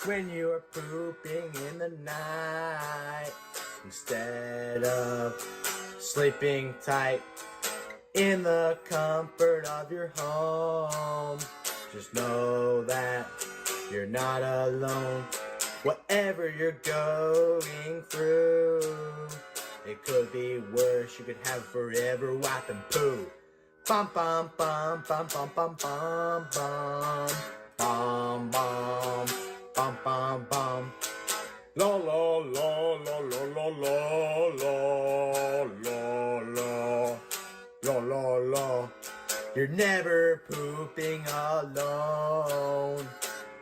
when you are pooping in the night, instead of sleeping tight in the comfort of your home. Just know that you're not alone. Whatever you're going through, it could be worse. You could have forever wiping poo. Bum bum bum bum bum bum bum bum bum bum bum bum bum. La la la la la la la la la la la la la. You're never pooping alone.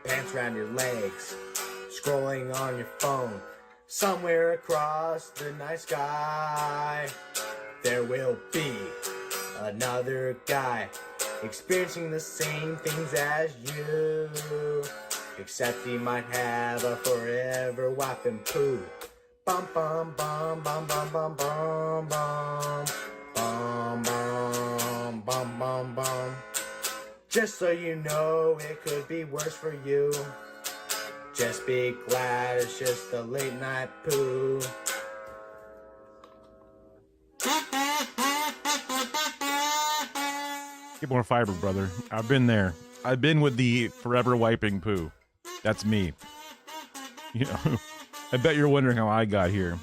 Pants around your legs, scrolling on your phone. Somewhere across the night sky, there will be another guy experiencing the same things as you, except he might have a forever wiping poo. Bum bum bum bum bum bum bum bum bum bum bum bum bum. Just so you know, it could be worse for you. Just be glad it's just a late night poo. Get more fiber, brother. I've been there. I've been with the forever wiping poo. That's me. You know, I bet you're wondering how I got here.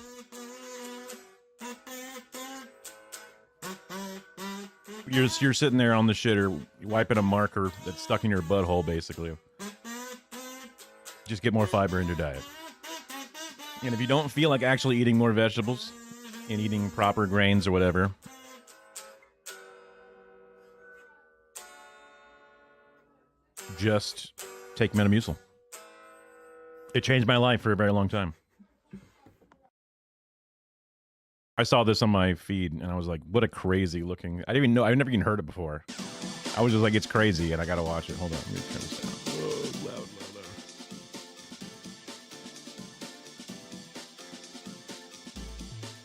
You're sitting there on the shitter, wiping a marker that's stuck in your butthole, basically. Just get more fiber in your diet. And if you don't feel like actually eating more vegetables and eating proper grains or whatever, just take Metamucil. It changed my life for a very long time. I saw this on my feed and I was like, what a crazy looking... I didn't even know. I've never even heard it before. I was just like, it's crazy and I gotta watch it. Hold on. Let me turn this down. Whoa, loud.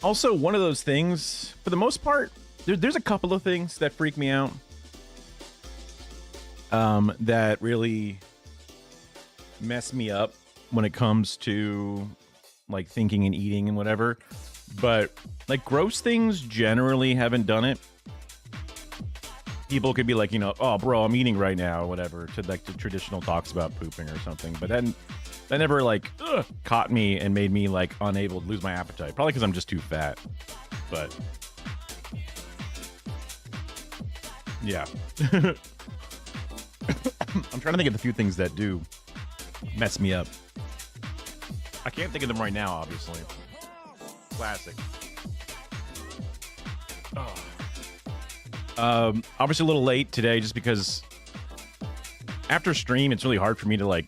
Also, one of those things, for the most part, there's a couple of things that freak me out. That really mess me up when it comes to like thinking and eating and whatever. But like gross things generally haven't done it. People could be like, you know, oh bro, I'm eating right now or whatever, to like the traditional talks about pooping or something. But then that never like caught me and made me like unable to lose my appetite. Probably because I'm just too fat. But yeah. I'm trying to think of the few things that do mess me up. I can't think of them right now, obviously. Classic. Obviously a little late today just because after stream it's really hard for me to like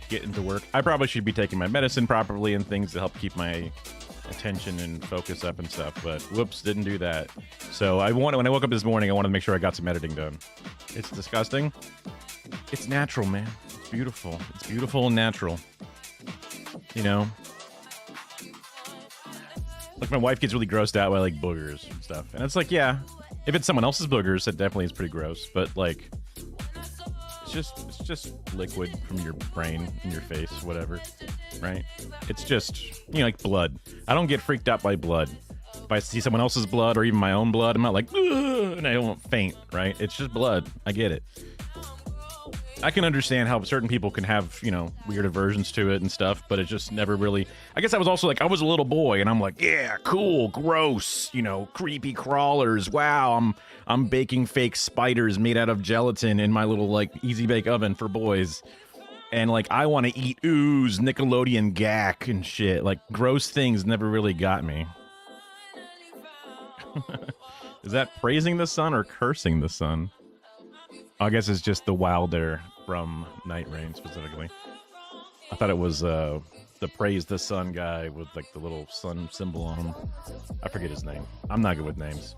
get into work. I probably should be taking my medicine properly and things to help keep my attention and focus up and stuff, but whoops, didn't do that. So when I woke up this morning, I wanted to make sure I got some editing done. It's disgusting. It's natural, man. It's beautiful. It's beautiful and natural. You know? Like, my wife gets really grossed out by, like, boogers and stuff. And it's like, yeah, if it's someone else's boogers, that definitely is pretty gross. But, like, it's just liquid from your brain in your face, whatever, right? It's just, you know, like blood. I don't get freaked out by blood. If I see someone else's blood or even my own blood, I'm not like, ugh, and I don't faint, right? It's just blood. I get it. I can understand how certain people can have, you know, weird aversions to it and stuff, but it just never really... I guess I was also like, I was a little boy, and I'm like, yeah, cool, gross, you know, creepy crawlers. Wow, I'm baking fake spiders made out of gelatin in my little, like, easy bake oven for boys. And, like, I want to eat ooze, Nickelodeon gack and shit. Like, gross things never really got me. Is that praising the sun or cursing the sun? I guess it's just the wild air from Night Rain specifically. I thought it was the praise the sun guy with like the little sun symbol on him. I forget his name. I'm not good with names.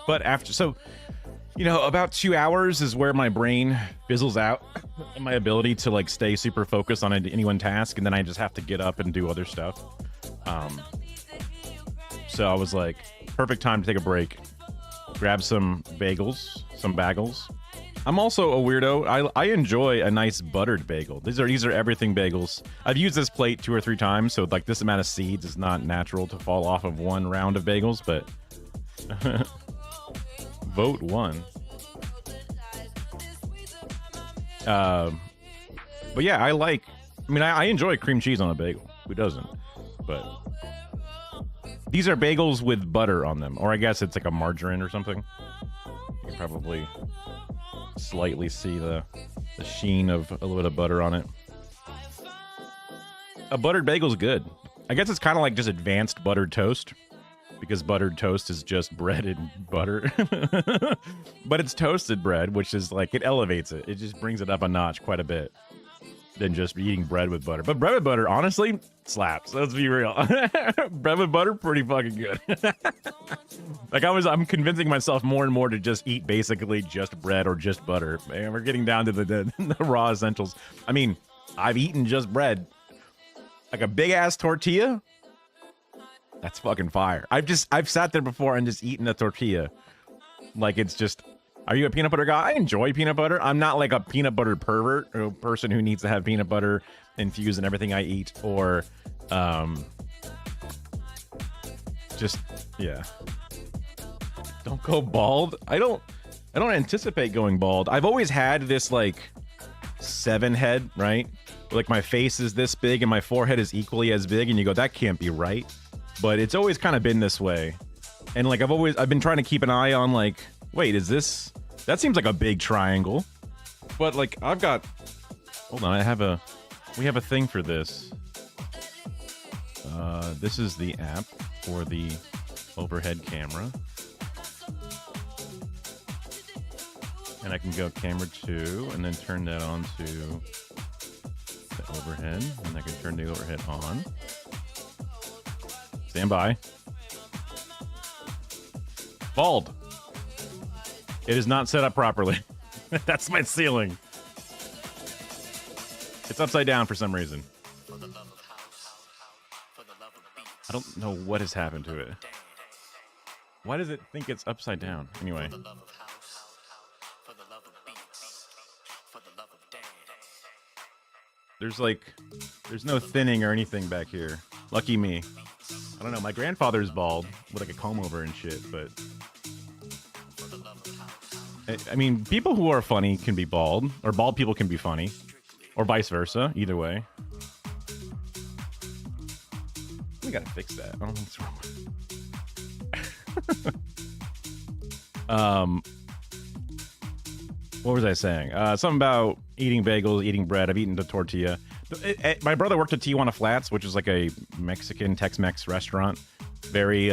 But after, so, you know, about 2 hours is where my brain fizzles out and my ability to like stay super focused on any one task, and then I just have to get up and do other stuff. So I was like, perfect time to take a break. Grab some bagels, I'm also a weirdo. I enjoy a nice buttered bagel. These are everything bagels. I've used this plate 2 or 3 times, so like this amount of seeds is not natural to fall off of one round of bagels, but vote 1. But yeah, I enjoy cream cheese on a bagel. Who doesn't? But these are bagels with butter on them, or I guess it's like a margarine or something. You can probably slightly see the sheen of a little bit of butter on it. A buttered bagel's good. I guess it's kind of like just advanced buttered toast, because buttered toast is just bread and butter. But it's toasted bread, which is like, it elevates it. It just brings it up a notch quite a bit than just eating bread with butter. But bread with butter, honestly, slaps. Let's be real. Bread with butter, pretty fucking good. Like I'm convincing myself more and more to just eat basically just bread or just butter. Man, we're getting down to the raw essentials. I mean, I've eaten just bread. Like a big ass tortilla. That's fucking fire. I've sat there before and just eaten a tortilla. Like it's just, are you a peanut butter guy? I enjoy peanut butter. I'm not like a peanut butter pervert or a person who needs to have peanut butter infused in everything I eat, or just, yeah. Don't go bald. I don't anticipate going bald. I've always had this like 7 head, right? Like my face is this big and my forehead is equally as big, and you go, that can't be right. But it's always kind of been this way. And like I've been trying to keep an eye on like, wait, that seems like a big triangle. But like hold on, we have a thing for this. This is the app for the overhead camera. And I can go camera 2 and then turn that on to the overhead. And I can turn the overhead on. Stand by. Bald. It is not set up properly. That's my ceiling. It's upside down for some reason. I don't know what has happened to it. Why does it think it's upside down? Anyway. There's no thinning or anything back here. Lucky me. I don't know. My grandfather's bald with like a comb over and shit, but I mean, people who are funny can be bald, or bald people can be funny, or vice versa. Either way. We gotta fix that. I don't know what's wrong with it. What was I saying? Something about eating bagels, eating bread. I've eaten the tortilla. My brother worked at Tijuana Flats, which is like a Mexican Tex-Mex restaurant. Very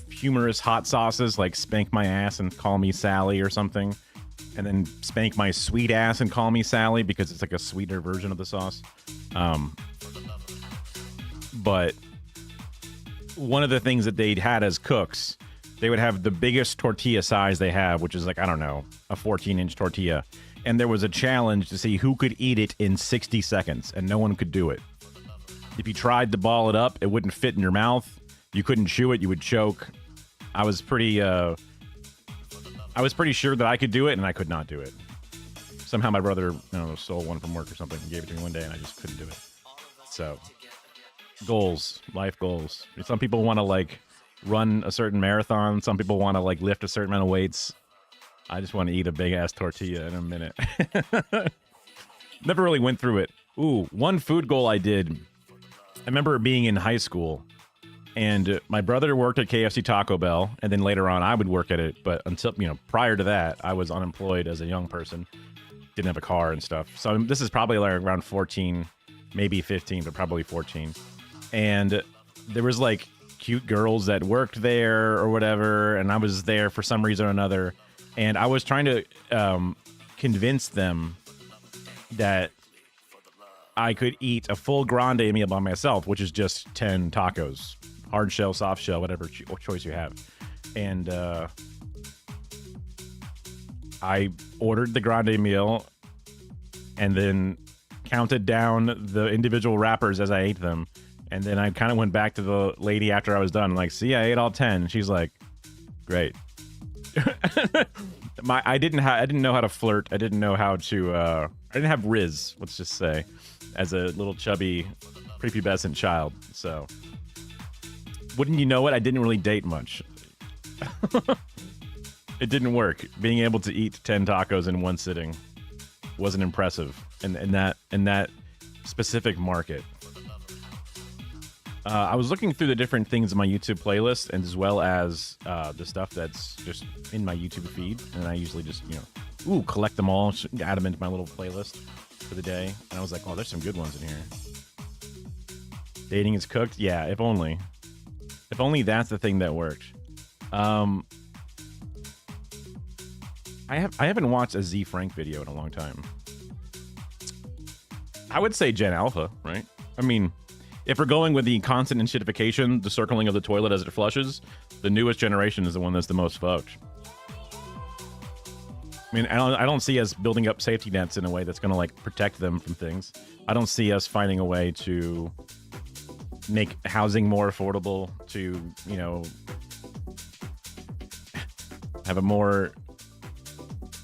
humorous hot sauces, like Spank My Ass and Call Me Sally or something. And then Spank My Sweet Ass and Call Me Sally, because it's like a sweeter version of the sauce. But one of the things that they'd had as cooks, they would have the biggest tortilla size they have, which is like, I don't know, a 14-inch tortilla. And there was a challenge to see who could eat it in 60 seconds, and no one could do it. If you tried to ball it up, it wouldn't fit in your mouth. You couldn't chew it, you would choke. I was pretty sure that I could do it, and I could not do it. Somehow my brother, stole one from work or something and gave it to me one day, and I just couldn't do it. So, goals, life goals. Some people want to like run a certain marathon. Some people want to like lift a certain amount of weights. I just want to eat a big ass tortilla in a minute. Never really went through it. Ooh, one food goal I did. I remember being in high school, and my brother worked at KFC Taco Bell, and then later on I would work at it. But until, prior to that, I was unemployed as a young person. Didn't have a car and stuff. So this is probably like around 14, maybe 15, but probably 14. And there was like cute girls that worked there or whatever, and I was there for some reason or another. And I was trying to convince them that I could eat a full grande meal by myself, which is just 10 tacos. Hard shell, soft shell, whatever choice you have. And I ordered the grande meal and then counted down the individual wrappers as I ate them. And then I kind of went back to the lady after I was done. Like, see, I ate all 10. She's like, great. I didn't know how to flirt. I didn't know how to. I didn't have Riz. Let's just say, as a little chubby, prepubescent child. So, wouldn't you know it? I didn't really date much. It didn't work. Being able to eat 10 tacos in one sitting wasn't impressive in that specific market. I was looking through the different things in my YouTube playlist, and as well as the stuff that's just in my YouTube feed, and I usually just, collect them all, add them into my little playlist for the day. And I was like, oh, there's some good ones in here. Dating is cooked? Yeah, if only. If only that's the thing that worked. I haven't watched a Z Frank video in a long time. I would say Gen Alpha, right? I mean, if we're going with the constant enshittification, the circling of the toilet as it flushes, the newest generation is the one that's the most fucked. I mean, I don't see us building up safety nets in a way that's going to, like, protect them from things. I don't see us finding a way to make housing more affordable, to, have a more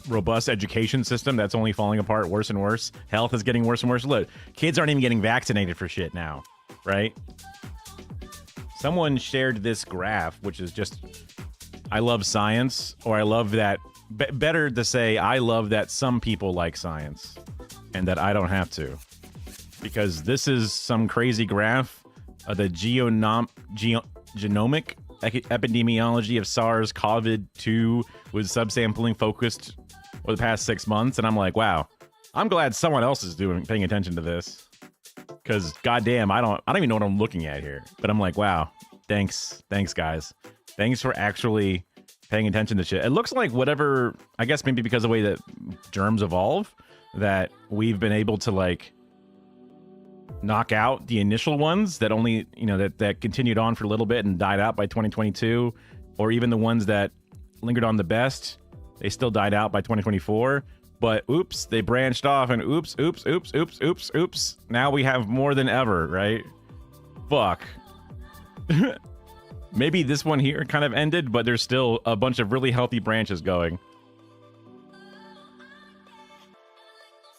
robust education system that's only falling apart worse and worse. Health is getting worse and worse. Look, kids aren't even getting vaccinated for shit now, right? Someone shared this graph, which is just, I love science, or I love that, better to say, I love that some people like science and that I don't have to. Because this is some crazy graph of the genomic epidemiology of SARS-CoV-2 with subsampling focused over the past 6 months, and I'm like, wow, I'm glad someone else is paying attention to this, because goddamn, I don't even know what I'm looking at here, but I'm like, wow, thanks guys, thanks for actually paying attention to shit. It looks like whatever, I guess maybe because of the way that germs evolve, that we've been able to, like, knock out the initial ones that only, that continued on for a little bit and died out by 2022, or even the ones that lingered on the best, they still died out by 2024. But oops, they branched off, and oops. Now we have more than ever, right? Fuck. Maybe this one here kind of ended, but there's still a bunch of really healthy branches going.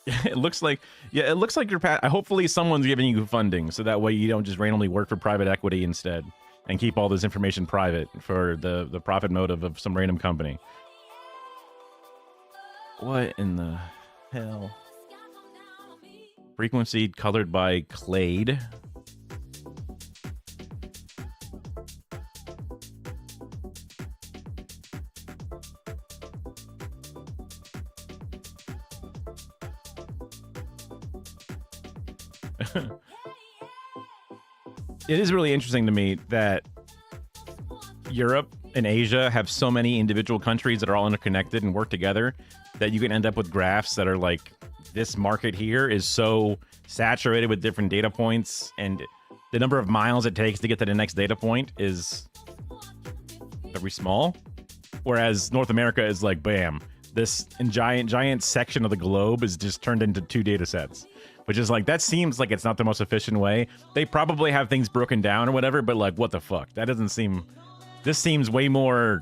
It looks like you're hopefully someone's giving you funding, so that way you don't just randomly work for private equity instead and keep all this information private for the profit motive of some random company. What in the hell? Frequency colored by Clade. It is really interesting to me that Europe and Asia have so many individual countries that are all interconnected and work together that you can end up with graphs that are like, this market here is so saturated with different data points, and the number of miles it takes to get to the next data point is very small. Whereas North America is like, bam, this giant section of the globe is just turned into 2 data sets. Which is like, that seems like it's not the most efficient way. They probably have things broken down or whatever, but like, what the fuck? That doesn't seem... This seems way more...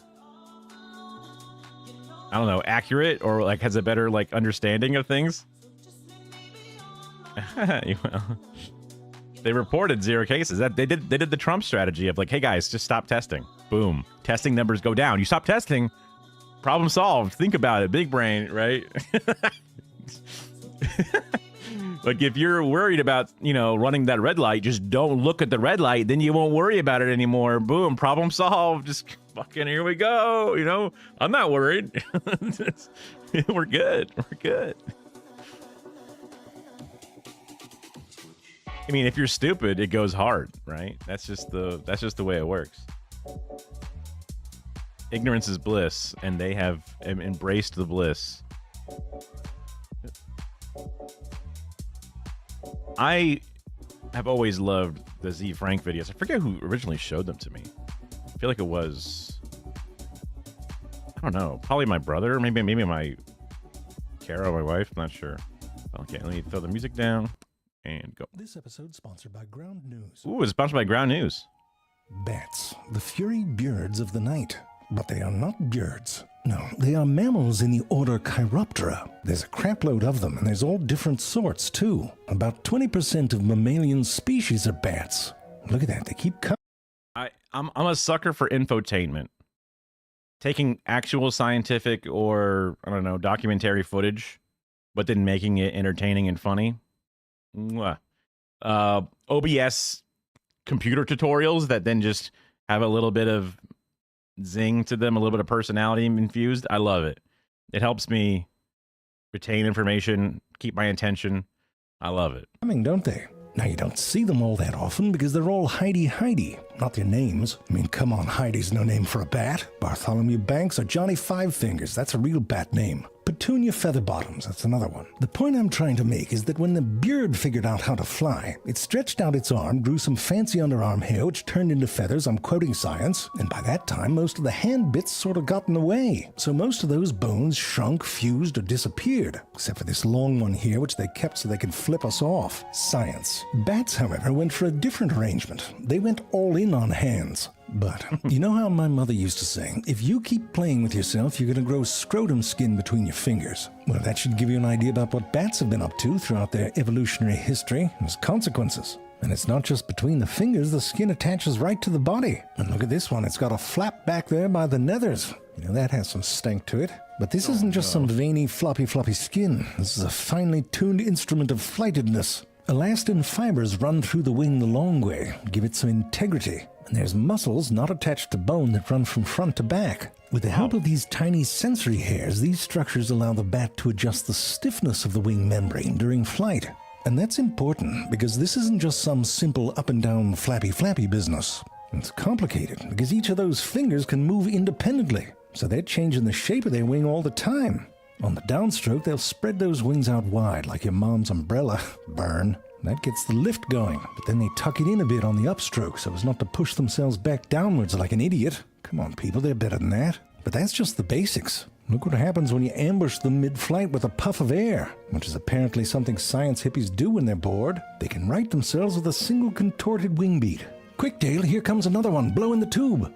I don't know, accurate, or like has a better like understanding of things. Well, they reported 0 cases. That they did the Trump strategy of like, hey guys, just stop testing. Boom. Testing numbers go down. You stop testing, problem solved. Think about it. Big brain, right? Like, if you're worried about, running that red light, just don't look at the red light. Then you won't worry about it anymore. Boom, problem solved. Just fucking here we go. I'm not worried. We're good. We're good. I mean, if you're stupid, it goes hard, right? That's just the way it works. Ignorance is bliss, and they have embraced the bliss. I have always loved the Z Frank videos. I forget who originally showed them to me. I feel like it was, I don't know, probably my brother, maybe my Kara, my wife, I'm not sure. Okay, let me throw the music down and go. This episode sponsored by Ground News. Ooh, it's sponsored by Ground News. Bats, the fury birds of the night, but they are not birds. No, they are mammals in the order Chiroptera. There's a crapload of them, and there's all different sorts, too. About 20% of mammalian species are bats. Look at that, they keep coming. I'm a sucker for infotainment. Taking actual scientific or, I don't know, documentary footage, but then making it entertaining and funny. Mwah. OBS computer tutorials that then just have a little bit of zing to them, a little bit of personality infused. I love it. It helps me retain information, keep my attention. I love it. Don't they? Now, you don't see them all that often because they're all Heidi, not their names. I mean, come on, Heidi's no name for a bat. Bartholomew Banks or Johnny Five Fingers, that's a real bat name. Petunia Featherbottoms, that's another one. The point I'm trying to make is that when the bird figured out how to fly, it stretched out its arm, grew some fancy underarm hair, which turned into feathers, I'm quoting science, and by that time, most of the hand bits sort of got in the way. So most of those bones shrunk, fused, or disappeared, except for this long one here, which they kept so they could flip us off. Science. Bats, however, went for a different arrangement. They went all in on hands. But you know how my mother used to say, if you keep playing with yourself, you're going to grow scrotum skin between your fingers. Well, that should give you an idea about what bats have been up to throughout their evolutionary history as consequences. And it's not just between the fingers, the skin attaches right to the body. And look at this one, it's got a flap back there by the nethers. You know, that has some stank to it. But this isn't just some veiny, floppy skin. This is a finely tuned instrument of flightedness. Elastin fibers run through the wing the long way, give it some integrity. And there's muscles not attached to bone that run from front to back. With the help of these tiny sensory hairs, these structures allow the bat to adjust the stiffness of the wing membrane during flight. And that's important because this isn't just some simple up and down flappy business. It's complicated because each of those fingers can move independently, so they're changing the shape of their wing all the time. On the downstroke, they'll spread those wings out wide like your mom's umbrella. Burn. That gets the lift going, but then they tuck it in a bit on the upstroke so as not to push themselves back downwards like an idiot. Come on, people, they're better than that. But that's just the basics. Look what happens when you ambush them mid-flight with a puff of air, which is apparently something science hippies do when they're bored. They can right themselves with a single contorted wing beat. Quick, Dale, here comes another one. Blow in the tube.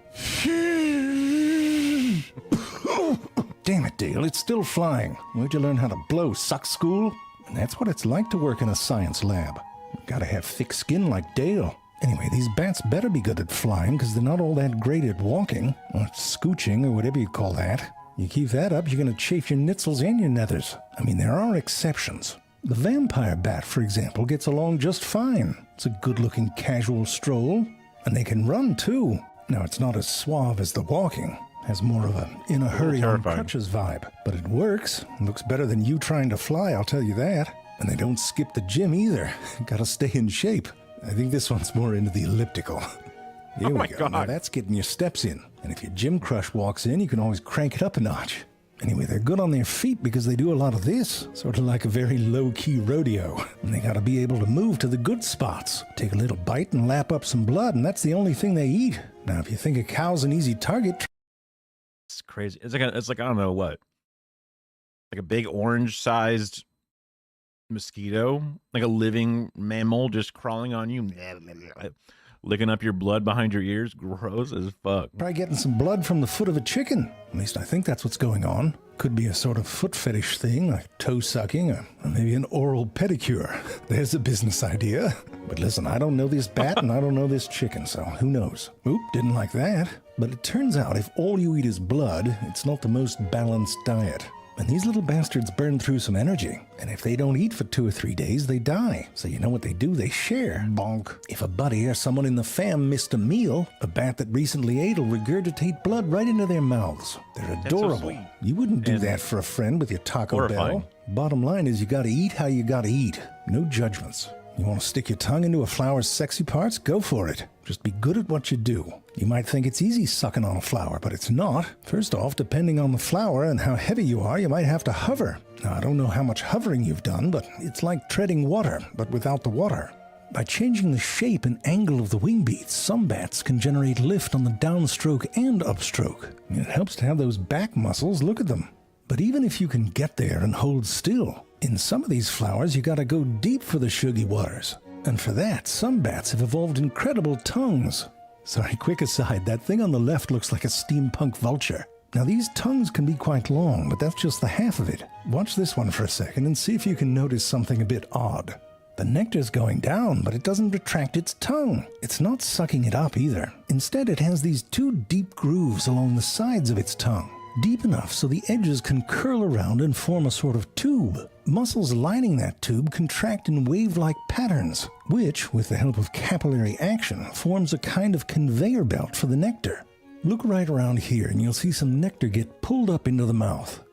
Damn it, Dale, it's still flying. Where'd you learn how to blow, suck school? And that's what it's like to work in a science lab. You gotta have thick skin like Dale. Anyway, these bats better be good at flying because they're not all that great at walking, or scooching, or whatever you call that. You keep that up, you're gonna chafe your nitzels and your nethers. I mean, there are exceptions. The vampire bat, for example, gets along just fine. It's a good-looking casual stroll, and they can run too. Now, it's not as suave as the walking. Has more of an in a hurry on crutches vibe. But it works. It looks better than you trying to fly, I'll tell you that. And they don't skip the gym either. Gotta stay in shape. I think this one's more into the elliptical. Here we go. God. Now that's getting your steps in. And if your gym crush walks in, you can always crank it up a notch. Anyway, they're good on their feet because they do a lot of this. Sort of like a very low-key rodeo. And they gotta be able to move to the good spots. Take a little bite and lap up some blood, and that's the only thing they eat. Now, if you think a cow's an easy target, It's crazy. It's like I don't know what. Like a big orange-sized mosquito, like a living mammal just crawling on you, licking up your blood behind your ears. Gross as fuck. try getting some blood from the foot of a chicken. At least I think that's what's going on. Could be a sort of foot fetish thing, like toe sucking, or maybe an oral pedicure. There's a business idea. But listen, I don't know this bat and I don't know this chicken, so who knows? Oop, didn't like that. But it turns out if all you eat is blood, it's not the most balanced diet. And these little bastards burn through some energy. And if they don't eat for 2 or 3 days, they die. So you know what they do? They share. Bonk. If a buddy or someone in the fam missed a meal, a bat that recently ate will regurgitate blood right into their mouths. They're adorable. So you wouldn't do that for a friend with your Taco horrifying. Bell. Bottom line is you gotta eat how you gotta eat. No judgments. You want to stick your tongue into a flower's sexy parts? Go for it. Just be good at what you do. You might think it's easy sucking on a flower, but it's not. First off, depending on the flower and how heavy you are, you might have to hover. Now, I don't know how much hovering you've done, but it's like treading water, but without the water. By changing the shape and angle of the wing beats, some bats can generate lift on the downstroke and upstroke. It helps to have those back muscles. Look at them. But even if you can get there and hold still, in some of these flowers you gotta go deep for the sugary waters. And for that, some bats have evolved incredible tongues. Sorry, quick aside, that thing on the left looks like a steampunk vulture. Now these tongues can be quite long, but that's just the half of it. Watch this one for a second and see if you can notice something a bit odd. The nectar's going down, but it doesn't retract its tongue. It's not sucking it up either. Instead, it has these two deep grooves along the sides of its tongue. Deep enough so the edges can curl around and form a sort of tube. Muscles lining that tube contract in wave-like patterns, which, with the help of capillary action, forms a kind of conveyor belt for the nectar. Look right around here and you'll see some nectar get pulled up into the mouth.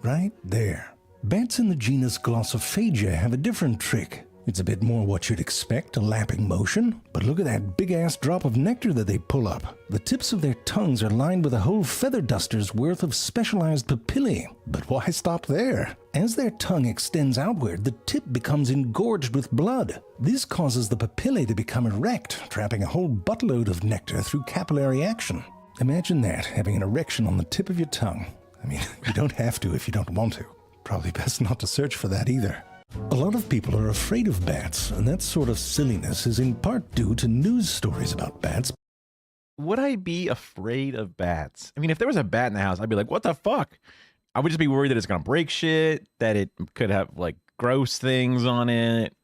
Right there. Bats in the genus Glossophagia have a different trick. It's a bit more what you'd expect, a lapping motion, but look at that big-ass drop of nectar that they pull up. The tips of their tongues are lined with a whole feather duster's worth of specialized papillae. But why stop there? As their tongue extends outward, the tip becomes engorged with blood. This causes the papillae to become erect, trapping a whole buttload of nectar through capillary action. Imagine that, having an erection on the tip of your tongue. I mean, you don't have to if you don't want to. Probably best not to search for that either. A lot of people are afraid of bats, and that sort of silliness is in part due to news stories about bats. Would I be afraid of bats? I mean, if there was a bat in the house, I'd be like, what the fuck? I would just be worried that it's going to break shit, that it could have, like, gross things on it,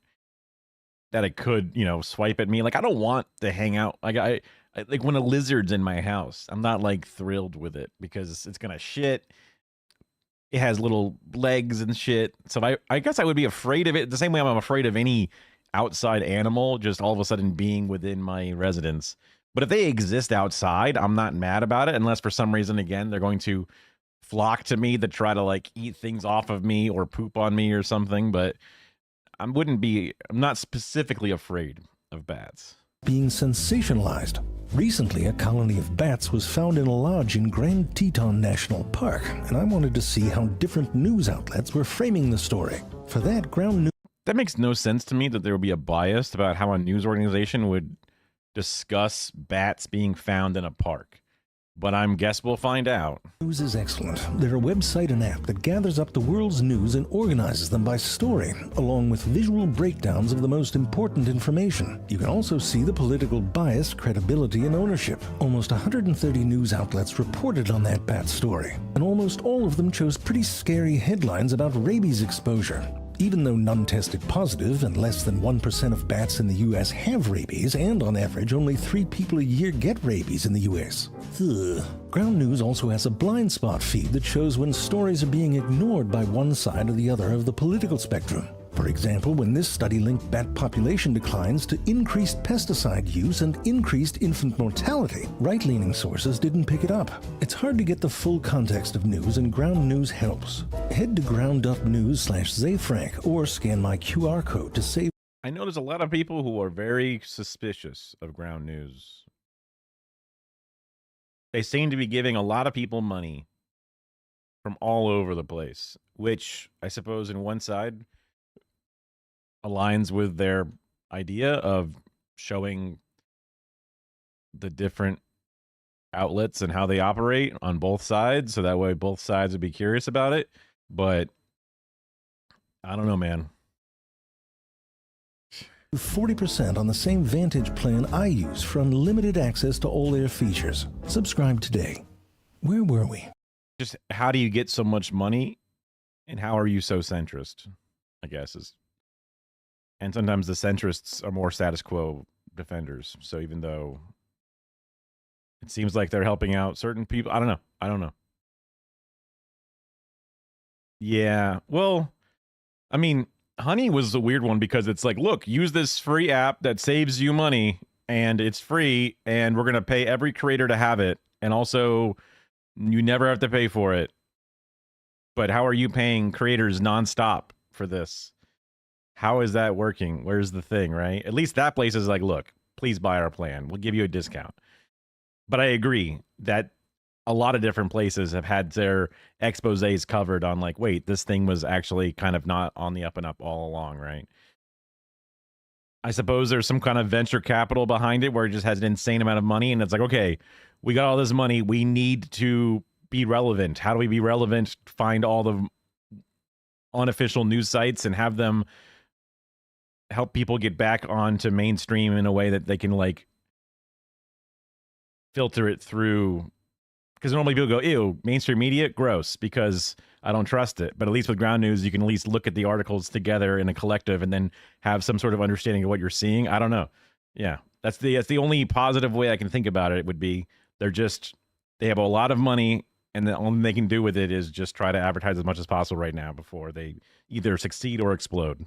that it could, you know, swipe at me. Like, I don't want to hang out. Like, I like, when a lizard's in my house, I'm not, like, thrilled with it because it's going to shit. It has little legs and shit. So I guess I would be afraid of it the same way I'm afraid of any outside animal just all of a sudden being within my residence. But if they exist outside, I'm not mad about it unless for some reason, again, they're going to flock to me to try to like eat things off of me or poop on me or something. But I'm not specifically afraid of bats. Being sensationalized. Recently, a colony of bats was found in a lodge in Grand Teton National Park, and I wanted to see how different news outlets were framing the story. For that, Ground News... That makes no sense to me that there would be a bias about how a news organization would discuss bats being found in a park. But I guess we'll find out. News is excellent. They're a website and app that gathers up the world's news and organizes them by story, along with visual breakdowns of the most important information. You can also see the political bias, credibility, and ownership. Almost 130 news outlets reported on that bat story, and almost all of them chose pretty scary headlines about rabies exposure. Even though none tested positive and less than 1% of bats in the U.S. have rabies, and on average only 3 people a year get rabies in the U.S. Ugh. Ground News also has a blind spot feed that shows when stories are being ignored by one side or the other of the political spectrum. For example, when this study linked bat population declines to increased pesticide use and increased infant mortality, right-leaning sources didn't pick it up. It's hard to get the full context of news, and Ground News helps. Head to ground.news/Zayfrank or scan my QR code to save. I know there's a lot of people who are very suspicious of Ground News. They seem to be giving a lot of people money from all over the place, which I suppose in one side aligns with their idea of showing the different outlets and how they operate on both sides, so that way both sides would be curious about it. But I don't know, man. 40% on the same Vantage plan I use for unlimited access to all their features. Subscribe today. Where were we? Just how do you get so much money, and how are you so centrist, I guess is. And sometimes the centrists are more status quo defenders. So even though it seems like they're helping out certain people, I don't know. Yeah, well, I mean, Honey was a weird one because it's like, look, use this free app that saves you money, and it's free, and we're going to pay every creator to have it. And also, you never have to pay for it. But how are you paying creators nonstop for this? How is that working? Where's the thing, right? At least that place is like, look, please buy our plan. We'll give you a discount. But I agree that a lot of different places have had their exposés covered on like, wait, this thing was actually kind of not on the up and up all along, right? I suppose there's some kind of venture capital behind it where it just has an insane amount of money. And it's like, okay, we got all this money. We need to be relevant. How do we be relevant? Find all the unofficial news sites and have them help people get back onto mainstream in a way that they can like filter it through. because normally people go, ew, mainstream media, gross, because I don't trust it. But at least with ground news, you can at least look at the articles together in a collective and then have some sort of understanding of what you're seeing. I don't know. Yeah, that's the only positive way I can think about it would be they have a lot of money, and the only thing they can do with it is just try to advertise as much as possible right now before they either succeed or explode.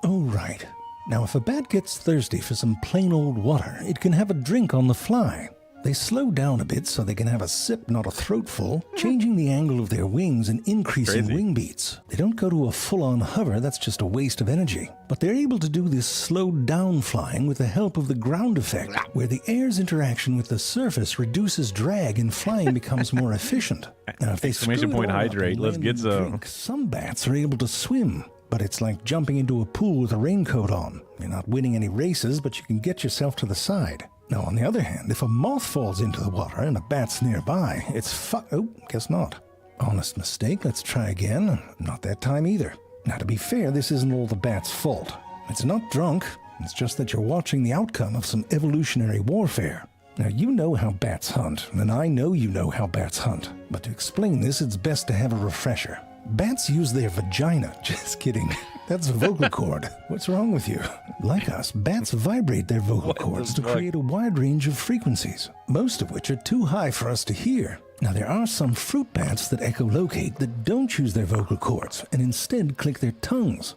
Oh, right. Now, if a bat gets thirsty for some plain old water, it can have a drink on the fly. They slow down a bit so they can have a sip, not a throatful, changing the angle of their wings and increasing wing beats. They don't go to a full-on hover, that's just a waste of energy. But they're able to do this slowed down flying with the help of the ground effect, where the air's interaction with the surface reduces drag and flying becomes more efficient. Now, if they screw it all up hydrate, and let's land get the some. drink, some bats are able to swim. But it's like jumping into a pool with a raincoat on. You're not winning any races, but you can get yourself to the side. Now, on the other hand, if a moth falls into the water and a bat's nearby, it's oh, guess not. Honest mistake, let's try again. Not that time either. Now, to be fair, this isn't all the bat's fault. It's not drunk, it's just that you're watching the outcome of some evolutionary warfare. Now, you know how bats hunt, and I know you know how bats hunt. But to explain this, it's best to have a refresher. Bats use their vagina. Just kidding. That's a vocal cord. What's wrong with you? Like us, bats vibrate their vocal cords to create a wide range of frequencies, most of which are too high for us to hear. Now, there are some fruit bats that echolocate that don't use their vocal cords and instead click their tongues.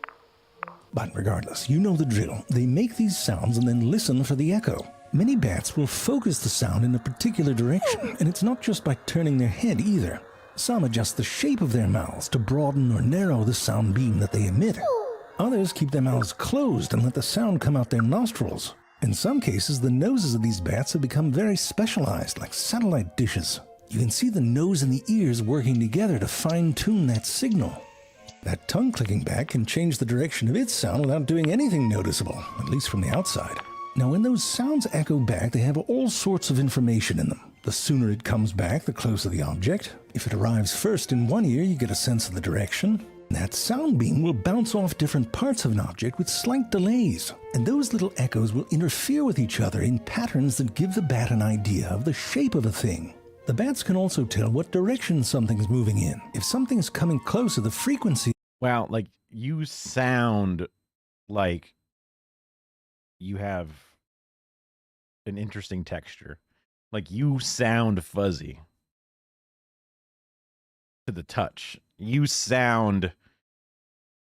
But regardless, you know the drill. They make these sounds and then listen for the echo. Many bats will focus the sound in a particular direction, and it's not just by turning their head either. Some adjust the shape of their mouths to broaden or narrow the sound beam that they emit. Others keep their mouths closed and let the sound come out their nostrils. In some cases, the noses of these bats have become very specialized, like satellite dishes. You can see the nose and the ears working together to fine-tune that signal. That tongue-clicking bat can change the direction of its sound without doing anything noticeable, at least from the outside. Now, when those sounds echo back, they have all sorts of information in them. The sooner it comes back, the closer the object. If it arrives first in one ear, you get a sense of the direction. That sound beam will bounce off different parts of an object with slight delays, and those little echoes will interfere with each other in patterns that give the bat an idea of the shape of a thing. The bats can also tell what direction something's moving in. If something's coming closer, the frequency... Wow, like, you sound like you have an interesting texture. Like, you sound fuzzy to the touch. You sound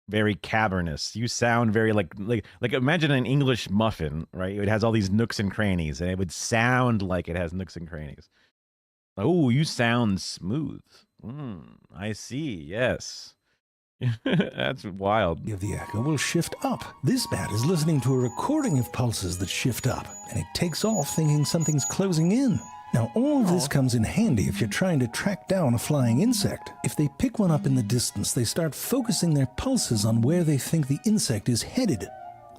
very cavernous. You sound very like imagine an English muffin, right? It has all these nooks and crannies, and it would sound like it has nooks and crannies. Oh, you sound smooth. I see. Yes. That's wild. Of the echo will shift up. This bat is listening to a recording of pulses that shift up, and it takes off thinking something's closing in. Now, all of this comes in handy if you're trying to track down a flying insect. If they pick one up in the distance, they start focusing their pulses on where they think the insect is headed.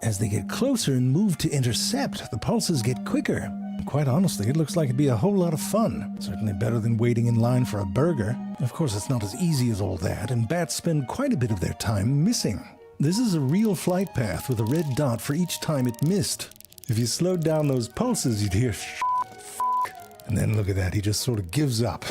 As they get closer and move to intercept, the pulses get quicker. Quite honestly, it looks like it'd be a whole lot of fun. Certainly better than waiting in line for a burger. Of course, it's not as easy as all that, and bats spend quite a bit of their time missing. This is a real flight path with a red dot for each time it missed. If you slowed down those pulses, you'd hear and then look at that, he just sort of gives up,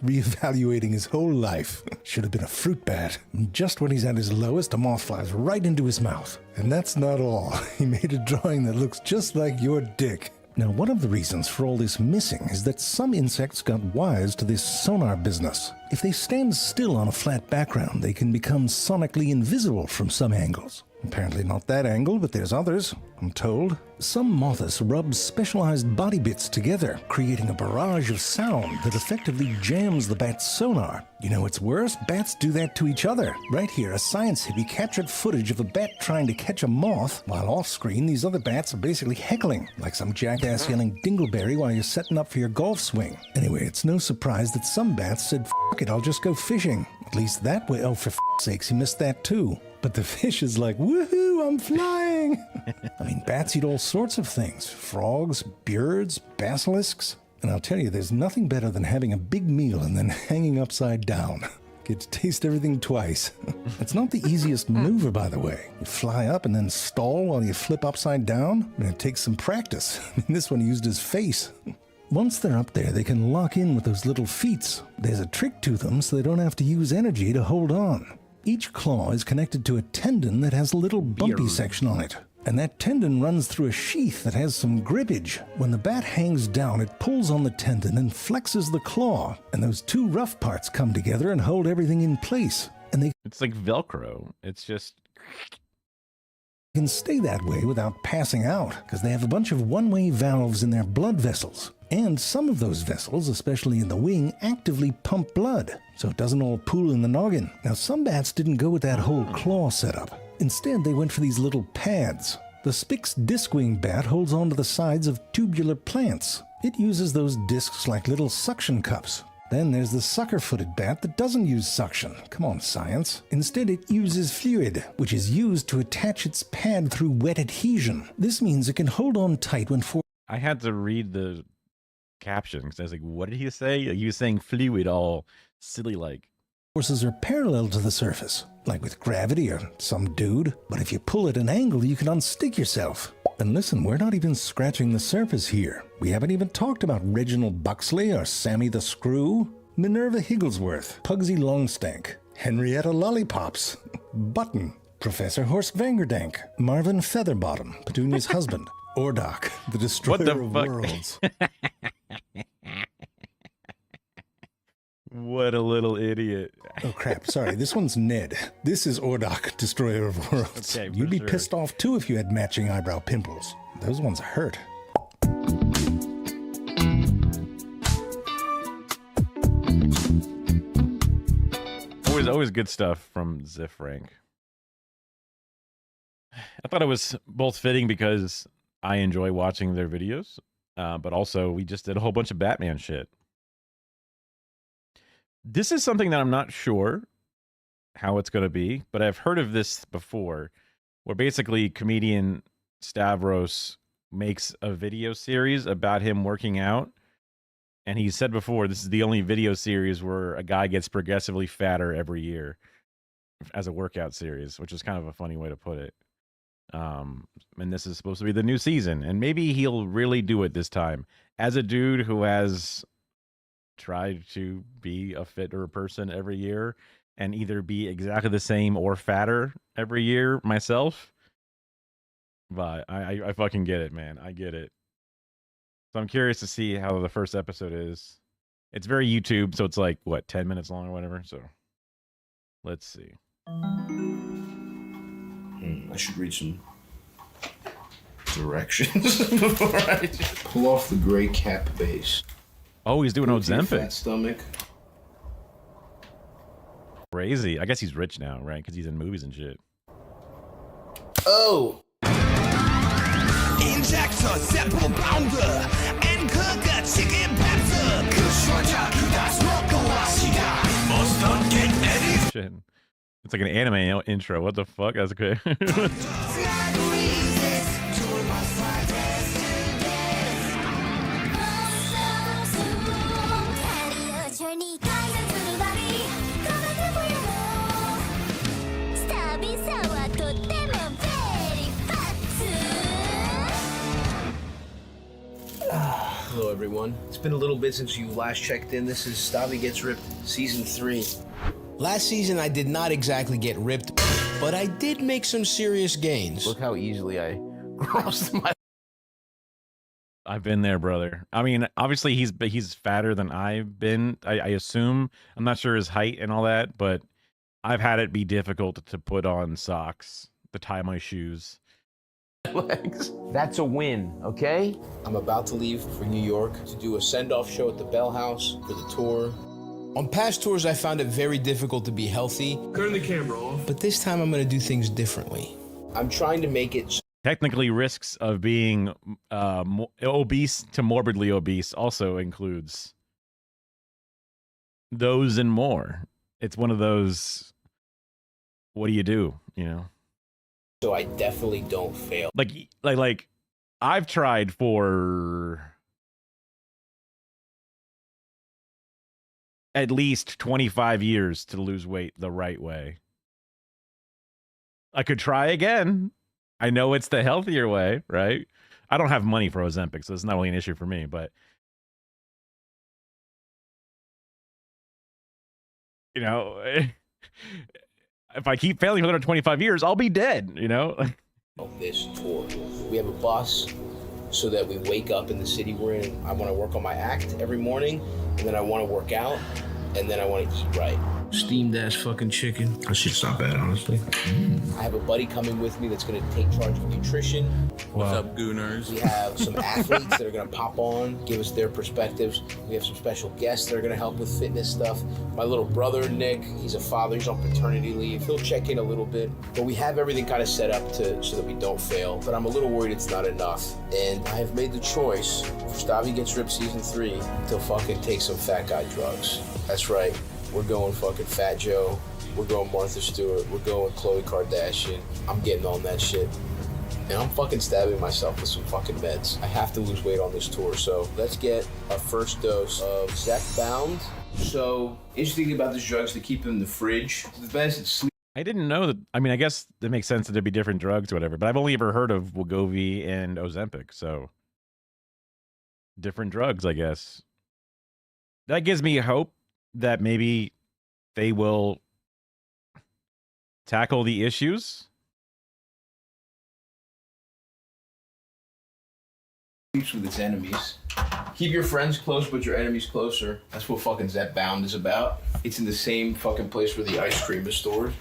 reevaluating his whole life. Should have been a fruit bat. And just when he's at his lowest, a moth flies right into his mouth. And that's not all. He made a drawing that looks just like your dick. Now, one of the reasons for all this missing is that some insects got wise to this sonar business. If they stand still on a flat background, they can become sonically invisible from some angles. Apparently not that angle, but there's others, I'm told. Some moths rub specialized body bits together, creating a barrage of sound that effectively jams the bat's sonar. You know what's worse? Bats do that to each other. Right here, a science hippie captured footage of a bat trying to catch a moth, while off-screen, these other bats are basically heckling, like some jackass yelling dingleberry while you're setting up for your golf swing. Anyway, it's no surprise that some bats said, "F*** it, I'll just go fishing." At least that way, oh, for f***'s sakes, he missed that too. But the fish is like, woohoo, I'm flying. I mean, bats eat all sorts of things. Frogs, birds, basilisks. And I'll tell you, there's nothing better than having a big meal and then hanging upside down. Get to taste everything twice. It's not the easiest maneuver, by the way. You fly up and then stall while you flip upside down. I mean, it takes some practice. I mean, this one used his face. Once they're up there, they can lock in with those little feet. There's a trick to them so they don't have to use energy to hold on. Each claw is connected to a tendon that has a little bumpy section on it. And that tendon runs through a sheath that has some grippage. When the bat hangs down, it pulls on the tendon and flexes the claw. And those two rough parts come together and hold everything in place. And they It's like Velcro. It's just... can stay that way without passing out, because they have a bunch of one-way valves in their blood vessels. And some of those vessels, especially in the wing, actively pump blood, so it doesn't all pool in the noggin. Now, some bats didn't go with that whole claw setup. Instead, they went for these little pads. The Spix discwing bat holds onto the sides of tubular plants. It uses those discs like little suction cups. Then there's the sucker-footed bat that doesn't use suction. Come on, science. Instead, it uses fluid, which is used to attach its pad through wet adhesion. This means it can hold on tight when I had to read the caption because I was like, what did he say? He was saying fluid all silly-like. forces are parallel to the surface, like with gravity or some dude. But if you pull at an angle, you can unstick yourself. And listen, we're not even scratching the surface here. We haven't even talked about Reginald Buxley or Sammy the Screw, Minerva Higglesworth, Pugsy Longstank, Henrietta Lollipops, Button, Professor Horst Vangerdank, Marvin Featherbottom, Petunia's husband, Ordok, the destroyer of worlds. What a little idiot. Oh crap, sorry, this one's Ned. This is Ordok, destroyer of worlds. Okay, You'd be sure. pissed off too if you had matching eyebrow pimples. Those ones hurt. Always good stuff from Ziff Rank. I thought it was both fitting because I enjoy watching their videos, but also we just did a whole bunch of Batman shit. This is something that I'm not sure how it's going to be, but I've heard of this before, where basically comedian Stavros makes a video series about him working out. And he said before, this is the only video series where a guy gets progressively fatter every year as a workout series, which is kind of a funny way to put it. And this is supposed to be the new season, and maybe he'll really do it this time. As a dude who has tried to be a fitter person every year and either be exactly the same or fatter every year myself, but I fucking get it, man. I get it. So I'm curious to see how the first episode is. It's very YouTube, so it's like, what, 10 minutes long or whatever? So let's see. I should read some directions before I pull off the gray cap base. Oh, he's doing Go to your fat Ozempic. stomach. Crazy. I guess he's rich now, right? Because he's in movies and shit. Oh! 인젝터 샘플 파운드 앵커가 치킨 팝스 그 쇼자크 다스 먹고 시간 Most don't get any Shit. It's like an anime intro. What the fuck? That's okay. Hello, everyone. It's been a little bit since you last checked in. This is Stabby Gets Ripped, Season 3. Last season, I did not exactly get ripped, but I did make some serious gains. Look how easily I crossed my... I've been there, brother. I mean, obviously he's fatter than I've been. I assume. I'm not sure his height and all that, but I've had it be difficult to put on socks, to tie my shoes. legs. That's a win, okay? I'm about to leave for New York to do a send-off show at the Bell House for the tour. On past tours, I found it very difficult to be healthy. Turn the camera off. But this time, I'm gonna do things differently. I'm trying to make it Technically, risks of being obese to morbidly obese also includes those and more. It's one of those, what do you do, you know? so I definitely don't fail. Like I've tried for at least 25 years to lose weight the right way. I could try again. I know it's the healthier way, right? I don't have money for Ozempic, so it's not really an issue for me, but you know, if I keep failing for another 25 years, I'll be dead, you know? This tour. We have a bus so that we wake up in the city we're in. I want to work on my act every morning, and then I want to work out, and then I want to eat right. Steamed ass fucking chicken. That shit's not bad, honestly. I have a buddy coming with me that's going to take charge of nutrition. What's up, Gooners? We have some athletes that are going to pop on, give us their perspectives. We have some special guests that are going to help with fitness stuff. My little brother, Nick, he's a father. He's on paternity leave. He'll check in a little bit. But we have everything kind of set up so that we don't fail. But I'm a little worried it's not enough. And I have made the choice for Stavi Gets Ripped Season 3 to fucking take some fat guy drugs. That's right. We're going fucking Fat Joe. We're going Martha Stewart. We're going Khloe Kardashian. I'm getting on that shit. And I'm fucking stabbing myself with some fucking meds. I have to lose weight on this tour, so let's get our first dose of Zepbound. So, interesting about these drugs, they keep them in the fridge. The best it's sleep. I didn't know that. I mean, I guess that makes sense that there'd be different drugs or whatever, but I've only ever heard of Wegovy and Ozempic, so different drugs, I guess. That gives me hope that maybe they will tackle the issues. Sleeps with its enemies. Keep your friends close, but your enemies closer. That's what fucking Zepbound is about. It's in the same fucking place where the ice cream is stored.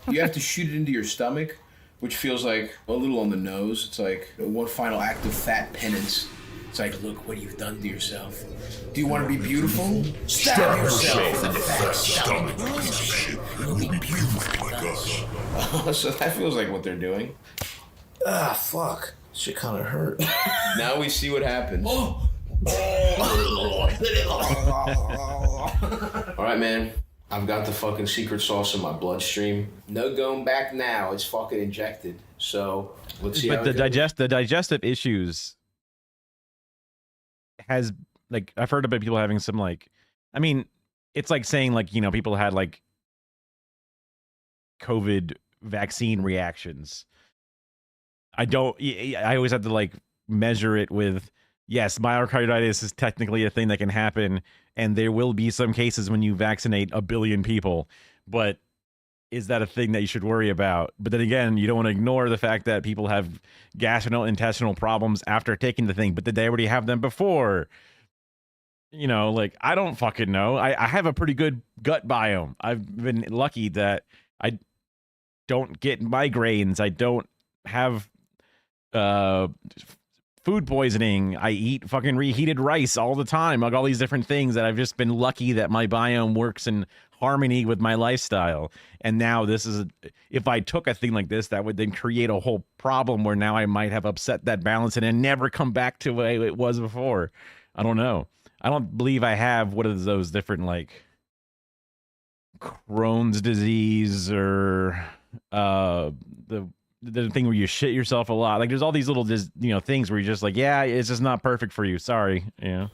You have to shoot it into your stomach, which feels like a little on the nose. It's like one final act of fat penance. It's like, look what you've done to yourself. Do you want to be beautiful? Stab yourself in the fat stomach. You'll be beautiful like us. So that feels like what they're doing. Ah, fuck. Shit kind of hurt. Now we see what happens. All right, man. I've got the fucking secret sauce in my bloodstream. No going back now. It's fucking injected. So let's see. But the digestive issues has, like, I've heard about people having some, like, I mean, it's like saying, like, you know, people had like COVID vaccine reactions. I always have to like measure it with, yes, myocarditis is technically a thing that can happen, and there will be some cases when you vaccinate 1 billion people, but is that a thing that you should worry about? But then again, you don't want to ignore the fact that people have gastrointestinal problems after taking the thing, but did they already have them before? You know, like, I don't fucking know. I have a pretty good gut biome. I've been lucky that I don't get migraines. I don't have food poisoning. I eat fucking reheated rice all the time. Like all these different things that I've just been lucky that my biome works in harmony with my lifestyle. And now this is, if I took a thing like this, that would then create a whole problem where now I might have upset that balance and then never come back to the way it was before. I don't know. I don't believe I have what are those different, like, Crohn's disease or the thing where you shit yourself a lot. Like, there's all these little, you know, things where you're just like, yeah, it's just not perfect for you. Sorry. Yeah.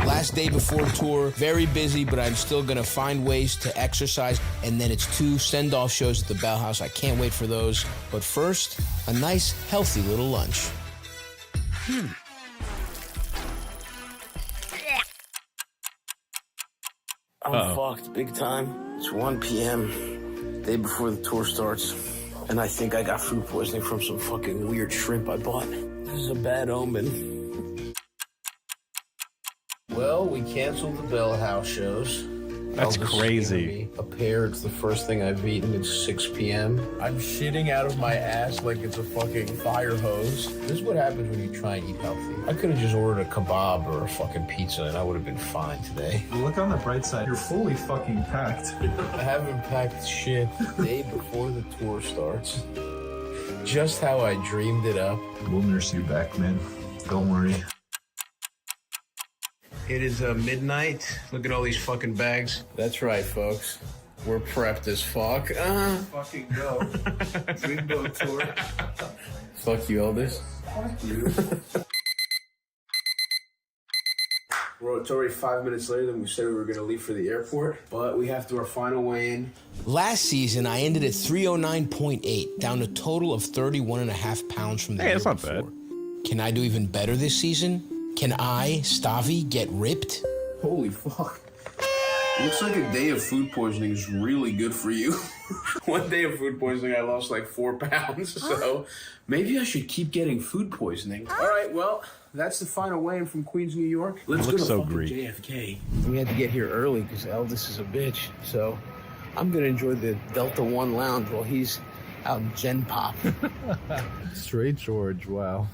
Last day before tour, very busy, but I'm still gonna find ways to exercise. And then it's 2 send-off shows at the Bell House. I can't wait for those. But first, a nice, healthy little lunch. I'm fucked big time. It's 1 p.m. day before the tour starts, and I think I got food poisoning from some fucking weird shrimp I bought. This is a bad omen. Well, we canceled the Bell House shows. That's crazy. A pear, it's the first thing I've eaten. It's 6 p.m. I'm shitting out of my ass like it's a fucking fire hose. This is what happens when you try and eat healthy. I could have just ordered a kebab or a fucking pizza and I would have been fine today. Look on the bright side. You're fully fucking packed. I haven't packed shit. Day before the tour starts. Just how I dreamed it up. We'll nurse you back, man. Don't worry. It is midnight. Look at all these fucking bags. That's right, folks. We're prepped as fuck. Fucking go. Dreamboat tour. Fuck you, Elvis. Fuck you. It's already 5 minutes later than we said we were going to leave for the airport, but we have to do our final weigh-in. Last season, I ended at 309.8, down a total of 31.5 pounds from the year that's not before. bad. Can I do even better this season? Can I, Stavi, get ripped? Holy fuck. Looks like a day of food poisoning is really good for you. One day of food poisoning, I lost like 4 pounds, so maybe I should keep getting food poisoning. All right, well, that's the final weigh-in from Queens, New York. Let's go to so fucking Greek. JFK. We had to get here early because Eldest is a bitch, so I'm gonna enjoy the Delta One lounge while he's out in Gen Pop. Straight George, wow.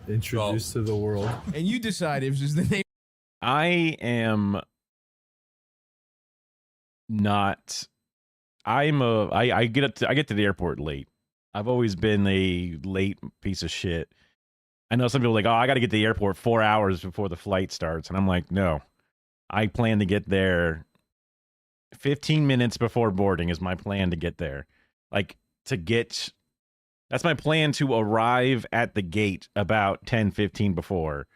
Introduced to the world. And you decide if this is the name. I am not. I get to the airport late. I've always been a late piece of shit. I know some people are like, oh, I got to get to the airport 4 hours before the flight starts, and I'm like, no, I plan to get there 15 minutes before boarding is my plan to get there. Like that's my plan to arrive at the gate about 10-15 before.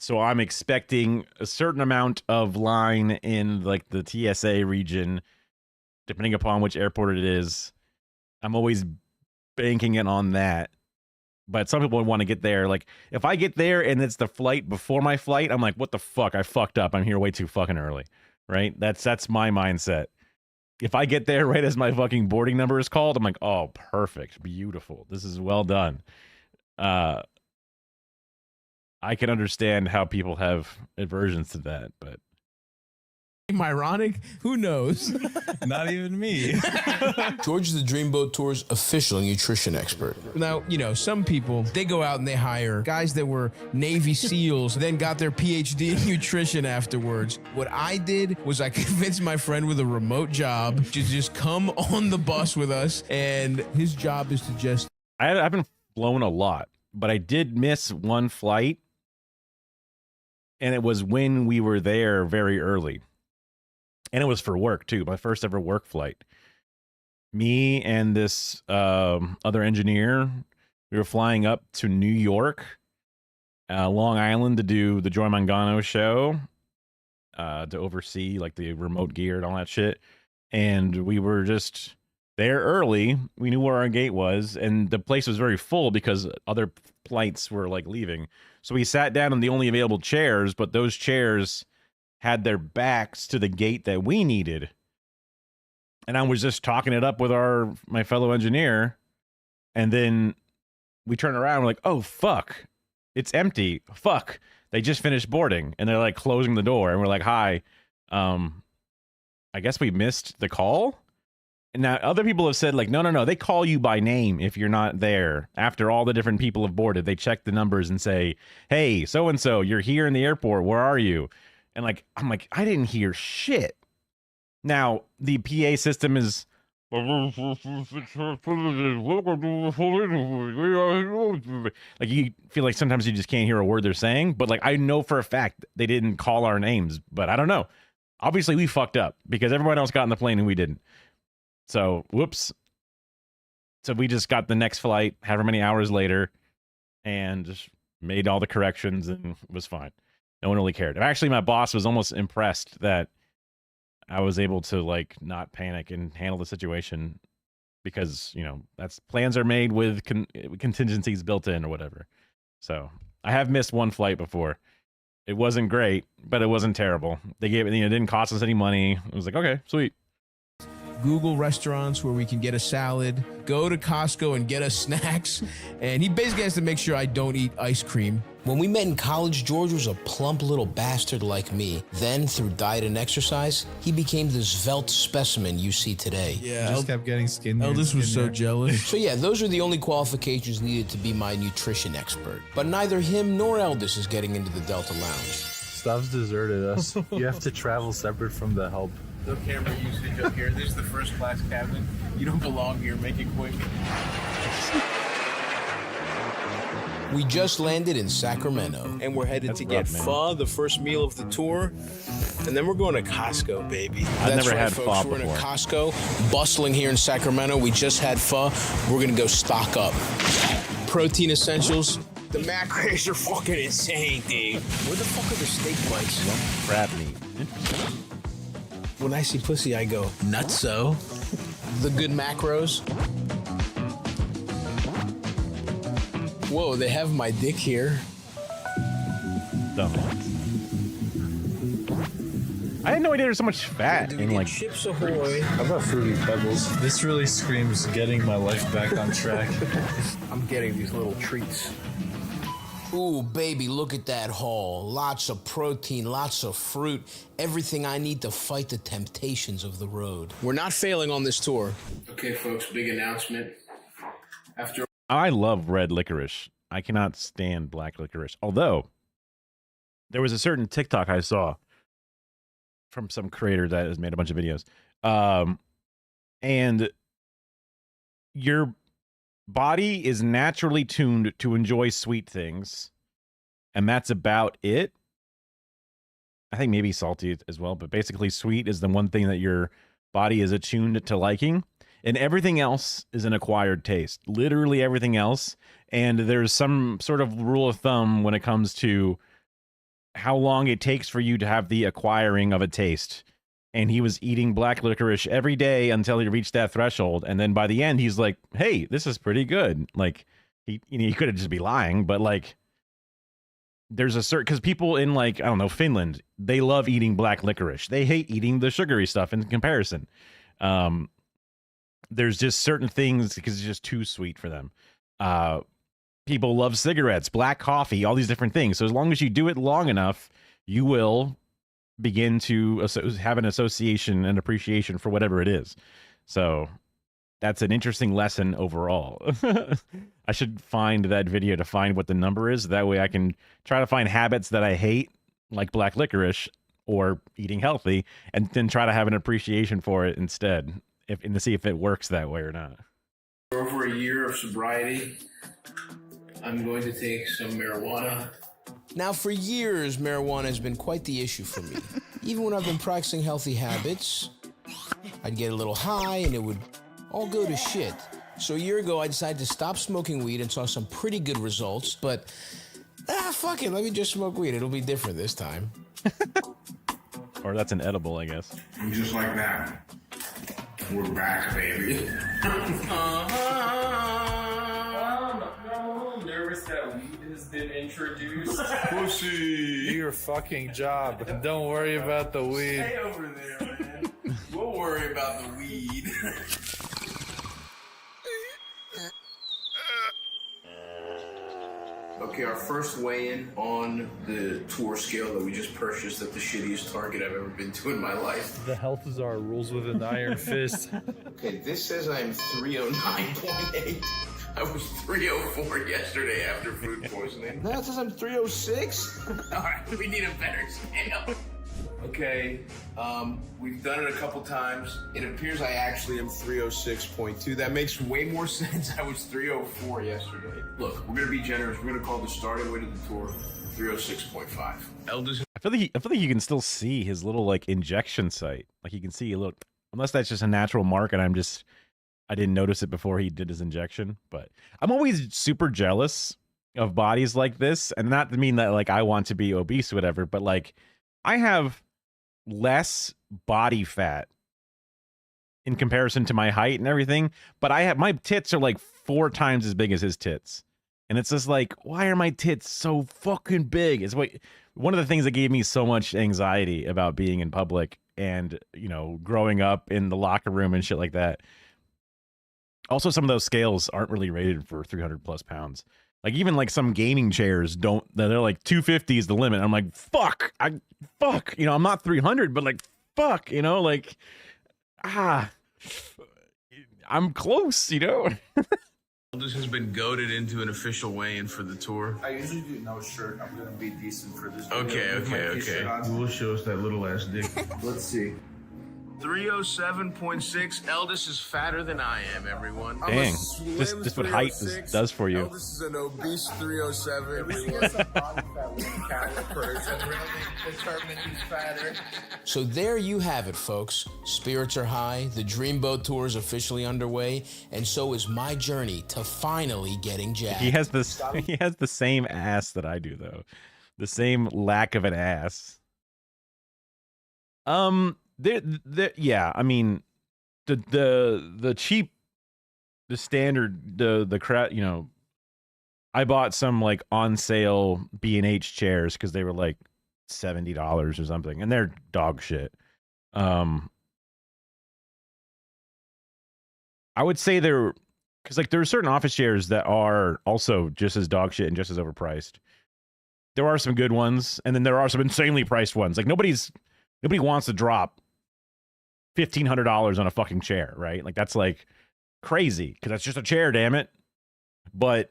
So I'm expecting a certain amount of line in like the TSA region, depending upon which airport it is. I'm always banking it on that. But some people want to get there. Like, if I get there and it's the flight before my flight, I'm like, what the fuck? I fucked up. I'm here way too fucking early. Right? That's my mindset. If I get there right as my fucking boarding number is called, I'm like, oh, perfect. Beautiful. This is well done. I can understand how people have aversions to that, but Ironic? Who knows? Not even me. George is the Dreamboat Tour's official nutrition expert. Now, you know, some people, they go out and they hire guys that were Navy SEALs, then got their PhD in nutrition afterwards. What I did was I convinced my friend with a remote job to just come on the bus with us, and his job is to just... I haven't flown a lot, but I did miss one flight, and it was when we were there very early. And it was for work, too. My first ever work flight. Me and this other engineer, we were flying up to New York, Long Island, to do the Joy Mangano show, to oversee like the remote gear and all that shit. And we were just there early. We knew where our gate was, and the place was very full because other flights were like leaving. So we sat down on the only available chairs, but those chairs had their backs to the gate that we needed. And I was just talking it up with my fellow engineer. And then we turn around, we're like, oh, fuck. It's empty. Fuck. They just finished boarding. And they're like closing the door. And we're like, hi. I guess we missed the call. And now other people have said like, no. They call you by name if you're not there. After all the different people have boarded, they check the numbers and say, hey, so-and-so, you're here in the airport. Where are you? And like, I'm like, I didn't hear shit. Now, the PA system is... Like, you feel like sometimes you just can't hear a word they're saying. But like, I know for a fact they didn't call our names. But I don't know. Obviously, we fucked up because everyone else got on the plane and we didn't. So, whoops. So we just got the next flight however many hours later and just made all the corrections and it was fine. No one really cared. Actually, my boss was almost impressed that I was able to like not panic and handle the situation because, you know, plans are made with contingencies built in or whatever. So I have missed one flight before. It wasn't great, but it wasn't terrible. They gave it, it didn't cost us any money. It was like, okay, sweet. Google restaurants where we can get a salad, go to Costco and get us snacks, and he basically has to make sure I don't eat ice cream. When we met in college, George was a plump little bastard like me. Then, through diet and exercise, he became the svelte specimen you see today. Yeah, Just kept getting skinnier. Eldest was so jealous. So yeah, those are the only qualifications needed to be my nutrition expert. But neither him nor Eldest is getting into the Delta Lounge. Stubbs deserted us. You have to travel separate from the help. No camera usage up here. This is the first class cabin. You don't belong here. Make it quick. We just landed in Sacramento. And we're headed to get pho, the first meal of the tour. And then we're going to Costco, baby. I've never had folks. pho We're in a before. Costco, bustling here in Sacramento. We just had pho. We're going to go stock up. Protein essentials. The macros are fucking insane, dude. Where the fuck are the steak bites? Crab meat. When I see pussy, I go, nutso. The good macros. Whoa, they have my dick here. Dumbass. I had no idea there's so much fat in like. Chips Ahoy. How about Fruity Pebbles? This really screams getting my life back on track. I'm getting these little treats. Ooh, baby, look at that haul. Lots of protein, lots of fruit, everything I need to fight the temptations of the road. We're not failing on this tour. Okay, folks, big announcement. After I love red licorice. I cannot stand black licorice. Although, there was a certain TikTok I saw from some creator that has made a bunch of videos. And your body is naturally tuned to enjoy sweet things. And that's about it. I think maybe salty as well. But basically, sweet is the one thing that your body is attuned to liking. And everything else is an acquired taste. Literally everything else. And there's some sort of rule of thumb when it comes to how long it takes for you to have the acquiring of a taste. And he was eating black licorice every day until he reached that threshold. And then by the end, he's like, hey, this is pretty good. Like, he could have just be lying, but like, there's a certain, because people in like, I don't know, Finland, they love eating black licorice. They hate eating the sugary stuff in comparison. There's just certain things because it's just too sweet for them. People love cigarettes, black coffee, all these different things. So as long as you do it long enough, you will begin to have an association and appreciation for whatever it is. So that's an interesting lesson overall. I should find that video to find what the number is. That way I can try to find habits that I hate, like black licorice or eating healthy, and then try to have an appreciation for it instead, and to see if it works that way or not. For over a year of sobriety, I'm going to take some marijuana. Now, for years, marijuana has been quite the issue for me. Even when I've been practicing healthy habits, I'd get a little high and it would all go to shit. So a year ago, I decided to stop smoking weed and saw some pretty good results, but fuck it, let me just smoke weed. It'll be different this time. Or that's an edible, I guess. And just like that, we're back, baby. I'm nervous that weed has been introduced. Pussy, do your fucking job. And don't worry about the weed. Stay over there, man. We'll worry about the weed. Okay, our first weigh-in on the tour scale that we just purchased at the shittiest Target I've ever been to in my life. The health is our rules with an iron fist. Okay, this says I'm 309.8. I was 304 yesterday after food poisoning. Now it says I'm 306. Alright, we need a better scale. Okay, we've done it a couple times. It appears I actually am 306.2. That makes way more sense. I was 304 yesterday. Look, we're gonna be generous. We're gonna call the starting weight of the tour 306.5. Elders. I feel like you can still see his little like injection site. Like you can see a little, unless that's just a natural mark and I didn't notice it before he did his injection. But I'm always super jealous of bodies like this, and not to mean that like I want to be obese or whatever, but like I have less body fat in comparison to my height and everything, but my tits are like 4 times as big as his tits. And it's just like, why are my tits so fucking big? It's one of the things that gave me so much anxiety about being in public and, you know, growing up in the locker room and shit like that. Also, some of those scales aren't really rated for 300 plus pounds. Like even like some gaming chairs they're like 250 is the limit. I'm like, fuck, you know, I'm not 300, but like, fuck, you know, like, I'm close, you know. This has been goaded into an official weigh-in for the tour. I usually do no shirt. I'm gonna be decent for this. Okay. You will show us that little ass dick. Let's see. 307.6. Eldest is fatter than I am, everyone. Dang, just what height does for you. Eldest is an obese 307. So there you have it, folks. Spirits are high, the Dreamboat Tour is officially underway, and so is my journey to finally getting jacked. He has the same ass that I do, though. The same lack of an ass. Yeah, I mean, the cheap, the standard, the crap, you know, I bought some like on sale B&H chairs because they were like $70 or something, and they're dog shit. I would say because like there are certain office chairs that are also just as dog shit and just as overpriced. There are some good ones, and then there are some insanely priced ones. Like nobody wants to drop $1,500 on a fucking chair, right? Like that's like crazy because that's just a chair, damn it. But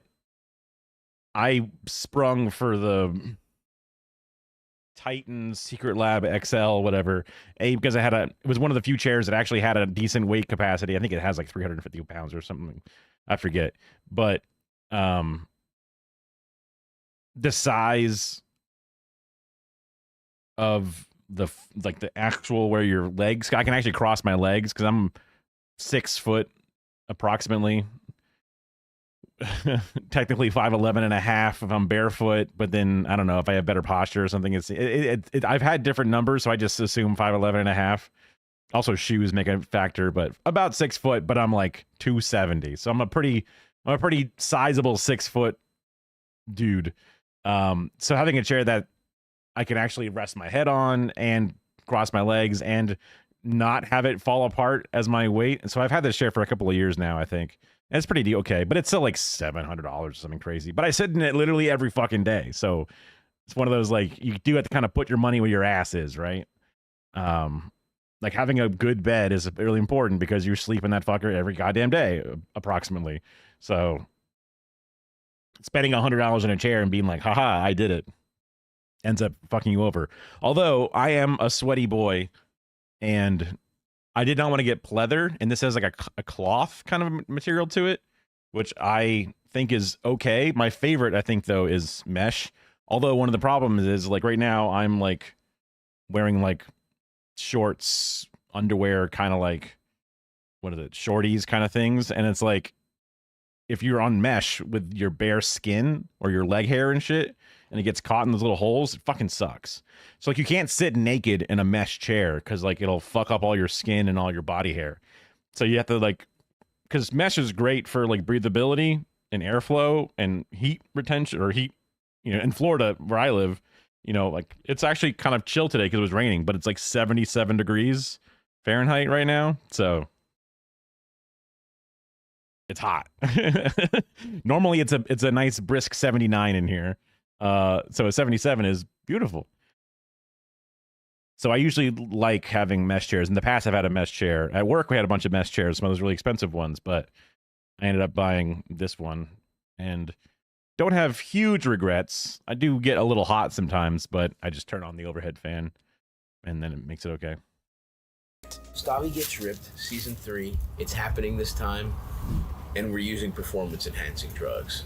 I sprung for the Titan Secret Lab XL, whatever. Because it was one of the few chairs that actually had a decent weight capacity. I think it has like 350 pounds or something. I forget. But the size of the actual where your legs, I can actually cross my legs because I'm 6 foot approximately. Technically 5'11" and a half if I'm barefoot, but then I don't know if I have better posture or something. I've had different numbers, so I just assume 5'11" and a half. Also, shoes make a factor, but about 6 foot. But I'm like 270, so I'm a pretty sizable 6 foot dude. So having a chair that I can actually rest my head on and cross my legs and not have it fall apart as my weight. And so I've had this chair for a couple of years now, I think. And it's pretty okay, but it's still like $700 or something crazy. But I sit in it literally every fucking day. So it's one of those, like, you do have to kind of put your money where your ass is, right? Like having a good bed is really important because you sleep in that fucker every goddamn day, approximately. So spending $100 on a chair and being like, haha, I did it, ends up fucking you over. Although I am a sweaty boy and I did not want to get pleather, and this has like a cloth kind of material to it, which I think is okay. My favorite, I think, though, is mesh. Although one of the problems is, like, right now I'm like wearing like shorts, underwear, kind of like, what is it, shorties kind of things, and it's like if you're on mesh with your bare skin or your leg hair and shit, and it gets caught in those little holes, it fucking sucks. So like you can't sit naked in a mesh chair because like it'll fuck up all your skin and all your body hair. So you have to like, because mesh is great for like breathability and airflow and heat retention or heat, in Florida where I live, like it's actually kind of chill today because it was raining, but it's like 77 degrees Fahrenheit right now. So it's hot. Normally it's a nice brisk 79 in here. So a 77 is beautiful. So I usually like having mesh chairs. In the past, I've had a mesh chair. At work, we had a bunch of mesh chairs, some of those really expensive ones, but I ended up buying this one and don't have huge regrets. I do get a little hot sometimes, but I just turn on the overhead fan and then it makes it okay. Stabby Gets Ripped, Season 3. It's happening this time, and we're using performance-enhancing drugs.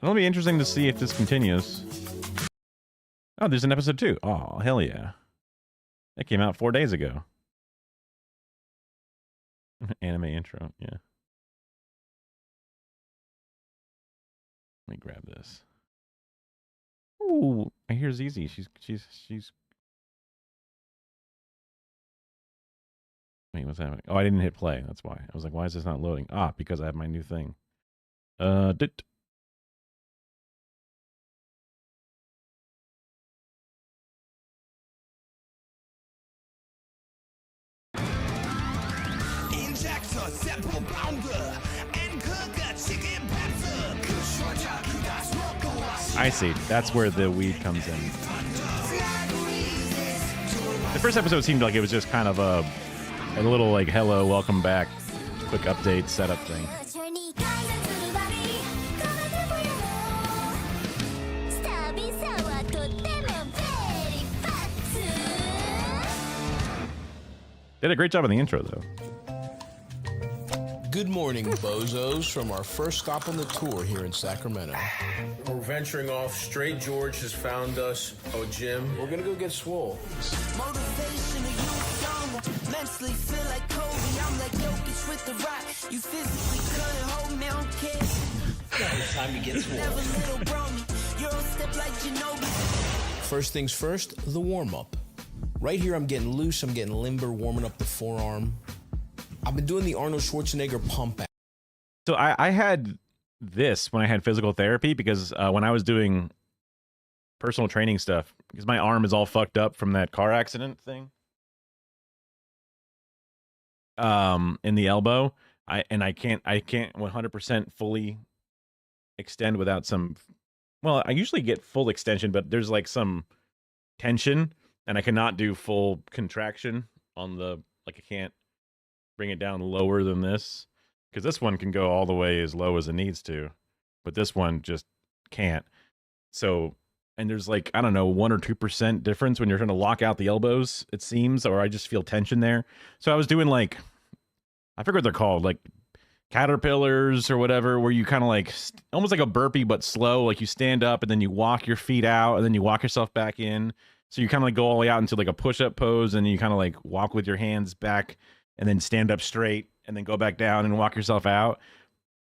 It'll be interesting to see if this continues. Oh, there's an episode 2. Oh, hell yeah. That came out 4 days ago. Anime intro, yeah. Let me grab this. Ooh, I hear ZZ. She's. Wait, what's happening? Oh, I didn't hit play. That's why. I was like, why is this not loading? Ah, because I have my new thing. I see. That's where the weed comes in. The first episode seemed like it was just kind of a little like, hello, welcome back, quick update setup thing. Did a great job on the intro, though. Good morning, bozos, from our first stop on the tour here in Sacramento. We're venturing off. Straight George has found us a gym. We're gonna go get swole. Motivation of you young, mentally feel like Kobe. I'm like Jokic with the rock. You physically couldn't hold me, I don't care. It's time to get swole. Never little brony, Euro step like Ginobili. First things first, the warm-up. Right here, I'm getting loose, I'm getting limber, warming up the forearm. I've been doing the Arnold Schwarzenegger pump. So I had this when I had physical therapy because when I was doing personal training stuff, because my arm is all fucked up from that car accident thing. In the elbow, I can't 100% fully extend without some. Well, I usually get full extension, but there's like some tension, and I cannot do full contraction on the, like I can't bring it down lower than this because this one can go all the way as low as it needs to, but this one just can't. So, and there's like, I don't know, 1 or 2% difference when you're trying to lock out the elbows, it seems, or I just feel tension there. So I was doing like, I forget what they're called, like caterpillars or whatever, where you kind of like almost like a burpee but slow, like you stand up and then you walk your feet out and then you walk yourself back in. So you kind of like go all the way out into like a push-up pose, and you kind of like walk with your hands back and then stand up straight and then go back down and walk yourself out.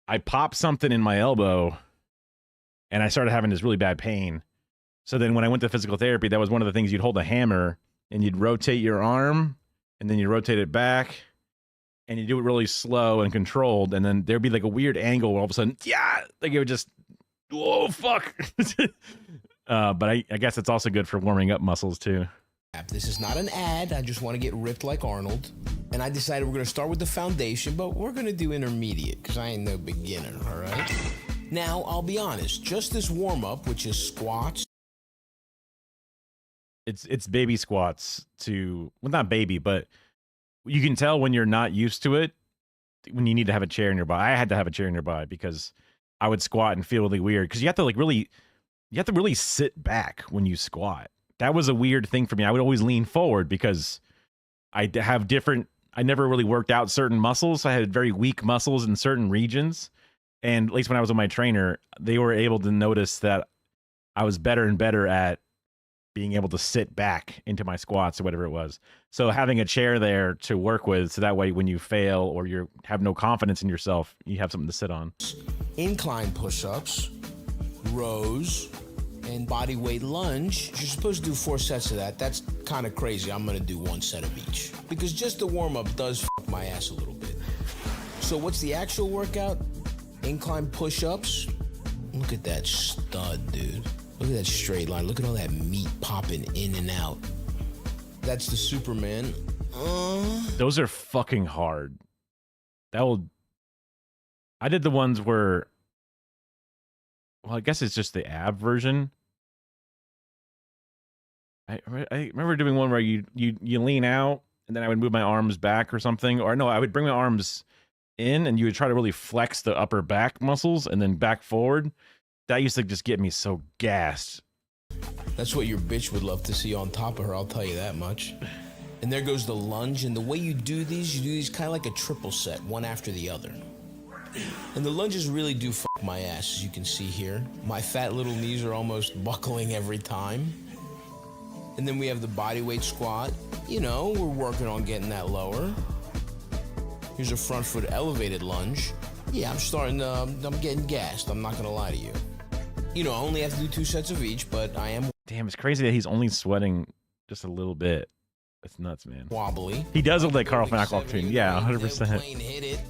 I popped something in my elbow and I started having this really bad pain. So then when I went to physical therapy, that was one of the things. You'd hold a hammer and you'd rotate your arm and then you rotate it back. And you do it really slow and controlled, and then there'd be like a weird angle where all of a sudden, yeah, like it would just, whoa, fuck. But I guess it's also good for warming up muscles too. This is not an ad. I just want to get ripped like Arnold. And I decided we're going to start with the foundation, but we're going to do intermediate because I ain't no beginner, all right? Now, I'll be honest, just this warm-up, which is squats. It's baby squats to, well, not baby, but you can tell when you're not used to it, when you need to have a chair nearby. I had to have a chair nearby because I would squat and feel really weird because you have to really sit back when you squat. That was a weird thing for me. I would always lean forward because I never really worked out certain muscles. I had very weak muscles in certain regions. And at least when I was with my trainer, they were able to notice that I was better and better at being able to sit back into my squats or whatever it was. So having a chair there to work with, so that way when you fail or you have no confidence in yourself, you have something to sit on. Incline push-ups, rows, and body weight lunge. You're supposed to do 4 sets of that. That's kind of crazy. I'm going to do 1 set of each because just the warm-up does fuck my ass a little bit. So what's the actual workout? Incline push-ups. Look at that stud, dude. Look at that straight line. Look at all that meat popping in and out. That's the Superman. Those are fucking hard. I did the ones where, well, I guess it's just the ab version. I remember doing one where you lean out and then I would move my arms back or something. Or no, I would bring my arms in and you would try to really flex the upper back muscles and then back forward. That used to just get me so gassed. That's what your bitch would love to see on top of her, I'll tell you that much. And there goes the lunge. And the way you do these kind of like a triple set, one after the other. And the lunges really do fuck my ass, as you can see here. My fat little knees are almost buckling every time. And then we have the body weight squat. You know, we're working on getting that lower. Here's a front foot elevated lunge. Yeah, I'm getting gassed. I'm not gonna lie to you. You know, I only have to do 2 sets of each, but I am... Damn, it's crazy that he's only sweating just a little bit. That's nuts, man. Wobbly. He does look like Carl Falcoff too. Yeah, 100%. Hit it.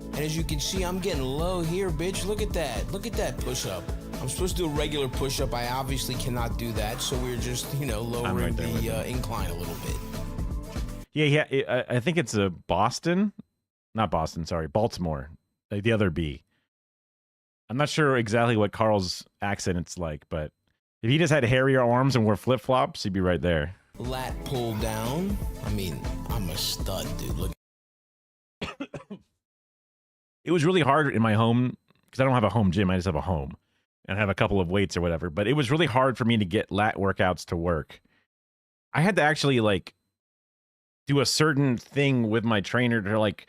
And as you can see, I'm getting low here, bitch. Look at that. Look at that push-up. I'm supposed to do a regular push-up. I obviously cannot do that, so we're just, you know, lowering the incline a little bit. Yeah. I think it's Baltimore. Like the other B. I'm not sure exactly what Carl's accent it's like, but if he just had hairier arms and wore flip-flops, he'd be right there. Lat pull down. I mean, I'm a stud, dude. Look. It was really hard in my home because I don't have a home gym. I just have a home and I have a couple of weights or whatever. But it was really hard for me to get lat workouts to work. I had to actually like do a certain thing with my trainer to like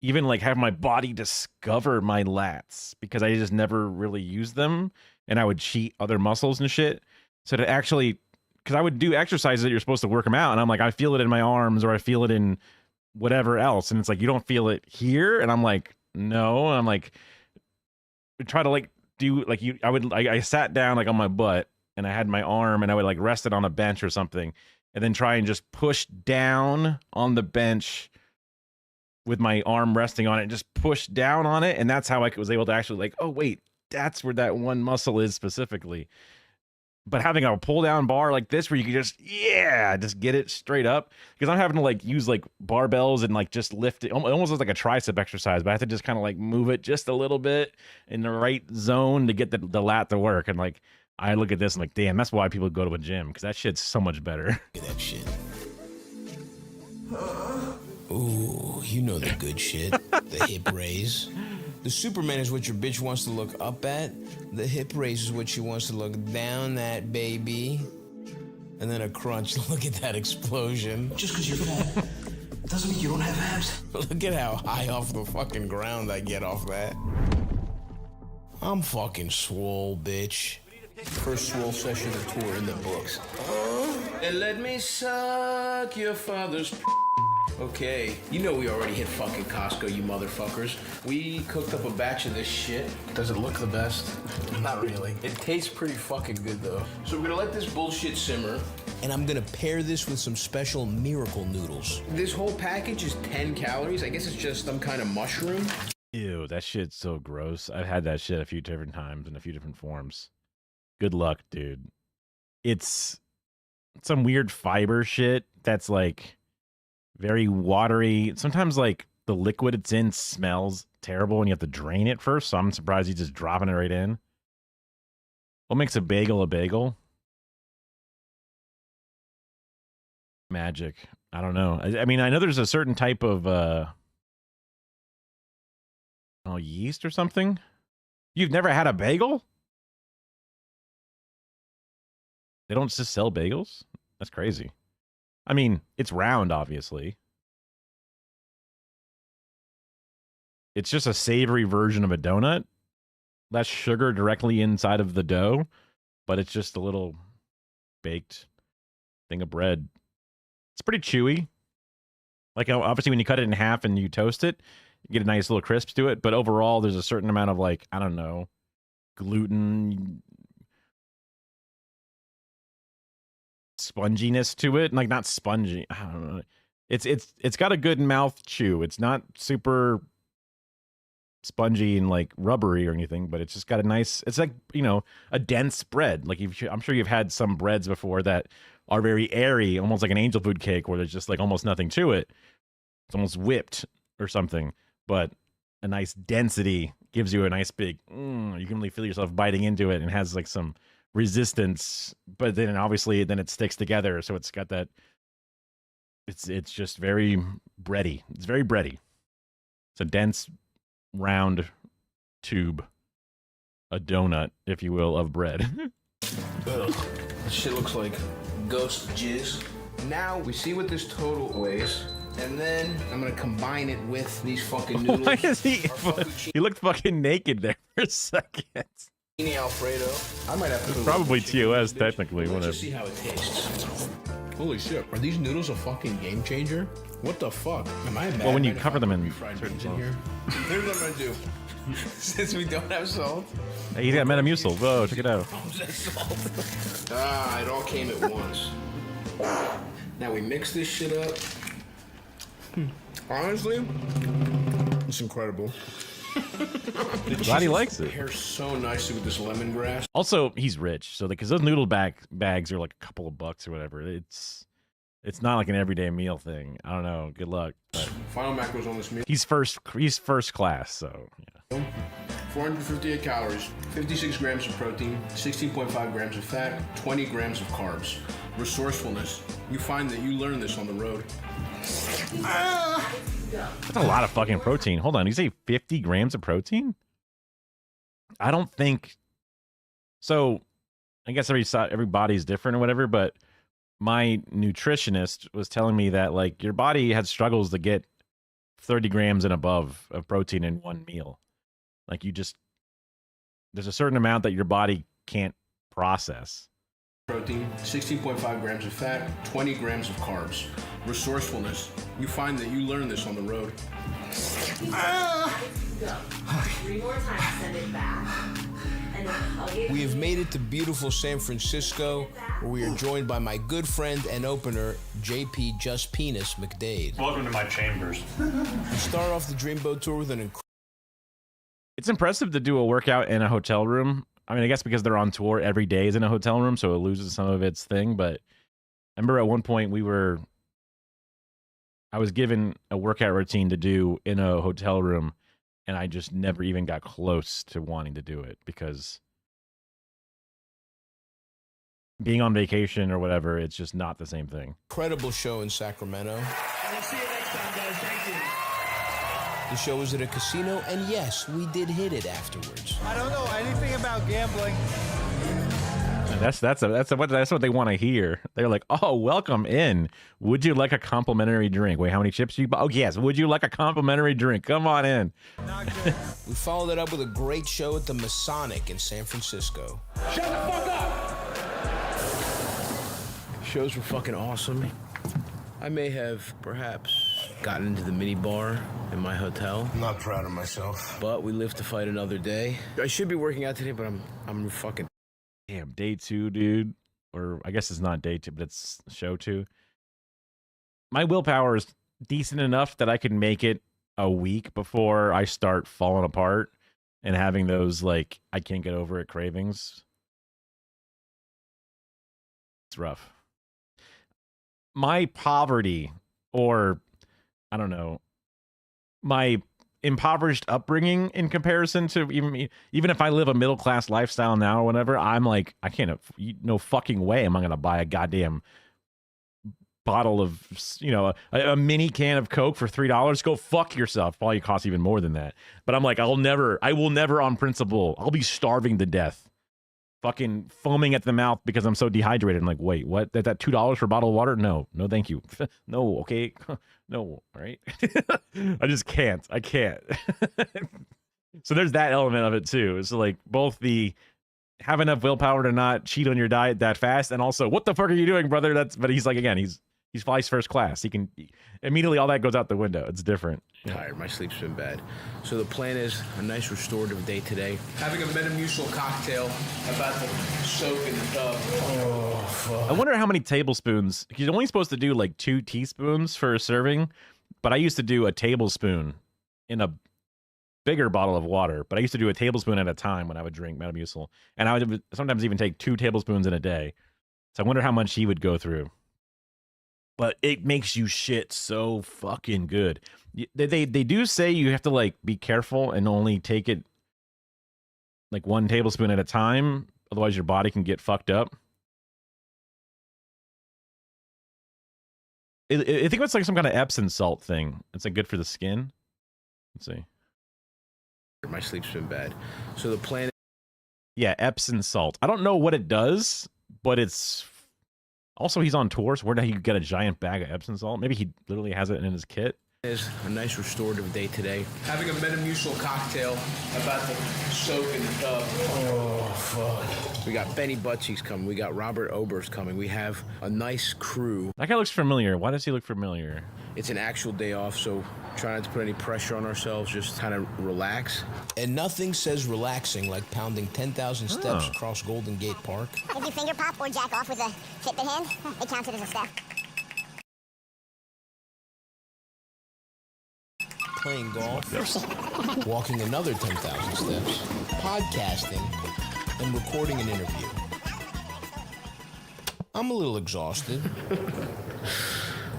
even like have my body discover my lats because I just never really used them and I would cheat other muscles and shit. So to actually, because I would do exercises that you're supposed to work them out and I'm like, I feel it in my arms or I feel it in whatever else. And it's like, you don't feel it here. And I'm like, no. And I'm like, try to like do like I sat down like on my butt and I had my arm and I would like rest it on a bench or something and then try and just push down on the bench with my arm resting on it and just push down on it. And that's how I was able to actually like, oh, wait, that's where that one muscle is specifically. But having a pull down bar like this where you can just get it straight up, because I'm having to like use like barbells and like just lift it. It almost looks like a tricep exercise, but I have to just kind of like move it just a little bit in the right zone to get the lat to work. And like, I look at this and like, damn, that's why people go to a gym, because that shit's so much better. Look at that shit. Ooh, you know the good shit. The hip raise. The Superman is what your bitch wants to look up at. The hip raise is what she wants to look down at, baby. And then a crunch. Look at that explosion. Just because you're fat doesn't mean you don't have abs. Look at how high off the fucking ground I get off that. I'm fucking swole, bitch. First swole session of the tour in the books. And let me suck your father's Okay, you know we already hit fucking Costco, you motherfuckers. We cooked up a batch of this shit. Does it look the best? Not really. It tastes pretty fucking good though. So we're gonna let this bullshit simmer. And I'm gonna pair this with some special miracle noodles. This whole package is 10 calories. I guess it's just some kind of mushroom. Ew, that shit's so gross. I've had that shit a few different times in a few different forms. Good luck, dude. It's some weird fiber shit that's like very watery. Sometimes like the liquid it's in smells terrible and you have to drain it first. So I'm surprised he's just dropping it right in. What makes a bagel a bagel? Magic. I don't know. I mean, I know there's a certain type of yeast or something. You've never had a bagel? They don't just sell bagels? That's crazy. I mean, it's round, obviously. It's just a savory version of a donut. That's sugar directly inside of the dough, but it's just a little baked thing of bread. It's pretty chewy. Like, obviously, when you cut it in half and you toast it, you get a nice little crisp to it. But overall, there's a certain amount of, like, I don't know, gluten sponginess to it. Like, not spongy. I don't know. It's got a good mouth chew. It's not super spongy and like rubbery or anything, but it's just got a nice, it's like, you know, a dense bread. Like I'm sure you've had some breads before that are very airy, almost like an angel food cake where there's just like almost nothing to it. It's almost whipped or something, but a nice density gives you a nice big, you can really feel yourself biting into it and has like some resistance, but then obviously then it sticks together. So it's got that, it's just very bready. It's very bready. It's a dense, round tube, a donut, if you will, of bread. Ugh, this shit looks like ghost jizz. Now we see what this total weighs, and then I'm gonna combine it with these fucking noodles. Why is he? He looked fucking naked there for a second. Alfredo. I might have to put probably TOS technically. Let's Whatever. just see how it tastes. Holy shit! Are these noodles a fucking game changer? What the fuck? Am I mad? Well, when you cover them in fried certain beans in sauce. here. Here's what I'm gonna do. Since we don't have salt. Hey, he's got Metamucil. Whoa, check it out. Salt. It all came at once. Now we mix this shit up. Honestly, it's incredible. Glad he likes it. Pairs so nicely with this lemongrass. Also, he's rich, so because those noodle bags are like a couple of bucks or whatever. It's not like an everyday meal thing. I don't know. Good luck. But Final macros on this meal. he's first class, so yeah. 458 calories, 56 grams of protein, 16.5 grams of fat, 20 grams of carbs. Resourcefulness. You find that you learn this on the road. That's a lot of fucking protein. Hold on, you say 50 grams of protein? I don't think so. I guess every body's different or whatever, but my nutritionist was telling me that like your body has struggles to get 30 grams and above of protein in one meal. Like there's a certain amount that your body can't process. Protein, 16.5 grams of fat, 20 grams of carbs. Resourcefulness. You find that you learn this on the road. 3 more times, send it back. And We have made it to beautiful San Francisco, where we are joined by my good friend and opener, JP Just Penis McDade. Welcome to my chambers. We start off the Dreamboat Tour with an It's impressive to do a workout in a hotel room. I mean, I guess because they're on tour every day is in a hotel room, so it loses some of its thing. But I remember at one point I was given a workout routine to do in a hotel room, and I just never even got close to wanting to do it because being on vacation or whatever, it's just not the same thing. incredible show in Sacramento. And we'll see you next time, guys. Thank you. The show was at a casino, and yes, we did hit it afterwards. I don't know anything about gambling. And that's what they want to hear. They're like, "Oh, welcome in. Would you like a complimentary drink? Wait, how many chips do you buy? Oh, yes. Would you like a complimentary drink? Come on in." Not good. We followed that up with a great show at the Masonic in San Francisco. Shut the fuck up! Shows were fucking awesome. I may have perhaps gotten into the mini bar in my hotel. I'm not proud of myself. But we live to fight another day. I should be working out today, but I'm fucking. Damn, day 2, dude. Or I guess it's not day 2, but it's show 2. My willpower is decent enough that I can make it a week before I start falling apart and having those, like, I can't get over it cravings. It's rough. My poverty, or I don't know, my impoverished upbringing in comparison to even if I live a middle class lifestyle now or whatever, I'm like, I can't, no fucking way am I gonna buy a goddamn bottle of, a mini can of Coke for $3. Go fuck yourself. Probably costs even more than that. But I'm like, I will never on principle. I'll be starving to death. Fucking foaming at the mouth because I'm so dehydrated. I'm like, wait, what? That $2 for a bottle of water? No, thank you. No, okay, no, all right. I just can't. I can't. So there's that element of it too. It's like both the have enough willpower to not cheat on your diet that fast, and also, what the fuck are you doing, brother? But he's like, again, he's flies first class. He can immediately, all that goes out the window. It's different. Tired. My sleep's been bad. So the plan is a nice restorative day today. Having a Metamucil cocktail. About to soak in the tub. Oh, fuck. I wonder how many tablespoons. He's only supposed to do like 2 teaspoons for a serving, but I used to do a tablespoon in a bigger bottle of water. But I used to do a tablespoon at a time when I would drink Metamucil, and I would sometimes even take 2 tablespoons in a day. So I wonder how much he would go through. But it makes you shit so fucking good. They do say you have to, like, be careful and only take it like 1 tablespoon at a time, otherwise your body can get fucked up. I think it's like some kind of Epsom salt thing. It's like good for the skin. Let's see. My sleep's been bad. So the plan. Yeah, Epsom salt. I don't know what it does, but it's. Also, he's on tour, so where did he get a giant bag of Epsom salt? Maybe he literally has it in his kit. Is a nice restorative day today. Having a Metamucil cocktail. About to soak in the tub. Oh, fuck. We got Benny Butcheeks coming. We got Robert Oberst coming. We have a nice crew. That guy looks familiar. Why does he look familiar? It's an actual day off, so try not to put any pressure on ourselves. Just kind of relax. And nothing says relaxing like pounding 10,000 steps across Golden Gate Park. If you finger pop or jack off with a Fitbit hand, it counts it as a step. Playing golf, walking another 10,000 steps, podcasting, and recording an interview. I'm a little exhausted.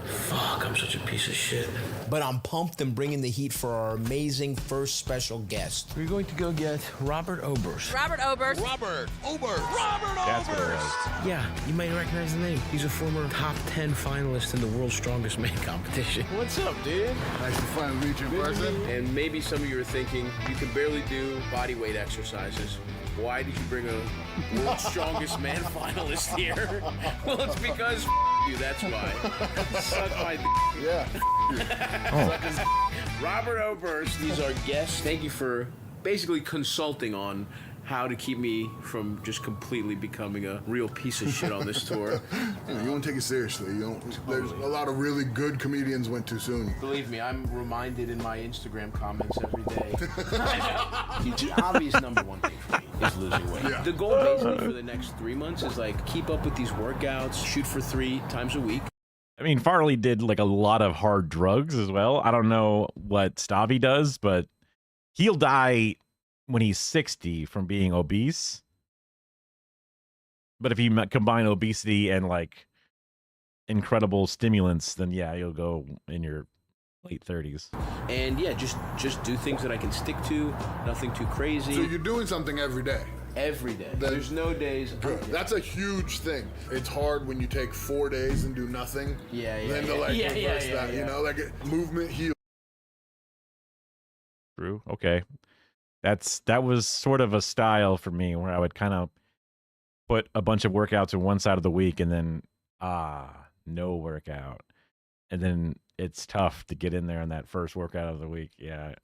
Fuck, I'm such a piece of shit. But I'm pumped and bringing the heat for our amazing first special guest. We're going to go get Robert Oberst. Robert Oberst. Robert Oberst. That's what it was. Yeah, you might recognize the name. He's a former top 10 finalist in the World's Strongest Man competition. What's up, dude? Nice to finally meet you in person. And maybe some of you are thinking, you can barely do body weight exercises. Why did you bring a World's Strongest Man finalist here? Well, it's because you, that's why. Suck my Yeah. Robert Oberst, he's our guest. Thank you for basically consulting on how to keep me from just completely becoming a real piece of shit on this tour. You don't take it seriously. You don't. There's a lot of really good comedians went too soon. Believe me, I'm reminded in my Instagram comments every day. The obvious number one thing for me is losing weight. Yeah. The goal basically for the next 3 months is like keep up with these workouts, shoot for 3 times a week. I mean, Farley did like a lot of hard drugs as well. I don't know what Stavi does, but he'll die when he's 60 from being obese. But if you combine obesity and like incredible stimulants, then yeah, you'll go in your late 30s. And yeah, just do things that I can stick to, nothing too crazy. So you're doing something every day. Every day. There's no days. Good. That's a huge thing. It's hard when you take 4 days and do nothing. Then to like reverse that, you know, like movement heals. True. Okay. That was sort of a style for me where I would kind of put a bunch of workouts in one side of the week and then no workout. And then it's tough to get in there in that first workout of the week. Yeah.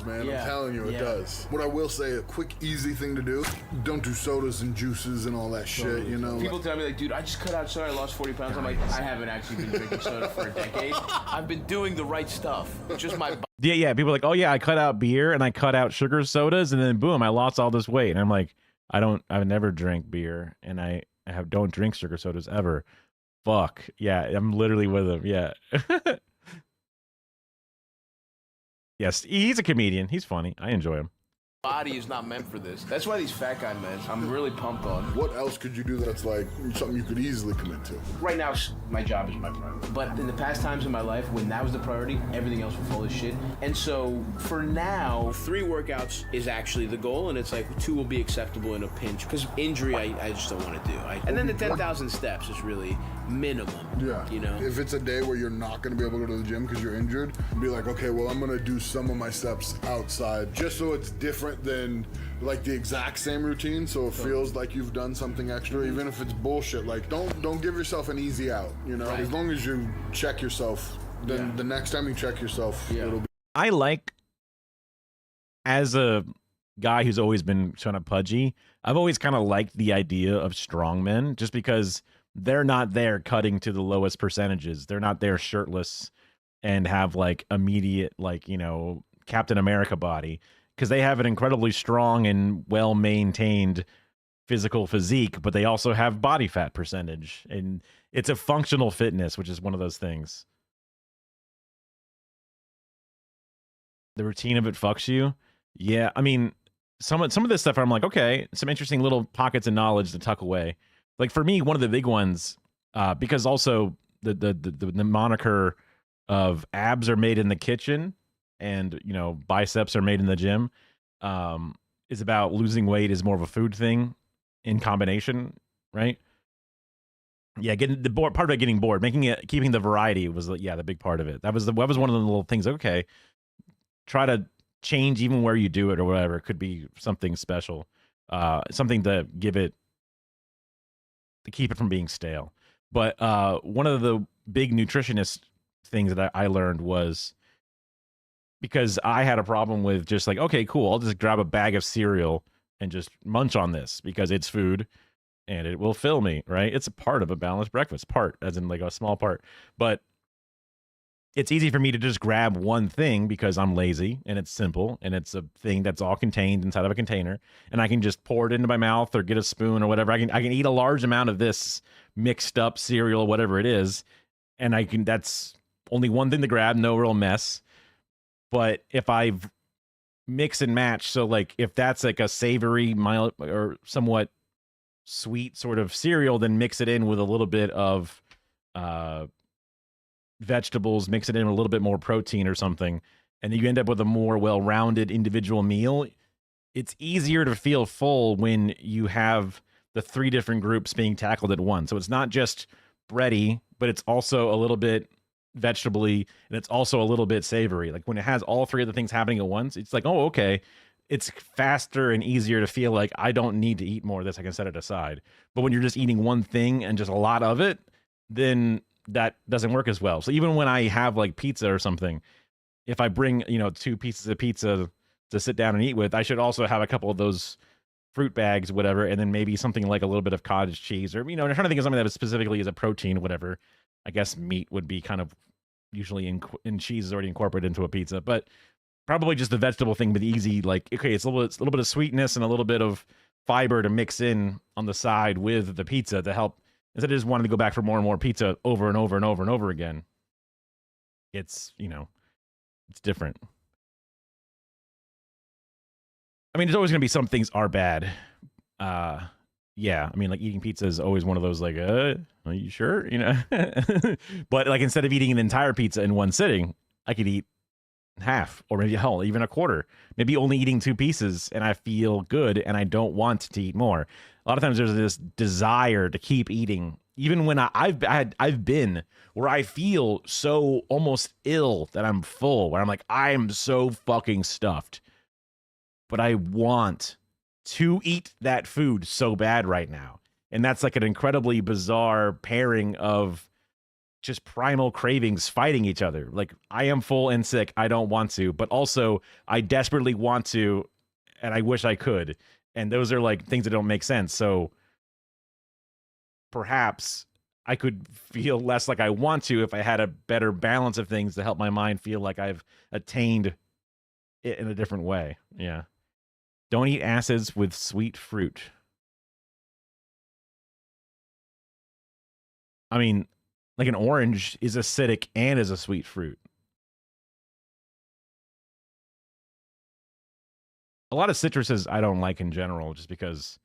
Man, I'm telling you, it does. What I will say, a quick, easy thing to do, don't do sodas and juices and all that shit, you know? People tell me, like, dude, I just cut out soda, I lost 40 pounds. I'm like, I haven't actually been drinking soda for a decade. I've been doing the right stuff. It's just my... Yeah. People are like, oh yeah, I cut out beer and I cut out sugar sodas and then boom, I lost all this weight. And I'm like, I've never drank beer and I don't drink sugar sodas ever. Fuck. Yeah, I'm literally with him. Yeah. Yes, he's a comedian. He's funny. I enjoy him. Body is not meant for this. That's why these fat guy men, I'm really pumped on. What else could you do that's like something you could easily commit to? Right now, my job is my priority. But in the past times in my life, when that was the priority, everything else would fall to shit. And so for now, 3 workouts is actually the goal, and it's like 2 will be acceptable in a pinch. Because injury, I just don't want to do. And then the 10,000 steps is really minimum. Yeah. You know? If it's a day where you're not going to be able to go to the gym because you're injured, be like, okay, well, I'm going to do some of my steps outside just so it's different than like the exact same routine, so it feels like you've done something extra, even if it's bullshit. Like don't give yourself an easy out, you know? As long as you check yourself, then the next time you check yourself, it'll be... I like, as a guy who's always been kind of pudgy, I've always kind of liked the idea of strongmen just because they're not there cutting to the lowest percentages. They're not there shirtless and have like immediate, like, you know, Captain America body, because they have an incredibly strong and well-maintained physical physique, but they also have body fat percentage. And it's a functional fitness, which is one of those things. The routine of it fucks you. Yeah, I mean, some of this stuff I'm like, okay, some interesting little pockets of knowledge to tuck away. Like for me, one of the big ones, because also the moniker of abs are made in the kitchen and, you know, biceps are made in the gym, is about losing weight is more of a food thing in combination, right? Yeah, getting the board, part of it getting bored, keeping the variety was the big part of it. That was one of the little things. Okay, try to change even where you do it or whatever. It could be something special, something to keep it from being stale. But one of the big nutritionist things that I learned was, because I had a problem with just like, okay, cool, I'll just grab a bag of cereal and just munch on this because it's food and it will fill me, right? It's a part of a balanced breakfast, part, as in like a small part. But it's easy for me to just grab one thing because I'm lazy and it's simple and it's a thing that's all contained inside of a container, and I can just pour it into my mouth or get a spoon or whatever. I can eat a large amount of this mixed up cereal, whatever it is, and that's only one thing to grab, no real mess. But if I mix and match, so like if that's like a savory, mild, or somewhat sweet sort of cereal, then mix it in with a little bit of vegetables, mix it in with a little bit more protein or something, and you end up with a more well-rounded individual meal. It's easier to feel full when you have the 3 different groups being tackled at once. So it's not just bready, but it's also a little bit vegetable-y, and it's also a little bit savory. Like when it has all 3 of the things happening at once, it's like, oh, okay, it's faster and easier to feel like I don't need to eat more of this, I can set it aside. But when you're just eating one thing and just a lot of it, then that doesn't work as well. So even when I have like pizza or something, if I bring, 2 pieces of pizza to sit down and eat with, I should also have a couple of those fruit bags, whatever, and then maybe something like a little bit of cottage cheese, or I'm trying to think of something that specifically is a protein, whatever. I guess meat would be kind of usually in cheese is already incorporated into a pizza, but probably just the vegetable thing, but easy. Like, okay, it's a little bit of sweetness and a little bit of fiber to mix in on the side with the pizza to help instead of just wanting to go back for more and more pizza over and over and over and over again. It's it's different. I mean, there's always gonna be some things are bad. Yeah, I mean, like eating pizza is always one of those like, are you sure? But like instead of eating an entire pizza in one sitting, I could eat half or maybe hell, even a quarter. Maybe only eating 2 pieces and I feel good and I don't want to eat more. A lot of times there's this desire to keep eating, even when I've been where I feel so almost ill that I'm full, where I'm like, I'm so fucking stuffed, but I want to eat that food so bad right now. And that's like an incredibly bizarre pairing of just primal cravings fighting each other. Like, I am full and sick, I don't want to, but also I desperately want to, and I wish I could. And those are like things that don't make sense. So perhaps I could feel less like I want to if I had a better balance of things to help my mind feel like I've attained it in a different way. Yeah. Don't eat acids with sweet fruit. I mean, like an orange is acidic and is a sweet fruit. A lot of citruses I don't like in general, just because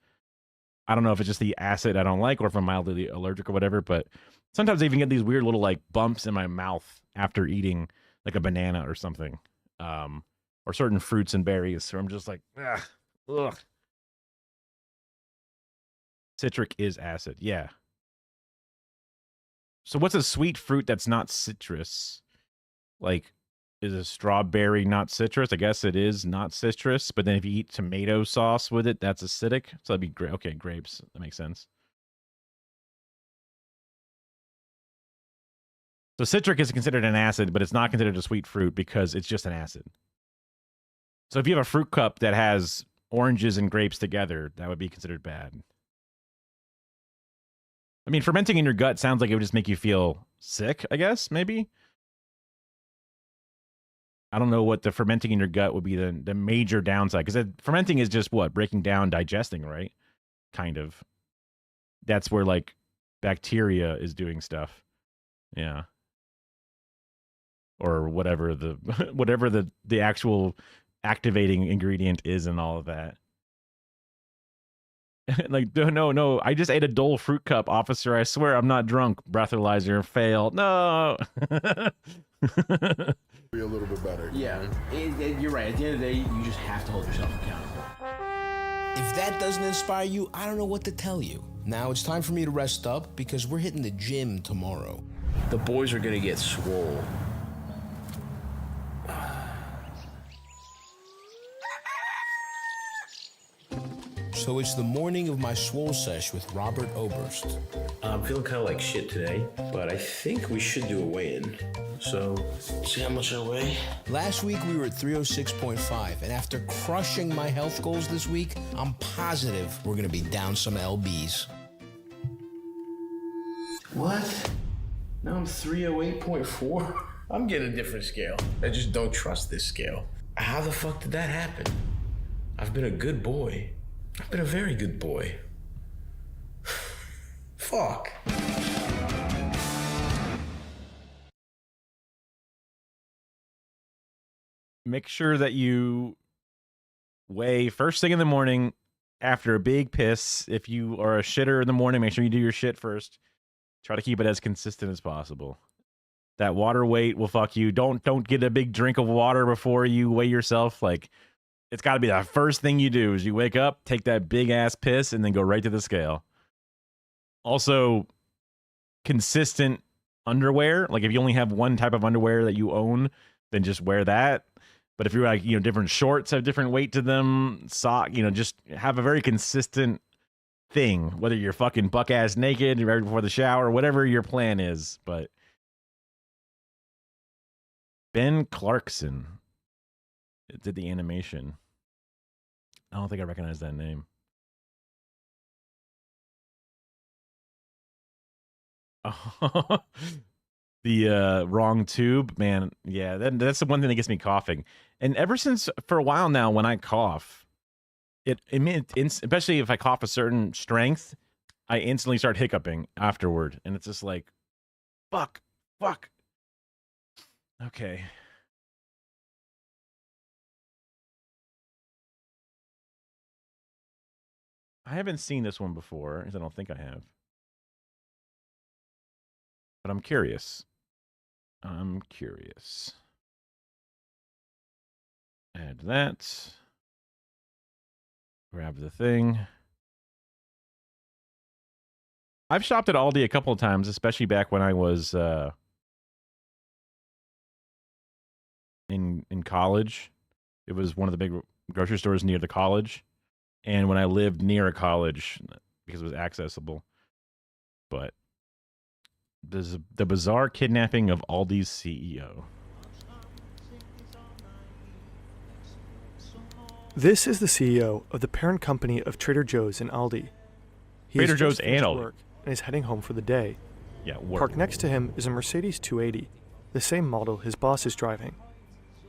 I don't know if it's just the acid I don't like or if I'm mildly allergic or whatever, but sometimes I even get these weird little like bumps in my mouth after eating like a banana or something. Or certain fruits and berries. So I'm just like, ugh. Citric is acid. Yeah. So what's a sweet fruit that's not citrus? Like, is a strawberry not citrus? I guess it is not citrus. But then if you eat tomato sauce with it, that's acidic. So that'd be great. Okay, grapes. That makes sense. So citric is considered an acid, but it's not considered a sweet fruit because it's just an acid. So if you have a fruit cup that has oranges and grapes together, that would be considered bad. I mean, fermenting in your gut sounds like it would just make you feel sick, I guess, maybe. I don't know what the fermenting in your gut would be the major downside. Because fermenting is just what? Breaking down, digesting, right? Kind of. That's where, like, bacteria is doing stuff. Yeah. Or whatever the actual activating ingredient is and all of that. Like, no, I just ate a Dole fruit cup, officer. I swear I'm not drunk. Breathalyzer failed. No. Be a little bit better. Yeah, you're right. At the end of the day, you just have to hold yourself accountable. If that doesn't inspire you, I don't know what to tell you. Now it's time for me to rest up because we're hitting the gym tomorrow. The boys are gonna get swole. So it's the morning of my swole sesh with Robert Oberst. I'm feeling kind of like shit today, but I think we should do a weigh-in. So, see how much I weigh? Last week we were at 306.5, and after crushing my health goals this week, I'm positive we're gonna be down some lbs. What? Now I'm 308.4? I'm getting a different scale. I just don't trust this scale. How the fuck did that happen? I've been a good boy. I've been a very good boy. Fuck. Make sure that you weigh first thing in the morning after a big piss. If you are a shitter in the morning, make sure you do your shit first. Try to keep it as consistent as possible. That water weight will fuck you. Don't get a big drink of water before you weigh yourself. Like, it's got to be the first thing you do is you wake up, take that big ass piss, and then go right to the scale. Also, consistent underwear. Like, if you only have one type of underwear that you own, then just wear that. But if you're like, different shorts have different weight to them, just have a very consistent thing, whether you're fucking buck ass naked right before the shower, whatever your plan is. But Ben Clarkson did the animation. I don't think I recognize that name. The wrong tube, man. Yeah, that's the one thing that gets me coughing. And ever since for a while now, when I cough, especially if I cough a certain strength, I instantly start hiccuping afterward, and it's just like, fuck. Okay. I haven't seen this one before, because I don't think I have. But I'm curious. Add that. Grab the thing. I've shopped at Aldi a couple of times, especially back when I was in college. It was one of the big grocery stores near the college. And when I lived near a college, because it was accessible. But there's the bizarre kidnapping of Aldi's CEO. This is the CEO of the parent company of Trader Joe's and Aldi. He Trader has Joe's just finished and Aldi. work and is heading home for the day. Yeah, work. Parked next to him is a Mercedes 280, the same model his boss is driving.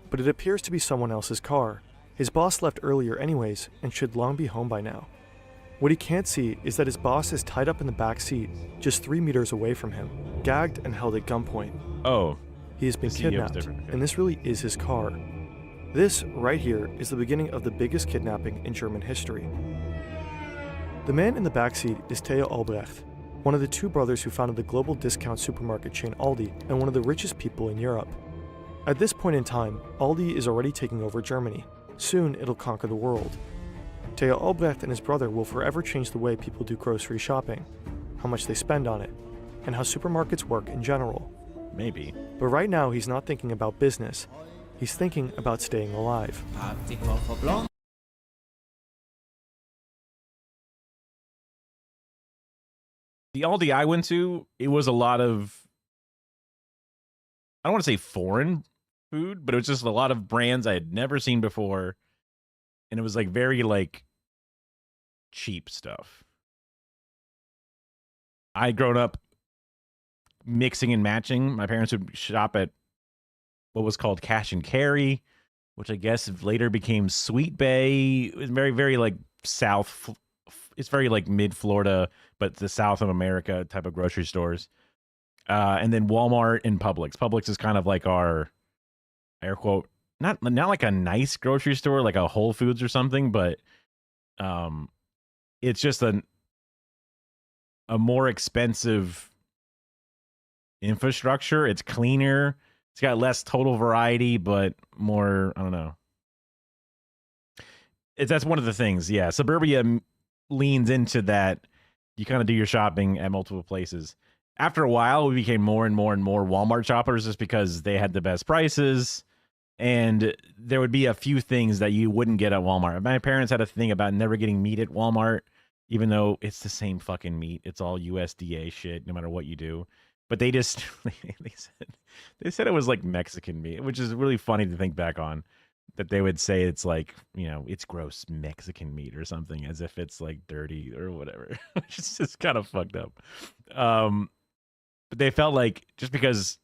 But it appears to be someone else's car. His boss left earlier anyways and should long be home by now. What he can't see is that his boss is tied up in the back seat, just 3 meters away from him, gagged and held at gunpoint. Oh. He has been kidnapped, and this really is his car. This, right here, is the beginning of the biggest kidnapping in German history. The man in the backseat is Theo Albrecht, one of the 2 brothers who founded the global discount supermarket chain Aldi and one of the richest people in Europe. At this point in time, Aldi is already taking over Germany. Soon, it'll conquer the world. Theo Albrecht and his brother will forever change the way people do grocery shopping, how much they spend on it, and how supermarkets work in general. Maybe. But right now, he's not thinking about business. He's thinking about staying alive. The Aldi I went to, it was a lot of, I don't want to say foreign food, but it was just a lot of brands I had never seen before. And it was like very like cheap stuff. I'd grown up mixing and matching. My parents would shop at what was called Cash and Carry, which I guess later became Sweet Bay. It was very, very like South. It's very like mid-Florida, but the South of America type of grocery stores. And then Walmart and Publix. Publix is kind of like our, air quote, not like a nice grocery store, like a Whole Foods or something, but it's just a more expensive infrastructure. It's cleaner. It's got less total variety, but more, I don't know. That's one of the things. Yeah. Suburbia leans into that. You kind of do your shopping at multiple places. After a while, we became more and more and more Walmart shoppers just because they had the best prices. And there would be a few things that you wouldn't get at Walmart. My parents had a thing about never getting meat at Walmart, even though it's the same fucking meat. It's all USDA shit, no matter what you do. But they just they said it was like Mexican meat, which is really funny to think back on. That they would say it's like, you know, it's gross Mexican meat or something, as if it's like dirty or whatever. Which is just kind of fucked up. But they felt like just because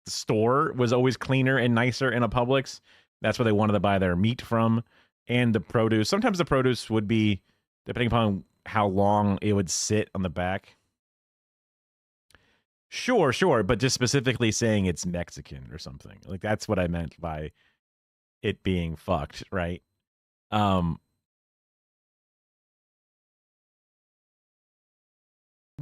the store was always cleaner and nicer in a Publix, that's where they wanted to buy their meat from. And the produce. Sometimes the produce would be, depending upon how long it would sit on the back. Sure. But just specifically saying it's Mexican or something. Like, that's what I meant by it being fucked, right? There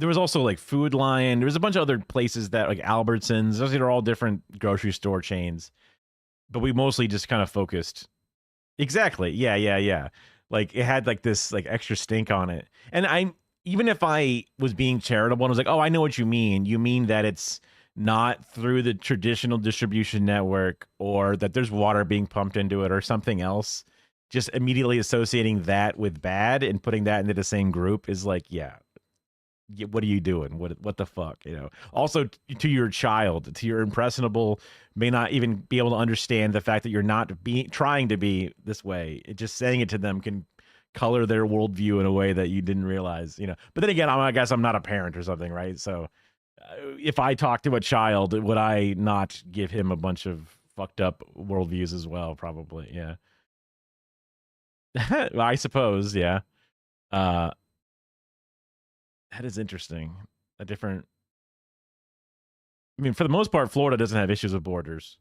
was also like Food Lion. There was a bunch of other places that like Albertsons. Those are all different grocery store chains. But we mostly just kind of focused. Exactly. Yeah. Like it had like this like extra stink on it. And even if I was being charitable and was like, oh, I know what you mean. You mean that it's not through the traditional distribution network, or that there's water being pumped into it or something else. Just immediately associating that with bad and putting that into the same group is like, yeah, what are you doing? What the fuck? You know. Also, to your child, to your impressionable, may not even be able to understand the fact that you're not trying to be this way. Just saying it to them can color their worldview in a way that you didn't realize. You know. But then again, I guess I'm not a parent or something, right? So if I talk to a child, would I not give him a bunch of fucked up worldviews as well? Probably, yeah. I suppose, yeah. That is interesting. A different. I mean, for the most part, Florida doesn't have issues with borders,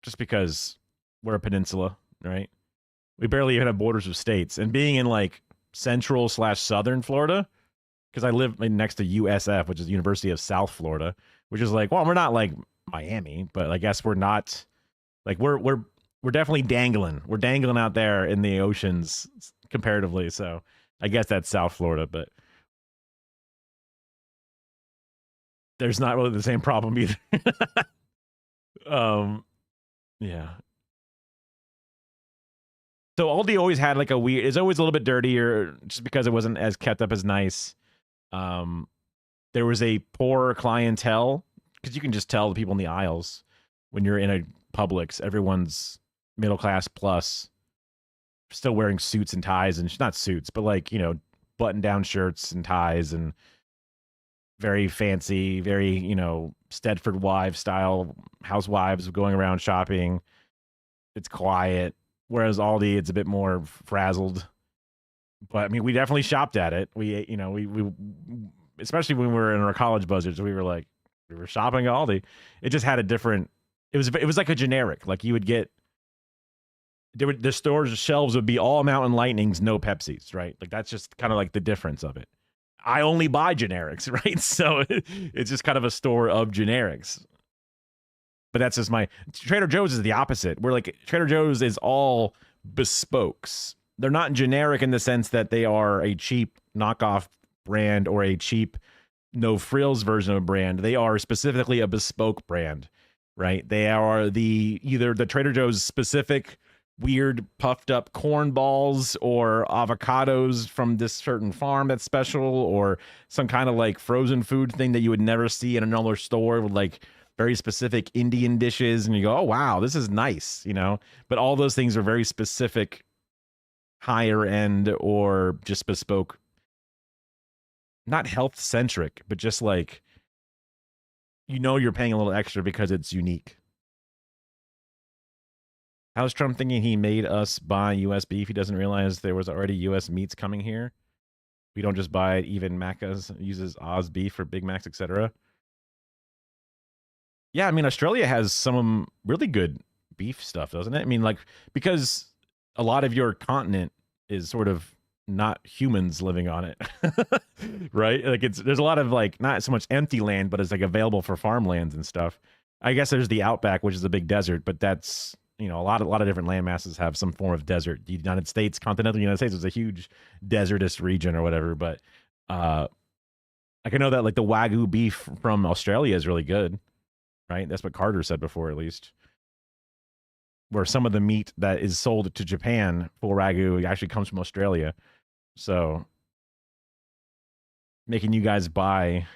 just because we're a peninsula, right? We barely even have borders with states, and being in like central/southern Florida, because I live next to USF, which is University of South Florida, which is like, well, we're not like Miami, but I guess we're not like we're definitely dangling. We're dangling out there in the oceans comparatively. So I guess that's South Florida, but there's not really the same problem either. Yeah. So Aldi always had like a weird. It's always a little bit dirtier, just because it wasn't as kept up as nice. There was a poor clientele, because you can just tell the people in the aisles when you're in a Publix. Everyone's middle class plus, still wearing suits and ties, and not suits, but like, you know, button down shirts and ties, and very fancy, very, you know, Stedford wives style housewives going around shopping. It's quiet. Whereas Aldi, it's a bit more frazzled. But I mean, we definitely shopped at it. We, you know, we especially when we were in our college budgets, we were shopping at Aldi. It just had a different. It was like a generic. Like you would get. The store's shelves would be all Mountain Lightnings, no Pepsis, right? Like that's just kind of like the difference of it. I only buy generics, right? So it's just kind of a store of generics. But that's just Trader Joe's is the opposite. We're like, Trader Joe's is all bespokes. They're not generic in the sense that they are a cheap knockoff brand or a cheap no frills version of a brand. They are specifically a bespoke brand, right? They are either the Trader Joe's specific weird puffed up corn balls or avocados from this certain farm that's special, or some kind of like frozen food thing that you would never see in another store with like very specific Indian dishes, and you go, oh wow, this is nice, you know. But all those things are very specific, higher end, or just bespoke, not health centric, but just like, you know, you're paying a little extra because it's unique. How's Trump thinking he made us buy US beef? He doesn't realize there was already US meats coming here. We don't just buy it. Even Macca's uses Oz beef for Big Macs, etc. Yeah, I mean, Australia has some really good beef stuff, doesn't it? I mean, like, because a lot of your continent is sort of not humans living on it, right? Like, there's a lot of like not so much empty land, but it's like available for farmlands and stuff. I guess there's the outback, which is a big desert, but that's, you know, a lot of different land masses have some form of desert. The United States, continental United States, is a huge desertous region or whatever. But like, I know that like the Wagyu beef from Australia is really good, right? That's what Carter said before, at least. Where some of the meat that is sold to Japan for Wagyu actually comes from Australia. So making you guys buy,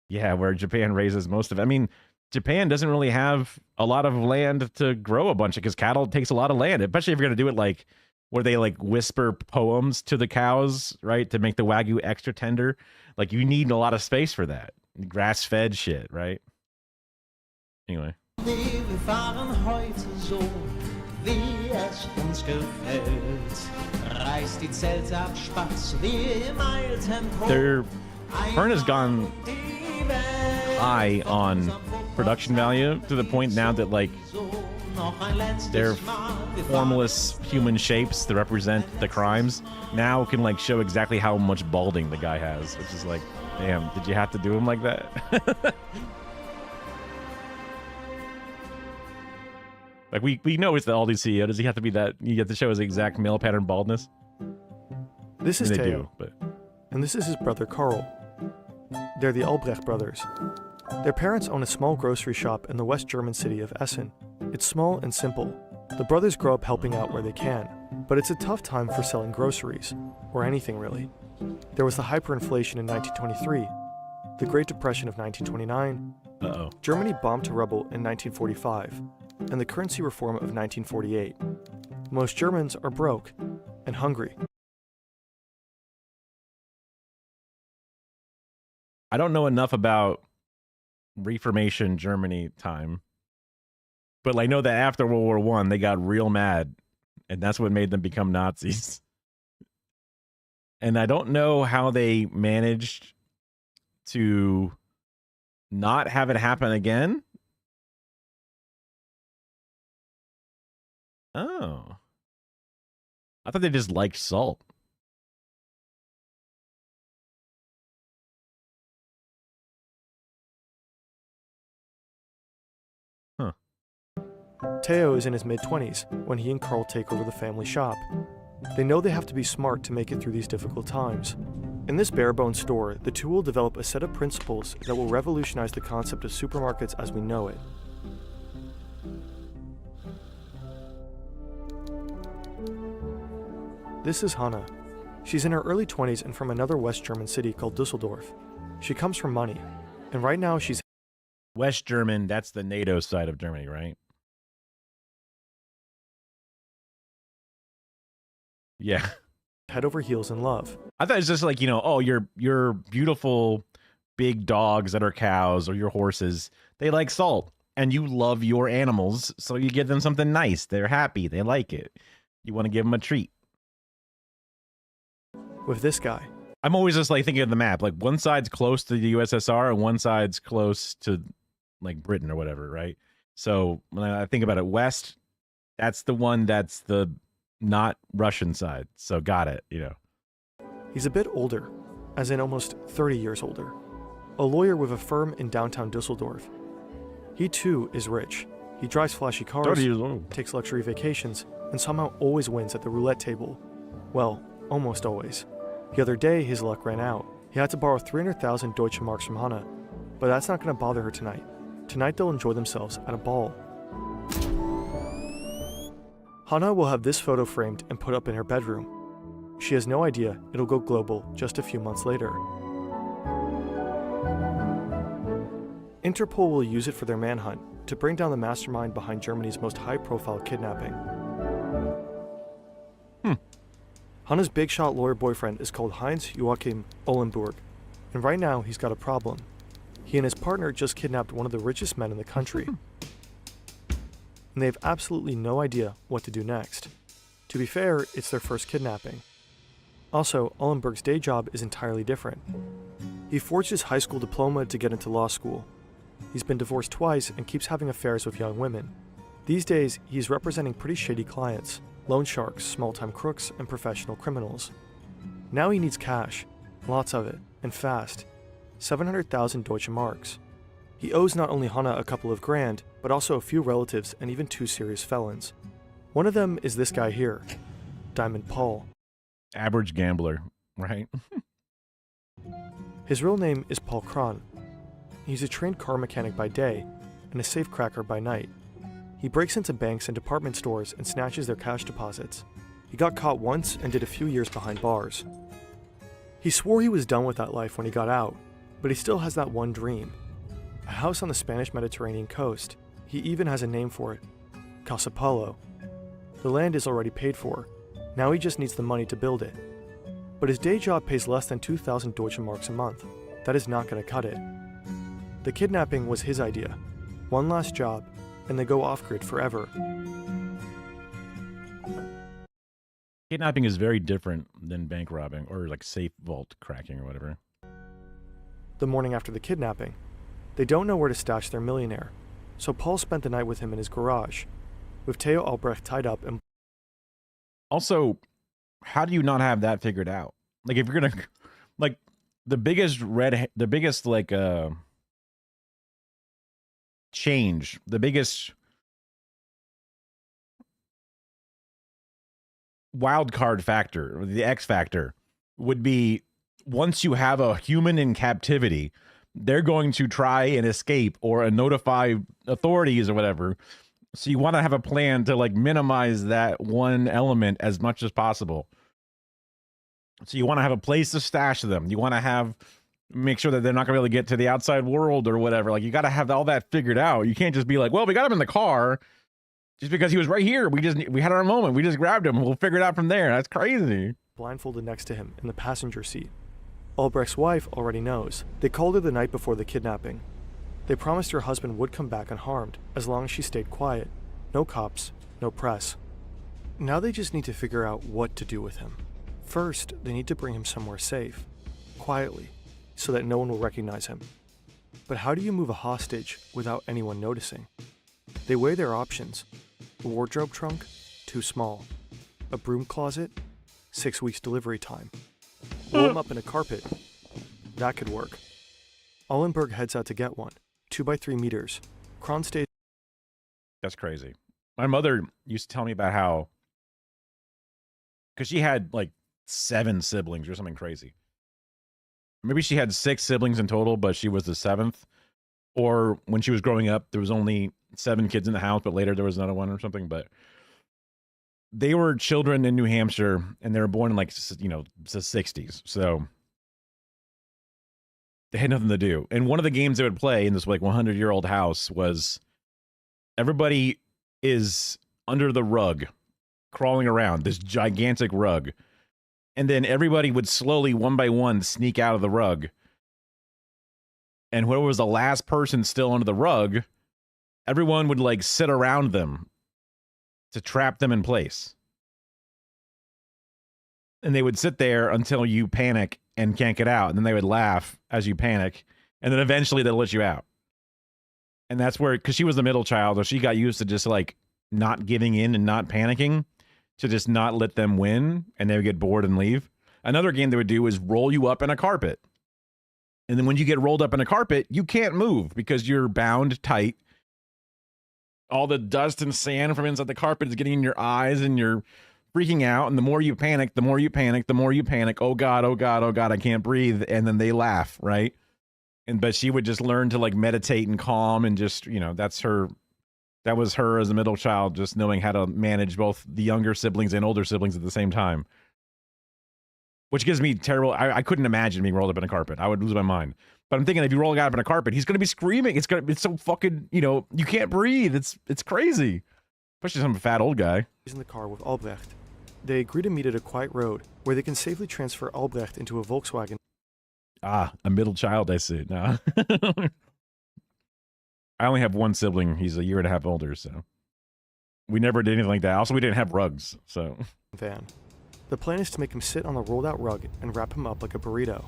yeah, where Japan raises most of it. I mean, Japan doesn't really have a lot of land to grow a bunch of, because cattle takes a lot of land, especially if you're going to do it like where they like whisper poems to the cows, right? To make the Wagyu extra tender. Like, you need a lot of space for that. Grass fed shit, right? Anyway. Wir fahren heute so, wie es uns gefällt. Reißt die Zelte ab, Spatz, wie im Eiltempo. Their Fern has gone high on production value to the point now that like their formless human shapes that represent the crimes now can like show exactly how much balding the guy has, which is like, damn, did you have to do him like that? Like, we know it's the Aldi CEO. Does he have to be that? You have to show his exact male pattern baldness? This is they Teo, do, but and this is his brother Carl. They're the Albrecht brothers. Their parents own a small grocery shop in the West German city of Essen. It's small and simple. The brothers grow up helping out where they can, but it's a tough time for selling groceries, or anything really. There was the hyperinflation in 1923, the Great Depression of 1929, Germany bombed to rubble in 1945, and the currency reform of 1948. Most Germans are broke and hungry. I don't know enough about Reformation Germany time, but I know that after World War One, they got real mad, and that's what made them become Nazis. And I don't know how they managed to not have it happen again. Oh. I thought they just liked salt. Huh. Teo is in his mid-20s when he and Carl take over the family shop. They know they have to be smart to make it through these difficult times. In this bare-bones store, the two will develop a set of principles that will revolutionize the concept of supermarkets as we know it. This is Hannah. She's in her early 20s and from another West German city called Dusseldorf. She comes from money, and right now she's West German, that's the NATO side of Germany, right? Yeah. head over heels in love. I thought it was just like, you know, oh, your beautiful big dogs that are cows or your horses, they like salt. And you love your animals, so you give them something nice. They're happy. They like it. You want to give them a treat. With this guy, I'm always just like thinking of the map. Like one side's close to the USSR and one side's close to like Britain or whatever, right? So when I think about it, West, that's the one that's the not Russian side. So got it, you know. He's a bit older, as in almost 30 years older. A lawyer with a firm in downtown Dusseldorf. He too is rich. He drives flashy cars, 30 years old. takes luxury vacations, and somehow always wins at the roulette table. Well, almost always. The other day, his luck ran out. He had to borrow 300,000 Deutsche Marks from Hannah, but that's not going to bother her tonight. Tonight they'll enjoy themselves at a ball. Hannah will have this photo framed and put up in her bedroom. She has no idea it'll go global just a few months later. Interpol will use it for their manhunt to bring down the mastermind behind Germany's most high-profile kidnapping. Hannah's big shot lawyer boyfriend is called Heinz Joachim Ohlenburg, and right now he's got a problem. He and his partner just kidnapped one of the richest men in the country. And they have absolutely no idea what to do next. To be fair, it's their first kidnapping. Also, Ohlenburg's day job is entirely different. He forged his high school diploma to get into law school. He's been divorced twice and keeps having affairs with young women. These days, he's representing pretty shady clients, loan sharks, small-time crooks, and professional criminals. Now he needs cash, lots of it, and fast. 700,000 Deutsche Marks. He owes not only Hannah a couple of grand, but also a few relatives and even 2 serious felons. One of them is this guy here, Diamond Paul. Average gambler, right? His real name is Paul Kron. He's a trained car mechanic by day and a safecracker by night. He breaks into banks and department stores and snatches their cash deposits. He got caught once and did a few years behind bars. He swore he was done with that life when he got out, but he still has that one dream. A house on the Spanish Mediterranean coast. He even has a name for it, Casa Paulo. The land is already paid for. Now he just needs the money to build it. But his day job pays less than 2,000 Deutsche Marks a month. That is not going to cut it. The kidnapping was his idea. One last job, and they go off-grid forever. Kidnapping is very different than bank robbing or like safe vault cracking or whatever. The morning after the kidnapping, they don't know where to stash their millionaire, so Paul spent the night with him in his garage, with Theo Albrecht tied up and... Also, how do you not have that figured out? Like if you're gonna, like the biggest change, the biggest wild card factor, or the X factor, would be once you have a human in captivity, they're going to try and escape or notify authorities or whatever. So you want to have a plan to like minimize that one element as much as possible. So you want to have a place to stash them. You want to make sure that they're not going to be able to get to the outside world or whatever. Like you got to have all that figured out. You can't just be like, well, we got him in the car just because he was right here. We had our moment. We just grabbed him. We'll figure it out from there. That's crazy. Blindfolded next to him in the passenger seat. Albrecht's wife already knows. They called her the night before the kidnapping. They promised her husband would come back unharmed as long as she stayed quiet. No cops, no press. Now they just need to figure out what to do with him. First, they need to bring him somewhere safe, quietly, so that no one will recognize him. But how do you move a hostage without anyone noticing? They weigh their options. A wardrobe trunk? Too small. A broom closet? 6 weeks delivery time. Roll him up in a carpet? That could work. Ullenberg heads out to get one. 2 by 3 meters. Kron stays. That's crazy. My mother used to tell me about how, because she had like 7 siblings or something crazy. Maybe she had 6 siblings in total, but she was the 7th. Or when she was growing up, there was only 7 kids in the house, but later there was another one or something. But they were children in New Hampshire, and they were born in like, you know, the 60s. So they had nothing to do. And one of the games they would play in this like 100-year-old house was everybody is under the rug, crawling around, this gigantic rug. And then everybody would slowly, one by one, sneak out of the rug. And whoever was the last person still under the rug, everyone would like sit around them to trap them in place. And they would sit there until you panic and can't get out. And then they would laugh as you panic. And then eventually they'll let you out. And that's where, because she was the middle child, so she got used to just like not giving in and not panicking, to just not let them win, and they would get bored and leave. Another game they would do is roll you up in a carpet. And then when you get rolled up in a carpet, you can't move because you're bound tight. All the dust and sand from inside the carpet is getting in your eyes, and you're freaking out. And the more you panic, the more you panic, the more you panic. Oh God, oh God, oh God, I can't breathe. And then they laugh, right? But she would just learn to like meditate and calm, and just, you know, that was her as a middle child, just knowing how to manage both the younger siblings and older siblings at the same time. Which gives me terrible, I couldn't imagine being rolled up in a carpet. I would lose my mind. But I'm thinking, if you roll a guy up in a carpet, he's going to be screaming. It's so fucking, you know, you can't breathe. It's crazy. Especially some fat old guy. In the car with Albrecht. They agree to meet at a quiet road where they can safely transfer Albrecht into a Volkswagen. Ah, a middle child, I see. No. I only have one sibling. He's a year and a half older, so we never did anything like that. Also, we didn't have rugs, so. Van. The plan is to make him sit on the rolled-out rug and wrap him up like a burrito.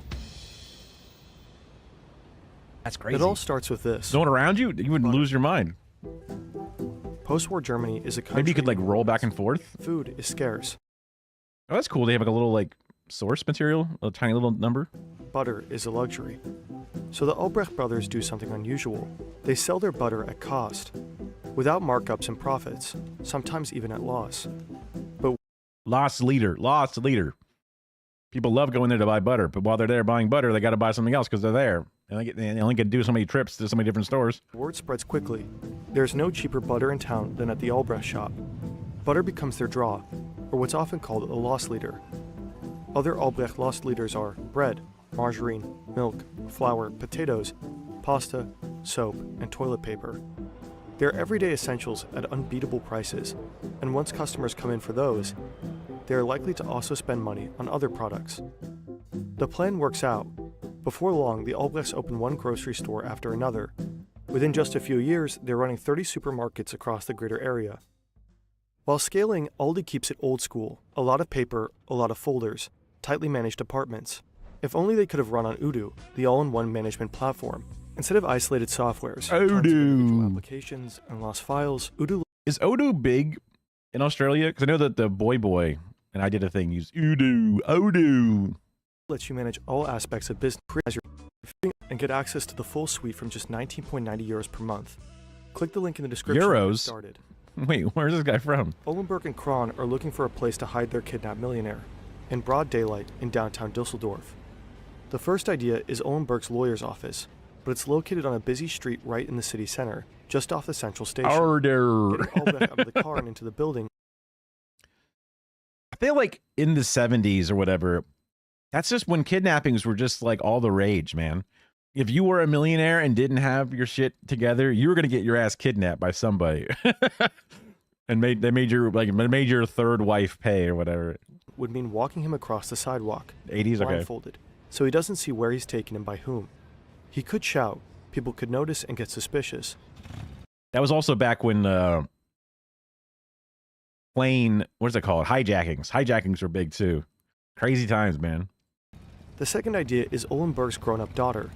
That's crazy. It all starts with this. No one around you? You would lose your mind. Post-war Germany is a country. Maybe you could like roll back and forth. Food is scarce. Oh, that's cool. They have like a little like source material, a tiny little number. Butter is a luxury. So the Albrecht brothers do something unusual. They sell their butter at cost, without markups and profits, sometimes even at loss. But lost leader. People love going there to buy butter, but while they're there buying butter, they got to buy something else because they're there. They only get to do so many trips to so many different stores. Word spreads quickly. There's no cheaper butter in town than at the Albrecht shop. Butter becomes their draw, or what's often called a loss leader. Other Albrecht loss leaders are bread, margarine, milk, flour, potatoes, pasta, soap, and toilet paper. They're everyday essentials at unbeatable prices, and once customers come in for those, they are likely to also spend money on other products. The plan works out. Before long, the Albrechts open one grocery store after another. Within just a few years, they're running 30 supermarkets across the greater area. While scaling, Aldi keeps it old school. A lot of paper, a lot of folders, tightly managed departments. If only they could have run on Odoo, the all-in-one management platform. Instead of isolated softwares, Odoo applications, and lost files, Odoo... Is Odoo big in Australia? Because I know that the Boy, and I did a thing, used Odoo. Lets you manage all aspects of business as you're and get access to the full suite from just 19.90 euros per month. Click the link in the description to get started. Wait, where's this guy from? Ullenberg and Kron are looking for a place to hide their kidnapped millionaire, in broad daylight in downtown Düsseldorf. The first idea is Ullenberg's lawyer's office, but it's located on a busy street right in the city center, just off the central station. Order. Getting Albrecht out of the car and into the building. I feel like in the 70s or whatever, that's just when kidnappings were just like all the rage, man. If you were a millionaire and didn't have your shit together, you were gonna get your ass kidnapped by somebody, and they made your third wife pay or whatever. Would mean walking him across the sidewalk, 80s, okay. blindfolded, so he doesn't see where he's taken and by whom. He could shout, people could notice and get suspicious. That was also back when plane, what's it called? Hijackings. Hijackings were big too. Crazy times, man. The second idea is Olenberg's grown-up daughter.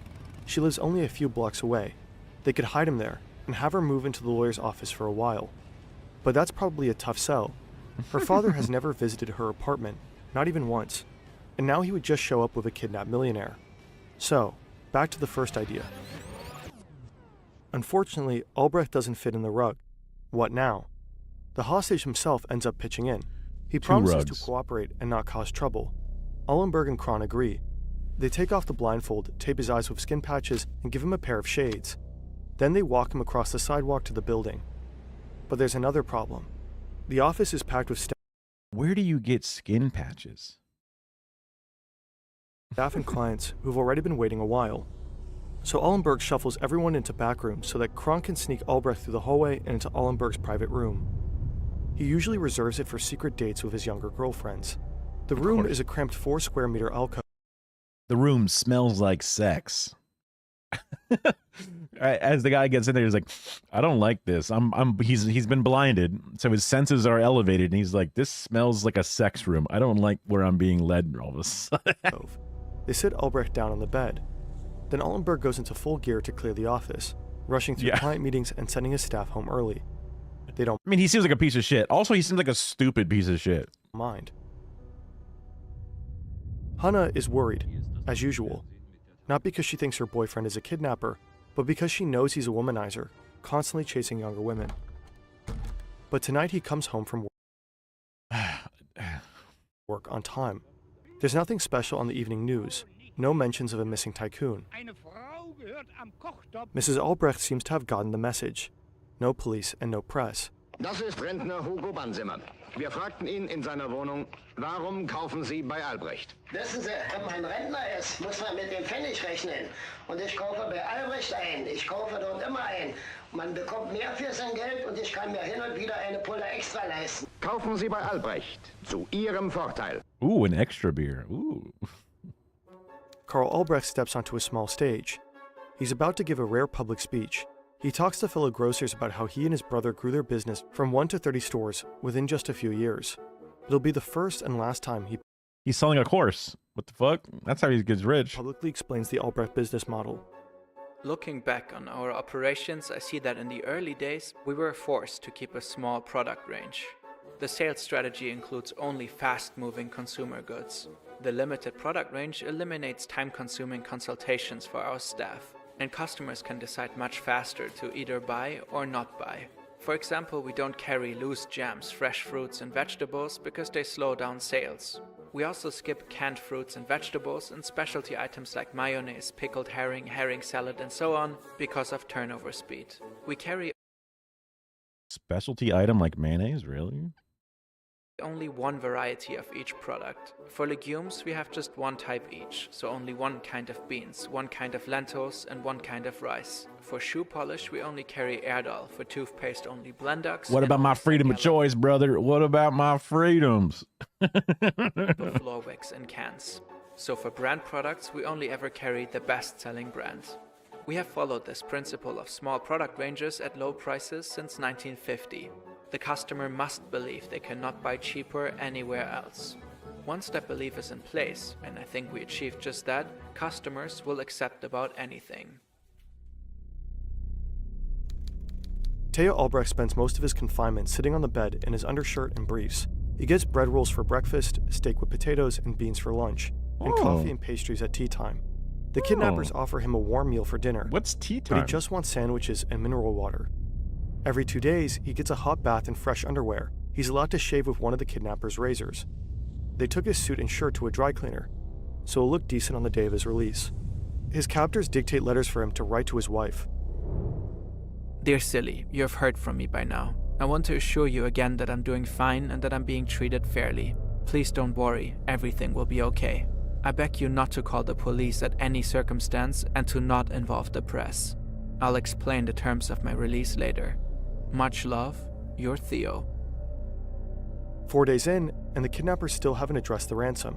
She lives only a few blocks away. They could hide him there and have her move into the lawyer's office for a while. But that's probably a tough sell. Her father has never visited her apartment, not even once. And now he would just show up with a kidnapped millionaire. So, back to the first idea. Unfortunately, Albrecht doesn't fit in the rug. What now? The hostage himself ends up pitching in. He promises to cooperate and not cause trouble. Olenberg and Kron agree. They take off the blindfold, tape his eyes with skin patches, and give him a pair of shades. Then they walk him across the sidewalk to the building. But there's another problem. The office is packed with staff. Where do you get skin patches? Staff and clients who've already been waiting a while. So Olenberg shuffles everyone into back rooms so that Kron can sneak Albrecht through the hallway and into Olenberg's private room. He usually reserves it for secret dates with his younger girlfriends. The room is a cramped 4 square meter alcove. The room smells like sex. As the guy gets in there, he's like, I don't like this. He's been blinded, so his senses are elevated, and he's like, this smells like a sex room. I don't like where I'm being led all of a sudden. They sit Albrecht down on the bed. Then Olenberg goes into full gear to clear the office, rushing through client meetings and sending his staff home early. They don't I mean, he seems like a piece of shit. Also, he seems like a stupid piece of shit. mind. Hanna is worried, as usual. Not because she thinks her boyfriend is a kidnapper, but because she knows he's a womanizer, constantly chasing younger women. But tonight he comes home from work on time. There's nothing special on the evening news, no mentions of a missing tycoon. Mrs. Albrecht seems to have gotten the message. No police and no press. Das ist Rentner Hugo Banzimmer. Wir fragten ihn in seiner Wohnung, warum kaufen Sie bei Albrecht? Wissen Sie, wenn man Rentner ist, muss man mit dem Pfennig rechnen. Und ich kaufe bei Albrecht ein. Ich kaufe dort immer ein. Man bekommt mehr für sein Geld und ich kann mir hin und wieder eine Pulle extra leisten. Kaufen Sie bei Albrecht. Zu Ihrem Vorteil. Ooh, an extra beer. Ooh. Karl Albrecht steps onto a small stage. He's about to give a rare public speech. He talks to fellow grocers about how he and his brother grew their business from 1 to 30 stores within just a few years. It'll be the first and last time he's selling a course. What the fuck? That's how he gets rich. Publicly explains the Albrecht business model. Looking back on our operations, I see that in the early days, we were forced to keep a small product range. The sales strategy includes only fast-moving consumer goods. The limited product range eliminates time-consuming consultations for our staff, and customers can decide much faster to either buy or not buy. For example, we don't carry loose jams, fresh fruits and vegetables because they slow down sales. We also skip canned fruits and vegetables and specialty items like mayonnaise, pickled herring, herring salad and so on because of turnover speed. We carry Specialty item like mayonnaise, really? only one variety of each product. For legumes, we have just one type each, so only one kind of beans, one kind of lentils, and one kind of rice. For shoe polish, we only carry Erdal. For toothpaste, only Blendox. What about my freedom of choice, brother? What about my freedoms? Floor wax in cans. So for brand products, we only ever carry the best-selling brand. We have followed this principle of small product ranges at low prices since 1950. The customer must believe they cannot buy cheaper anywhere else. Once that belief is in place, and I think we achieved just that, customers will accept about anything. Theo Albrecht spends most of his confinement sitting on the bed in his undershirt and briefs. He gets bread rolls for breakfast, steak with potatoes and beans for lunch, and coffee and pastries at tea time. The kidnappers offer him a warm meal for dinner. What's tea But time? he just wants sandwiches and mineral water. Every 2 days, he gets a hot bath and fresh underwear. He's allowed to shave with one of the kidnappers' razors. They took his suit and shirt to a dry cleaner, so it'll look decent on the day of his release. His captors dictate letters for him to write to his wife. Dear Silly, you have heard from me by now. I want to assure you again that I'm doing fine and that I'm being treated fairly. Please don't worry, everything will be okay. I beg you not to call the police at any circumstance and to not involve the press. I'll explain the terms of my release later. Much love, your Theo. 4 days in, and the kidnappers still haven't addressed the ransom.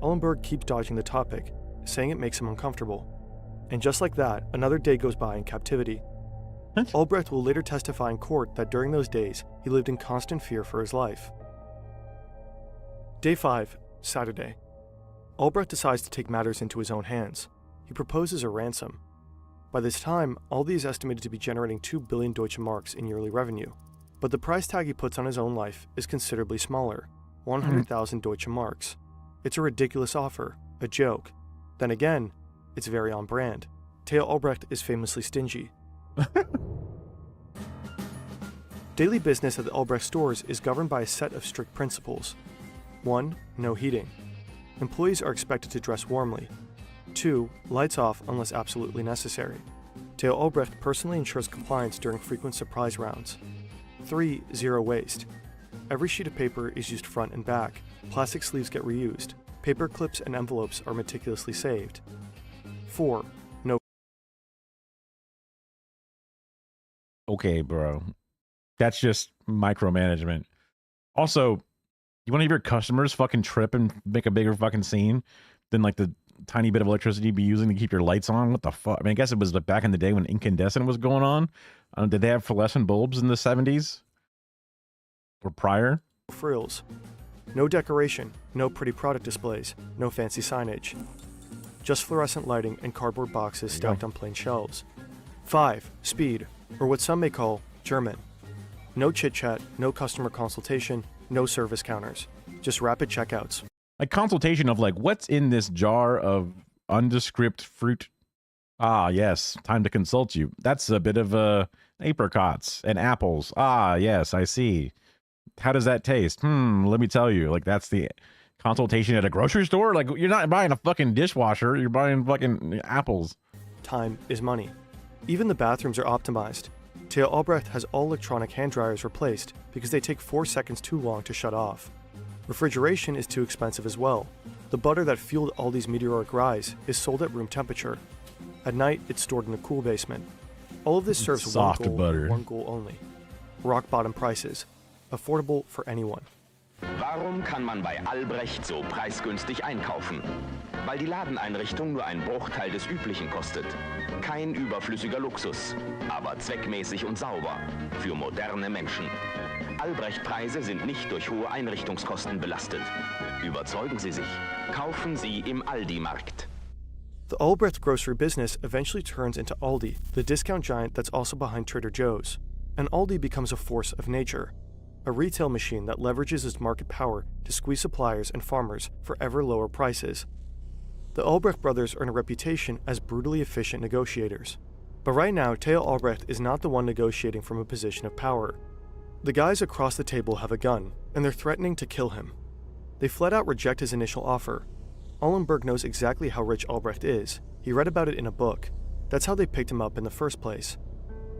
Olenberg keeps dodging the topic, saying it makes him uncomfortable. And just like that, another day goes by in captivity. Albrecht will later testify in court that during those days, he lived in constant fear for his life. Day 5, Saturday. Albrecht decides to take matters into his own hands. He proposes a ransom. By this time, Aldi is estimated to be generating 2 billion Deutsche Marks in yearly revenue. But the price tag he puts on his own life is considerably smaller, 100,000 Deutsche Marks. It's a ridiculous offer, a joke. Then again, it's very on brand. Theo Albrecht is famously stingy. Daily business at the Albrecht stores is governed by a set of strict principles. 1. No heating. Employees are expected to dress warmly. 2. Lights off unless absolutely necessary. Theo Albrecht personally ensures compliance during frequent surprise rounds. 3. Zero waste. Every sheet of paper is used front and back. Plastic sleeves get reused. Paper clips and envelopes are meticulously saved. 4. No. Okay, bro. That's just micromanagement. Also, you want to have your customers fucking trip and make a bigger fucking scene than like the tiny bit of electricity you'd be using to keep your lights on? What the fuck? I mean, I guess it was like back in the day when incandescent was going on. Did they have fluorescent bulbs in the 70s? Or prior? Frills. No decoration, no pretty product displays, no fancy signage. Just fluorescent lighting and cardboard boxes stacked on plain shelves. 5. Speed, or what some may call German. No chit-chat, no customer consultation, no service counters. Just rapid checkouts. Like consultation of like, what's in this jar of undescript fruit? Ah, yes, time to consult you. That's a bit of apricots and apples. Ah, yes, I see. How does that taste? Let me tell you. Like, that's the consultation at a grocery store? Like, you're not buying a fucking dishwasher. You're buying fucking apples. Time is money. Even the bathrooms are optimized. Theo Albrecht has all electronic hand dryers replaced because they take 4 seconds too long to shut off. Refrigeration is too expensive as well. The butter that fueled Aldi's meteoric rise is sold at room temperature. At night, it's stored in a cool basement. All of this serves Soft one goal, butter. one goal only. Rock bottom prices. Affordable for anyone. Warum kann man bei Albrecht so preisgünstig einkaufen? Weil die Ladeneinrichtung nur einen Bruchteil des Üblichen kostet. Kein überflüssiger Luxus, aber zweckmäßig und sauber. Für moderne Menschen. Albrecht-Preise sind nicht durch hohe Einrichtungskosten belastet. Überzeugen Sie sich. Kaufen Sie im Aldi-Markt. The Albrecht grocery business eventually turns into Aldi, the discount giant that's also behind Trader Joe's. And Aldi becomes a force of nature. A retail machine that leverages its market power to squeeze suppliers and farmers for ever lower prices. The Albrecht brothers earn a reputation as brutally efficient negotiators. But right now, Theo Albrecht is not the one negotiating from a position of power. The guys across the table have a gun, and they're threatening to kill him. They flat out reject his initial offer. Ollenberg knows exactly how rich Albrecht is. He read about it in a book. That's how they picked him up in the first place.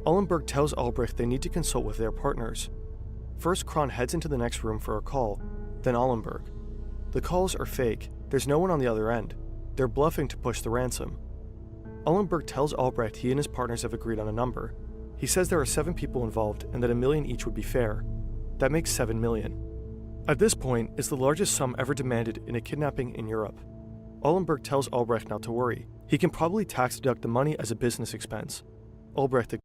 Ollenberg tells Albrecht they need to consult with their partners. First, Kron heads into the next room for a call, then Ollenberg. The calls are fake. There's no one on the other end. They're bluffing to push the ransom. Ollenberg tells Albrecht he and his partners have agreed on a number. He says there are 7 people involved and that $1 million each would be fair. That makes $7 million. At this point, it's the largest sum ever demanded in a kidnapping in Europe. Ollenberg tells Albrecht not to worry. He can probably tax deduct the money as a business expense. Albrecht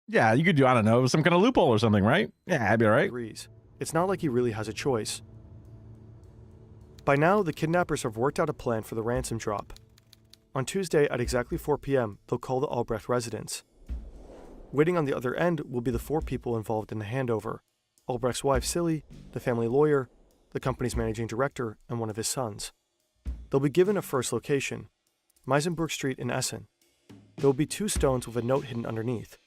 Yeah, you could do, I don't know, some kind of loophole or something, right? Yeah, that'd be all right. agrees. It's not like he really has a choice. By now, the kidnappers have worked out a plan for the ransom drop. On Tuesday at exactly 4 p.m., they'll call the Albrecht residence. Waiting on the other end will be the 4 people involved in the handover. Albrecht's wife, Silly, the family lawyer, the company's managing director, and one of his sons. They'll be given a first location, Meisenberg Street in Essen. There will be 2 stones with a note hidden underneath.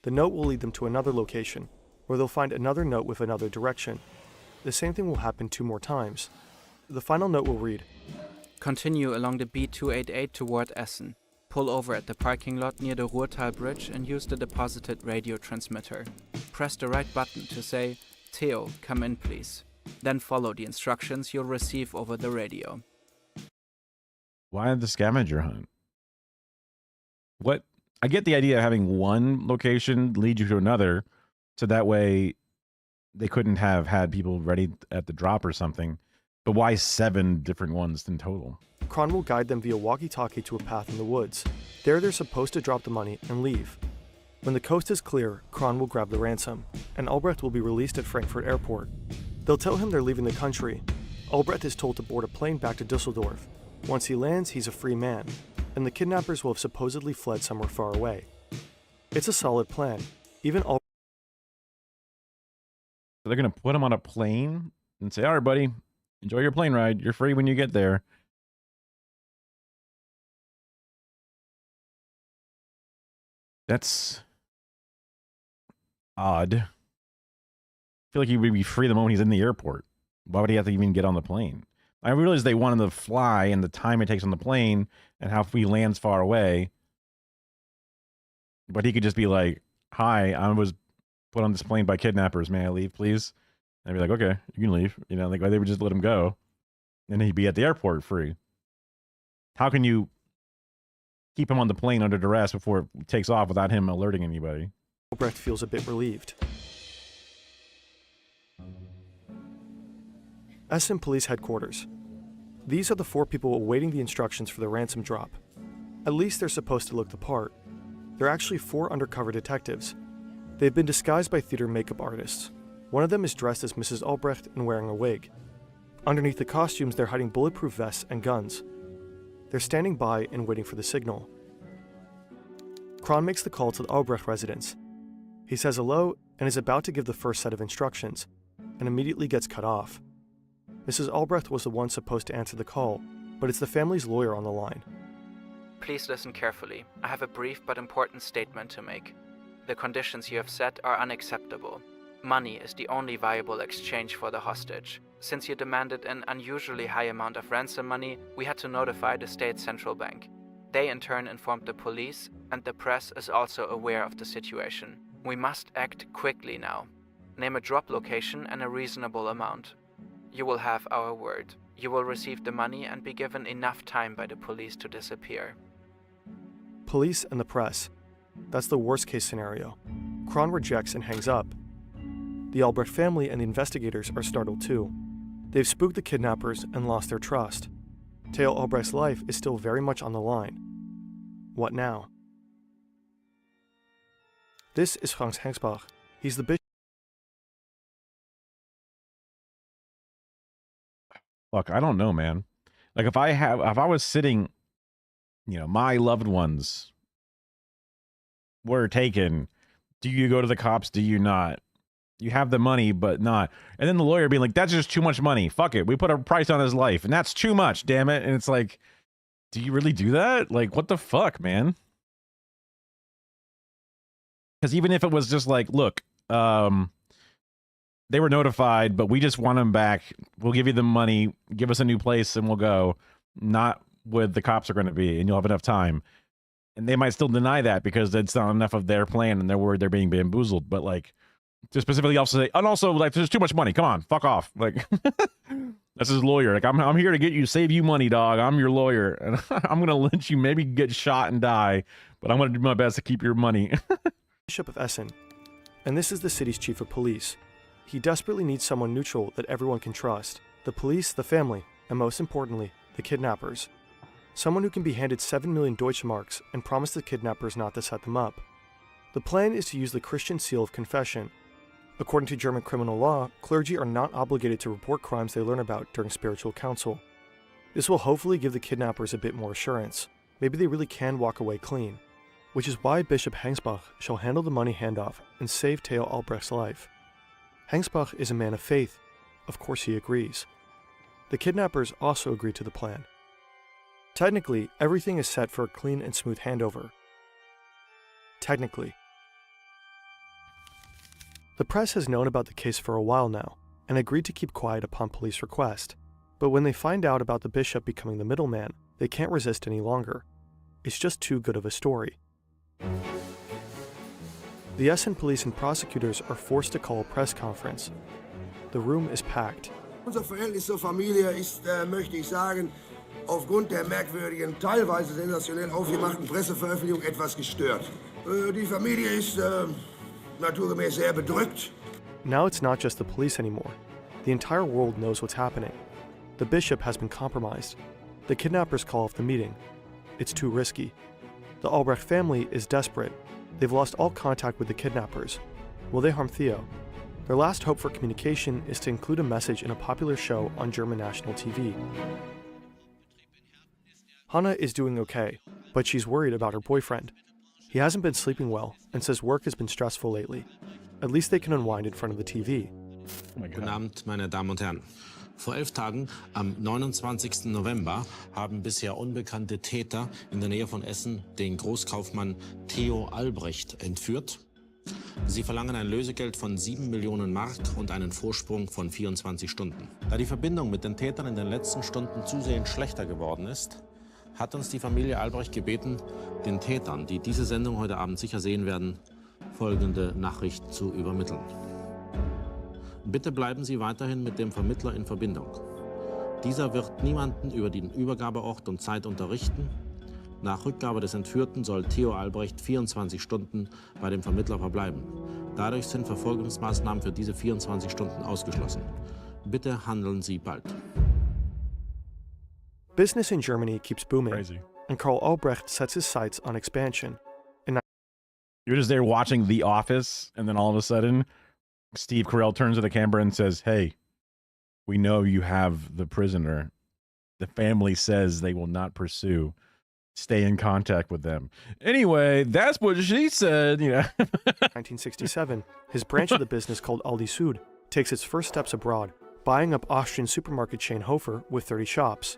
The note will lead them to another location, where they'll find another note with another direction. The same thing will happen 2 more times. The final note will read, Continue along the B288 toward Essen. Pull over at the parking lot near the Ruhrtal Bridge and use the deposited radio transmitter. Press the right button to say, Theo, come in please. Then follow the instructions you'll receive over the radio. Why the scavenger hunt? What? I get the idea of having one location lead you to another, so that way they couldn't have had people ready at the drop or something. But why 7 different ones in total? Kron will guide them via walkie-talkie to a path in the woods. There they're supposed to drop the money and leave. When the coast is clear, Kron will grab the ransom, and Albrecht will be released at Frankfurt Airport. They'll tell him they're leaving the country. Albrecht is told to board a plane back to Dusseldorf. Once he lands, he's a free man, and the kidnappers will have supposedly fled somewhere far away. It's a solid plan. Even Albrecht. So they're gonna put him on a plane and say, "All right, buddy, enjoy your plane ride. You're free when you get there." That's odd. I feel like he would be free the moment he's in the airport. Why would he have to even get on the plane? I realize they want him to fly and the time it takes on the plane and how he lands far away. But he could just be like, "Hi, I was put on this plane by kidnappers. May I leave, please?" And I'd be like, "Okay, you can leave." You know, like they would just let him go. And he'd be at the airport free. How can you keep him on the plane under duress before it takes off without him alerting anybody? Albrecht feels a bit relieved. Essen Police Headquarters. These are the 4 people awaiting the instructions for the ransom drop. At least they're supposed to look the part. They're actually 4 undercover detectives. They've been disguised by theater makeup artists. One of them is dressed as Mrs. Albrecht and wearing a wig. Underneath the costumes, they're hiding bulletproof vests and guns. They're standing by and waiting for the signal. Kron makes the call to the Albrecht residence. He says hello and is about to give the first set of instructions, and immediately gets cut off. Mrs. Albrecht was the one supposed to answer the call, but it's the family's lawyer on the line. Please listen carefully. I have a brief but important statement to make. The conditions you have set are unacceptable. Money is the only viable exchange for the hostage. Since you demanded an unusually high amount of ransom money, we had to notify the state central bank. They in turn informed the police, and the press is also aware of the situation. We must act quickly now. Name a drop location and a reasonable amount. You will have our word. You will receive the money and be given enough time by the police to disappear. Police and the press. That's the worst case scenario. Kron rejects and hangs up. The Albrecht family and the investigators are startled too. They've spooked the kidnappers and lost their trust. Theo Albrecht's life is still very much on the line. What now? This is Franz Hengsbach. He's the bishop. Look, I don't know, man. Like if I was sitting, you know, my loved ones were taken, do you go to the cops? Do you not? You have the money, but not. And then the lawyer being like, "That's just too much money. Fuck it. We put a price on his life, and that's too much, damn it." And it's like, do you really do that? Like, what the fuck, man? Because even if it was just like, look, they were notified, but we just want them back. We'll give you the money, give us a new place, and we'll go. Not where the cops are going to be, and you'll have enough time. And they might still deny that because it's not enough of their plan, and they're worried they're being bamboozled. But like, to specifically also say, and also like, there's too much money. Come on, fuck off. Like, that's his lawyer. Like, I'm here to save you money, dog. I'm your lawyer, and I'm gonna let you maybe get shot and die, but I'm gonna do my best to keep your money. Bishop of Essen, and this is the city's chief of police. He desperately needs someone neutral that everyone can trust. The police, the family, and most importantly, the kidnappers. Someone who can be handed 7 million Deutschmarks and promise the kidnappers not to set them up. The plan is to use the Christian seal of confession. According to German criminal law, clergy are not obligated to report crimes they learn about during spiritual counsel. This will hopefully give the kidnappers a bit more assurance. Maybe they really can walk away clean. Which is why Bishop Hengsbach shall handle the money handoff and save Theo Albrecht's life. Hengsbach is a man of faith. Of course he agrees. The kidnappers also agree to the plan. Technically, everything is set for a clean and smooth handover. Technically. The press has known about the case for a while now, and agreed to keep quiet upon police request. But when they find out about the bishop becoming the middleman, they can't resist any longer. It's just too good of a story. The Essen police and prosecutors are forced to call a press conference. The room is packed. Unser Verhältnis zur Familie ist, möchte ich sagen, aufgrund der merkwürdigen, teilweise sensationell aufgemachten Presseveröffentlichung etwas gestört. Die Familie ist naturgemäß sehr bedrückt. Now it's not just the police anymore. The entire world knows what's happening. The bishop has been compromised. The kidnappers call off the meeting. It's too risky. The Albrecht family is desperate. They've lost all contact with the kidnappers. Will they harm Theo? Their last hope for communication is to include a message in a popular show on German national TV. Hanna is doing okay, but she's worried about her boyfriend. He hasn't been sleeping well and says work has been stressful lately. At least they can unwind in front of the TV. Guten Abend, meine Damen und Herren. Vor 11 Tagen, am 29. November, haben bisher unbekannte Täter in der Nähe von Essen den Großkaufmann Theo Albrecht entführt. Sie verlangen ein Lösegeld von 7 Millionen Mark und einen Vorsprung von 24 Stunden. Da die Verbindung mit den Tätern in den letzten Stunden zusehends schlechter geworden ist, hat uns die Familie Albrecht gebeten, den Tätern, die diese Sendung heute Abend sicher sehen werden, folgende Nachricht zu übermitteln. Bitte bleiben Sie weiterhin mit dem Vermittler in Verbindung. Dieser wird niemanden über den Übergabeort und Zeit unterrichten. Nach Rückgabe des Entführten soll Theo Albrecht 24 Stunden bei dem Vermittler verbleiben. Dadurch sind Verfolgungsmaßnahmen für diese 24 Stunden ausgeschlossen. Bitte handeln Sie bald. Business in Germany keeps booming, Crazy. and Karl Albrecht sets his sights on expansion. You're just there watching The Office, and then all of a sudden, Steve Carell turns to the camera and says, "Hey, we know you have the prisoner. The family says they will not pursue. Stay in contact with them." Anyway, that's what she said, you know. 1967, his branch of the business called Aldi Süd takes its first steps abroad, buying up Austrian supermarket chain Hofer with 30 shops.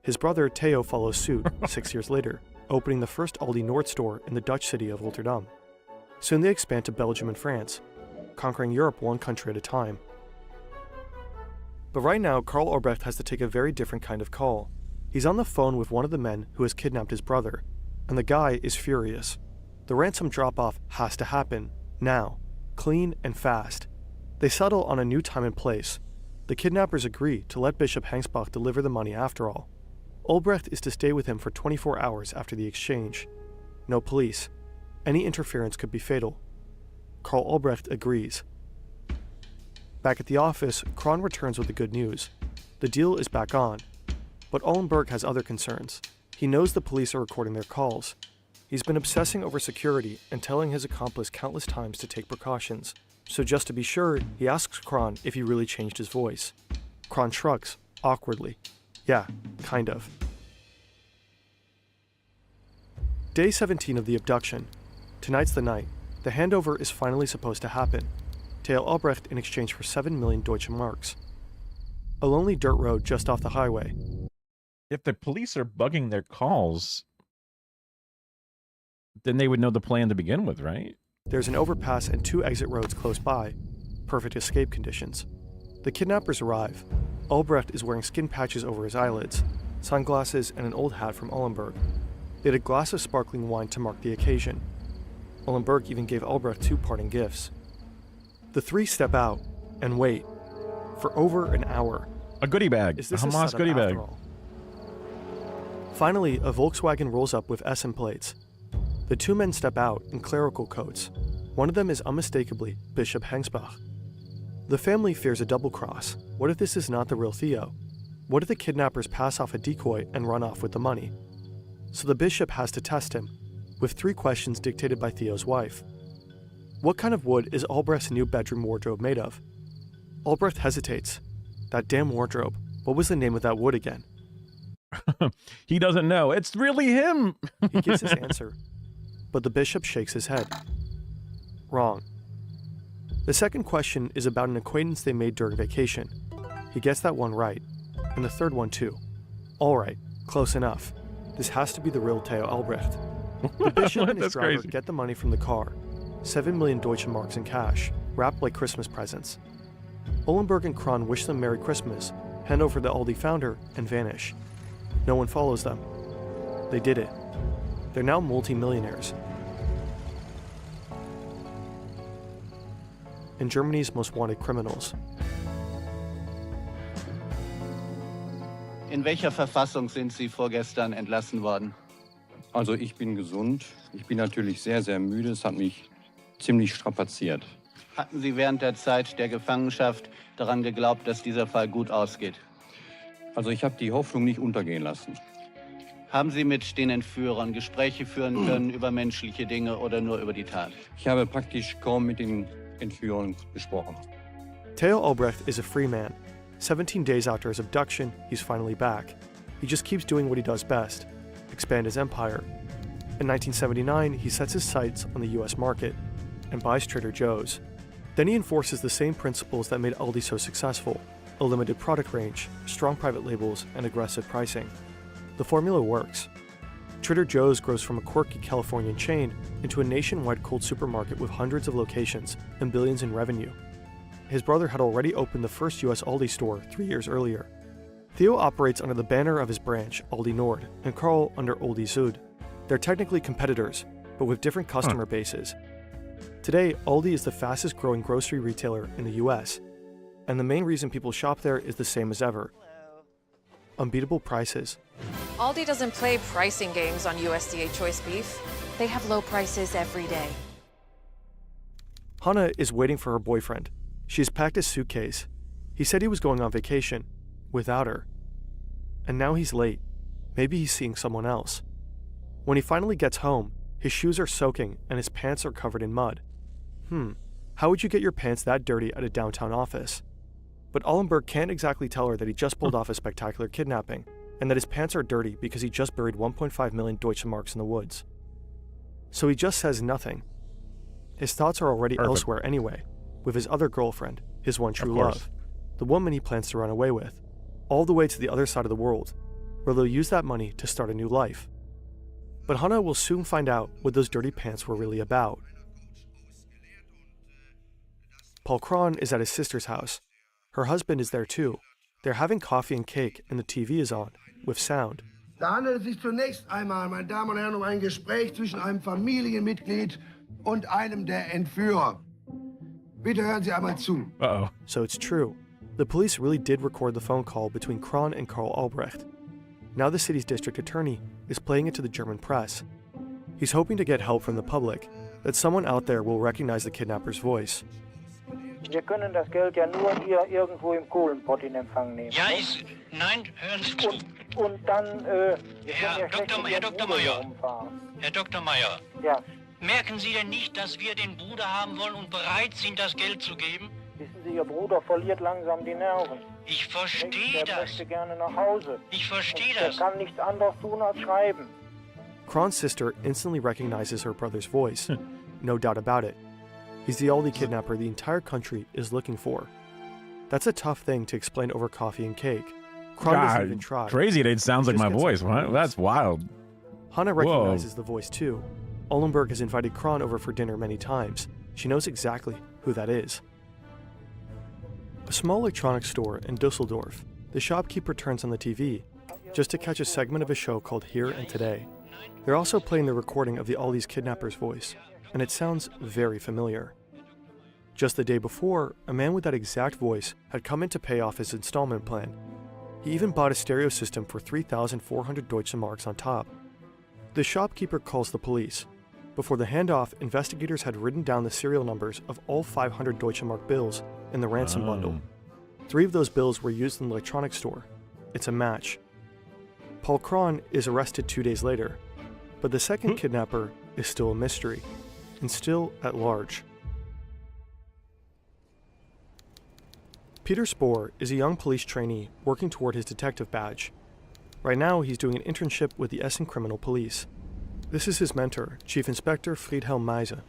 His brother Theo follows suit 6 years later, opening the first Aldi Nord store in the Dutch city of Rotterdam. Soon they expand to Belgium and France, conquering Europe one country at a time. But right now, Karl Albrecht has to take a very different kind of call. He's on the phone with one of the men who has kidnapped his brother, and the guy is furious. The ransom drop-off has to happen, now, clean and fast. They settle on a new time and place. The kidnappers agree to let Bishop Hengsbach deliver the money after all. Albrecht is to stay with him for 24 hours after the exchange. No police. Any interference could be fatal. Karl Albrecht agrees. Back at the office, Kron returns with the good news. The deal is back on. But Ollenberg has other concerns. He knows the police are recording their calls. He's been obsessing over security and telling his accomplice countless times to take precautions. So just to be sure, he asks Kron if he really changed his voice. Kron shrugs, awkwardly. Yeah, kind of. Day 17 of the abduction. Tonight's the night. The handover is finally supposed to happen. Theo Albrecht in exchange for 7 million Deutsche Marks. A lonely dirt road just off the highway. If the police are bugging their calls, then they would know the plan to begin with, right? There's an overpass and 2 exit roads close by. Perfect escape conditions. The kidnappers arrive. Albrecht is wearing skin patches over his eyelids, sunglasses, and an old hat from Ollenberg. They had a glass of sparkling wine to mark the occasion. Ollenberg even gave Albrecht 2 parting gifts. The 3 step out and wait for over an hour. A goodie bag. Is this a Hamas setup goodie after bag. all? Finally, a Volkswagen rolls up with Essen plates. The 2 men step out in clerical coats. One of them is unmistakably Bishop Hengsbach. The family fears a double cross. What if this is not the real Theo? What if the kidnappers pass off a decoy and run off with the money? So the bishop has to test him, with 3 questions dictated by Theo's wife. What kind of wood is Albrecht's new bedroom wardrobe made of? Albrecht hesitates. That damn wardrobe. What was the name of that wood again? He doesn't know. It's really him. He gives his answer, but the bishop shakes his head. Wrong. The second question is about an acquaintance they made during vacation. He gets that one right, and the third one too. All right, close enough. This has to be the real Theo Albrecht. The bishop and his driver crazy. get the money from the car, 7 million Deutsche Marks in cash, wrapped like Christmas presents. Ollenberg and Kron wish them Merry Christmas, hand over the Aldi founder, and vanish. No one follows them. They did it. They're now multi-millionaires. And Germany's most wanted criminals. In welcher Verfassung sind Sie vorgestern entlassen worden? Also ich bin gesund. Ich bin natürlich sehr, sehr müde. Es hat mich ziemlich strapaziert. Hatten Sie während der Zeit der Gefangenschaft daran geglaubt, dass dieser Fall gut ausgeht? Also ich habe die Hoffnung nicht untergehen lassen. Haben Sie mit den Entführern Gespräche führen können über menschliche Dinge oder nur über die Tat? Ich habe praktisch kaum mit den Entführern gesprochen. Theo Albrecht is a free man. 17 days after his abduction, he's finally back. He just keeps doing what he does best, expand his empire. In 1979, he sets his sights on the US market and buys Trader Joe's. Then he enforces the same principles that made Aldi so successful: a limited product range, strong private labels, and aggressive pricing. The formula works. Trader Joe's grows from a quirky Californian chain into a nationwide cold supermarket with hundreds of locations and billions in revenue. His brother had already opened the first US Aldi store 3 years earlier. Theo operates under the banner of his branch, Aldi Nord, and Karl under Aldi Süd. They're technically competitors, but with different customer bases. Today, Aldi is the fastest growing grocery retailer in the US, and the main reason people shop there is the same as ever: unbeatable prices. Aldi doesn't play pricing games on USDA choice beef. They have low prices every day. Hannah is waiting for her boyfriend. She's packed his suitcase. He said he was going on vacation, without her. And now he's late. Maybe he's seeing someone else. When he finally gets home, his shoes are soaking and his pants are covered in mud. How would you get your pants that dirty at a downtown office? But Allenberg can't exactly tell her that he just pulled off a spectacular kidnapping, and that his pants are dirty because he just buried 1.5 million Deutsche Marks in the woods. So he just says nothing. His thoughts are already elsewhere anyway, with his other girlfriend, his one true love, the woman he plans to run away with, all the way to the other side of the world, where they'll use that money to start a new life. But Hannah will soon find out what those dirty pants were really about. Paul Kron is at his sister's house. Her husband is there too. They're having coffee and cake, and the TV is on, with sound. Da handelt es sich zunächst einmal, meine Damen und Herren, um ein Gespräch zwischen einem Familienmitglied und einem der Entführer. Bitte hören Sie einmal zu. So it's true. The police really did record the phone call between Kron and Karl Albrecht. Now the city's district attorney is playing it to the German press. He's hoping to get help from the public, that someone out there will recognize the kidnapper's voice. Wir können das Geld ja nur hier irgendwo im Kohlenpott in Empfang nehmen. Ja, nein, hören Sie zu. Und dann, Herr Dr. Meier. Herr Dr. Meier. Ja. Merken Sie denn nicht, dass wir den Bruder haben wollen und bereit sind, das Geld zu geben? Wissen Sie, Ihr Bruder verliert langsam die Nerven. Ich verstehe das. Er möchte gerne nach Hause. Ich verstehe das. Er kann nichts anderes tun als schreiben. Kron's sister instantly recognizes her brother's voice. No doubt about it. He's the Aldi kidnapper the entire country is looking for. That's a tough thing to explain over coffee and cake. Kron doesn't even try. Crazy it sounds like my voice. What? That's wild. Hannah recognizes the voice too. Ollenberg has invited Kron over for dinner many times. She knows exactly who that is. A small electronics store in Dusseldorf. The shopkeeper turns on the TV just to catch a segment of a show called Here and Today. They're also playing the recording of the Aldi's kidnapper's voice, and it sounds very familiar. Just the day before, a man with that exact voice had come in to pay off his installment plan. He even bought a stereo system for 3,400 Deutsche Marks on top. The shopkeeper calls the police. Before the handoff, investigators had written down the serial numbers of all 500 Deutsche Mark bills in the ransom bundle. 3 of those bills were used in the electronics store. It's a match. Paul Kron is arrested 2 days later, but the second kidnapper is still a mystery, and still at large. Peter Spohr is a young police trainee working toward his detective badge. Right now, he's doing an internship with the Essen Criminal Police. This is his mentor, Chief Inspector Friedhelm Meise.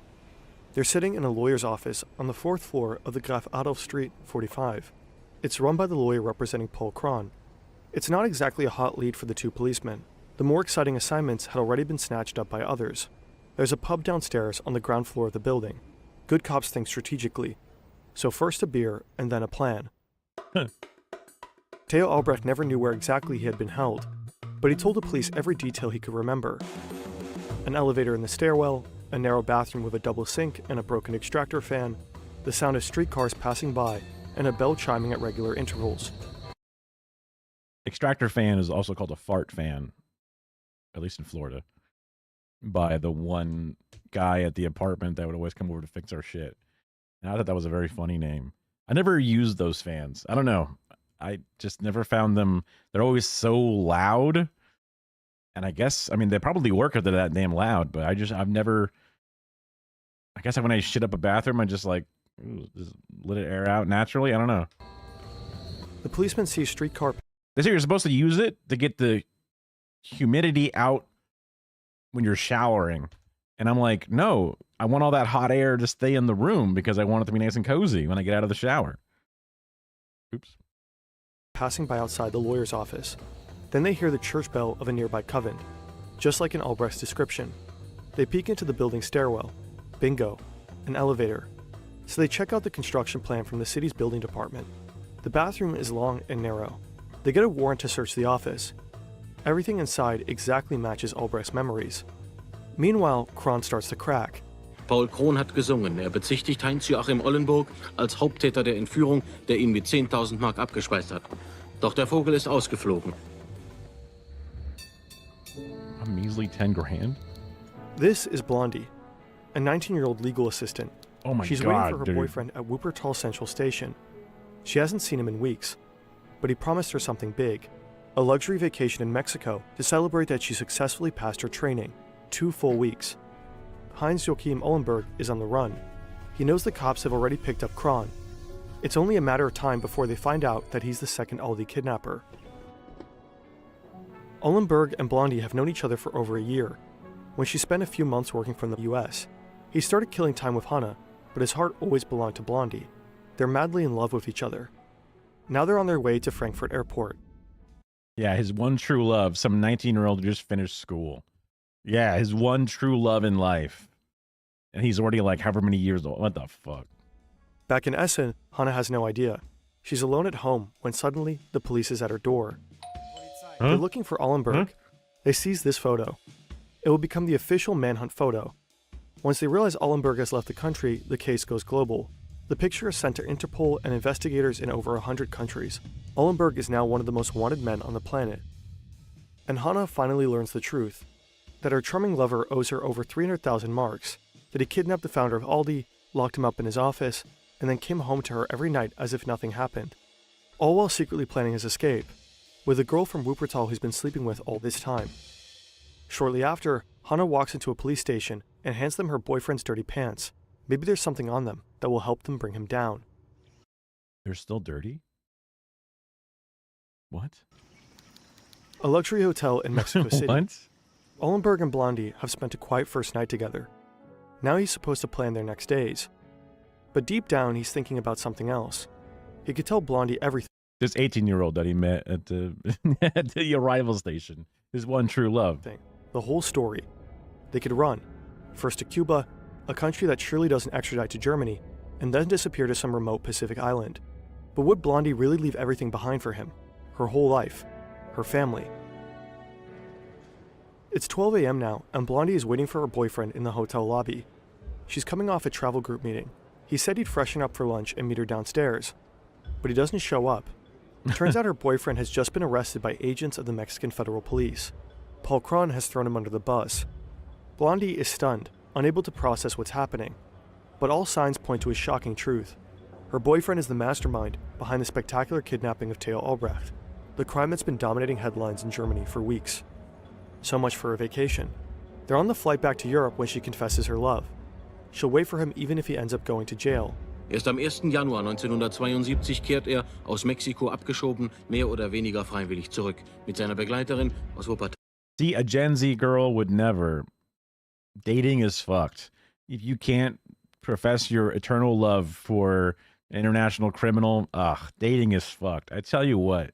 They're sitting in a lawyer's office on the 4th floor of the Graf Adolf Street 45. It's run by the lawyer representing Paul Kron. It's not exactly a hot lead for the 2 policemen. The more exciting assignments had already been snatched up by others. There's a pub downstairs on the ground floor of the building. Good cops think strategically. So first a beer, and then a plan. Theo Albrecht never knew where exactly he had been held, but he told the police every detail he could remember. An elevator in the stairwell, a narrow bathroom with a double sink and a broken extractor fan, the sound of streetcars passing by, and a bell chiming at regular intervals. Extractor fan is also called a fart fan, at least in Florida, by the one guy at the apartment that would always come over to fix our shit. And I thought that was a very funny name. I never used those fans. I don't know. I just never found them. They're always so loud. And I guess, I mean, they probably work if they're that damn loud, but I've never, I guess when I shit up a bathroom, I just like, just let it air out naturally. I don't know. The policeman sees streetcar. They say you're supposed to use it to get the humidity out when you're showering. And I'm like, no, I want all that hot air to stay in the room because I want it to be nice and cozy when I get out of the shower. Oops. Passing by outside the lawyer's office. Then they hear the church bell of a nearby convent, just like in Albrecht's description. They peek into the building stairwell. Bingo, an elevator. So they check out the construction plan from the city's building department. The bathroom is long and narrow. They get a warrant to search the office. Everything inside exactly matches Albrecht's memories. Meanwhile, Kron starts to crack. Paul Krohn hat gesungen. Bezichtigt Heinz-Joachim Ollenburg als Haupttäter der Entführung, der ihn mit 10.000 Mark abgespeist hat. Doch der Vogel ist ausgeflogen. A measly 10 grand? This is Blondie, a 19-year-old legal assistant. Oh my She's God, waiting for her dude. boyfriend at Wuppertal Central Station. She hasn't seen him in weeks, but he promised her something big, a luxury vacation in Mexico to celebrate that she successfully passed her training, 2 full weeks. Heinz-Joachim Ollenburg is on the run. He knows the cops have already picked up Kron. It's only a matter of time before they find out that he's the second Aldi kidnapper. Ollenburg and Blondie have known each other for over a year. When she spent a few months working from the US, he started killing time with Hannah, but his heart always belonged to Blondie. They're madly in love with each other. Now they're on their way to Frankfurt Airport. Yeah, his one true love, some 19-year-old who just finished school. Yeah, his one true love in life. And he's already like however many years old. What the fuck? Back in Essen, Hannah has no idea. She's alone at home when suddenly the police is at her door. They're looking for Ollenburg. They seize this photo. It will become the official manhunt photo. Once they realize Ollenburg has left the country, the case goes global. The picture is sent to Interpol and investigators in over 100 countries. Ollenburg is now one of the most wanted men on the planet. And Hannah finally learns the truth, that her charming lover owes her over 300,000 marks, that he kidnapped the founder of Aldi, locked him up in his office, and then came home to her every night as if nothing happened. All while secretly planning his escape, with a girl from Wuppertal who's been sleeping with all this time. Shortly after, Hannah walks into a police station and hands them her boyfriend's dirty pants. Maybe there's something on them that will help them bring him down. They're still dirty? What? A luxury hotel in Mexico City. What? Ollenburg and Blondie have spent a quiet first night together. Now he's supposed to plan their next days. But deep down, he's thinking about something else. He could tell Blondie everything. This 18-year-old that he met at the at the arrival station. His one true love. The whole story. They could run. First to Cuba, a country that surely doesn't extradite to Germany, and then disappear to some remote Pacific island. But would Blondie really leave everything behind for him? Her whole life. Her family. It's 12 a.m. now, and Blondie is waiting for her boyfriend in the hotel lobby. She's coming off a travel group meeting. He said he'd freshen up for lunch and meet her downstairs. But he doesn't show up. Turns out her boyfriend has just been arrested by agents of the Mexican Federal Police. Paul Kron has thrown him under the bus. Blondie is stunned, unable to process what's happening. But all signs point to a shocking truth. Her boyfriend is the mastermind behind the spectacular kidnapping of Theo Albrecht, the crime that's been dominating headlines in Germany for weeks. So much for a vacation. They're on the flight back to Europe when she confesses her love. She'll wait for him even if he ends up going to jail. Erst am 1. Januar 1972 kehrt aus Mexiko abgeschoben, mehr oder weniger freiwillig zurück, mit seiner Begleiterin aus Wuppertal. See, a Gen Z girl would never. Dating is fucked. If you can't profess your eternal love for an international criminal, dating is fucked. I tell you what.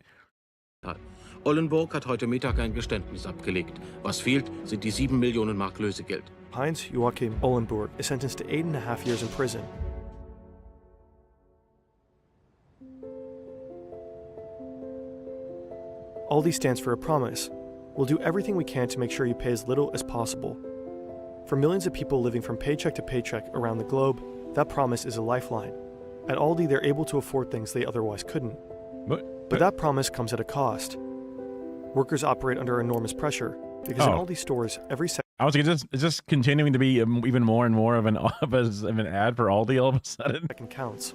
Ollenburg hat heute Mittag ein Geständnis abgelegt. Was fehlt, sind die 7 Millionen Mark Lösegeld. Heinz-Joachim Ollenburg is sentenced to 8.5 years in prison. Aldi stands for a promise. We'll do everything we can to make sure you pay as little as possible. For millions of people living from paycheck to paycheck around the globe, that promise is a lifeline. At Aldi, they're able to afford things they otherwise couldn't. But that promise comes at a cost. Workers operate under enormous pressure because in Aldi stores, every second. I was it's just continuing to be even more and more of an ad for Aldi all of a sudden. Second counts.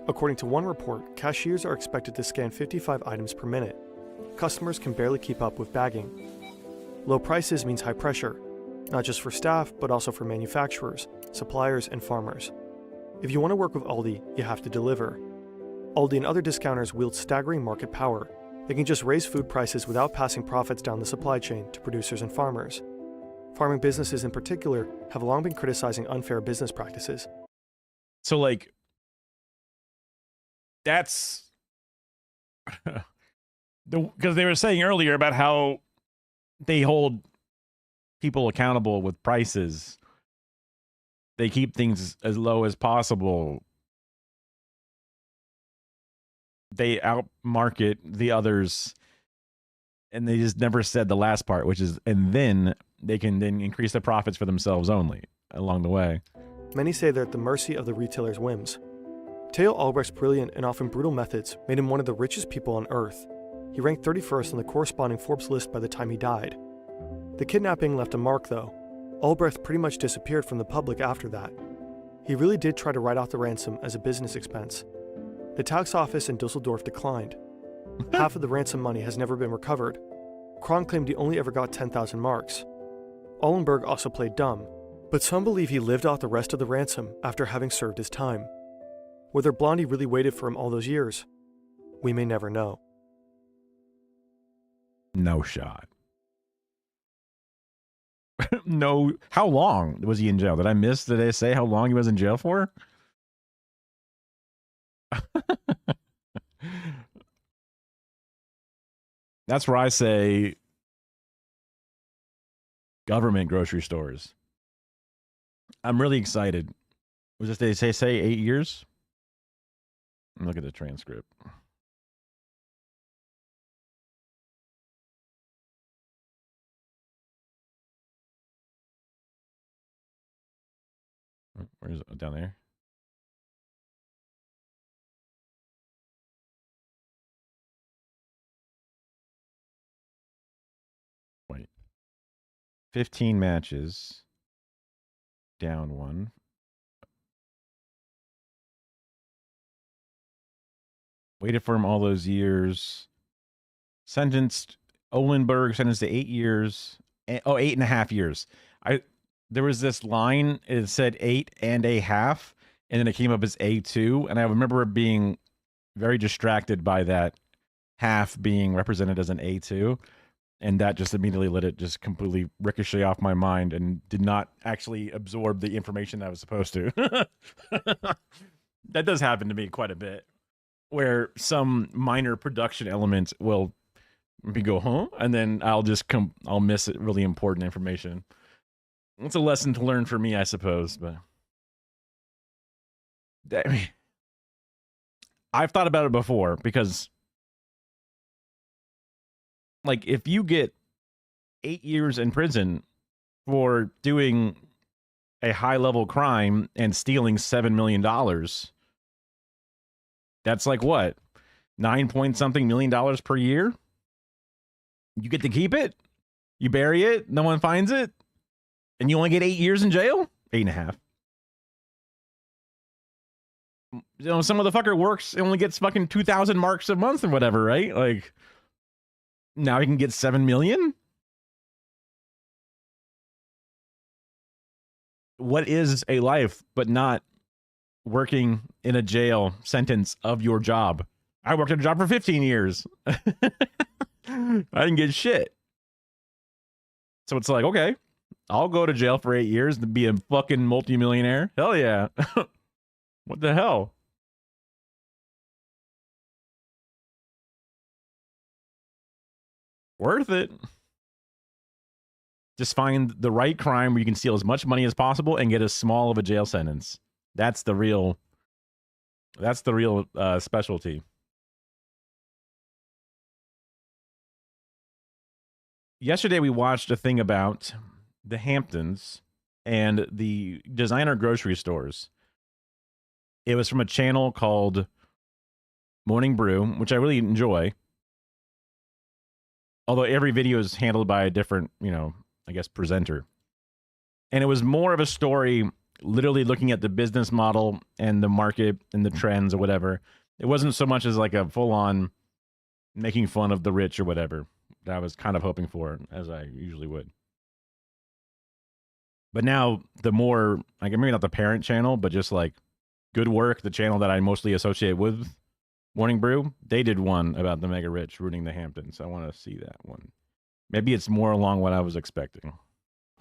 According to one report, cashiers are expected to scan 55 items per minute. Customers can barely keep up with bagging. Low prices means high pressure, not just for staff, but also for manufacturers, suppliers, and farmers. If you want to work with Aldi, you have to deliver. Aldi and other discounters wield staggering market power. They can just raise food prices without passing profits down the supply chain to producers and farmers. Farming businesses in particular have long been criticizing unfair business practices. So, like, that's because they were saying earlier about how they hold people accountable with prices. They keep things as low as possible. They outmarket the others, and they just never said the last part, which is, and then they can then increase the profits for themselves only along the way. Many say they're at the mercy of the retailer's whims. Theo Albrecht's brilliant and often brutal methods made him one of the richest people on Earth. He ranked 31st on the corresponding Forbes list by the time he died. The kidnapping left a mark, though. Albrecht pretty much disappeared from the public after that. He really did try to write off the ransom as a business expense. The tax office in Dusseldorf declined. Half of the ransom money has never been recovered. Kron claimed he only ever got 10,000 marks. Allenberg also played dumb, but some believe he lived off the rest of the ransom after having served his time. Whether Blondie really waited for him all those years, we may never know. No shot. No. How long was he in jail? Did I miss? Did they say how long he was in jail for? That's where I say government grocery stores. I'm really excited. Was this, they say 8 years? Look at the transcript. Where is it? Down there? Wait. 15 matches. Down one. Waited for him all those years. Sentenced, Olenberg sentenced to 8 years. 8.5 years. There was this line, it said 8.5, and then it came up as A2. And I remember being very distracted by that half being represented as an A2. And that just immediately let it just completely ricochet off my mind and did not actually absorb the information that I was supposed to. That does happen to me quite a bit, where some minor production element will go, huh? And then I'll miss it, really important information. It's a lesson to learn for me, I suppose, but I've thought about it before, because like, if you get 8 years in prison for doing a high-level crime and stealing $7 million, that's like what? 9-point-something million per year? You get to keep it? You bury it? No one finds it? And you only get 8 years in jail? 8.5. You know, some motherfucker works and only gets fucking 2,000 marks a month or whatever, right? Like, now he can get 7 million? What is a life but not working in a jail sentence of your job? I worked at a job for 15 years. I didn't get shit. So it's like, okay, I'll go to jail for 8 years to be a fucking multimillionaire. Hell yeah. What the hell? Worth it. Just find the right crime where you can steal as much money as possible and get as small of a jail sentence. That's the real specialty. Yesterday we watched a thing about the Hamptons and the designer grocery stores. It was from a channel called Morning Brew, which I really enjoy. Although every video is handled by a different, I guess, presenter. And it was more of a story literally looking at the business model and the market and the trends or whatever. It wasn't so much as like a full-on making fun of the rich or whatever that I was kind of hoping for, as I usually would. But now the more, like, maybe not the parent channel, but just like Good Work, the channel that I mostly associate with Morning Brew, they did one about the mega rich ruining the Hamptons. I want to see that one. Maybe it's more along what I was expecting.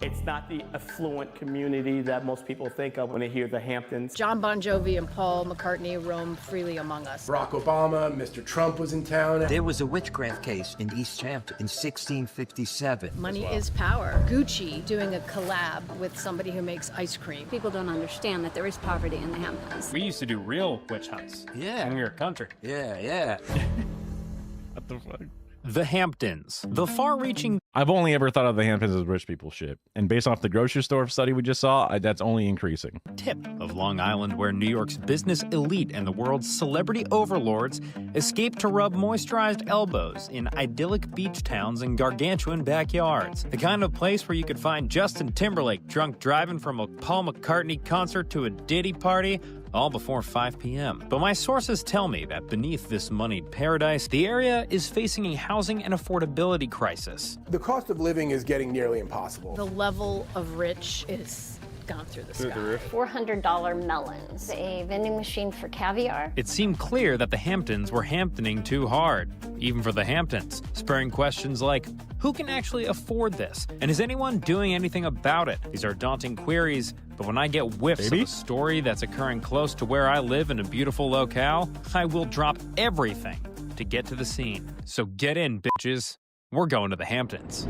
It's not the affluent community that most people think of when they hear the Hamptons. John Bon Jovi and Paul McCartney roam freely among us. Barack Obama, Mr. Trump was in town. There was a witchcraft case in East Hampton in 1657. Money is power. Gucci doing a collab with somebody who makes ice cream. People don't understand that there is poverty in the Hamptons. We used to do real witch hunts. Yeah. When we were country. Yeah. What the fuck? The Hamptons. The far-reaching... I've only ever thought of the Hamptons as rich people shit. And based off the grocery store study we just saw, that's only increasing. Tip of Long Island, where New York's business elite and the world's celebrity overlords escape to rub moisturized elbows in idyllic beach towns and gargantuan backyards. The kind of place where you could find Justin Timberlake drunk driving from a Paul McCartney concert to a Diddy party, all before 5 p.m. But my sources tell me that beneath this moneyed paradise, the area is facing a housing and affordability crisis. The cost of living is getting nearly impossible. The level of rich is gone through the sky. $400 melons, a vending machine for caviar. It seemed clear that the Hamptons were Hamptoning too hard, even for the Hamptons, spurring questions like, who can actually afford this? And is anyone doing anything about it? These are daunting queries, but when I get whiffs of a story that's occurring close to where I live in a beautiful locale, I will drop everything to get to the scene. So get in, bitches. We're going to the Hamptons.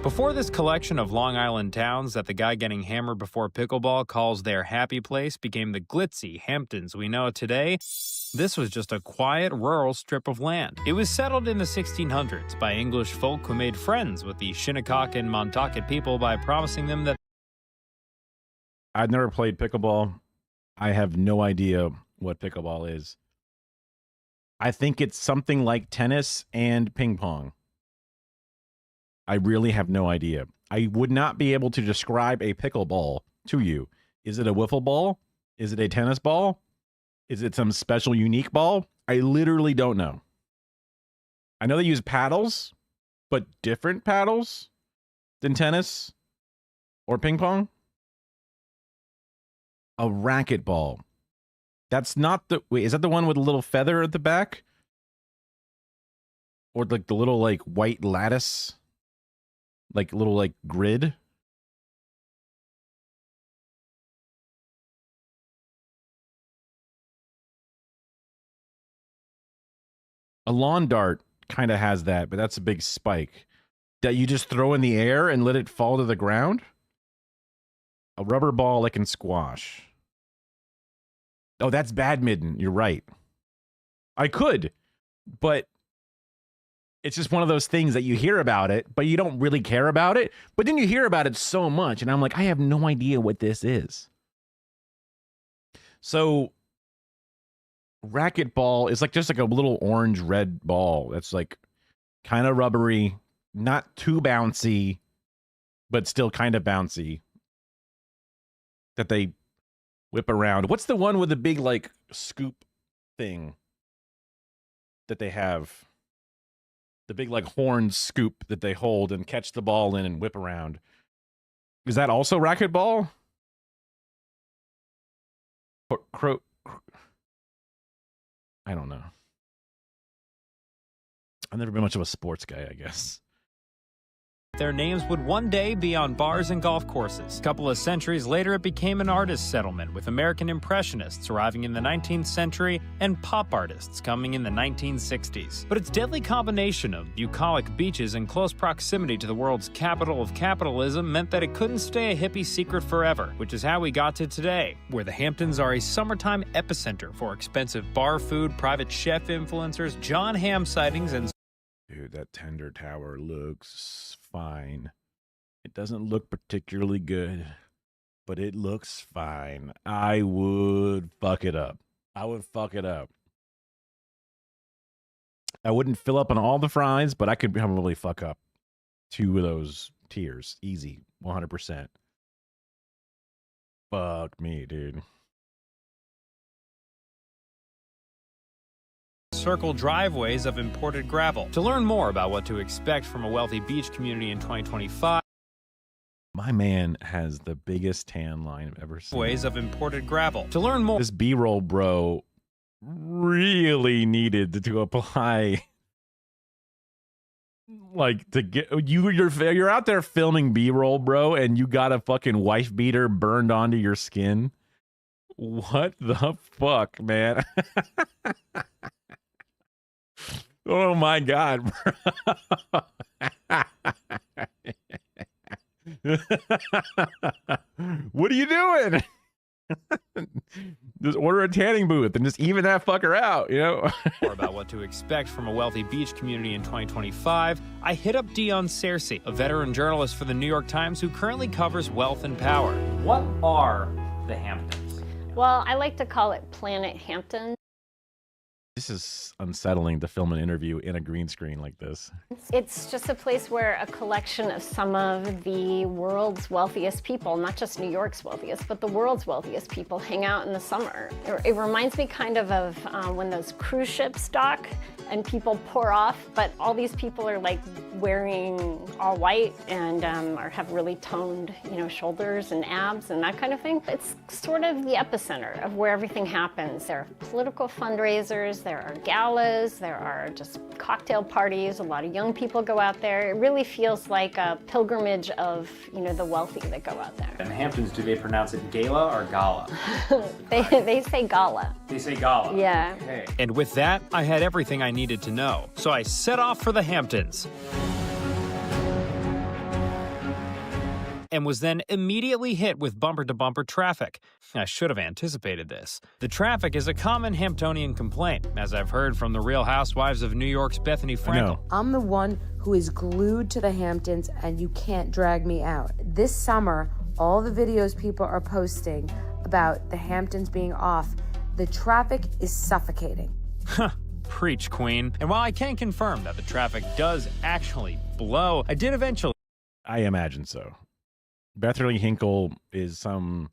Before this collection of Long Island towns that the guy getting hammered before pickleball calls their happy place became the glitzy Hamptons we know today, this was just a quiet, rural strip of land. It was settled in the 1600s by English folk who made friends with the Shinnecock and Montauk people by promising them that... I've never played pickleball. I have no idea what pickleball is. I think it's something like tennis and ping pong. I really have no idea. I would not be able to describe a pickleball to you. Is it a wiffle ball? Is it a tennis ball? Is it some special unique ball? I literally don't know. I know they use paddles, but different paddles than tennis or ping pong. A racquetball. That's not the... Wait, is that the one with a little feather at the back? Or like the little like white lattice? Like little like grid? A lawn dart kind of has that, but that's a big spike that you just throw in the air and let it fall to the ground. A rubber ball like in squash. Oh, that's badminton. You're right. I could, but it's just one of those things that you hear about it, but you don't really care about it. But then you hear about it so much, and I'm like, I have no idea what this is. So, racquetball is like just like a little orange-red ball that's like kind of rubbery, not too bouncy, but still kind of bouncy, that they whip around. What's the one with the big like scoop thing that they have? The big like horn scoop that they hold and catch the ball in and whip around. Is that also racquetball? I don't know. I've never been much of a sports guy, I guess. Their names would one day be on bars and golf courses. A couple of centuries later, it became an artist settlement, with American Impressionists arriving in the 19th century and pop artists coming in the 1960s. But its deadly combination of bucolic beaches and close proximity to the world's capital of capitalism meant that it couldn't stay a hippie secret forever, which is how we got to today, where the Hamptons are a summertime epicenter for expensive bar food, private chef influencers, John Hamm sightings, and... Dude, that tender tower looks fine. It doesn't look particularly good, but it looks fine. I would fuck it up. I would fuck it up. I wouldn't fill up on all the fries, but I could probably fuck up 2 of those tiers. Easy. 100%. Fuck me, dude. Circle driveways of imported gravel. To learn more about what to expect from a wealthy beach community in 2025, My man has the biggest tan line I've ever seen. ways of imported gravel. To learn more, This B-roll bro really needed to apply, like, to get you're out there filming B-roll, bro, and you got a fucking wife beater burned onto your skin. What the fuck, man? Oh my god, bro. What are you doing? Just order a tanning booth and just even that fucker out, you know? more about what to expect from a wealthy beach community in 2025, I hit up Dion Searcy, a veteran journalist for the New York Times who currently covers wealth and power. What are the Hamptons? Well, I like to call it Planet Hampton. This is unsettling to film an interview in a green screen like this. It's just a place where a collection of some of the world's wealthiest people, not just New York's wealthiest, but the world's wealthiest people hang out in the summer. It reminds me kind of when those cruise ships dock and people pour off, but all these people are like wearing all white and have really toned, shoulders and abs and that kind of thing. It's sort of the epicenter of where everything happens. There are political fundraisers, there are galas, there are just cocktail parties. A lot of young people go out there. It really feels like a pilgrimage of, the wealthy that go out there. In the Hamptons, do they pronounce it gala or gala? They say gala. They say gala. Yeah. Okay. And with that, I had everything I needed to know. So I set off for the Hamptons. And was then immediately hit with bumper-to-bumper traffic. I should have anticipated this. The traffic is a common Hamptonian complaint, as I've heard from the Real Housewives of New York's Bethany Frankel. I'm the one who is glued to the Hamptons, and you can't drag me out. This summer, all the videos people are posting about the Hamptons being off, the traffic is suffocating. Huh. Preach, Queen. And while I can confirm that the traffic does actually blow, I did eventually... I imagine so. Bethany Hinkle is some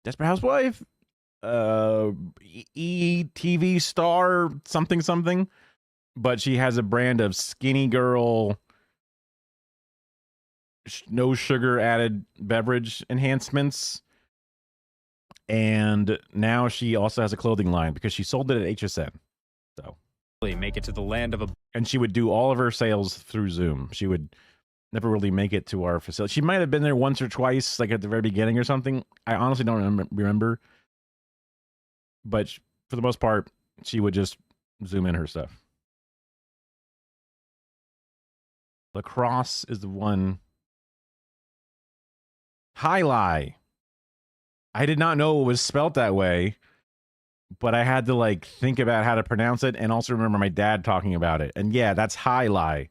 Desperate Housewife, TV star, something, but she has a brand of skinny girl, no sugar added beverage enhancements, and now she also has a clothing line because she sold it at HSN. So make it to the land of a... And she would do all of her sales through Zoom. She would never really make it to our facility. She might have been there once or twice, like at the very beginning or something. I honestly don't remember. But for the most part, she would just Zoom in her stuff. Lacrosse is the one. Highlight. I did not know it was spelt that way, but I had to think about how to pronounce it and also remember my dad talking about it. And yeah, that's highlight.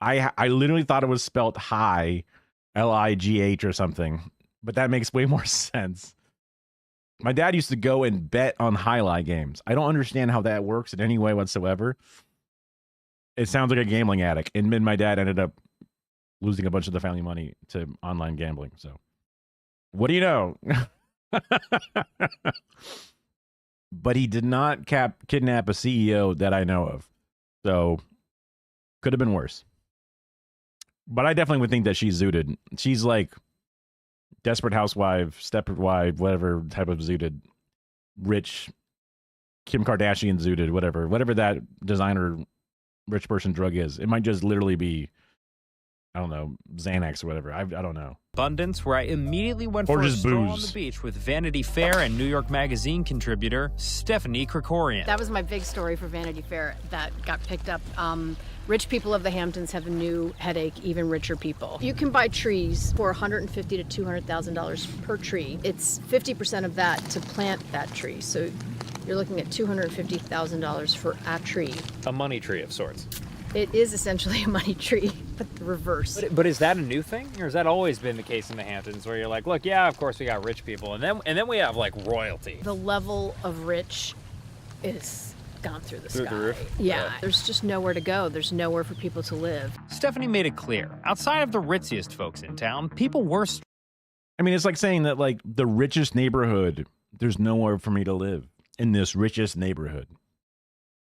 I literally thought it was spelled high, Ligh or something, but that makes way more sense. My dad used to go and bet on highlight games. I don't understand how that works in any way whatsoever. It sounds like a gambling addict, and then my dad ended up losing a bunch of the family money to online gambling. So, what do you know? But he did not kidnap a CEO that I know of. So, could have been worse. But I definitely would think that she's zooted. She's like Desperate Housewife, Stepwife, whatever type of zooted, rich, Kim Kardashian zooted, whatever that designer rich person drug is. It might just literally be, I don't know, Xanax or whatever. I don't know. Abundance, where I immediately went for a stroll on the beach with Vanity Fair and New York Magazine contributor Stephanie Krikorian. That was my big story for Vanity Fair that got picked up. Rich people of the Hamptons have a new headache, even richer people. You can buy trees for $150,000 to $200,000 per tree. It's 50% of that to plant that tree. So you're looking at $250,000 for a tree. A money tree of sorts. It is essentially a money tree, but the reverse. But is that a new thing, or has that always been the case in the Hamptons, where you're like, look, yeah, of course we got rich people, and then we have royalty. The level of rich is gone through the Through sky. the roof? Yeah, there's just nowhere to go. There's nowhere for people to live. Stephanie made it clear. Outside of the ritziest folks in town, people were... I mean, it's like saying that, like, the richest neighborhood, there's nowhere for me to live in this richest neighborhood.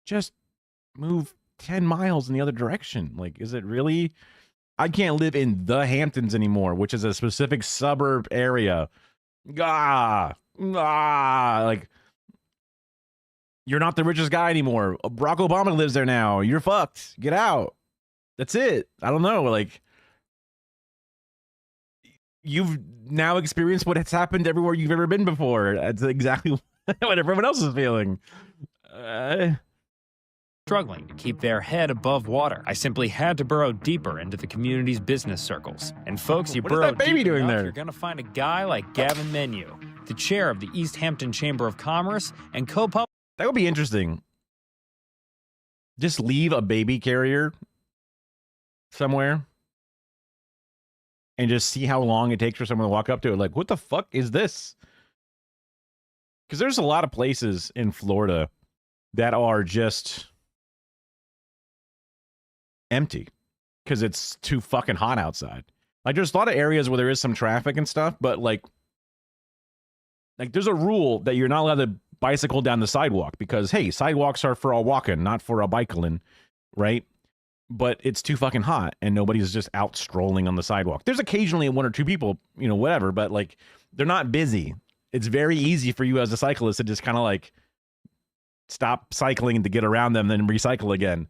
Just move 10 miles in the other direction. Like, is it really? I can't live in the Hamptons anymore, which is a specific suburb area. Like, you're not the richest guy anymore. Barack Obama lives there now. You're fucked. Get out. That's it. I don't know. Like, you've now experienced what has happened everywhere you've ever been before. That's exactly what everyone else is feeling. Struggling to keep their head above water. I simply had to burrow deeper into the community's business circles. And folks, you What is burrow that baby deep doing enough, there? you're going to find a guy like Gavin Menu, the chair of the East Hampton Chamber of Commerce and co-publisher. That would be interesting. Just leave a baby carrier somewhere and just see how long it takes for someone to walk up to it. Like, what the fuck is this? Because there's a lot of places in Florida that are just empty because it's too fucking hot outside. Like, there's a lot of areas where there is some traffic and stuff, but like there's a rule that you're not allowed to bicycle down the sidewalk because, hey, sidewalks are for a walking, not for a bicycling, right? But it's too fucking hot and nobody's just out strolling on the sidewalk. There's occasionally one or two people, you know, whatever, but like they're not busy. It's very easy for you as a cyclist to just kind of like stop cycling to get around them, then recycle again.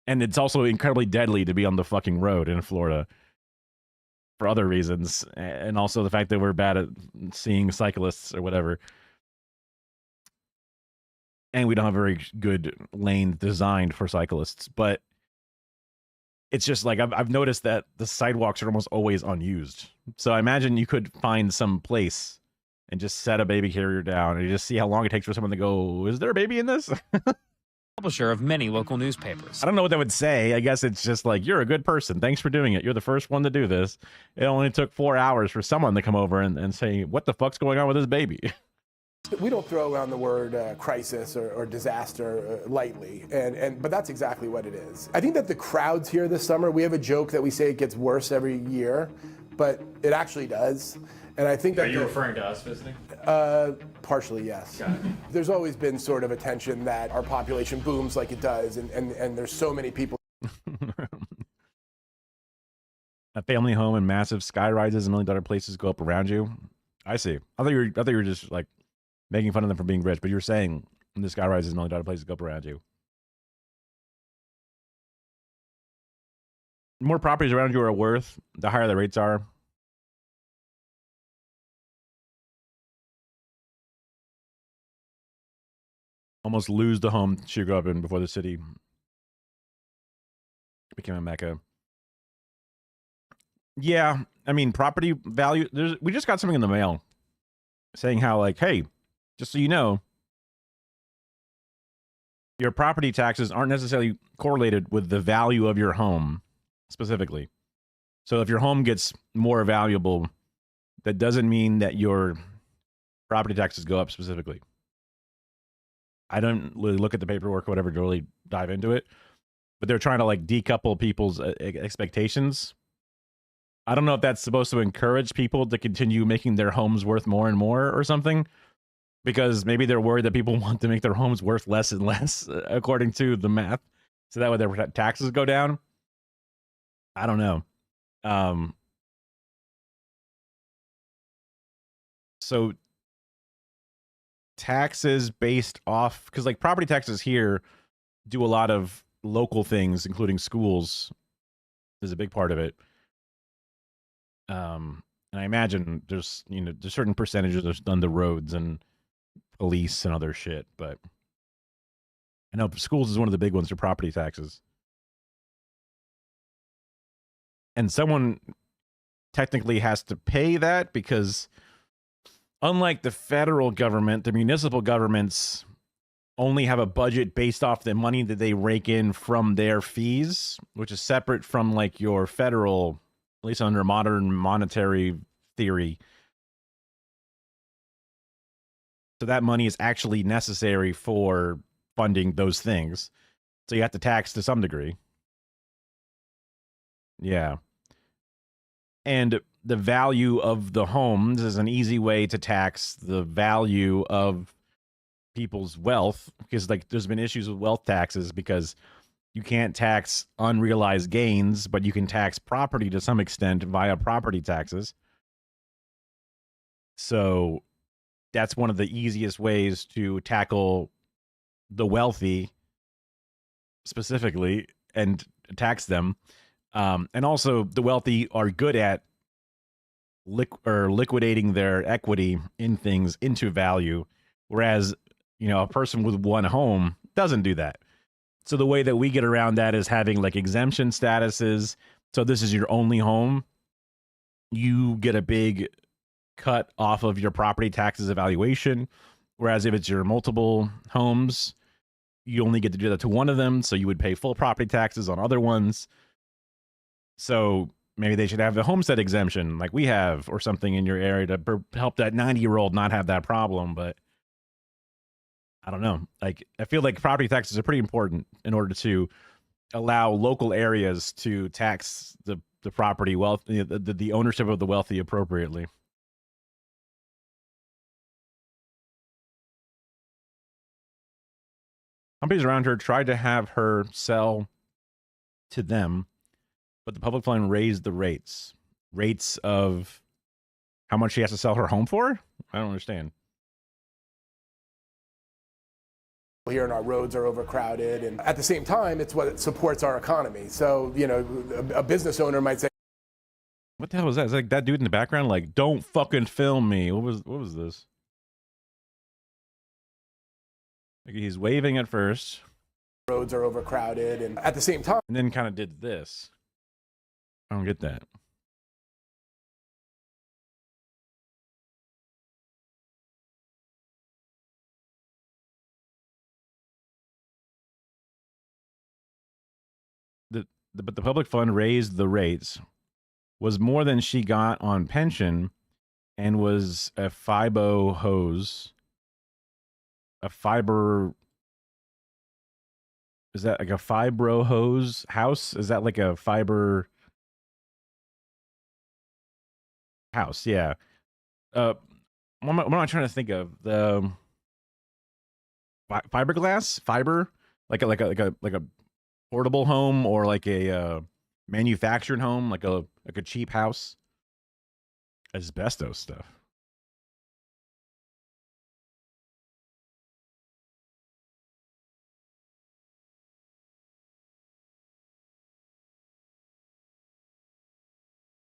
And it's also incredibly deadly to be on the fucking road in Florida for other reasons. And also the fact that we're bad at seeing cyclists or whatever. And we don't have very good lane designed for cyclists. But it's just like I've noticed that the sidewalks are almost always unused. So I imagine you could find some place and just set a baby carrier down and you just see how long it takes for someone to go, is there a baby in this? Publisher of many local newspapers. I don't know what that would say. I guess it's just like, you're a good person. Thanks for doing it. You're the first one to do this. It only took 4 hours for someone to come over and say, what the fuck's going on with this baby? We don't throw around the word crisis or disaster lightly, but that's exactly what it is. I think that the crowds here this summer, we have a joke that we say it gets worse every year, but it actually does. And I think that Are you referring to us visiting? Partially, yes. Got it. There's always been sort of a tension that our population booms like it does, and there's so many people. A family home and massive sky rises and $1 million places go up around you. I see. I thought you were just like making fun of them for being rich, but you were saying the sky rises and $1 million places go up around you. The more properties around you are worth, the higher the rates are. Almost lose the home she grew up in before the city became a mecca. Yeah, I mean, property value. We just got something in the mail saying how, like, hey, just so you know, your property taxes aren't necessarily correlated with the value of your home specifically. So if your home gets more valuable, that doesn't mean that your property taxes go up specifically. I don't really look at the paperwork or whatever to really dive into it, but they're trying to like decouple people's expectations. I don't know if that's supposed to encourage people to continue making their homes worth more and more or something, because maybe they're worried that people want to make their homes worth less and less according to the math, so that way their taxes go down. I don't know. So taxes based off, because like property taxes here do a lot of local things, including schools is a big part of it. And I imagine there's certain percentages on the roads and police and other shit, but I know schools is one of the big ones for property taxes. And someone technically has to pay that because unlike the federal government, the municipal governments only have a budget based off the money that they rake in from their fees, which is separate from like your federal, at least under modern monetary theory. So that money is actually necessary for funding those things. So you have to tax to some degree. Yeah. And the value of the homes is an easy way to tax the value of people's wealth, because like there's been issues with wealth taxes because you can't tax unrealized gains, but you can tax property to some extent via property taxes. So that's one of the easiest ways to tackle the wealthy specifically and tax them. And also the wealthy are good at liquidating their equity in things into value, whereas, you know, a person with one home doesn't do that. So the way that we get around that is having like exemption statuses. So this is your only home. You get a big cut off of your property taxes evaluation. Whereas if it's your multiple homes, you only get to do that to one of them. So you would pay full property taxes on other ones. So maybe they should have the homestead exemption like we have or something in your area to help that 90-year-old not have that problem. But I don't know. Like, I feel like property taxes are pretty important in order to allow local areas to tax the property wealth, the ownership of the wealthy appropriately. Companies around her tried to have her sell to them, but the public fund raised the rates of how much she has to sell her home for. I don't understand. Here and our roads are overcrowded, and at the same time, it's what supports our economy. So, you know, a business owner might say, "What the hell was that?" Is that like that dude in the background? Like, "Don't fucking film me." What was this? Like, he's waving at first. Roads are overcrowded, and at the same time, and then kind of did this. I don't get that. But the public fund raised the rates, was more than she got on pension, and was a FIBO hose. A fiber. Is that like a fibro hose house? Is that like a fiber house? Yeah. What am I trying to think of? The fiberglass fiber, like a portable home, or like a manufactured home, like a cheap house. Asbestos stuff.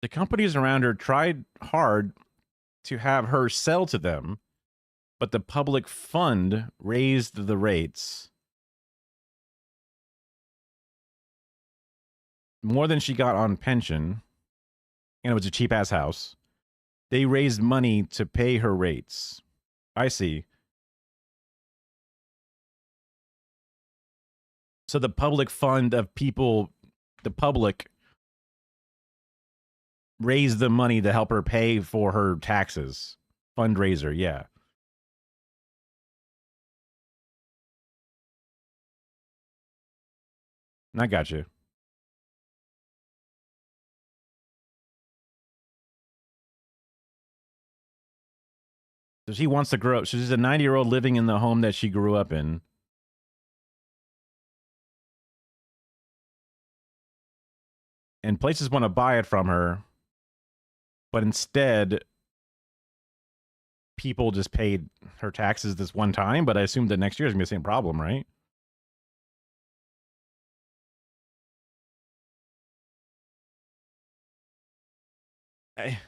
The companies around her tried hard to have her sell to them, but the public fund raised the rates more than she got on pension, and it was a cheap ass house. They raised money to pay her rates. I see. So the public fund of people, the public, raised the money to help her pay for her taxes. Fundraiser, yeah. I got you. So she wants to grow. She's a 90-year-old living in the home that she grew up in. And places want to buy it from her. But instead, people just paid her taxes this one time. But I assume that next year is going to be the same problem, right?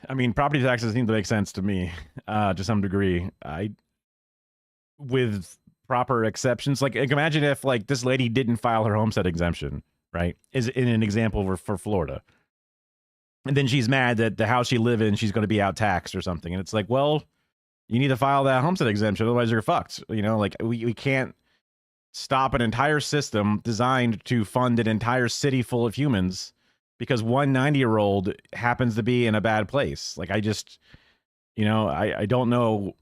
I mean, property taxes seem to make sense to me, to some degree. With proper exceptions, like imagine if like this lady didn't file her homestead exemption, right? Is in an example for Florida, and then she's mad that the house she live in, she's going to be out taxed or something, and it's like, well, you need to file that homestead exemption, otherwise you're fucked. You know, like we can't stop an entire system designed to fund an entire city full of humans because one 90-year-old happens to be in a bad place. Like, I just, you know, I don't know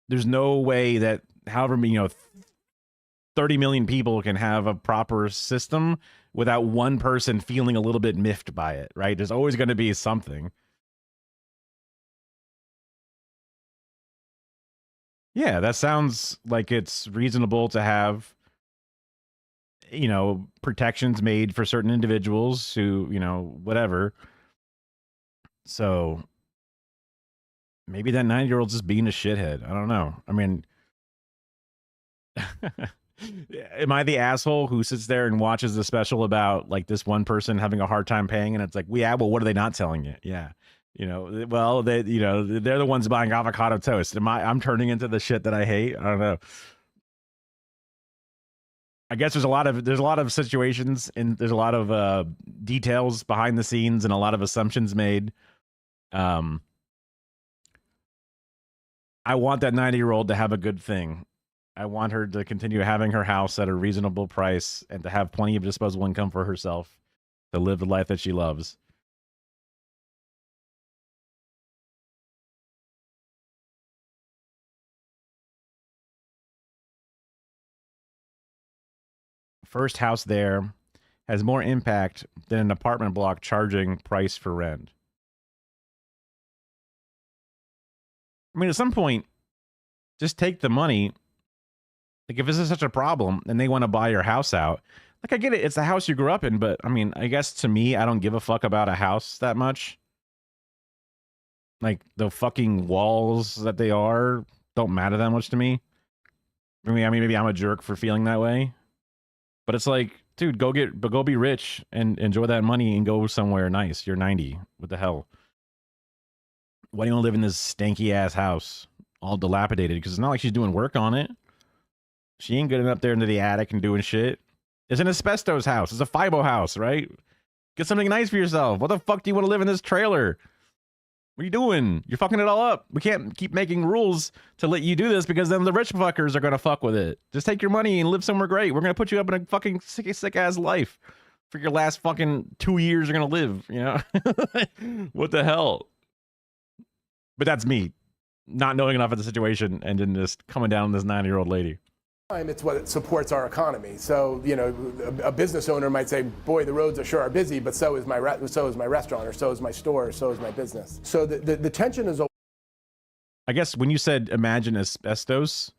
there's no way that however, 30 million people can have a proper system without one person feeling a little bit miffed by it, right? There's always going to be something. Yeah, that sounds like it's reasonable to have, protections made for certain individuals who, whatever. So maybe that 9-year-old's just being a shithead. I don't know. I mean, am I the asshole who sits there and watches the special about like this one person having a hard time paying, and it's like, well, what are they not telling you? Yeah. Well, they're the ones buying avocado toast. I'm turning into the shit that I hate? I don't know. I guess there's a lot of situations and there's a lot of details behind the scenes and a lot of assumptions made. I want that 90-year-old to have a good thing. I want her to continue having her house at a reasonable price and to have plenty of disposable income for herself to live the life that she loves. First house there has more impact than an apartment block charging price for rent. I mean, at some point, just take the money. Like, if this is such a problem and they want to buy your house out, like, I get it. It's the house you grew up in, but I mean, I guess to me, I don't give a fuck about a house that much. Like, the fucking walls that they are don't matter that much to me. I mean, maybe I'm a jerk for feeling that way. But it's like, dude, go be rich and enjoy that money and go somewhere nice. You're 90. What the hell? Why do you want to live in this stanky ass house, all dilapidated? Because it's not like she's doing work on it. She ain't getting up there into the attic and doing shit. It's an asbestos house. It's a FIBO house, right? Get something nice for yourself. What the fuck do you want to live in this trailer? What are you doing? You're fucking it all up. We can't keep making rules to let you do this because then the rich fuckers are going to fuck with it. Just take your money and live somewhere great. We're going to put you up in a fucking sick ass life for your last fucking 2 years you're going to live, What the hell? But that's me not knowing enough of the situation and then just coming down on this 90-year-old lady. It's what supports our economy. So, a business owner might say, boy, the roads are busy, but so is my restaurant, or so is my store, or so is my business. So the tension is... I guess when you said imagine asbestos,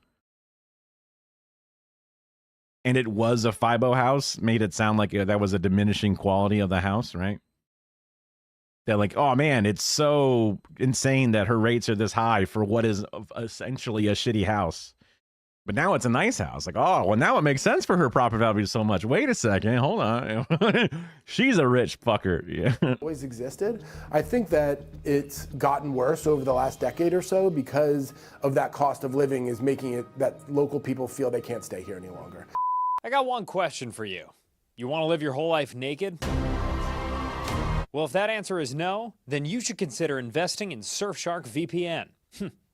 and it was a FIBO house, made it sound like that was a diminishing quality of the house, right? They're like, oh man, it's so insane that her rates are this high for what is essentially a shitty house. But now it's a nice house. Like, oh, well, now it makes sense for her property value so much. Wait a second. Hold on. She's a rich fucker. Yeah. Always existed. I think that it's gotten worse over the last decade or so because of that cost of living is making it that local people feel they can't stay here any longer. I got one question for you. You want to live your whole life naked? Well, if that answer is no, then you should consider investing in Surfshark VPN.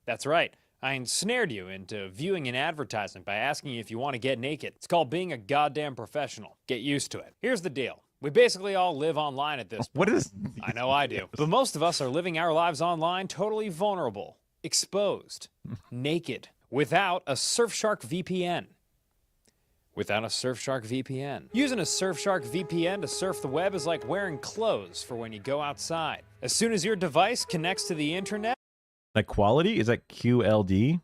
That's right. I ensnared you into viewing an advertisement by asking you if you want to get naked. It's called being a goddamn professional. Get used to it. Here's the deal. We basically all live online at this point. What is... I know I do. But most of us are living our lives online totally vulnerable, exposed, naked, without a Surfshark VPN. Without a Surfshark VPN. Using a Surfshark VPN to surf the web is like wearing clothes for when you go outside. As soon as your device connects to the internet, like quality? Is that QLD?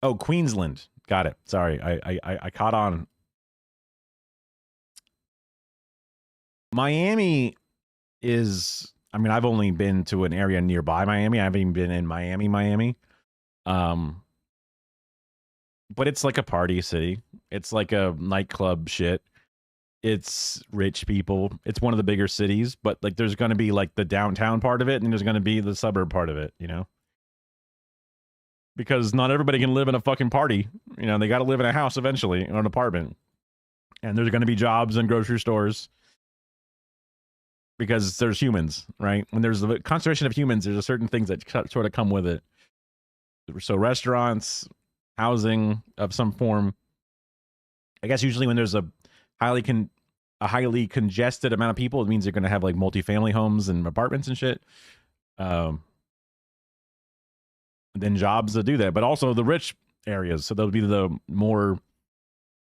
Oh, Queensland. Got it. Sorry, I caught on. Miami is... I mean, I've only been to an area nearby Miami. I haven't even been in Miami. But it's like a party city. It's like a nightclub shit. It's rich people. It's one of the bigger cities, but like there's going to be like the downtown part of it and there's going to be the suburb part of it, because not everybody can live in a fucking party. They got to live in a house eventually or an apartment, and there's going to be jobs and grocery stores because there's humans, right? When there's a concentration of humans, there's a certain things that sort of come with it. So restaurants, housing of some form. I guess usually when there's a highly congested amount of people, it means you're going to have like multifamily homes and apartments and shit. then jobs to do that, but also the rich areas. So there'll be the more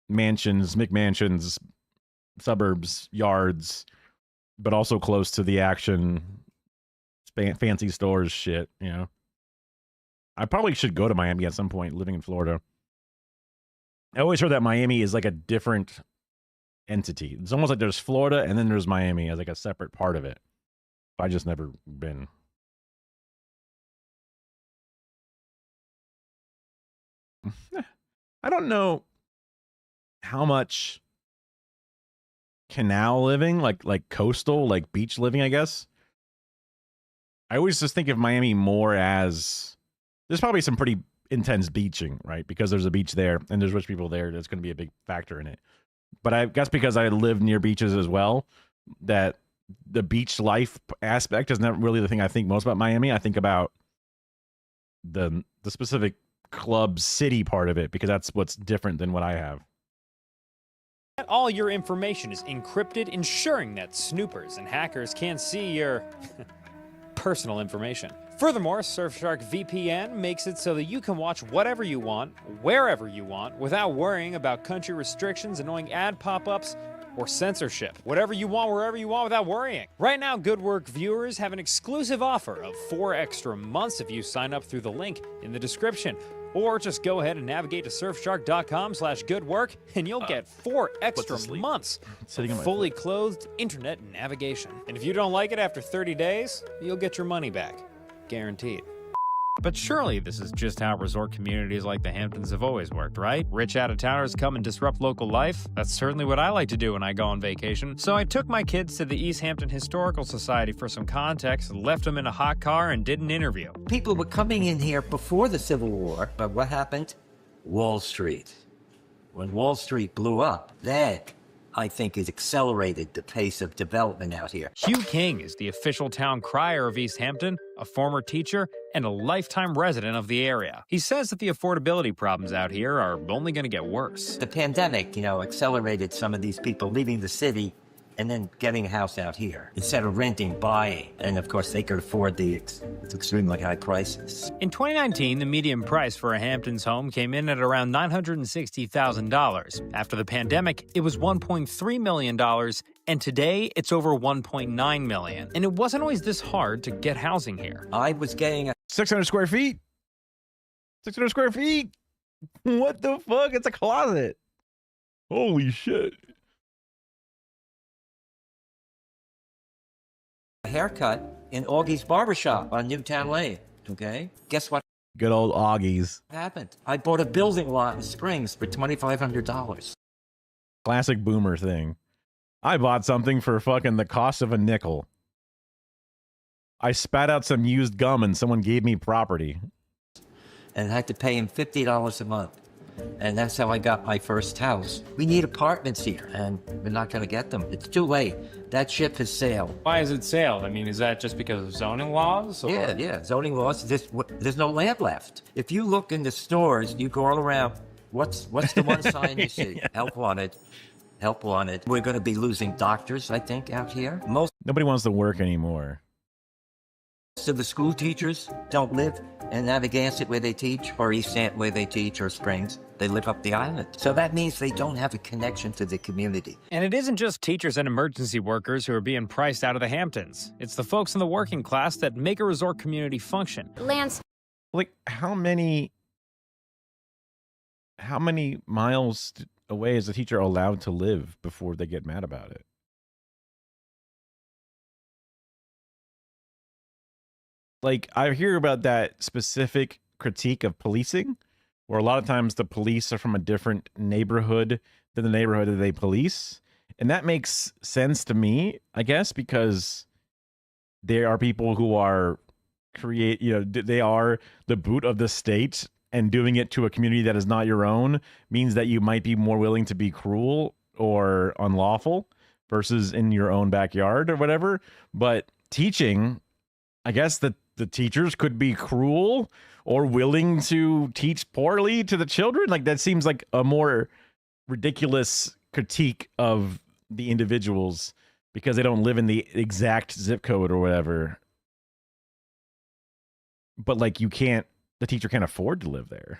mansions, McMansions, suburbs, yards, but also close to the action, fancy stores, shit. You know, I probably should go to Miami at some point. Living in Florida, I always heard that Miami is like a different entity. It's almost like there's Florida and then there's Miami as like a separate part of it. I just never been. I don't know how much canal living, like coastal, like beach living, I guess. I always just think of Miami more as there's probably some pretty intense beaching, right? Because there's a beach there and there's rich people there. That's going to be a big factor in it. But I guess because I live near beaches as well, that the beach life aspect is not really the thing I think most about Miami. I think about the specific club city part of it, because that's what's different than what I have. All your information is encrypted, ensuring that snoopers and hackers can't see your personal information. Furthermore, Surfshark VPN makes it so that you can watch whatever you want, wherever you want, without worrying about country restrictions, annoying ad pop-ups, or censorship. Whatever you want, wherever you want, without worrying. Right now, Good Work viewers have an exclusive offer of 4 extra months if you sign up through the link in the description. Or just go ahead and navigate to surfshark.com/goodwork and you'll get 4 extra months of fully clothed internet navigation. And if you don't like it after 30 days, you'll get your money back. Guaranteed. But surely this is just how resort communities like the Hamptons have always worked, right? Rich out-of-towners come and disrupt local life. That's certainly what I like to do when I go on vacation. So I took my kids to the East Hampton Historical Society for some context, left them in a hot car, and did an interview. People were coming in here before the Civil War, but what happened? Wall Street. When Wall Street blew up, that, I think, has accelerated the pace of development out here. Hugh King is the official town crier of East Hampton, a former teacher, and a lifetime resident of the area. He says that the affordability problems out here are only going to get worse. The pandemic, accelerated some of these people leaving the city and then getting a house out here instead of renting, buying. And of course, they could afford the extremely high prices. In 2019, the median price for a Hamptons home came in at around $960,000. After the pandemic, it was $1.3 million, and today it's over $1.9 million. And it wasn't always this hard to get housing here. I was getting 600 square feet. 600 square feet. What the fuck? It's a closet. Holy shit. a haircut in Augie's barbershop on Newtown Lane, okay? Guess what Good old Augie's. happened? I bought a building lot in Springs for $2,500. Classic boomer thing. I bought something for fucking the cost of a nickel. I spat out some used gum and someone gave me property. And I had to pay him $50 a month. And that's how I got my first house. We need apartments here, and we're not going to get them. It's too late. That ship has sailed. Why has it sailed? I mean, is that just because of zoning laws? Or? Yeah, zoning laws. There's no land left. If you look in the stores, you go all around, what's the one sign you see? Help wanted. Help wanted. We're going to be losing doctors, I think, out here. Nobody wants to work anymore. So the school teachers don't live in Navigant where they teach, or East Hampton where they teach, or Springs. They live up the island. So that means they don't have a connection to the community. And it isn't just teachers and emergency workers who are being priced out of the Hamptons. It's the folks in the working class that make a resort community function. Lance. Like, how many miles away is a teacher allowed to live before they get mad about it? Like, I hear about that specific critique of policing, where a lot of times the police are from a different neighborhood than the neighborhood that they police. And that makes sense to me, I guess, because there are people who are they are the boot of the state, and doing it to a community that is not your own means that you might be more willing to be cruel or unlawful versus in your own backyard or whatever. But teaching, I guess that the teachers could be cruel or willing to teach poorly to the children. Like, that seems like a more ridiculous critique of the individuals because they don't live in the exact zip code or whatever. But like, you can't the teacher can't afford to live there.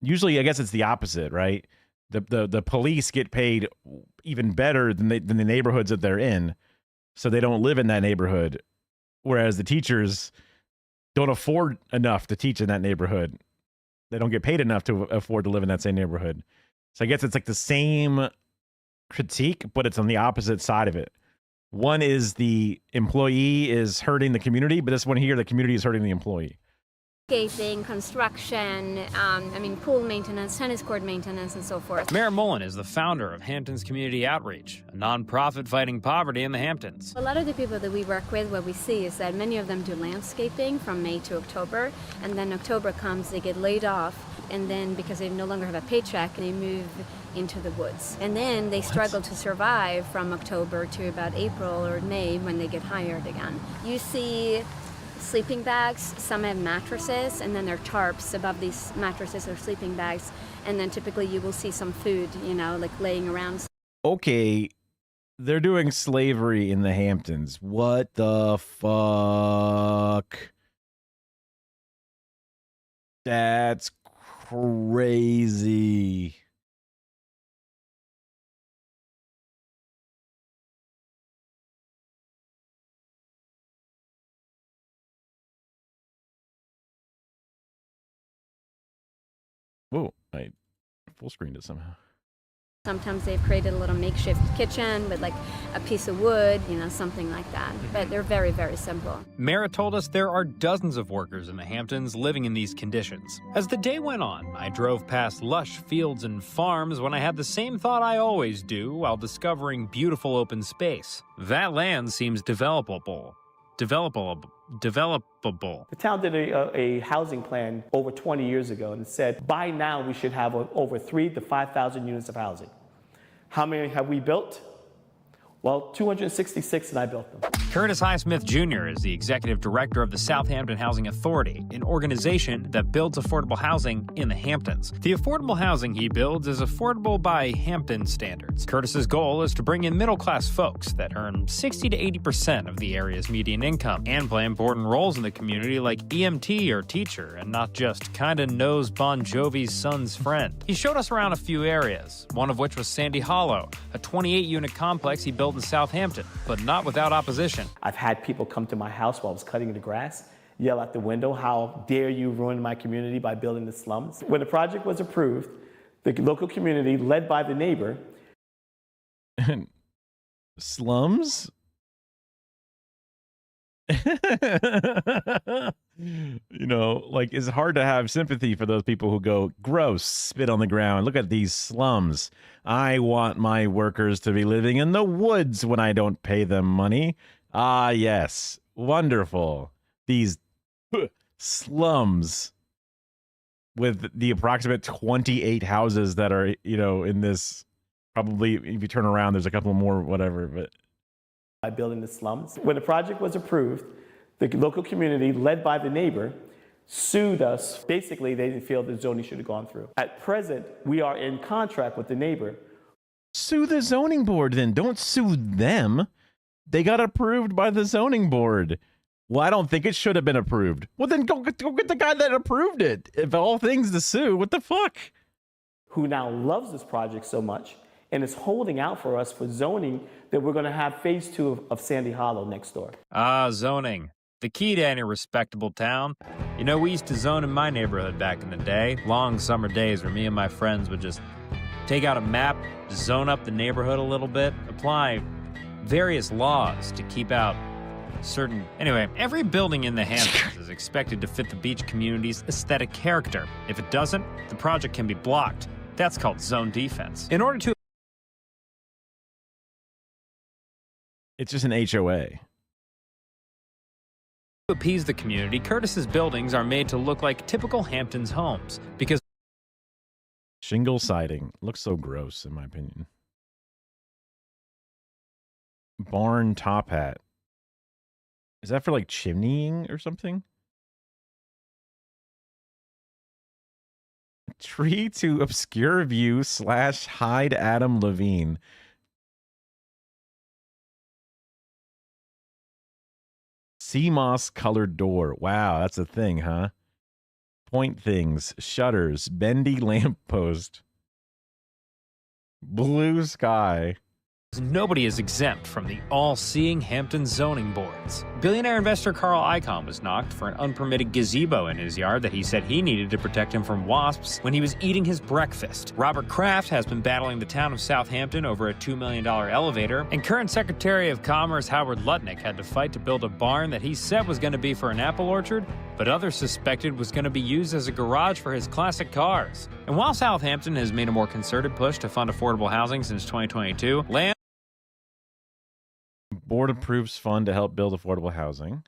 Usually, I guess it's the opposite, right? The police get paid even better than the neighborhoods that they're in, so they don't live in that neighborhood. Whereas the teachers don't afford enough to teach in that neighborhood. They don't get paid enough to afford to live in that same neighborhood. So I guess it's like the same critique, but it's on the opposite side of it. One is the employee is hurting the community, but this one here, the community is hurting the employee. Landscaping, construction, pool maintenance, tennis court maintenance, and so forth. Mayor Mullen is the founder of Hamptons Community Outreach, a nonprofit fighting poverty in the Hamptons. A lot of the people that we work with, what we see is that many of them do landscaping from May to October, and then October comes, they get laid off, and then because they no longer have a paycheck, they move into the woods. And then they struggle to survive from October to about April or May when they get hired again. You see sleeping bags, some have mattresses, and then there are tarps above these mattresses or sleeping bags, and then typically you will see some food, like laying around. Okay, they're doing slavery in the Hamptons. What the fuck? That's crazy. Whoa, I full screened it somehow. Sometimes they've created a little makeshift kitchen with like a piece of wood, something like that. But they're very, very simple. Mara told us there are dozens of workers in the Hamptons living in these conditions. As the day went on, I drove past lush fields and farms when I had the same thought I always do while discovering beautiful open space. That land seems developable. Developable. The town did a housing plan over 20 years ago and said by now we should have over 3,000 to 5,000 units of housing. How many have we built? Well, 266, and I built them. Curtis Highsmith Jr. is the executive director of the Southampton Housing Authority, an organization that builds affordable housing in the Hamptons. The affordable housing he builds is affordable by Hampton standards. Curtis's goal is to bring in middle-class folks that earn 60 to 80% of the area's median income and play important roles in the community like EMT or teacher, and not just kinda knows Bon Jovi's son's friend. He showed us around a few areas, one of which was Sandy Hollow, a 28-unit complex he built in Southampton, but not without opposition. I've had people come to my house while I was cutting the grass, yell out the window, "How dare you ruin my community by building the slums?" When the project was approved, the local community, led by the neighbor... Slums? It's hard to have sympathy for those people who go, gross, spit on the ground. Look at these slums. I want my workers to be living in the woods when I don't pay them money. Ah, yes. Wonderful. These slums with the approximate 28 houses that are, in this, probably if you turn around, there's a couple more, whatever, but. By building the slums. When the project was approved, the local community, led by the neighbor, sued us. Basically, they didn't feel the zoning should have gone through. At present, we are in contract with the neighbor. Sue the zoning board then. Don't sue them. They got approved by the zoning board. Well, I don't think it should have been approved. Well, then go get the guy that approved it. If all things to sue, what the fuck? Who now loves this project so much and is holding out for us for zoning that we're going to have phase 2 of Sandy Hollow next door. Ah, zoning. The key to any respectable town. We used to zone in my neighborhood back in the day. Long summer days where me and my friends would just take out a map, zone up the neighborhood a little bit, apply various laws to keep out certain... Anyway, every building in the Hamptons is expected to fit the beach community's aesthetic character. If it doesn't, the project can be blocked. That's called zone defense. In order to... It's just an HOA. To appease the community, Curtis's buildings are made to look like typical Hamptons homes because shingle siding looks so gross in my opinion. Barn top hat. Is that for like chimneying or something? Tree to obscure view / hide Adam Levine. sea moss colored door. Wow, that's a thing, huh? Point things, shutters, bendy lamppost, blue sky. Nobody is exempt from the all-seeing Hampton zoning boards. Billionaire investor Carl Icahn was knocked for an unpermitted gazebo in his yard that he said he needed to protect him from wasps when he was eating his breakfast. Robert Kraft has been battling the town of Southampton over a $2 million elevator, and current Secretary of Commerce Howard Lutnick had to fight to build a barn that he said was going to be for an apple orchard, but others suspected was going to be used as a garage for his classic cars. And while Southampton has made a more concerted push to fund affordable housing since 2022, Board approves fund to help build affordable housing.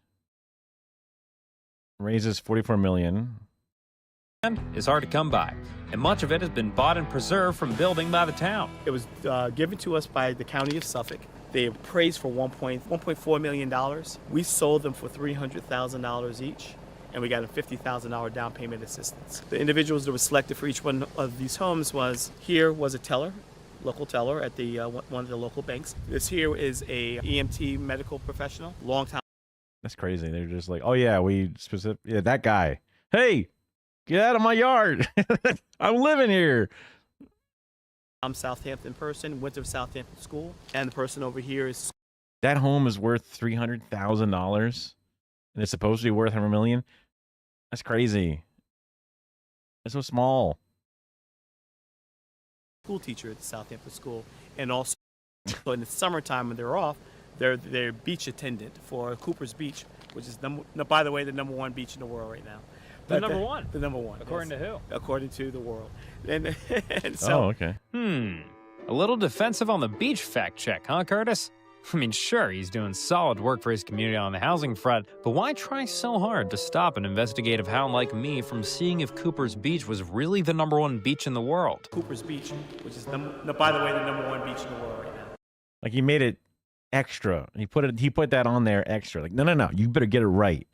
Raises $44 million. Is hard to come by, and much of it has been bought and preserved from building by the town. It was given to us by the county of Suffolk. They appraised for $1.4 million. We sold them for $300,000 each, and we got a $50,000 down payment assistance. The individuals that were selected for each one of these homes was a teller, local teller at the one of the local banks. This here is a EMT medical professional, long time. That's crazy. They're just like, oh yeah, that guy. Hey, get out of my yard. I'm living here. I'm Southampton person, went to Southampton school, and the person over here is. That home is worth $300,000, and it's supposed to be worth $100 million. That's crazy. It's so small. School teacher at the Southampton school, and also in the summertime when they're off, they're beach attendant for Cooper's Beach, which is by the way the number one beach in the world right now. The number one. The number one. According to who? According to the world. And so. Oh, okay. A little defensive on the beach fact check, huh, Curtis? I mean, sure, he's doing solid work for his community on the housing front, but why try so hard to stop an investigative hound like me from seeing if Cooper's Beach was really the number one beach in the world? Cooper's Beach, which is, by the way, the number one beach in the world right now. Like, he made it extra. He put that on there extra. Like, no, you better get it right.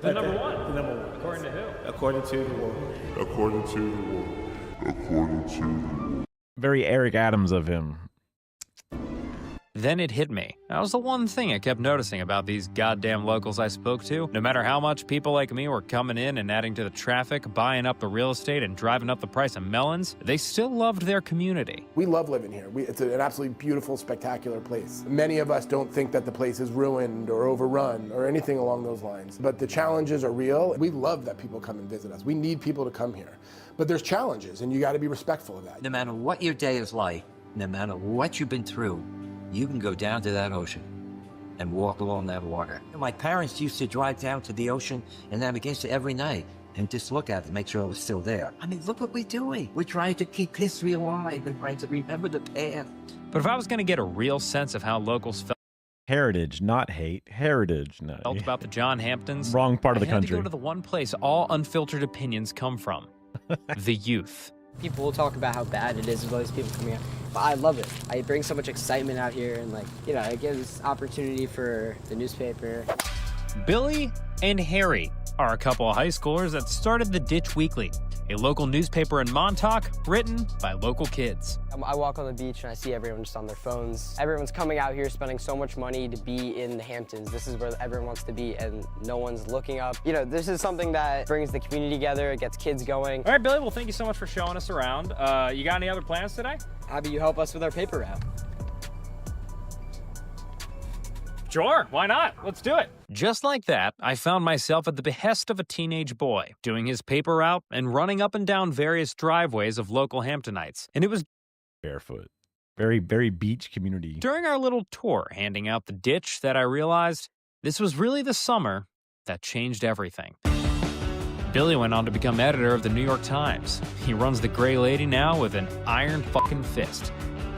The number one. The number one. According to who? According to the world. According to the world. According to the world. Very Eric Adams of him. Then it hit me. That was the one thing I kept noticing about these goddamn locals I spoke to. No matter how much people like me were coming in and adding to the traffic, buying up the real estate and driving up the price of melons, they still loved their community. We love living here. It's an absolutely beautiful, spectacular place. Many of us don't think that the place is ruined or overrun or anything along those lines. But the challenges are real. We love that people come and visit us. We need people to come here. But there's challenges, and you got to be respectful of that. No matter what your day is like, no matter what you've been through, you can go down to that ocean and walk along that water. My parents used to drive down to the ocean and navigate every night and just look at it, make sure it was still there. I mean, look what we're doing. We're trying to keep history alive and trying to remember the past. But if I was going to get a real sense of how locals felt, heritage, not hate. Heritage, not felt about the John Hamptons, wrong part of the I had country. to go to the one place all unfiltered opinions come from: the youth. People will talk about how bad it is with all these people coming out, but I love it. I bring so much excitement out here, and it gives opportunity for the newspaper. Billy and Harry are a couple of high schoolers that started the Ditch Weekly, a local newspaper in Montauk written by local kids. I walk on the beach and I see everyone just on their phones. Everyone's coming out here spending so much money to be in the Hamptons. This is where everyone wants to be, and no one's looking up. This is something that brings the community together, it gets kids going. All right, Billy, well, thank you so much for showing us around. You got any other plans today? How about you help us with our paper route? Sure, why not? Let's do it. Just like that, I found myself at the behest of a teenage boy, doing his paper route and running up and down various driveways of local Hamptonites. And it was barefoot. Very, very beach community. During our little tour, handing out the ditch, that I realized this was really the summer that changed everything. Billy went on to become editor of the New York Times. He runs the Gray Lady now with an iron fucking fist.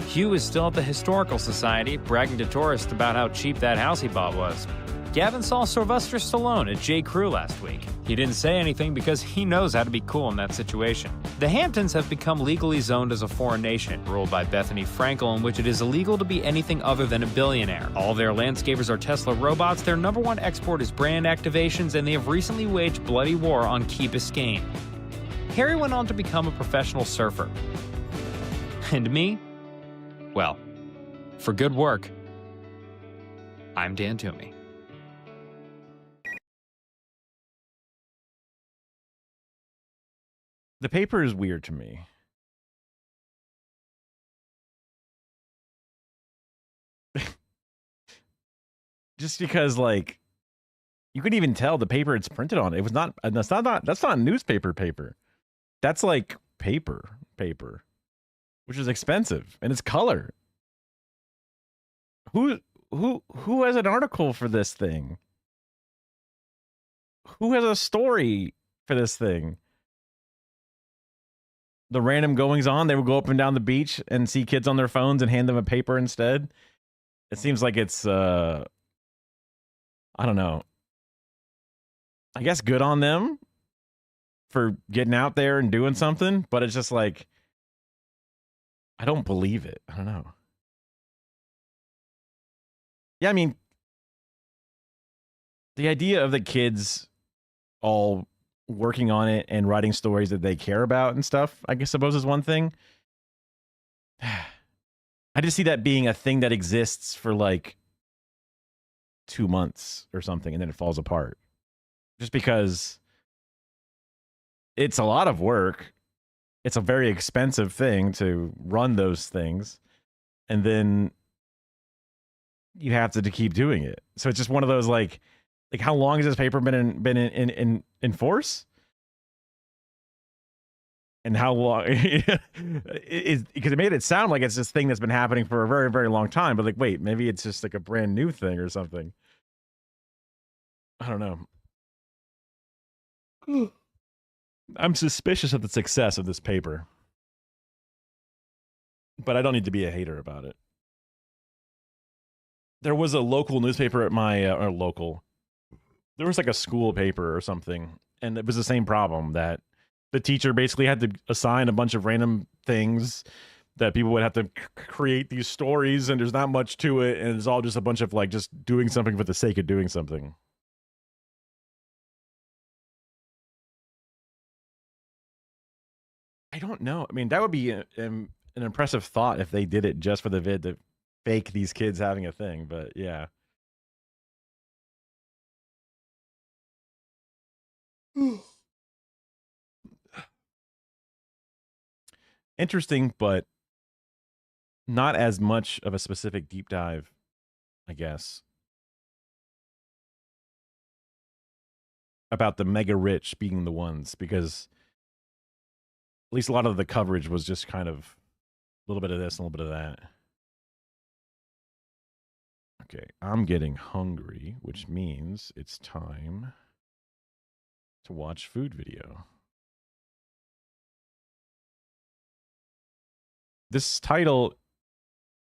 Hugh is still at the Historical Society, bragging to tourists about how cheap that house he bought was. Gavin saw Sylvester Stallone at J. Crew last week. He didn't say anything because he knows how to be cool in that situation. The Hamptons have become legally zoned as a foreign nation, ruled by Bethany Frankel, in which it is illegal to be anything other than a billionaire. All their landscapers are Tesla robots, their number one export is brand activations, and they have recently waged bloody war on Key Biscayne. Harry went on to become a professional surfer. And me? Well, for good work, I'm Dan Toomey. The paper is weird to me. Just because, like, you could even tell the paper it's printed on. It was not. That's not newspaper paper. That's like paper, which is expensive and it's color. Who has an article for this thing? Who has a story for this thing? The random goings on. They would go up and down the beach and see kids on their phones and hand them a paper instead. It seems like it's I don't know. I guess good on them for getting out there and doing something, but it's just like, I don't believe it. I don't know. Yeah, I mean, the idea of the kids all working on it and writing stories that they care about and stuff, I guess, suppose is one thing. I just see that being a thing that exists for like 2 months or something, and then it falls apart. Just because it's a lot of work. It's a very expensive thing to run those things. And then you have to keep doing it. So it's just one of those like how long has this paper been in force? And how long is, because it made it sound like it's this thing that's been happening for a very, very long time. But like, wait, maybe it's just like a brand new thing or something. I don't know. I'm suspicious of the success of this paper, but I don't need to be a hater about it. There was a local newspaper at my, there was like a school paper or something, and it was the same problem that the teacher basically had to assign a bunch of random things that people would have to create these stories, and there's not much to it, and it's all just a bunch of like just doing something for the sake of doing something. I don't know. I mean, that would be an impressive thought if they did it just for the vid to fake these kids having a thing, but yeah. Interesting, but not as much of a specific deep dive, I guess, about the mega rich being the ones, because at least a lot of the coverage was just kind of a little bit of this, a little bit of that. Okay, I'm getting hungry, which means it's time to watch food video. This title,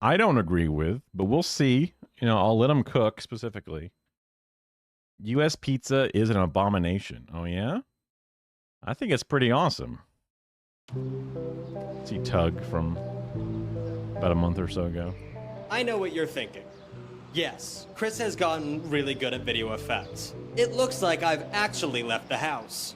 I don't agree with, but we'll see. You know, I'll let them cook specifically. U.S. pizza is an abomination. Oh, yeah? I think it's pretty awesome. See Tug from about a month or so ago. I know what you're thinking. Yes, Chris has gotten really good at video effects. It looks like I've actually left the house.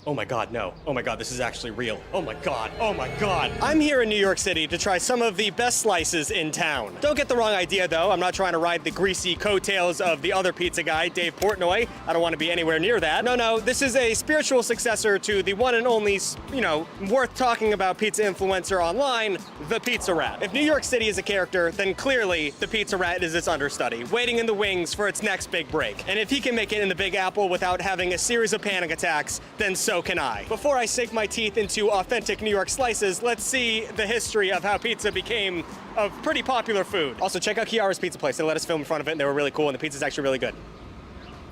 Oh my god, no. Oh my god, this is actually real. Oh my god, oh my god. I'm here in New York City to try some of the best slices in town. Don't get the wrong idea though, I'm not trying to ride the greasy coattails of the other pizza guy, Dave Portnoy. I don't want to be anywhere near that. No, this is a spiritual successor to the one and only, you know, worth talking about pizza influencer online, the Pizza Rat. If New York City is a character, then clearly the Pizza Rat is its understudy, waiting in the wings for its next big break. And if he can make it in the Big Apple without having a series of panic attacks, then so can I. Before I sink my teeth into authentic New York slices, let's see the history of how pizza became a pretty popular food. Also, check out Kiara's Pizza Place. They let us film in front of it, and they were really cool, and the pizza's actually really good.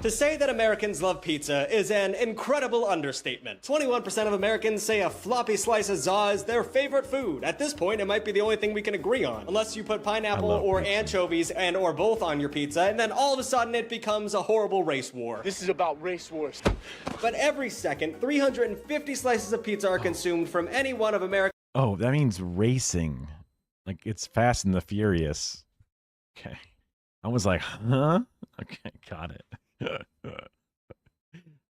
To say that Americans love pizza is an incredible understatement. 21% of Americans say a floppy slice of za is their favorite food. At this point, it might be the only thing we can agree on. Unless you put pineapple or anchovies and or both on your pizza, and then all of a sudden it becomes a horrible race war. This is about race wars. But every second, 350 slices of pizza are consumed from any one of America's... Oh, that means racing. Like, it's Fast and the Furious. Okay. I was like, huh? Okay, got it.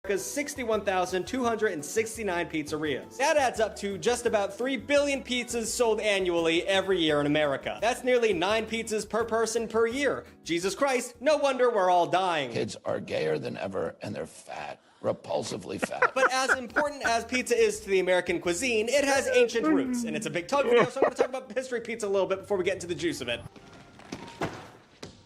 America's 61,269 pizzerias. That adds up to just about 3 billion pizzas sold annually every year in America. That's nearly 9 pizzas per person per year. Jesus Christ, no wonder we're all dying. Kids are gayer than ever, and they're fat. repulsively fat. But as important as pizza is to the American cuisine, it has ancient roots, and it's a big tug video, so I'm going to talk about history of pizza a little bit before we get into the juice of it.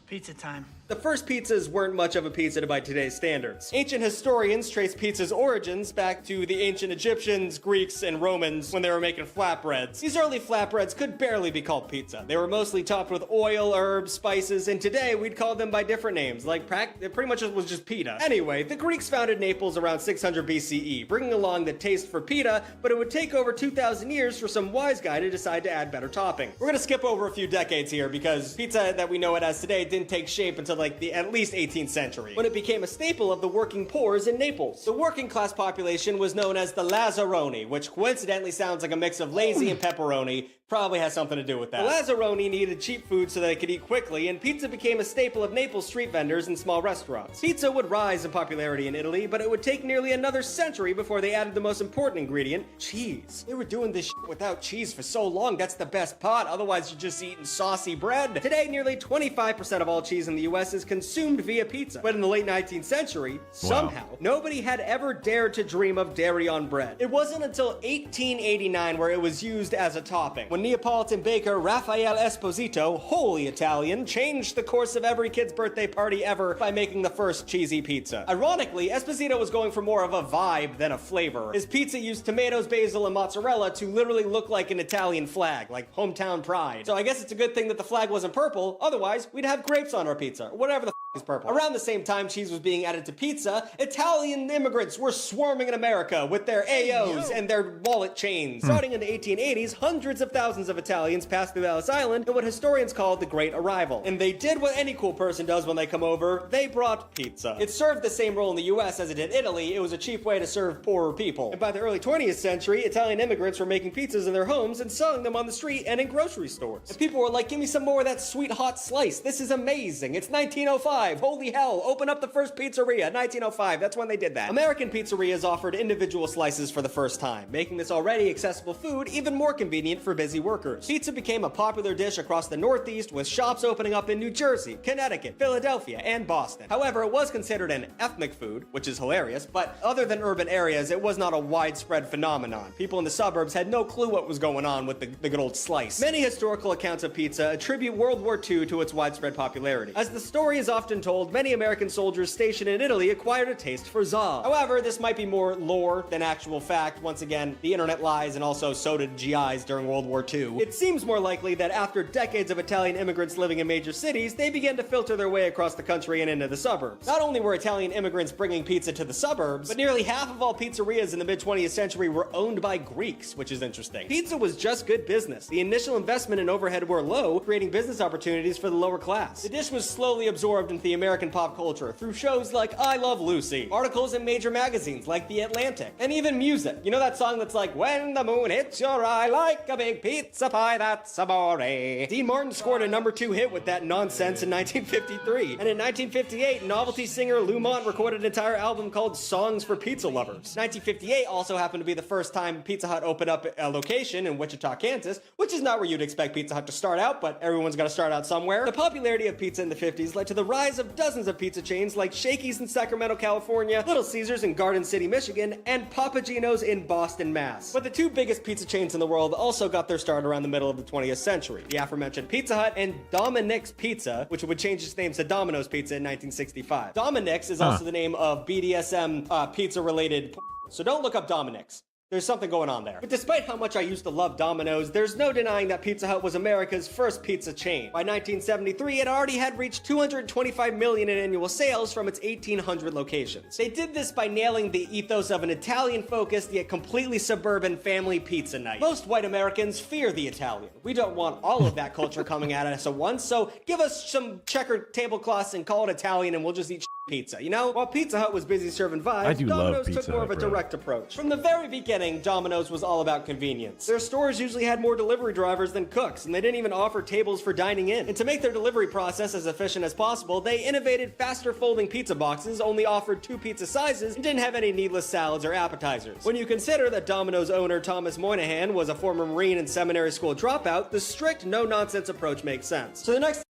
Pizza time. The first pizzas weren't much of a pizza by today's standards. Ancient historians trace pizza's origins back to the ancient Egyptians, Greeks, and Romans when they were making flatbreads. These early flatbreads could barely be called pizza. They were mostly topped with oil, herbs, spices, and today we'd call them by different names, like it pretty much was just pita. Anyway, the Greeks founded Naples around 600 BCE, bringing along the taste for pita, but it would take over 2,000 years for some wise guy to decide to add better topping. We're gonna skip over a few decades here because pizza that we know it as today didn't take shape until like the at least 18th century, when it became a staple of the working poors in Naples. The working class population was known as the Lazzaroni, which coincidentally sounds like a mix of lazy and pepperoni. Probably has something to do with that. The Lazzaroni needed cheap food so they could eat quickly, and pizza became a staple of Naples street vendors and small restaurants. Pizza would rise in popularity in Italy, but it would take nearly another century before they added the most important ingredient, cheese. They were doing this shit without cheese for so long, that's the best part, otherwise you're just eating saucy bread. Today, nearly 25% of all cheese in the US is consumed via pizza. But in the late 19th century, somehow, nobody had ever dared to dream of dairy on bread. It wasn't until 1889 where it was used as a topping, when Neapolitan baker Raffaele Esposito, wholly Italian, changed the course of every kid's birthday party ever by making the first cheesy pizza. Ironically, Esposito was going for more of a vibe than a flavor. His pizza used tomatoes, basil, and mozzarella to literally look like an Italian flag, like hometown pride. So I guess it's a good thing that the flag wasn't purple, otherwise we'd have grapes on our pizza, or whatever the is purple. Around the same time cheese was being added to pizza, Italian immigrants were swarming in America with their AOs and their wallet chains. Starting in the 1880s, hundreds of thousands of Italians passed through Ellis Island in what historians call the Great Arrival. And they did what any cool person does when they come over, they brought pizza. It served the same role in the US as it did Italy, it was a cheap way to serve poorer people. And by the early 20th century, Italian immigrants were making pizzas in their homes and selling them on the street and in grocery stores. And people were like, give me some more of that sweet hot slice, this is amazing, it's 1905. Holy hell, open up the first pizzeria, 1905, that's when they did that. American pizzerias offered individual slices for the first time, making this already accessible food even more convenient for busy workers. Pizza became a popular dish across the Northeast, with shops opening up in New Jersey, Connecticut, Philadelphia, and Boston. However, it was considered an ethnic food, which is hilarious, but other than urban areas, it was not a widespread phenomenon. People in the suburbs had no clue what was going on with the good old slice. Many historical accounts of pizza attribute World War II to its widespread popularity. As the story is often told, many American soldiers stationed in Italy acquired a taste for za. However, this might be more lore than actual fact. Once again, the internet lies, and also so did GIs during World War II. It seems more likely that after decades of Italian immigrants living in major cities, they began to filter their way across the country and into the suburbs. Not only were Italian immigrants bringing pizza to the suburbs, but nearly half of all pizzerias in the mid-20th century were owned by Greeks, which is interesting. Pizza was just good business. The initial investment and overhead were low, creating business opportunities for the lower class. The dish was slowly absorbed into the American pop culture through shows like I Love Lucy, articles in major magazines like The Atlantic, and even music. You know that song that's like, when the moon hits your eye like a big pizza pie, that's amore. Dean Martin scored a #2 hit with that nonsense in 1953. And in 1958, novelty singer Lou Mont recorded an entire album called Songs for Pizza Lovers. 1958 also happened to be the first time Pizza Hut opened up a location in Wichita, Kansas, which is not where you'd expect Pizza Hut to start out, but everyone's got to start out somewhere. The popularity of pizza in the 50s led to the rise of dozens of pizza chains like Shakey's in Sacramento, California, Little Caesars in Garden City, Michigan, and Papa Gino's in Boston, Mass. But the two biggest pizza chains in the world also got their start around the middle of the 20th century. The aforementioned Pizza Hut and Dominick's Pizza, which would change its name to Domino's Pizza in 1965. Dominick's is also the name of BDSM pizza-related, so don't look up Dominick's. There's something going on there. But despite how much I used to love Domino's, there's no denying that Pizza Hut was America's first pizza chain. By 1973, it already had reached 225 million in annual sales from its 1,800 locations. They did this by nailing the ethos of an Italian-focused yet completely suburban family pizza night. Most white Americans fear the Italian. We don't want all of that culture coming at us at once, so give us some checkered tablecloths and call it Italian and we'll just eat pizza, you know? While Pizza Hut was busy serving vibes, Domino's took more of a direct approach. From the very beginning, Domino's was all about convenience. Their stores usually had more delivery drivers than cooks, and they didn't even offer tables for dining in. And to make their delivery process as efficient as possible, they innovated faster folding pizza boxes, only offered 2 pizza sizes, and didn't have any needless salads or appetizers. When you consider that Domino's owner Thomas Moynihan was a former Marine and seminary school dropout, the strict, no-nonsense approach makes sense. So the next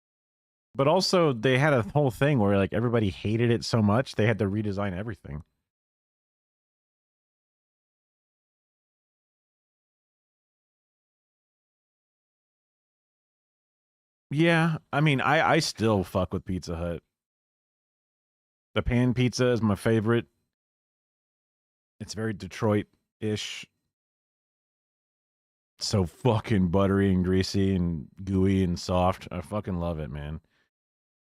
But also, they had a whole thing where like everybody hated it so much they had to redesign everything. Yeah, I mean, I still fuck with Pizza Hut. The pan pizza is my favorite. It's very Detroit-ish. So fucking buttery and greasy and gooey and soft. I fucking love it, man.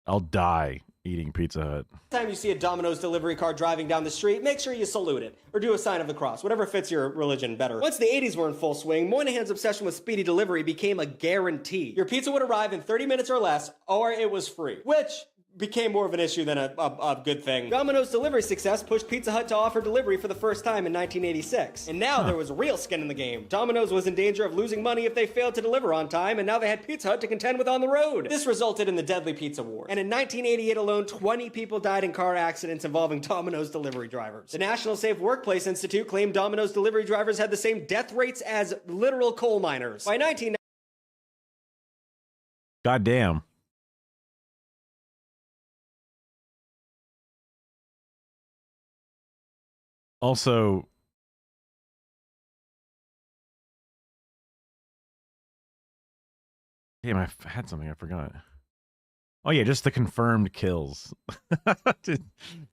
I'll die eating Pizza Hut. Next time you see a Domino's delivery car driving down the street, make sure you salute it, or do a sign of the cross, whatever fits your religion better. Once the 80s were in full swing, Moynihan's obsession with speedy delivery became a guarantee. Your pizza would arrive in 30 minutes or less, or it was free, which became more of an issue than a good thing. Domino's delivery success pushed Pizza Hut to offer delivery for the first time in 1986. And now there was real skin in the game. Domino's was in danger of losing money if they failed to deliver on time, and now they had Pizza Hut to contend with on the road. This resulted in the deadly pizza war. And in 1988 alone, 20 people died in car accidents involving Domino's delivery drivers. The National Safe Workplace Institute claimed Domino's delivery drivers had the same death rates as literal coal miners. By 1990, Goddamn. Also, damn, I had something I forgot. Oh yeah, just the confirmed kills.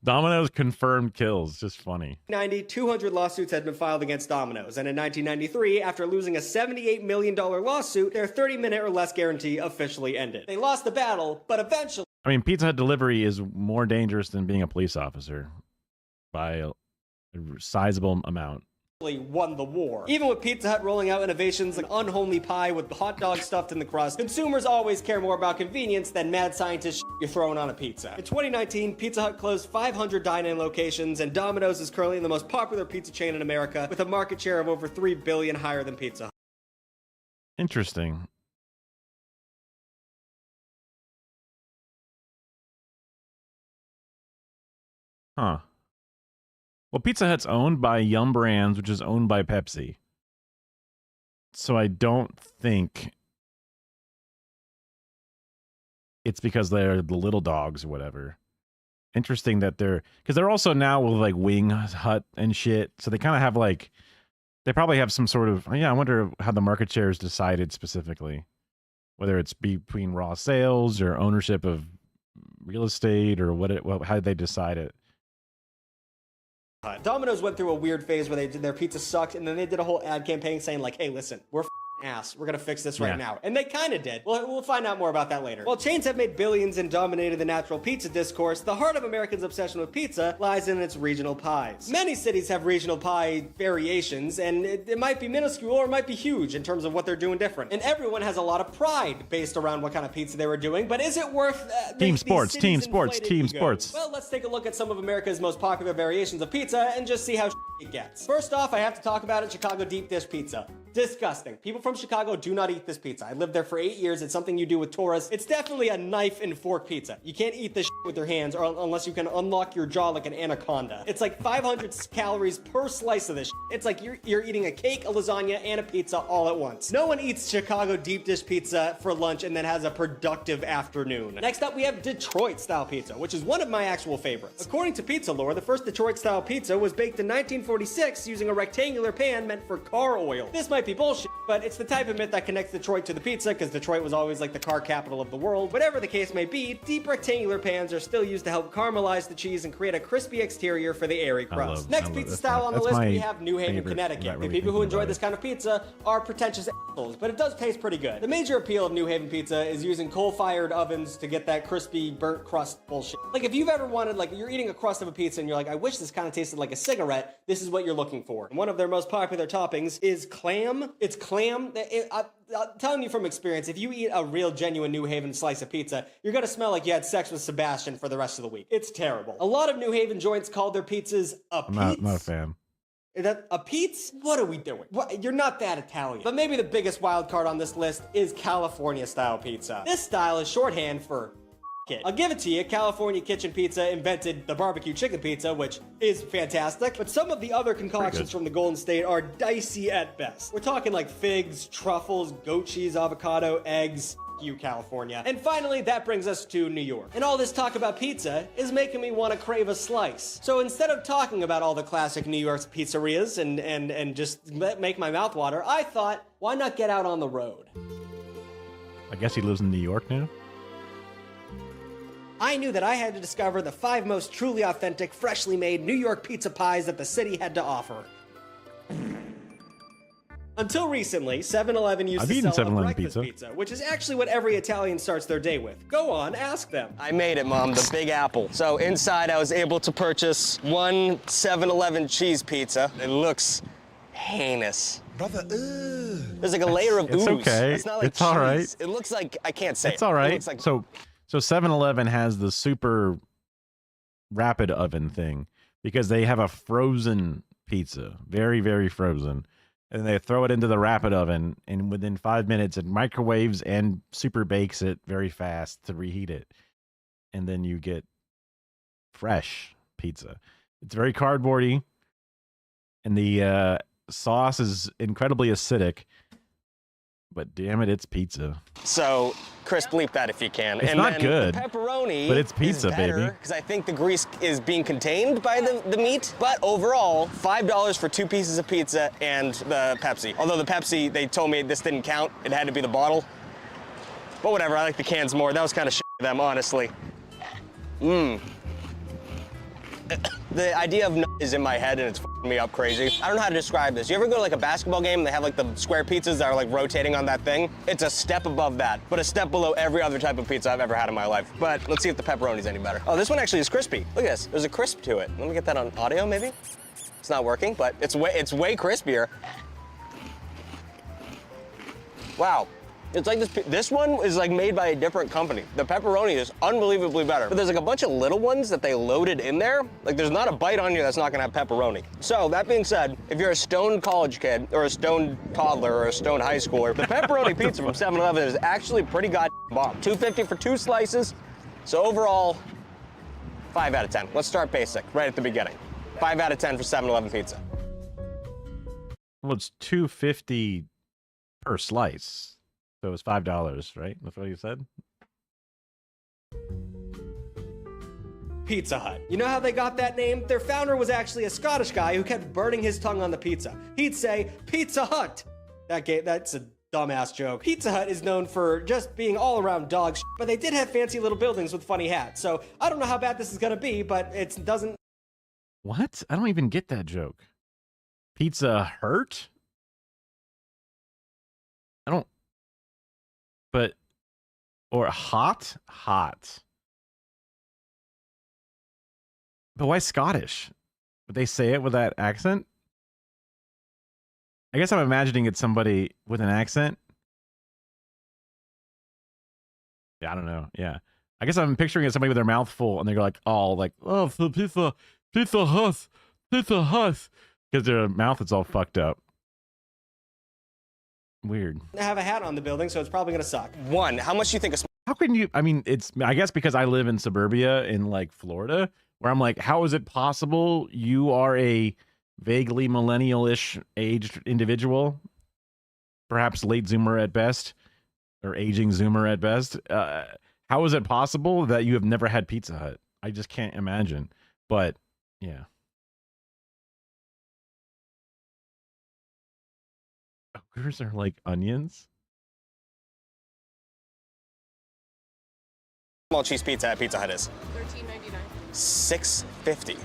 Domino's confirmed kills, just funny. 200 lawsuits had been filed against Domino's, and in 1993, after losing a $78 million lawsuit, their 30-minute or less guarantee officially ended. They lost the battle, but eventually... I mean, Pizza Hut delivery is more dangerous than being a police officer by a sizable amount. Won the war. Even with Pizza Hut rolling out innovations like unholy pie with hot dog stuffed in the crust, consumers always care more about convenience than mad scientist you're throwing on a pizza. In 2019, Pizza Hut closed 500 dine-in locations, and Domino's is currently the most popular pizza chain in America with a market share of over $3 billion higher than Pizza Hut. Interesting. Huh. Well, Pizza Hut's owned by Yum Brands, which is owned by Pepsi. So I don't think it's because they're the little dogs or whatever. Interesting that because they're also now with like Wing Hut and shit. So they kind of have like, they probably have some sort of, I wonder how the market share is decided specifically. Whether it's between raw sales or ownership of real estate or how they decide it. Domino's went through a weird phase where their pizza sucked, and then they did a whole ad campaign saying like, hey, listen, we're ass. We're gonna fix this right now. And they kind of did. We'll find out more about that later. While chains have made billions and dominated the natural pizza discourse, the heart of Americans' obsession with pizza lies in its regional pies. Many cities have regional pie variations, and it might be minuscule or it might be huge in terms of what they're doing different. And everyone has a lot of pride based around what kind of pizza they were doing, but is it worth team sports? Well, let's take a look at some of America's most popular variations of pizza and just see how it gets. First off, I have to talk about it, Chicago deep dish pizza. Disgusting. People from Chicago do not eat this pizza. I lived there for 8 years. It's something you do with tourists. It's definitely a knife and fork pizza. You can't eat this with your hands or unless you can unlock your jaw like an anaconda. It's like 500 calories per slice of this. It's like you're eating a cake, a lasagna, and a pizza all at once. No one eats Chicago deep dish pizza for lunch and then has a productive afternoon. Next up, we have Detroit style pizza, which is one of my actual favorites. According to pizza lore, the first Detroit style pizza was baked in 1946 using a rectangular pan meant for car oil. This might be bullshit, but it's the type of myth that connects Detroit to the pizza because Detroit was always like the car capital of the world. Whatever the case may be, deep rectangular pans are still used to help caramelize the cheese and create a crispy exterior for the airy crust. Next pizza style on the list, we have New Haven, Connecticut. The people who enjoy this kind of pizza are pretentious assholes, but it does taste pretty good. The major appeal of New Haven pizza is using coal-fired ovens to get that crispy, burnt crust bullshit. Like if you've ever wanted, like you're eating a crust of a pizza and you're like, I wish this kind of tasted like a cigarette, this is what you're looking for. And one of their most popular toppings is clam. It's clam. I'm telling you from experience, if you eat a real genuine New Haven slice of pizza, you're gonna smell like you had sex with Sebastian for the rest of the week. It's terrible. A lot of New Haven joints call their pizzas a pizza. I'm not a fan. Is that a pizza? What are we doing? You're not that Italian. But maybe the biggest wild card on this list is California style pizza. This style is shorthand for it. I'll give it to you, California Kitchen Pizza invented the barbecue chicken pizza, which is fantastic, but some of the other concoctions from the Golden State are dicey at best. We're talking like figs, truffles, goat cheese, avocado, eggs. You, California. And finally, that brings us to New York. And all this talk about pizza is making me want to crave a slice. So instead of talking about all the classic New York's pizzerias and just make my mouth water, I thought, why not get out on the road? I guess he lives in New York now. I knew that I had to discover the 5 most truly authentic, freshly made New York pizza pies that the city had to offer. Until recently, 7-Eleven used to sell a breakfast pizza, which is actually what every Italian starts their day with. Go on, ask them. I made it, Mom, the Big Apple. So inside I was able to purchase one 7-Eleven cheese pizza. It looks heinous. Brother, there's like a layer of ooze. It's okay. It's not like it's all right. cheese. It looks like, I can't say it's all right. It looks like... So 7-Eleven has the super rapid oven thing because they have a frozen pizza, very, very frozen. And they throw it into the rapid oven, and within 5 minutes, it microwaves and super bakes it very fast to reheat it. And then you get fresh pizza. It's very cardboardy, and the sauce is incredibly acidic. But damn it, it's pizza. So, Chris, bleep that if you can. It's and not then good, the pepperoni but it's pizza, baby. Because I think the grease is being contained by the meat. But overall, $5 for 2 pieces of pizza and the Pepsi. Although the Pepsi, they told me this didn't count. It had to be the bottle. But whatever, I like the cans more. That was kind of shit for them, honestly. The idea of is in my head and it's f***ing me up crazy. I don't know how to describe this. You ever go to like a basketball game and they have like the square pizzas that are like rotating on that thing? It's a step above that, but a step below every other type of pizza I've ever had in my life. But let's see if the pepperoni's any better. Oh, this one actually is crispy. Look at this, there's a crisp to it. Let me get that on audio maybe. It's not working, but it's way crispier. Wow. It's like this one is like made by a different company. The pepperoni is unbelievably better. But there's like a bunch of little ones that they loaded in there. Like there's not a bite on here that's not gonna have pepperoni. So that being said, if you're a stoned college kid or a stoned toddler or a stoned high schooler, the pepperoni pizza from 7-Eleven is actually pretty goddamn bomb. $2.50 for 2 slices. So overall, 5 out of 10. Let's start basic right at the beginning. 5 out of 10 for 7-Eleven pizza. Well, it's $2.50 per slice. So it was $5, right? That's what you said? Pizza Hut. You know how they got that name? Their founder was actually a Scottish guy who kept burning his tongue on the pizza. He'd say, Pizza Hut. That's a dumbass joke. Pizza Hut is known for just being all around dog shit, but they did have fancy little buildings with funny hats. So I don't know how bad this is gonna be, but it doesn't... What? I don't even get that joke. Pizza Hurt? I don't... But, or hot? Hot. But why Scottish? Would they say it with that accent? I guess I'm imagining it's somebody with an accent. Yeah, I don't know. Yeah. I guess I'm picturing it somebody with their mouth full and they're like, oh, for Pizza Hut. Because their mouth is all fucked up. Weird. I have a hat on the building, so it's probably gonna suck. One, how much do you think How can you, I mean, I guess because I live in suburbia in like Florida, where I'm like, how is it possible you are a vaguely millennial-ish aged individual, perhaps late Zoomer at best, or aging Zoomer at best? How is it possible that you have never had Pizza Hut? I just can't imagine. But yeah. Ogres are like onions? small cheese pizza at Pizza Hut is? $13.99. $6.50.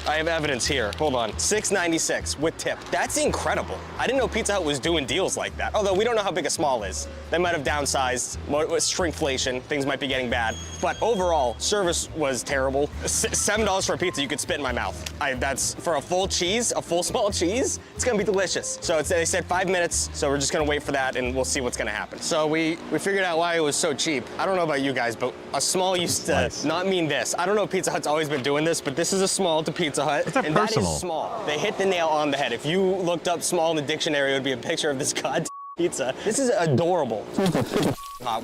I have evidence here. Hold on. $6.96 with tip. That's incredible. I didn't know Pizza Hut was doing deals like that. Although we don't know how big a small is. They might have downsized. With shrinkflation, things might be getting bad. But overall, service was terrible. $7 for a pizza you could spit in my mouth. That's for a full cheese, a full small cheese. It's gonna be delicious. So they said 5 minutes. So we're just gonna wait for that and we'll see what's gonna happen. So we figured out why it was so cheap. I don't know about you guys, but a small used to not mean this. I don't know if Pizza Hut's always been doing this, but this is a small to Pizza Hut. And that is small. They hit the nail on the head. If you looked up small in the dictionary, it would be a picture of this goddamn pizza. This is adorable.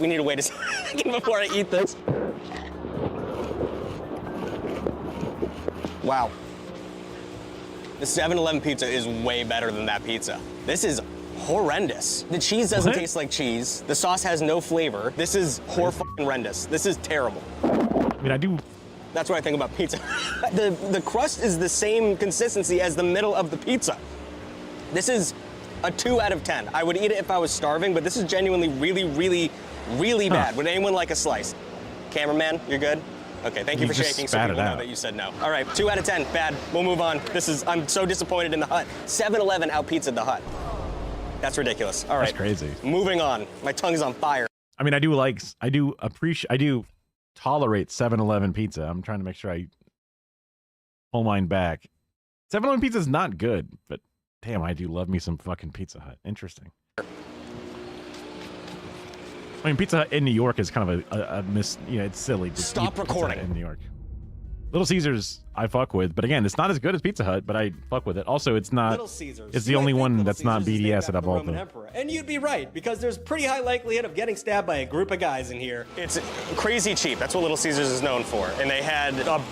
We need to wait a second before I eat this. Wow. The 7-Eleven pizza is way better than that pizza. This is horrendous. The cheese doesn't taste like cheese. The sauce has no flavor. This is horrendous. This is terrible. I mean, I do... That's what I think about pizza. The crust is the same consistency as the middle of the pizza. This is A 2 out of 10. I would eat it if I was starving, but this is genuinely really, really, really bad. Would anyone like a slice? Cameraman, you're good? Okay, thank you for shaking so people know that you said no. All right, 2 out of 10, bad. We'll move on. I'm so disappointed in the Hut. 7-Eleven out-pizzaed the Hut. That's ridiculous. All right. That's crazy. Moving on. My tongue is on fire. I mean, I do tolerate 7-Eleven pizza. I'm trying to make sure I pull mine back. 7-Eleven pizza is not good, but damn, I do love me some fucking Pizza Hut. Interesting. I mean, Pizza Hut in New York is kind of a miss. You know, it's silly to Stop eat Pizza recording. Hut in New York. Little Caesars, I fuck with, but again, it's not as good as Pizza Hut, but I fuck with it. Also, it's not. Little Caesars. It's the only one that's not BDS out of all of them. Emperor. And you'd be right, because there's pretty high likelihood of getting stabbed by a group of guys in here. It's crazy cheap. That's what Little Caesars is known for. And they had a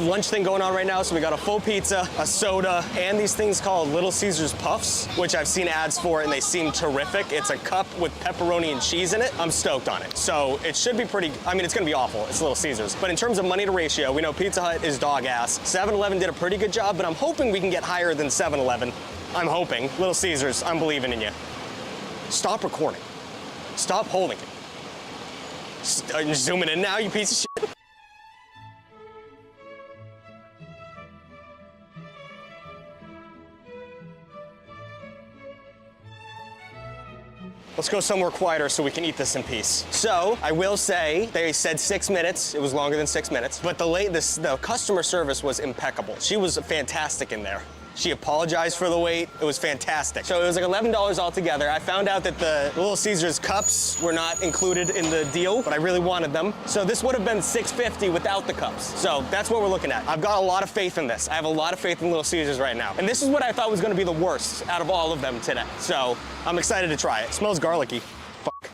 lunch thing going on right now, so we got a full pizza, a soda, and these things called Little Caesars Puffs, which I've seen ads for, and they seem terrific. It's a cup with pepperoni and cheese in it. I'm stoked on it. So it should be pretty, I mean, it's gonna be awful. It's Little Caesars. But in terms of money to ratio, we know Pizza Hut is dog ass. 7-Eleven did a pretty good job, but I'm hoping we can get higher than 7-Eleven. I'm hoping. Little Caesars, I'm believing in you. Stop recording. Stop holding it. Are you zooming in now, you piece of shit? Let's go somewhere quieter so we can eat this in peace. So, I will say, they said 6 minutes. It was longer than 6 minutes. But the customer service was impeccable. She was fantastic in there. She apologized for the wait. It was fantastic. So it was like $11 altogether. I found out that the Little Caesars cups were not included in the deal, but I really wanted them. So this would have been $6.50 without the cups. So that's what we're looking at. I've got a lot of faith in this. I have a lot of faith in Little Caesars right now. And this is what I thought was gonna be the worst out of all of them today. So I'm excited to try it. It smells garlicky. Fuck.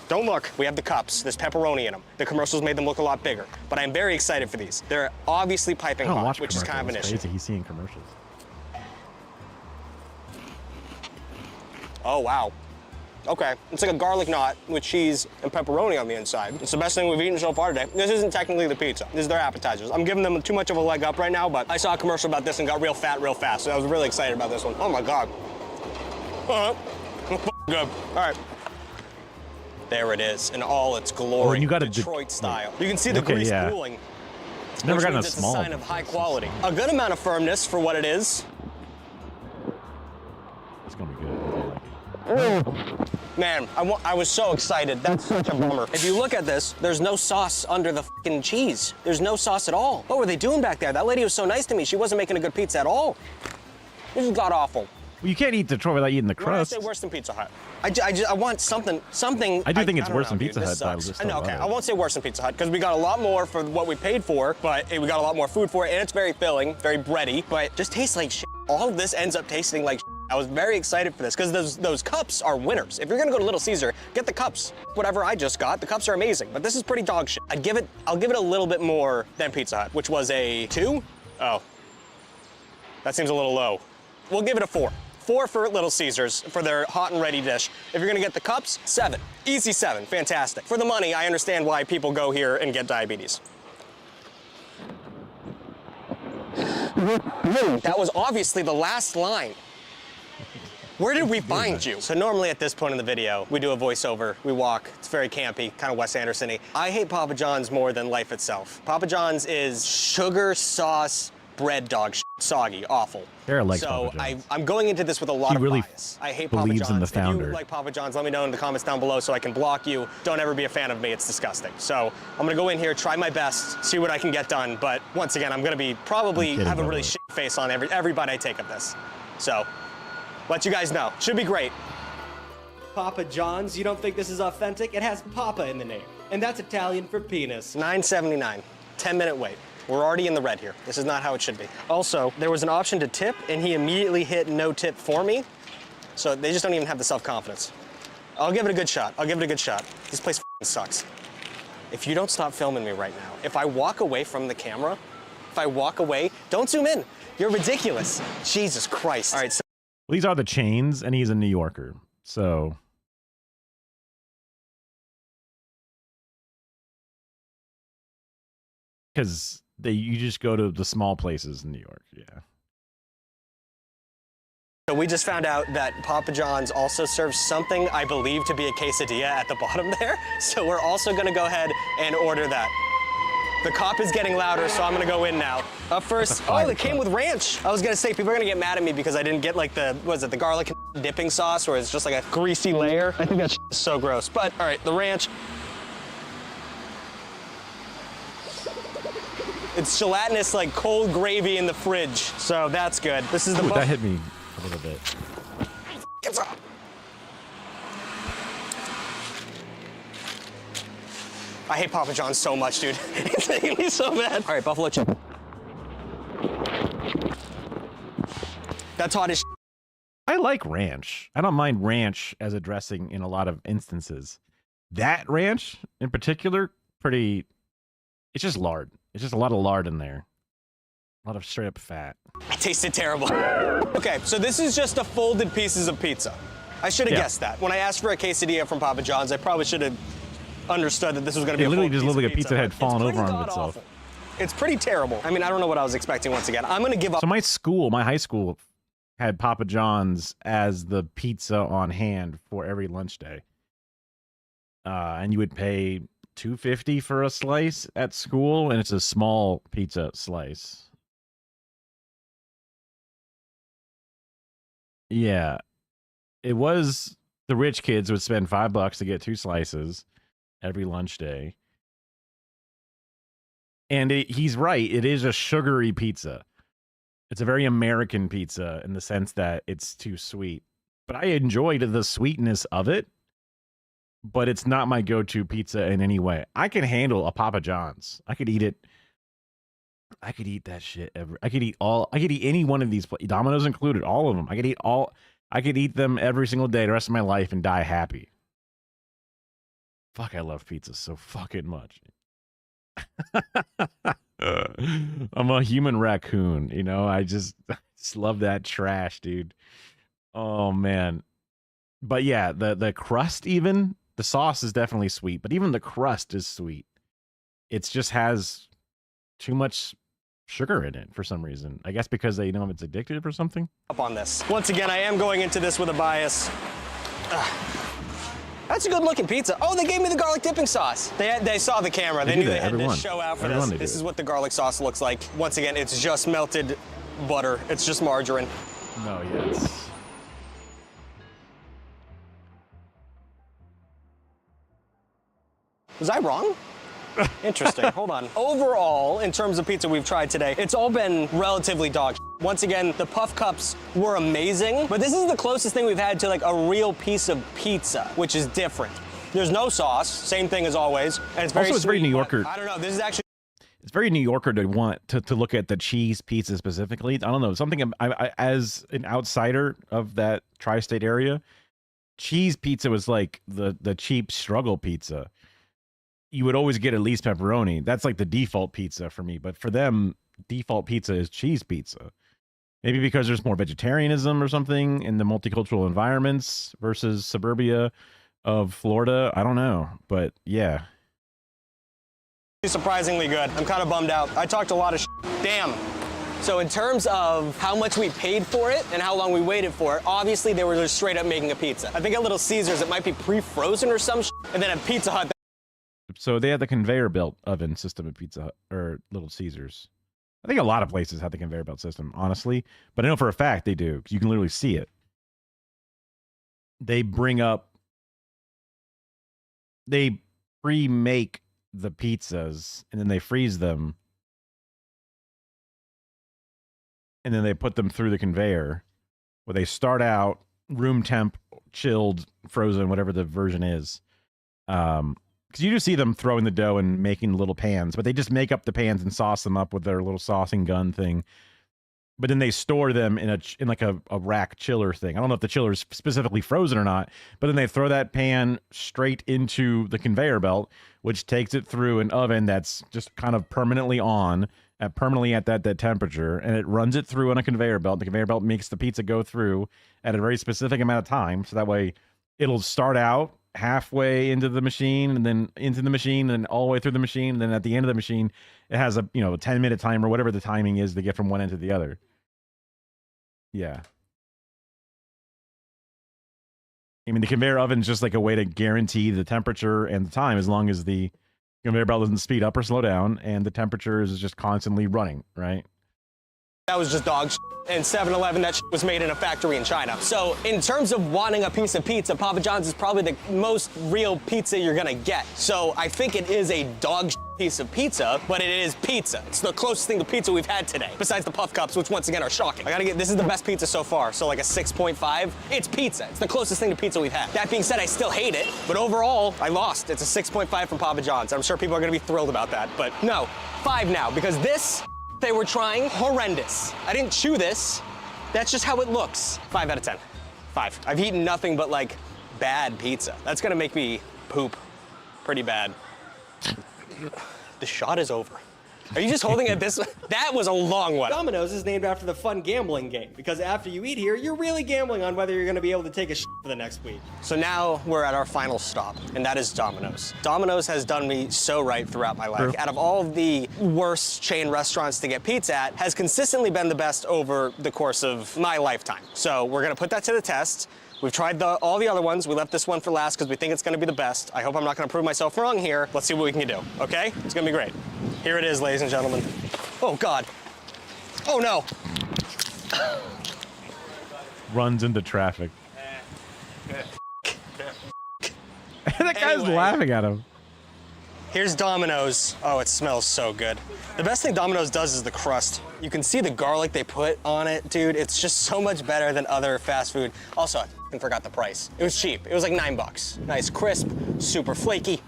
Don't look, we have the cups. There's pepperoni in them. The commercials made them look a lot bigger, but I'm very excited for these. They're obviously piping hot, which is kind of an issue. Crazy he's seeing commercials. Oh, wow. Okay, it's like a garlic knot with cheese and pepperoni on the inside. It's the best thing we've eaten so far today. This isn't technically the pizza. This is their appetizers. I'm giving them too much of a leg up right now, but I saw a commercial about this and got real fat real fast, so I was really excited about this one. Oh my God. Good. All right. There it is, in all its glory, and you got Detroit style. You can see the grease pooling. Never gotten a it's small. a sign of high quality. A good amount of firmness for what it is. It's gonna be good. Man, I was so excited. That's such a bummer. If you look at this, there's no sauce under the fucking cheese. There's no sauce at all. What were they doing back there? That lady was so nice to me. She wasn't making a good pizza at all. This is god awful. Well, you can't eat Detroit without eating the crust. I say worse than Pizza Hut. I want something. I do think it's worse than Pizza Hut. Okay, I won't say worse than Pizza Hut because we got a lot more for what we paid for, but we got a lot more food for it, and it's very filling, very bready, but just tastes like shit. All of this ends up tasting like shit. I was very excited for this because those cups are winners. If you're gonna go to Little Caesar, get the cups. Whatever I just got, the cups are amazing, but this is pretty dog shit. I'll give it a little bit more than Pizza Hut, which was a 2? Oh, that seems a little low. We'll give it a 4. 4 for Little Caesars for their hot and ready dish. If you're gonna get the cups, 7. Easy 7, fantastic. For the money, I understand why people go here and get diabetes. That was obviously the last line. Where did we find you? So normally at this point in the video, we do a voiceover, we walk, it's very campy, kind of Wes Anderson-y. I hate Papa John's more than life itself. Papa John's is sugar sauce bread dog shit. Soggy, awful. Sarah likes so Papa John's. I'm going into this with a lot of bias. I hate Papa believes John's. in the founder. If you like Papa John's, let me know in the comments down below so I can block you. Don't ever be a fan of me, it's disgusting. So I'm gonna go in here, try my best, see what I can get done, but once again, I'm gonna be probably have a really shit face on every bite I take of this. So, let you guys know. Should be great. Papa John's, you don't think this is authentic? It has Papa in the name, and that's Italian for penis. $9.79, 10-minute wait. We're already in the red here. This is not how it should be. Also, there was an option to tip, and he immediately hit no tip for me. So they just don't even have the self-confidence. I'll give it a good shot. I'll give it a good shot. This place sucks. If you don't stop filming me right now, if I walk away from the camera, if I walk away, don't zoom in. You're ridiculous. Jesus Christ. All right, so Well, these are the chains, and he's a New Yorker, so. Because you just go to the small places in New York, yeah. So we just found out that Papa John's also serves something I believe to be a quesadilla at the bottom there. So we're also gonna go ahead and order that. The cop is getting louder, so I'm gonna go in now. Up first, oh, it came with ranch. I was gonna say, people are gonna get mad at me because I didn't get like the, what is it, the garlic dipping sauce, where it's just like a greasy layer. I think that's so gross. But all right, the ranch. It's gelatinous, like cold gravy in the fridge, so that's good. This is the. Ooh, that hit me a little bit. Get up. I hate Papa John's so much, dude. It's making me so mad. All right, buffalo chicken. That's hot as. I like ranch. I don't mind ranch as a dressing in a lot of instances. That ranch in particular, pretty. It's just lard. It's just a lot of lard in there. A lot of straight up fat. It tasted terrible. Okay, so this is just a folded pieces of pizza. I should have guessed that. When I asked for a quesadilla from Papa John's, I probably should have understood that this was going to be It a literally folded just looked like a piece of pizza had fallen over on god itself. awful. It's pretty terrible. I mean, I don't know what I was expecting once again. I'm going to give up. So my high school had Papa John's as the pizza on hand for every lunch day. And you would pay $2.50 for a slice at school, and it's a small pizza slice. Yeah. It was the rich kids would spend $5 to get 2 slices every lunch day. And he's right. It is a sugary pizza. It's a very American pizza in the sense that it's too sweet. But I enjoyed the sweetness of it. But it's not my go-to pizza in any way. I can handle a Papa John's. I could eat it. I could eat that shit I could eat any one of these, Domino's included, all of them. I could eat them every single day the rest of my life and die happy. Fuck, I love pizza so fucking much. I'm a human raccoon, you know? I just love that trash, dude. Oh man. But yeah, the crust, even the sauce is definitely sweet, but even the crust is sweet. It just has too much sugar in it for some reason. I guess because they know it's addictive or something. Up on this. Once again, I am going into this with a bias. That's a good looking pizza. Oh, they gave me the garlic dipping sauce. They saw the camera. They knew they had to show out for this. This is what the garlic sauce looks like. Once again, it's just melted butter. It's just margarine. No, yes. Was I wrong? Interesting. Hold on. Overall, in terms of pizza we've tried today, it's all been relatively dog shit. Once again, the puff cups were amazing, but this is the closest thing we've had to like a real piece of pizza, which is different. There's no sauce, same thing as always, and it's very Also, it's sweet, very New Yorker. I don't know. This is actually. It's very New Yorker to want to look at the cheese pizza specifically. I don't know, something I as an outsider of that tri-state area, cheese pizza was like the cheap struggle pizza. You would always get at least pepperoni. That's like the default pizza for me. But for them, default pizza is cheese pizza. Maybe because there's more vegetarianism or something in the multicultural environments versus suburbia of Florida. I don't know. But yeah. Surprisingly good. I'm kind of bummed out. I talked a lot of shit. Damn. So in terms of how much we paid for it and how long we waited for it, obviously they were just straight up making a pizza. I think at Little Caesars it might be pre-frozen or some shit, and then at Pizza Hut. So they had the conveyor belt oven system at Pizza Hut or Little Caesars. I think a lot of places have the conveyor belt system, honestly. But I know for a fact they do, because you can literally see it. They pre-make the pizzas, and then they freeze them. And then they put them through the conveyor, where they start out room temp, chilled, frozen, whatever the version is. Because you do see them throwing the dough and making little pans, but they just make up the pans and sauce them up with their little saucing gun thing. But then they store them in like a rack chiller thing. I don't know if the chiller is specifically frozen or not, but then they throw that pan straight into the conveyor belt, which takes it through an oven that's just kind of permanently on, permanently at that temperature, and it runs it through on a conveyor belt. The conveyor belt makes the pizza go through at a very specific amount of time, so that way it'll start out halfway into the machine and then into the machine and all the way through the machine, and then at the end of the machine it has a 10-minute timer, whatever the timing is to get from one end to the other. Yeah. I mean, the conveyor oven is just like a way to guarantee the temperature and the time, as long as the conveyor belt doesn't speed up or slow down, and the temperature is just constantly running, right? That was just dog shit. And 7-Eleven, that shit was made in a factory in China. So in terms of wanting a piece of pizza, Papa John's is probably the most real pizza you're gonna get. So I think it is a dog shit piece of pizza, but it is pizza. It's the closest thing to pizza we've had today, besides the Puff Cups, which once again are shocking. This is the best pizza so far, so like a 6.5. It's pizza. It's the closest thing to pizza we've had. That being said, I still hate it, but overall, I lost. It's a 6.5 from Papa John's. I'm sure people are gonna be thrilled about that, but no, 5 now, because this, they were trying horrendous. I didn't chew this. That's just how it looks. 5 out of 10. 5. I've eaten nothing but like bad pizza. That's gonna make me poop pretty bad. The shot is over. Are you just holding it this way? That was a long one. Domino's is named after the fun gambling game, because after you eat here, you're really gambling on whether you're gonna be able to take a shit for the next week. So now we're at our final stop, and that is Domino's. Domino's has done me so right throughout my life. Out of all of the worst chain restaurants to get pizza at, has consistently been the best over the course of my lifetime. So we're gonna put that to the test. We've tried all the other ones. We left this one for last because we think it's gonna be the best. I hope I'm not gonna prove myself wrong here. Let's see what we can do, okay? It's gonna be great. Here it is, ladies and gentlemen. Oh, God. Oh, no. Runs into traffic. That guy's laughing at him. Here's Domino's. Oh, it smells so good. The best thing Domino's does is the crust. You can see the garlic they put on it, dude. It's just so much better than other fast food. Also, I forgot the price. It was cheap. It was like $9. Nice, crisp, super flaky.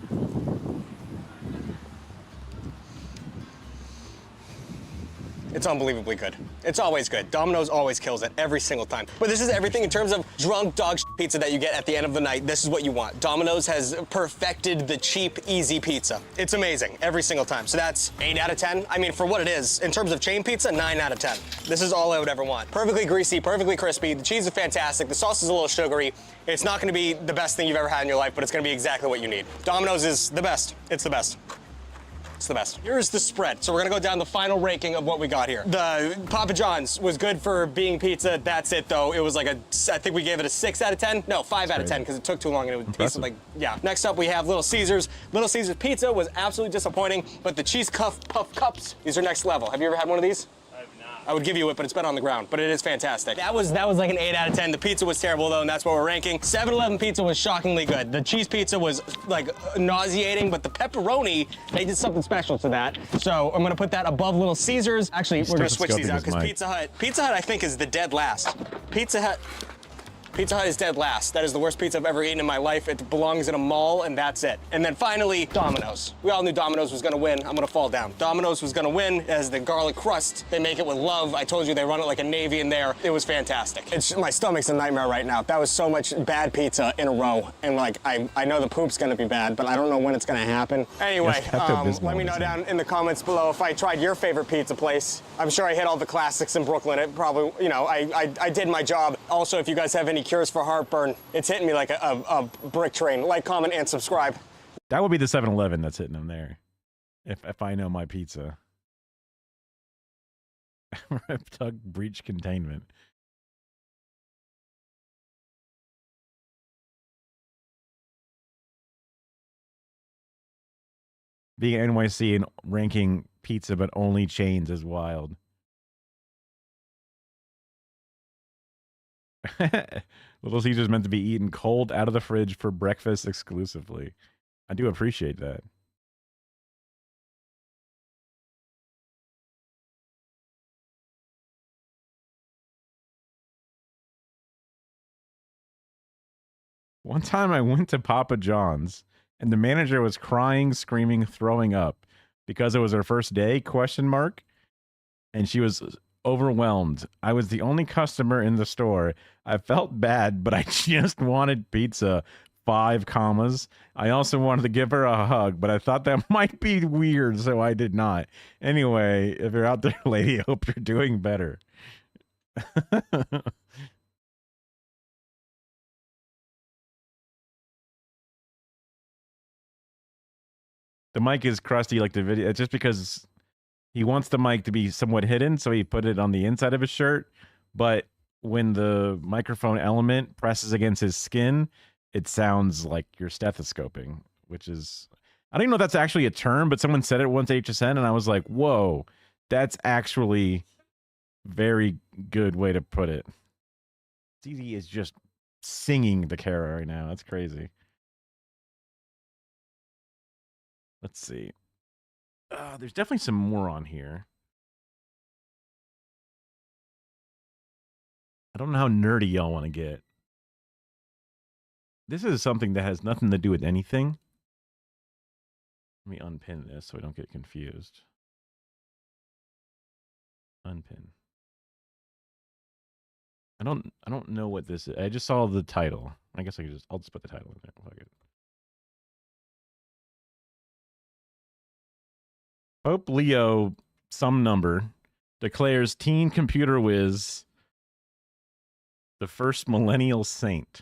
It's unbelievably good. It's always good. Domino's always kills it every single time. But this is everything in terms of drunk dog pizza that you get at the end of the night. This is what you want. Domino's has perfected the cheap, easy pizza. It's amazing every single time. So that's 8 out of 10. I mean, for what it is, in terms of chain pizza, 9 out of 10. This is all I would ever want. Perfectly greasy, perfectly crispy. The cheese is fantastic. The sauce is a little sugary. It's not gonna be the best thing you've ever had in your life, but it's gonna be exactly what you need. Domino's is the best. It's the best. It's the best. Here's the spread. So we're gonna go down the final ranking of what we got here. The Papa John's was good for being pizza. That's it though. It was like I think we gave it a 6 out of 10. No, 5 out of 10 because it took too long and it tasted like, yeah. Next up we have Little Caesars. Little Caesars pizza was absolutely disappointing, but the cheese puff cups, these are next level. Have you ever had one of these? I would give you it, but it's been on the ground. But it is fantastic. That was like an 8 out of 10. The pizza was terrible though, and that's what we're ranking. 7-Eleven pizza was shockingly good. The cheese pizza was like nauseating, but the pepperoni, they did something special to that. So I'm gonna put that above Little Caesars. Actually, we're gonna switch these out because Pizza Hut I think is the dead last. Pizza Hut is dead last. That is the worst pizza I've ever eaten in my life. It belongs in a mall, and that's it. And then finally, Domino's. We all knew Domino's was gonna win. I'm gonna fall down. Domino's was gonna win as the garlic crust. They make it with love. I told you they run it like a Navy in there. It was fantastic. My stomach's a nightmare right now. That was so much bad pizza in a row. And like, I know the poop's gonna be bad, but I don't know when it's gonna happen. Anyway, let me know down in the comments below if I tried your favorite pizza place. I'm sure I hit all the classics in Brooklyn. It probably, you know, I did my job. Also, if you guys have any cures for heartburn, it's hitting me like a brick train. Like, comment, and subscribe. That would be the 7-Eleven that's hitting them there. If I know my pizza. Rip Tug breach containment. Being at NYC and ranking pizza but only chains is wild. Little Caesars meant to be eaten cold out of the fridge for breakfast exclusively. I do appreciate that. One time I went to Papa John's and the manager was crying, screaming, throwing up because it was her first day, ? And she was overwhelmed. I was the only customer in the store. I felt bad, but I just wanted pizza. 5 commas. I also wanted to give her a hug, but I thought that might be weird, so I did not. Anyway, if you're out there, lady, I hope you're doing better. The mic is crusty like the video. It's just because he wants the mic to be somewhat hidden, so he put it on the inside of his shirt. But when the microphone element presses against his skin, it sounds like you're stethoscoping, which is, I don't even know if that's actually a term, but someone said it once at HSN, and I was like, whoa, that's actually very good way to put it. CD is just singing the Kara right now. That's crazy. Let's see. There's definitely some more on here. I don't know how nerdy y'all want to get. This is something that has nothing to do with anything. Let me unpin this so I don't get confused. Unpin. I don't know what this is. I just saw the title. I guess I'll just put the title in there. Fuck it. Pope Leo, some number, declares teen computer whiz the first millennial saint.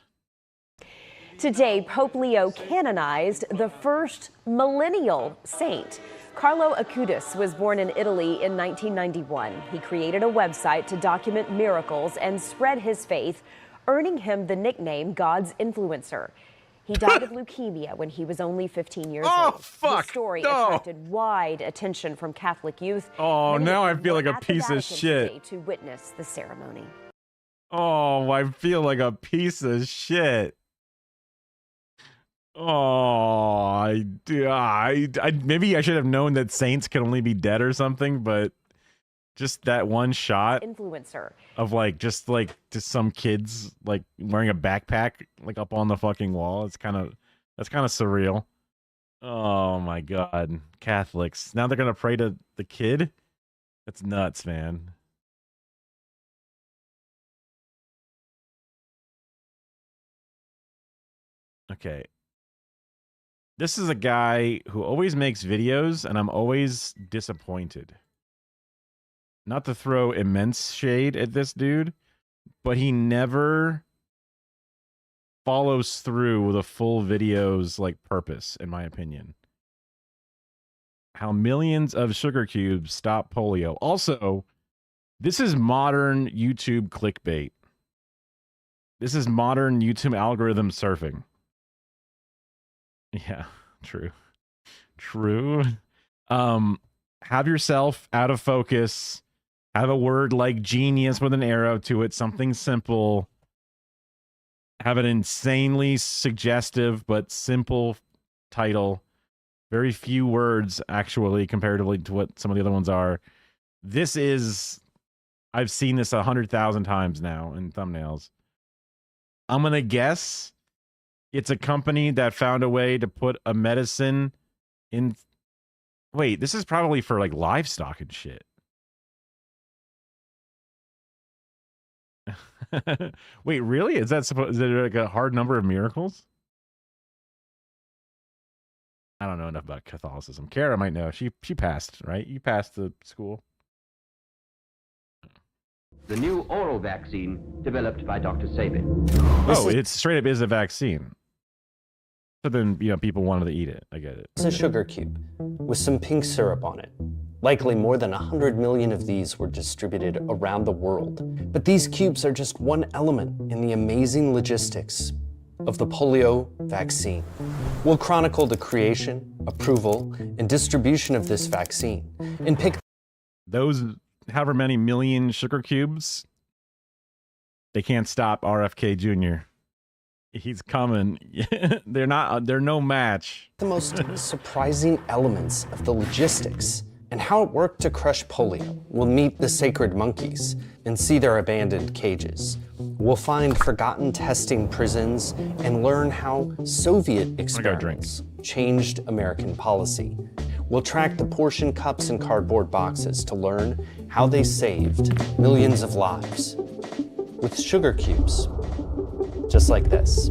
Today, Pope Leo canonized the first millennial saint. Carlo Acutis was born in Italy in 1991. He created a website to document miracles and spread his faith, earning him the nickname God's Influencer. He died of leukemia when he was only 15 years old. Fuck. The story No. attracted wide attention from Catholic youth. Oh, Many now of I them feel were like a at the piece of Vatican shit. today to witness the ceremony. Oh, I feel like a piece of shit. Oh, I maybe I should have known that saints can only be dead or something, but just that one shot Influencer. of just some kids like wearing a backpack like up on the fucking wall. That's kind of surreal. Oh my God, Catholics. Now they're gonna pray to the kid? That's nuts, man. Okay. This is a guy who always makes videos, and I'm always disappointed. Not to throw immense shade at this dude, but he never follows through with a full video's purpose, in my opinion. How millions of sugar cubes stop polio. Also, this is modern YouTube clickbait. This is modern YouTube algorithm surfing. Yeah, true. True. Have yourself out of focus. Have a word like genius with an arrow to it, something simple. Have an insanely suggestive but simple title. Very few words, actually, comparatively to what some of the other ones are. This is... I've seen this 100,000 times now in thumbnails. I'm going to guess it's a company that found a way to put a medicine in... Wait, this is probably for livestock and shit. Wait, really? Is there a hard number of miracles? I don't know enough about Catholicism. Kara might know. She passed, right? You passed the school. The new oral vaccine developed by Dr. Sabin. Oh, it straight up is a vaccine. So then, people wanted to eat it. I get it. It's a sugar cube with some pink syrup on it. Likely more than 100 million of these were distributed around the world. But these cubes are just one element in the amazing logistics of the polio vaccine. We'll chronicle the creation, approval, and distribution of this vaccine and pick those however many million sugar cubes. They can't stop RFK Jr. He's coming. They're no match. The most surprising elements of the logistics and how it worked to crush polio. We'll meet the sacred monkeys and see their abandoned cages. We'll find forgotten testing prisons and learn how Soviet experiments changed American policy. We'll track the portion cups and cardboard boxes to learn how they saved millions of lives with sugar cubes, just like this.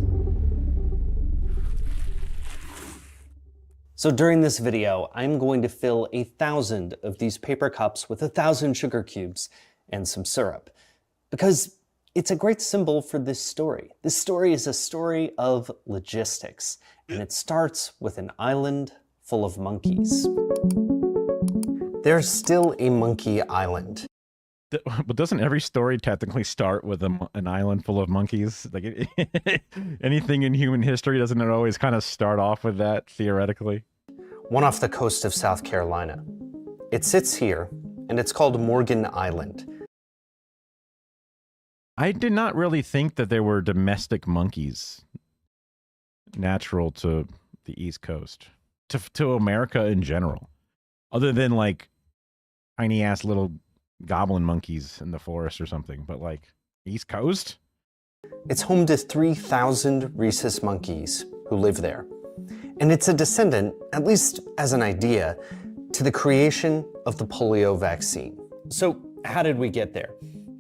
So during this video, I'm going to fill 1,000 of these paper cups with 1,000 sugar cubes and some syrup, because it's a great symbol for this story. This story is a story of logistics, and it starts with an island full of monkeys. There's still a monkey island. But doesn't every story technically start with an island full of monkeys? Like anything in human history, doesn't it always kind of start off with that theoretically? One off the coast of South Carolina. It sits here, and it's called Morgan Island. I did not really think that there were domestic monkeys natural to the East Coast, to America in general, other than like tiny ass little goblin monkeys in the forest or something. But like East Coast, it's home to 3,000 rhesus monkeys who live there, and it's a descendant, at least as an idea, to the creation of the polio vaccine. So how did we get there?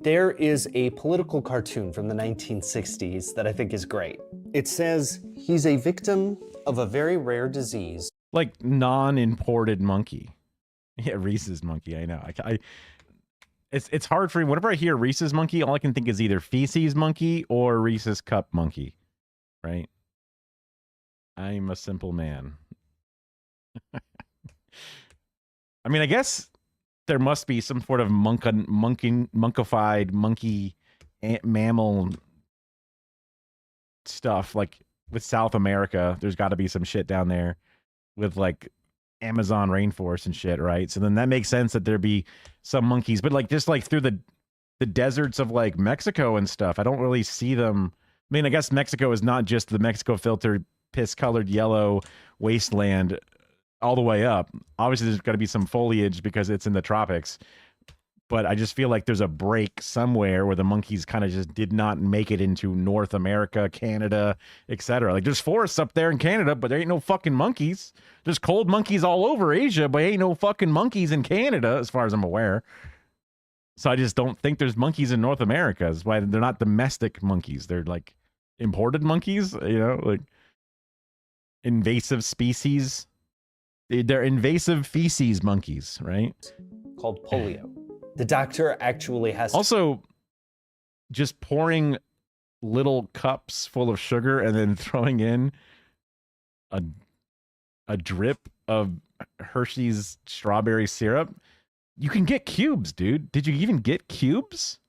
There is a political cartoon from the 1960s that I think is great. It says he's a victim of a very rare disease. Like non-imported monkey. Yeah, Reese's monkey, I know. It's hard for me. Whenever I hear Reese's monkey, all I can think is either feces monkey or Reese's cup monkey, right? I'm a simple man. I mean, I guess there must be some sort of monkified monkey mammal stuff. Like with South America, there's got to be some shit down there with like Amazon rainforest and shit, right? So then that makes sense that there'd be some monkeys, but like just like through the deserts of like Mexico and stuff, I don't really see them. I mean, I guess Mexico is not just the Mexico filtered piss-colored yellow wasteland all the way up. Obviously, there's got to be some foliage because it's in the tropics. But I just feel like there's a break somewhere where the monkeys kind of just did not make it into North America, Canada, etc. Like there's forests up there in Canada, but there ain't no fucking monkeys. There's cold monkeys all over Asia, but ain't no fucking monkeys in Canada, as far as I'm aware. So I just don't think there's monkeys in North America. That's why they're not domestic monkeys. They're like imported monkeys, you know, like invasive species. They're invasive feces monkeys, right? Called polio. The doctor actually has to... Also, just pouring little cups full of sugar and then throwing in a drip of Hershey's strawberry syrup. You can get cubes, dude. Did you even get cubes?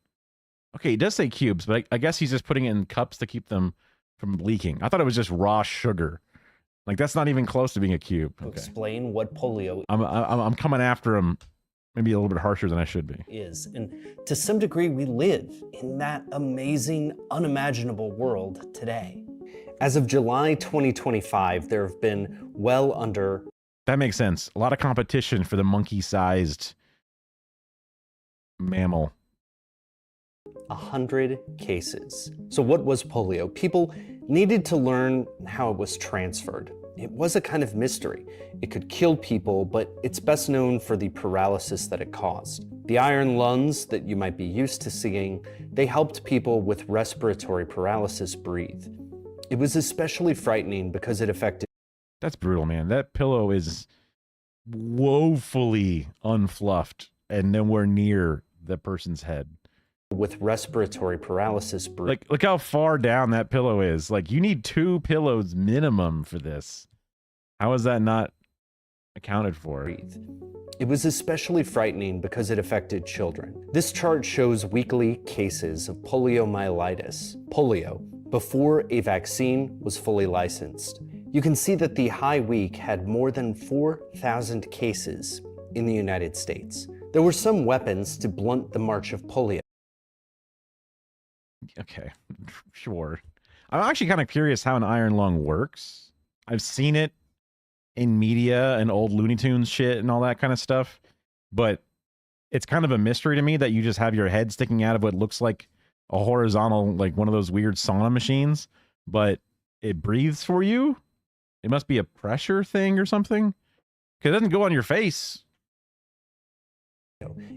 Okay, it does say cubes, but I guess he's just putting it in cups to keep them from leaking. I thought it was just raw sugar. Like that's not even close to being a cube. Okay. Explain what polio I'm coming after him, maybe a little bit harsher than I should be. Is, and to some degree, we live in that amazing, unimaginable world today. As of July 2025, there have been well under... That makes sense. A lot of competition for the monkey-sized mammal. 100 cases. So what was polio? People needed to learn how it was transferred. It was a kind of mystery. It could kill people, but it's best known for the paralysis that it caused. The iron lungs that you might be used to seeing, they helped people with respiratory paralysis breathe. It was especially frightening because it affected... That's brutal, man. That pillow is woefully unfluffed and nowhere near the person's head. With respiratory paralysis breathe. Look how far down that pillow is. Like, you need 2 pillows minimum for this. How is that not accounted for? It was especially frightening because it affected children. This chart shows weekly cases of poliomyelitis, polio, before a vaccine was fully licensed. You can see that the high week had more than 4,000 cases in the United States. There were some weapons to blunt the march of polio. Okay, sure. I'm actually kind of curious how an iron lung works. I've seen it in media and old Looney Tunes shit and all that kind of stuff, but it's kind of a mystery to me that you just have your head sticking out of what looks like a horizontal, like one of those weird sauna machines, but it breathes for you. It must be a pressure thing or something, because it doesn't go on your face.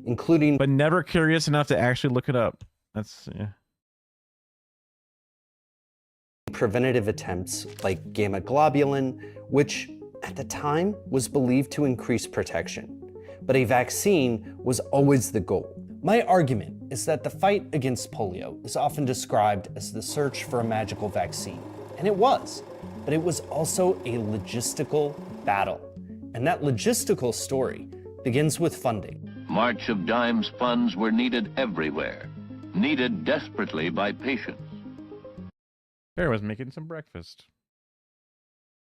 Including... But never curious enough to actually look it up. That's, yeah. Preventative attempts like gamma globulin, which at the time was believed to increase protection. But a vaccine was always the goal. My argument is that the fight against polio is often described as the search for a magical vaccine. And it was, but it was also a logistical battle. And that logistical story begins with funding. March of Dimes funds were needed everywhere, needed desperately by patients. Barry was making some breakfast.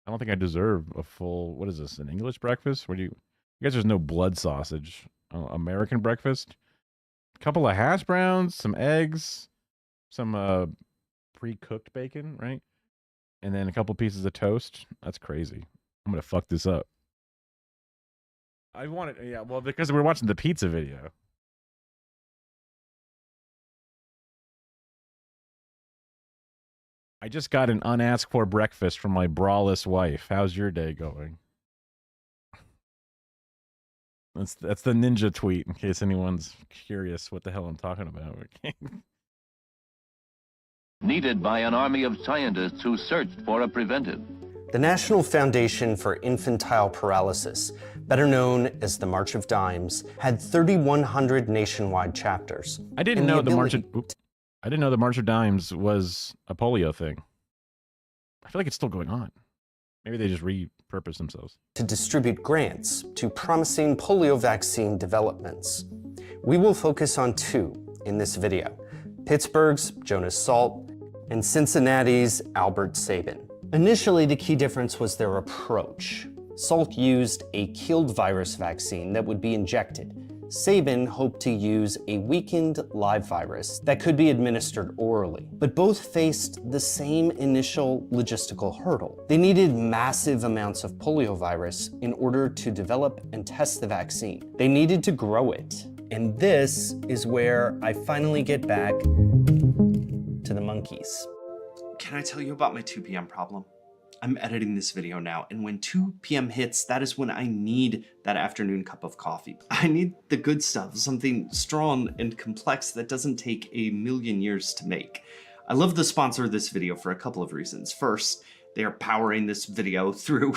I don't think I deserve a full, what is this, an English breakfast? Where do you guess there's no blood sausage. American breakfast? A couple of hash browns, some eggs, some pre-cooked bacon, right? And then a couple pieces of toast. That's crazy. I'm going to fuck this up. I wanted, yeah, well, because we're watching the pizza video. I just got an unasked for breakfast from my braless wife. How's your day going? That's the ninja tweet, in case anyone's curious what the hell I'm talking about. Needed by an army of scientists who searched for a preventive. The National Foundation for Infantile Paralysis, better known as the March of Dimes, had 3,100 nationwide chapters. I didn't know the March of Dimes was a polio thing. I feel like it's still going on. Maybe they just repurposed themselves. To distribute grants to promising polio vaccine developments. We will focus on two in this video: Pittsburgh's Jonas Salk and Cincinnati's Albert Sabin. Initially, the key difference was their approach. Salk used a killed virus vaccine that would be injected. Sabin hoped to use a weakened live virus that could be administered orally, but both faced the same initial logistical hurdle. They needed massive amounts of poliovirus in order to develop and test the vaccine. They needed to grow it. And this is where I finally get back to the monkeys. Can I tell you about my 2 p.m. problem? I'm editing this video now, and when 2 p.m. hits, that is when I need that afternoon cup of coffee. I need the good stuff, something strong and complex that doesn't take a million years to make. I love the sponsor of this video for a couple of reasons. First, they are powering this video through,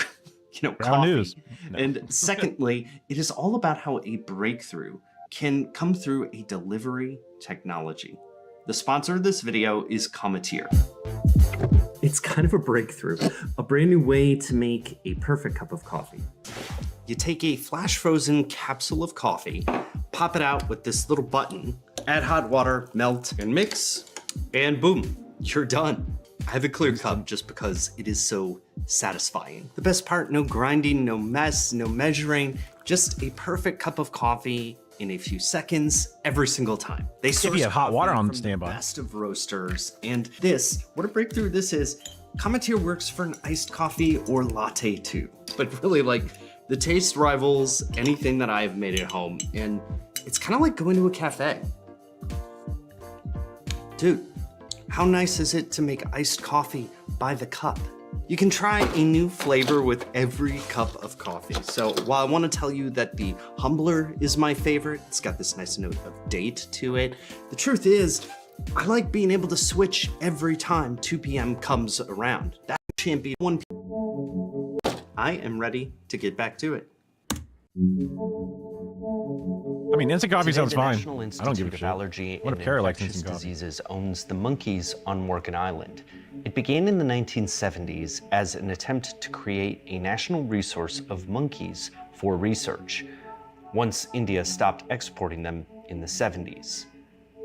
coffee. News. No. And secondly, it is all about how a breakthrough can come through a delivery technology. The sponsor of this video is Cometeer. It's kind of a breakthrough, a brand new way to make a perfect cup of coffee. You take a flash frozen capsule of coffee, pop it out with this little button, add hot water, melt and mix, and boom, you're done. I have a clear cup just because it is so satisfying. The best part, no grinding, no mess, no measuring, just a perfect cup of coffee in a few seconds every single time. They If you have hot water on standby. Best of roasters, and this, what a breakthrough this is. Cometeer works for an iced coffee or latte too, but really, like, the taste rivals anything that I've made at home, and it's kind of like going to a cafe. Dude, how nice is it to make iced coffee by the cup? You can try a new flavor with every cup of coffee. So while I want to tell you that the Humbler is my favorite, it's got this nice note of date to it, the truth is, I like being able to switch every time 2 p.m. comes around. That champion 1 p.m. I am ready to get back to it. I mean, instant coffee sounds fine. National I Institute don't give a of shit. Allergy What and if Kara likes Infectious instant coffee? Diseases owns the monkeys on Morgan Island. It began in the 1970s as an attempt to create a national resource of monkeys for research, once India stopped exporting them in the 70s.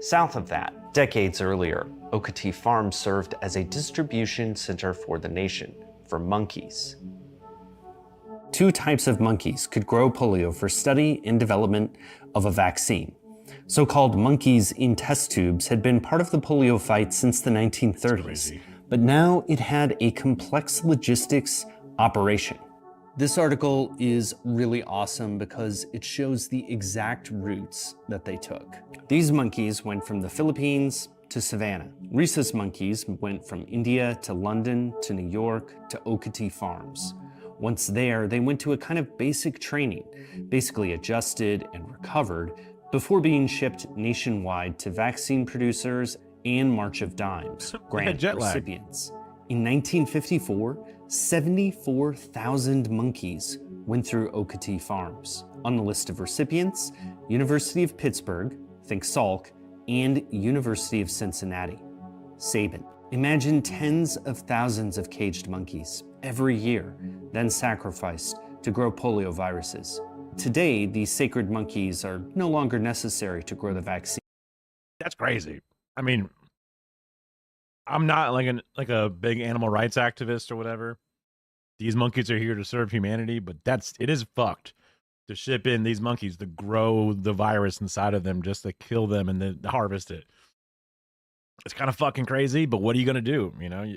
South of that, decades earlier, Okatee Farm served as a distribution center for the nation for monkeys. 2 types of monkeys could grow polio for study and development of a vaccine. So-called monkeys in test tubes had been part of the polio fight since the 1930s, but now it had a complex logistics operation. This article is really awesome because it shows the exact routes that they took. These monkeys went from the Philippines to Savannah. Rhesus monkeys went from India to London to New York to Okatee Farms. Once there, they went to a kind of basic training, basically adjusted and recovered, before being shipped nationwide to vaccine producers and March of Dimes grant recipients. In 1954, 74,000 monkeys went through Okatee Farms. On the list of recipients, University of Pittsburgh, think Salk, and University of Cincinnati, Sabin. Imagine tens of thousands of caged monkeys every year, then sacrificed to grow polio viruses. Today, these sacred monkeys are no longer necessary to grow the vaccine. That's crazy. I mean, I'm not like a big animal rights activist or whatever. These monkeys are here to serve humanity, but it is fucked to ship in these monkeys to grow the virus inside of them just to kill them and then harvest it. It's kind of fucking crazy, but what are you going to do? You know,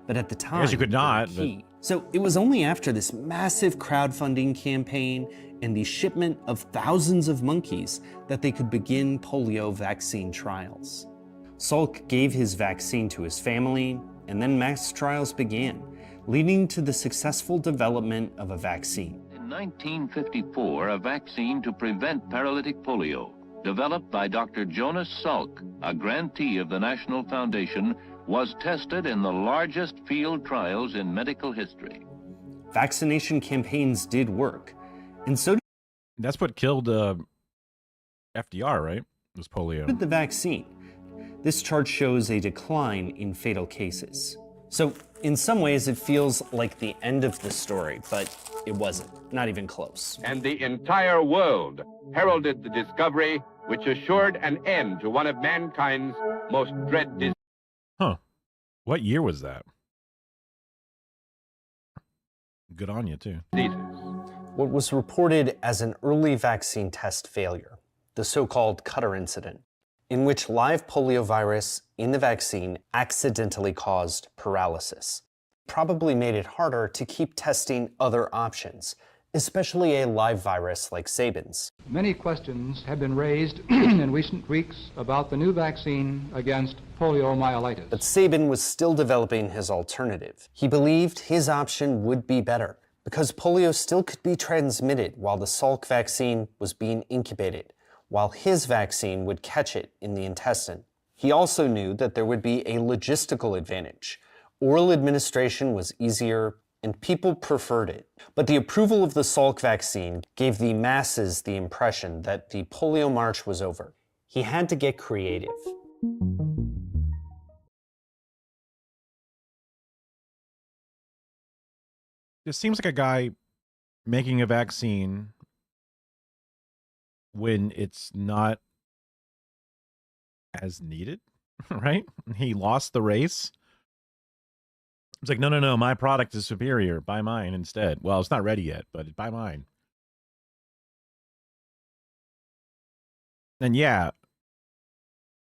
But at the time, I guess you could not. But... So it was only after this massive crowdfunding campaign and the shipment of thousands of monkeys that they could begin polio vaccine trials. Salk gave his vaccine to his family, and then mass trials began, leading to the successful development of a vaccine. In 1954, a vaccine to prevent paralytic polio, developed by Dr. Jonas Salk, a grantee of the National Foundation, was tested in the largest field trials in medical history. Vaccination campaigns did work, and so that's what killed FDR, right? It was polio. With the vaccine, this chart shows a decline in fatal cases. So in some ways, it feels like the end of the story, but it wasn't, not even close. And the entire world heralded the discovery which assured an end to one of mankind's most dread diseases. Huh. What year was that? Good on you, too. What was reported as an early vaccine test failure, the so-called Cutter incident, in which live poliovirus in the vaccine accidentally caused paralysis, probably made it harder to keep testing other options, especially a live virus like Sabin's. Many questions have been raised in recent weeks about the new vaccine against poliomyelitis. But Sabin was still developing his alternative. He believed his option would be better because polio still could be transmitted while the Salk vaccine was being incubated, while his vaccine would catch it in the intestine. He also knew that there would be a logistical advantage. Oral administration was easier, and people preferred it. But the approval of the Salk vaccine gave the masses the impression that the polio march was over. He had to get creative. It seems like a guy making a vaccine when it's not as needed, right? He lost the race. It's like, no, my product is superior. Buy mine instead. Well, it's not ready yet, but buy mine. And yeah,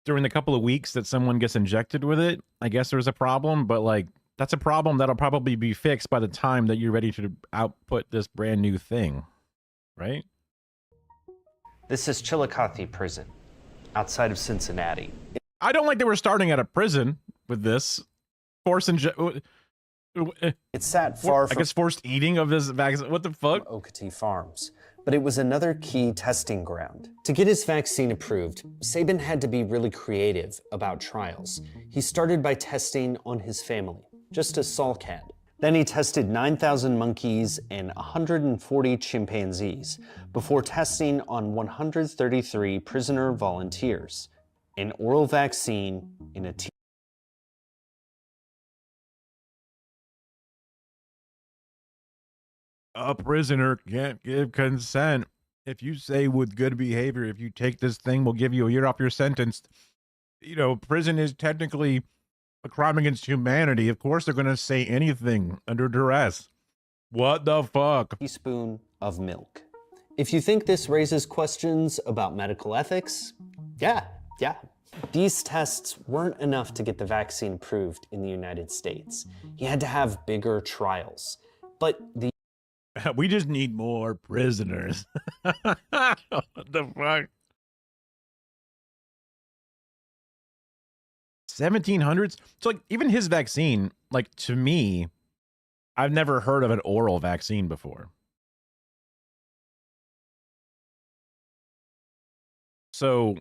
during the couple of weeks that someone gets injected with it, I guess there's a problem, but like, that's a problem that'll probably be fixed by the time that you're ready to output this brand new thing, right? This is Chillicothe Prison, outside of Cincinnati. I don't like that we're starting at a prison with this. It sat far from, I guess, forced eating of this vaccine. What the fuck? Okatee Farms. But it was another key testing ground. To get his vaccine approved, Sabin had to be really creative about trials. He started by testing on his family, just as Salk had. Then he tested 9,000 monkeys and 140 chimpanzees before testing on 133 prisoner volunteers. An oral vaccine in a A prisoner can't give consent. If you say with good behavior, if you take this thing, we'll give you a year off your sentence. You know, prison is technically a crime against humanity. Of course they're going to say anything under duress. What the fuck? Teaspoon of milk. If you think this raises questions about medical ethics, yeah. These tests weren't enough to get the vaccine approved in the United States. He had to have bigger trials. But the we just need more prisoners. What the fuck? 1700s? So like even his vaccine, like to me, I've never heard of an oral vaccine before. So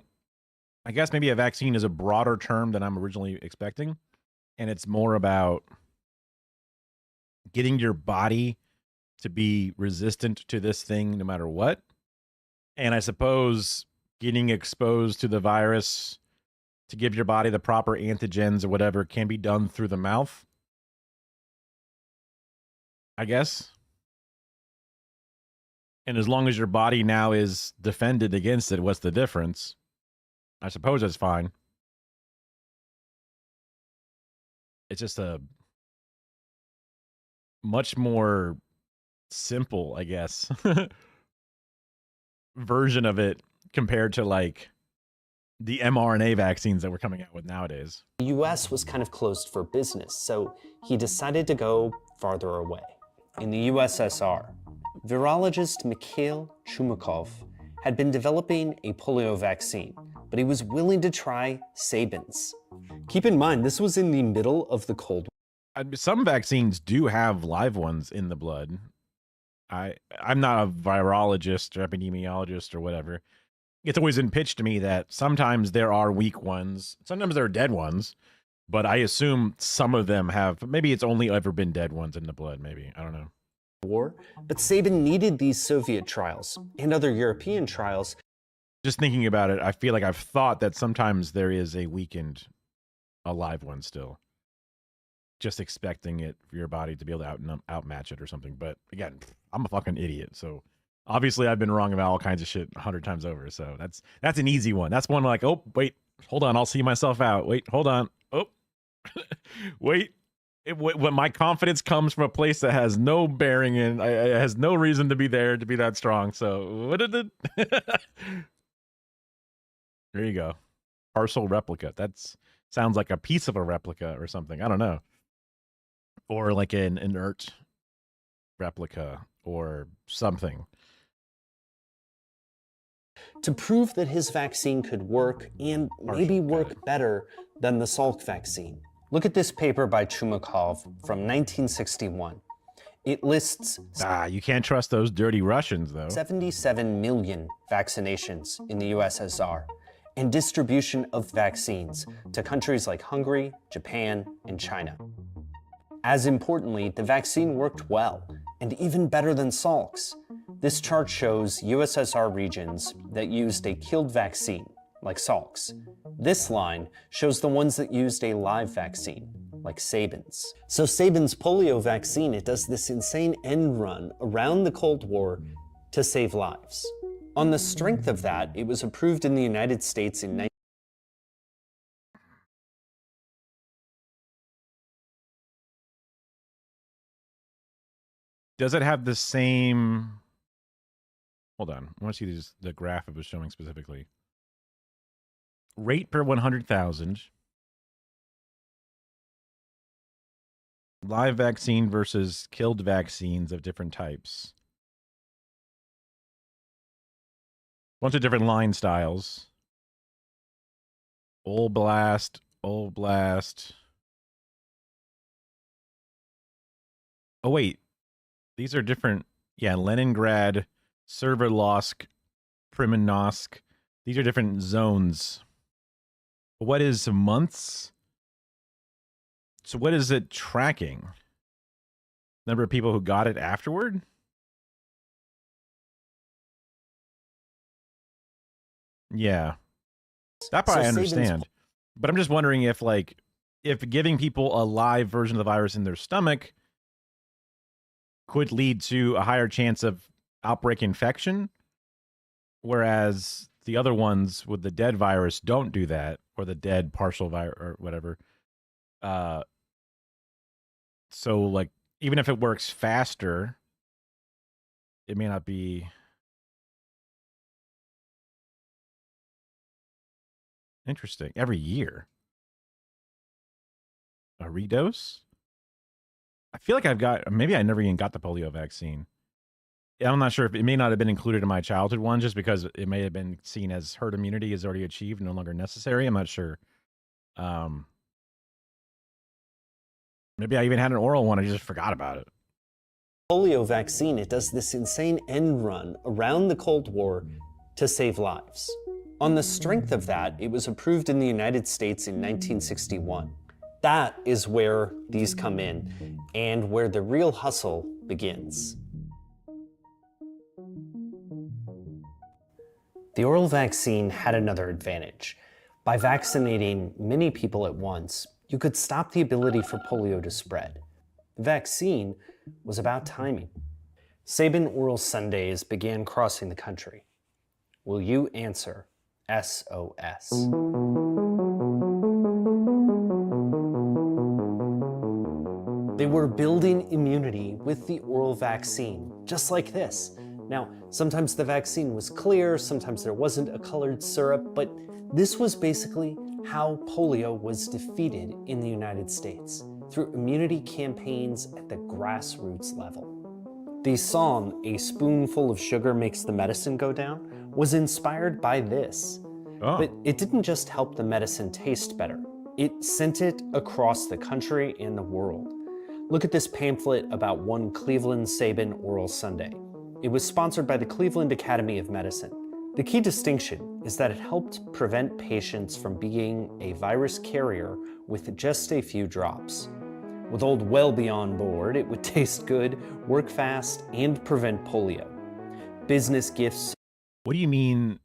I guess maybe a vaccine is a broader term than I'm originally expecting. And it's more about getting your body to be resistant to this thing no matter what. And I suppose getting exposed to the virus to give your body the proper antigens or whatever can be done through the mouth, I guess. And as long as your body now is defended against it, what's the difference? I suppose that's fine. It's just a much more simple, I guess, version of it compared to like the mRNA vaccines that we're coming out with nowadays. The US was kind of closed for business, so he decided to go farther away. In the USSR, virologist Mikhail Chumakov had been developing a polio vaccine, but he was willing to try Sabin's. Keep in mind, this was in the middle of the Cold War. Some vaccines do have live ones in the blood. I'm not a virologist or epidemiologist or whatever. It's always been pitched to me that sometimes there are weak ones, sometimes there are dead ones, but I assume some of them have, maybe it's only ever been dead ones in the blood, maybe. I don't know. War, but Sabin needed these Soviet trials and other European trials. Just thinking about it, I feel like I've thought that sometimes there is a weakened, a live one still. Just expecting it for your body to be able to outmatch it or something. But again, I'm a fucking idiot, so obviously I've been wrong about all kinds of shit 100 times over. So that's an easy one. That's one like, oh wait, hold on, I'll see myself out. Wait, hold on. Oh, wait. When my confidence comes from a place that has no bearing in, it has no reason to be there to be that strong. So what did it? There you go. Partial replica. That sounds like a piece of a replica or something. I don't know. Or like an inert replica or something. To prove that his vaccine could work and maybe work better than the Salk vaccine. Look at this paper by Chumakov from 1961. It lists... you can't trust those dirty Russians, though. 77 million vaccinations in the USSR and distribution of vaccines to countries like Hungary, Japan, and China. As importantly, the vaccine worked well, and even better than Salk's. This chart shows USSR regions that used a killed vaccine, like Salk's. This line shows the ones that used a live vaccine, like Sabin's. So Sabin's polio vaccine, it does this insane end run around the Cold War to save lives. On the strength of that, it was approved in the United States in 19... Does it have the same... Hold on. I want to see the graph it was showing specifically. Rate per 100,000. Live vaccine versus killed vaccines of different types. Bunch of different line styles. Old blast. Oh, wait. These are different. Yeah, Leningrad, Sverdlovsk, Primorsk. These are different zones. What is months? So what is it tracking? Number of people who got it afterward? Yeah. That part I understand. But I'm just wondering if giving people a live version of the virus in their stomach could lead to a higher chance of outbreak infection, whereas the other ones with the dead virus don't do that, or the dead partial virus or whatever. So like, even if it works faster, it may not be interesting. Every year. A redose? I feel like maybe I never even got the polio vaccine. I'm not sure if it may not have been included in my childhood one, just because it may have been seen as herd immunity is already achieved, no longer necessary. I'm not sure. Maybe I even had an oral one. I just forgot about it. Polio vaccine, it does this insane end run around the Cold War to save lives. On the strength of that, it was approved in the United States in 1961. That is where these come in, and where the real hustle begins. The oral vaccine had another advantage. By vaccinating many people at once, you could stop the ability for polio to spread. The vaccine was about timing. Sabin oral sundaes began crossing the country. Will you answer SOS? They were building immunity with the oral vaccine, just like this. Now, sometimes the vaccine was clear, sometimes there wasn't a colored syrup, but this was basically how polio was defeated in the United States, through immunity campaigns at the grassroots level. The song, "A Spoonful of Sugar Makes the Medicine Go Down," was inspired by this. Oh. But it didn't just help the medicine taste better, it sent it across the country and the world. Look at this pamphlet about one Cleveland Sabin oral sundae. It was sponsored by the Cleveland Academy of Medicine. The key distinction is that it helped prevent patients from being a virus carrier with just a few drops. With old Welby on board, it would taste good, work fast, and prevent polio. Business gifts. What do you mean,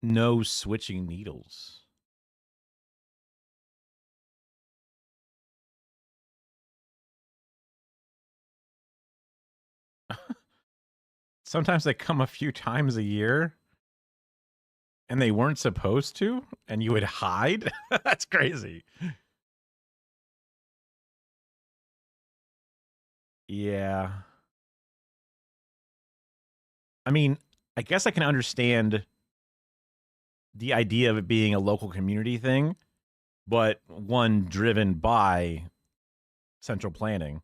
no switching needles? Sometimes they come a few times a year and they weren't supposed to, and you would hide? That's crazy. Yeah. I mean, I guess I can understand the idea of it being a local community thing, but one driven by central planning.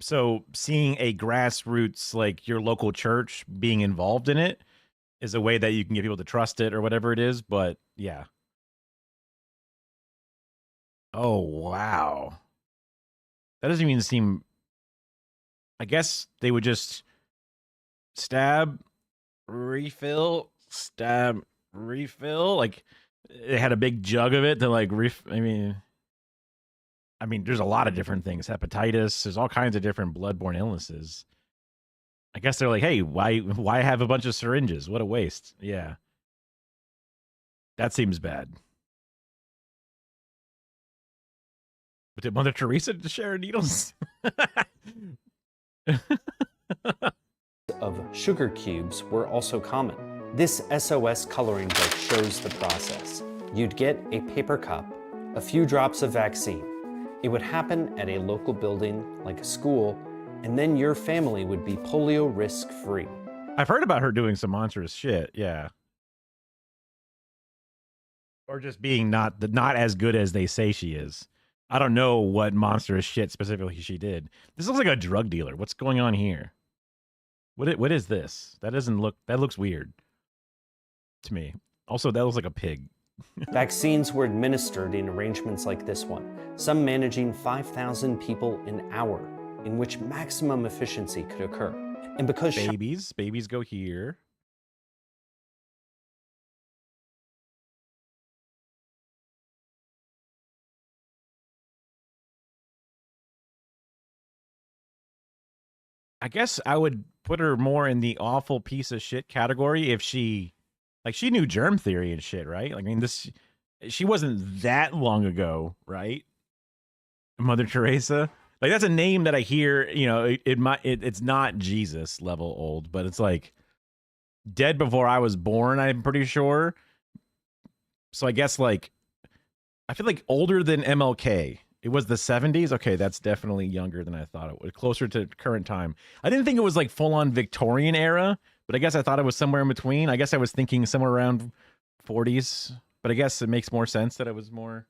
So seeing a grassroots, like your local church being involved in it is a way that you can get people to trust it or whatever it is. But yeah. Oh, wow. That doesn't even seem, I guess they would just stab, refill, stab, refill. Like they had a big jug of it to like, I mean, there's a lot of different things. Hepatitis, there's all kinds of different bloodborne illnesses. I guess they're like, hey, why have a bunch of syringes? What a waste. Yeah. That seems bad. But did Mother Teresa share needles? Of sugar cubes were also common. This SOS coloring book shows the process. You'd get a paper cup, a few drops of vaccine. It would happen at a local building, like a school, and then your family would be polio risk-free. I've heard about her doing some monstrous shit, yeah. Or just being not as good as they say she is. I don't know what monstrous shit specifically she did. This looks like a drug dealer. What's going on here? What is this? That looks weird to me. Also, that looks like a pig. Vaccines were administered in arrangements like this one, some managing 5,000 people an hour, in which maximum efficiency could occur. And because babies go here. I guess I would put her more in the awful piece of shit category if she knew germ theory and shit, right? Like, I mean, she wasn't that long ago, right? Mother Teresa. Like, that's a name that I hear, you know, it's not Jesus level old, but it's like dead before I was born, I'm pretty sure. So I guess, like, I feel like older than MLK. It was the 70s? Okay, that's definitely younger than I thought it would. Closer to current time. I didn't think it was like full-on Victorian era, but I guess I thought it was somewhere in between. I guess I was thinking somewhere around 40s, but I guess it makes more sense that it was more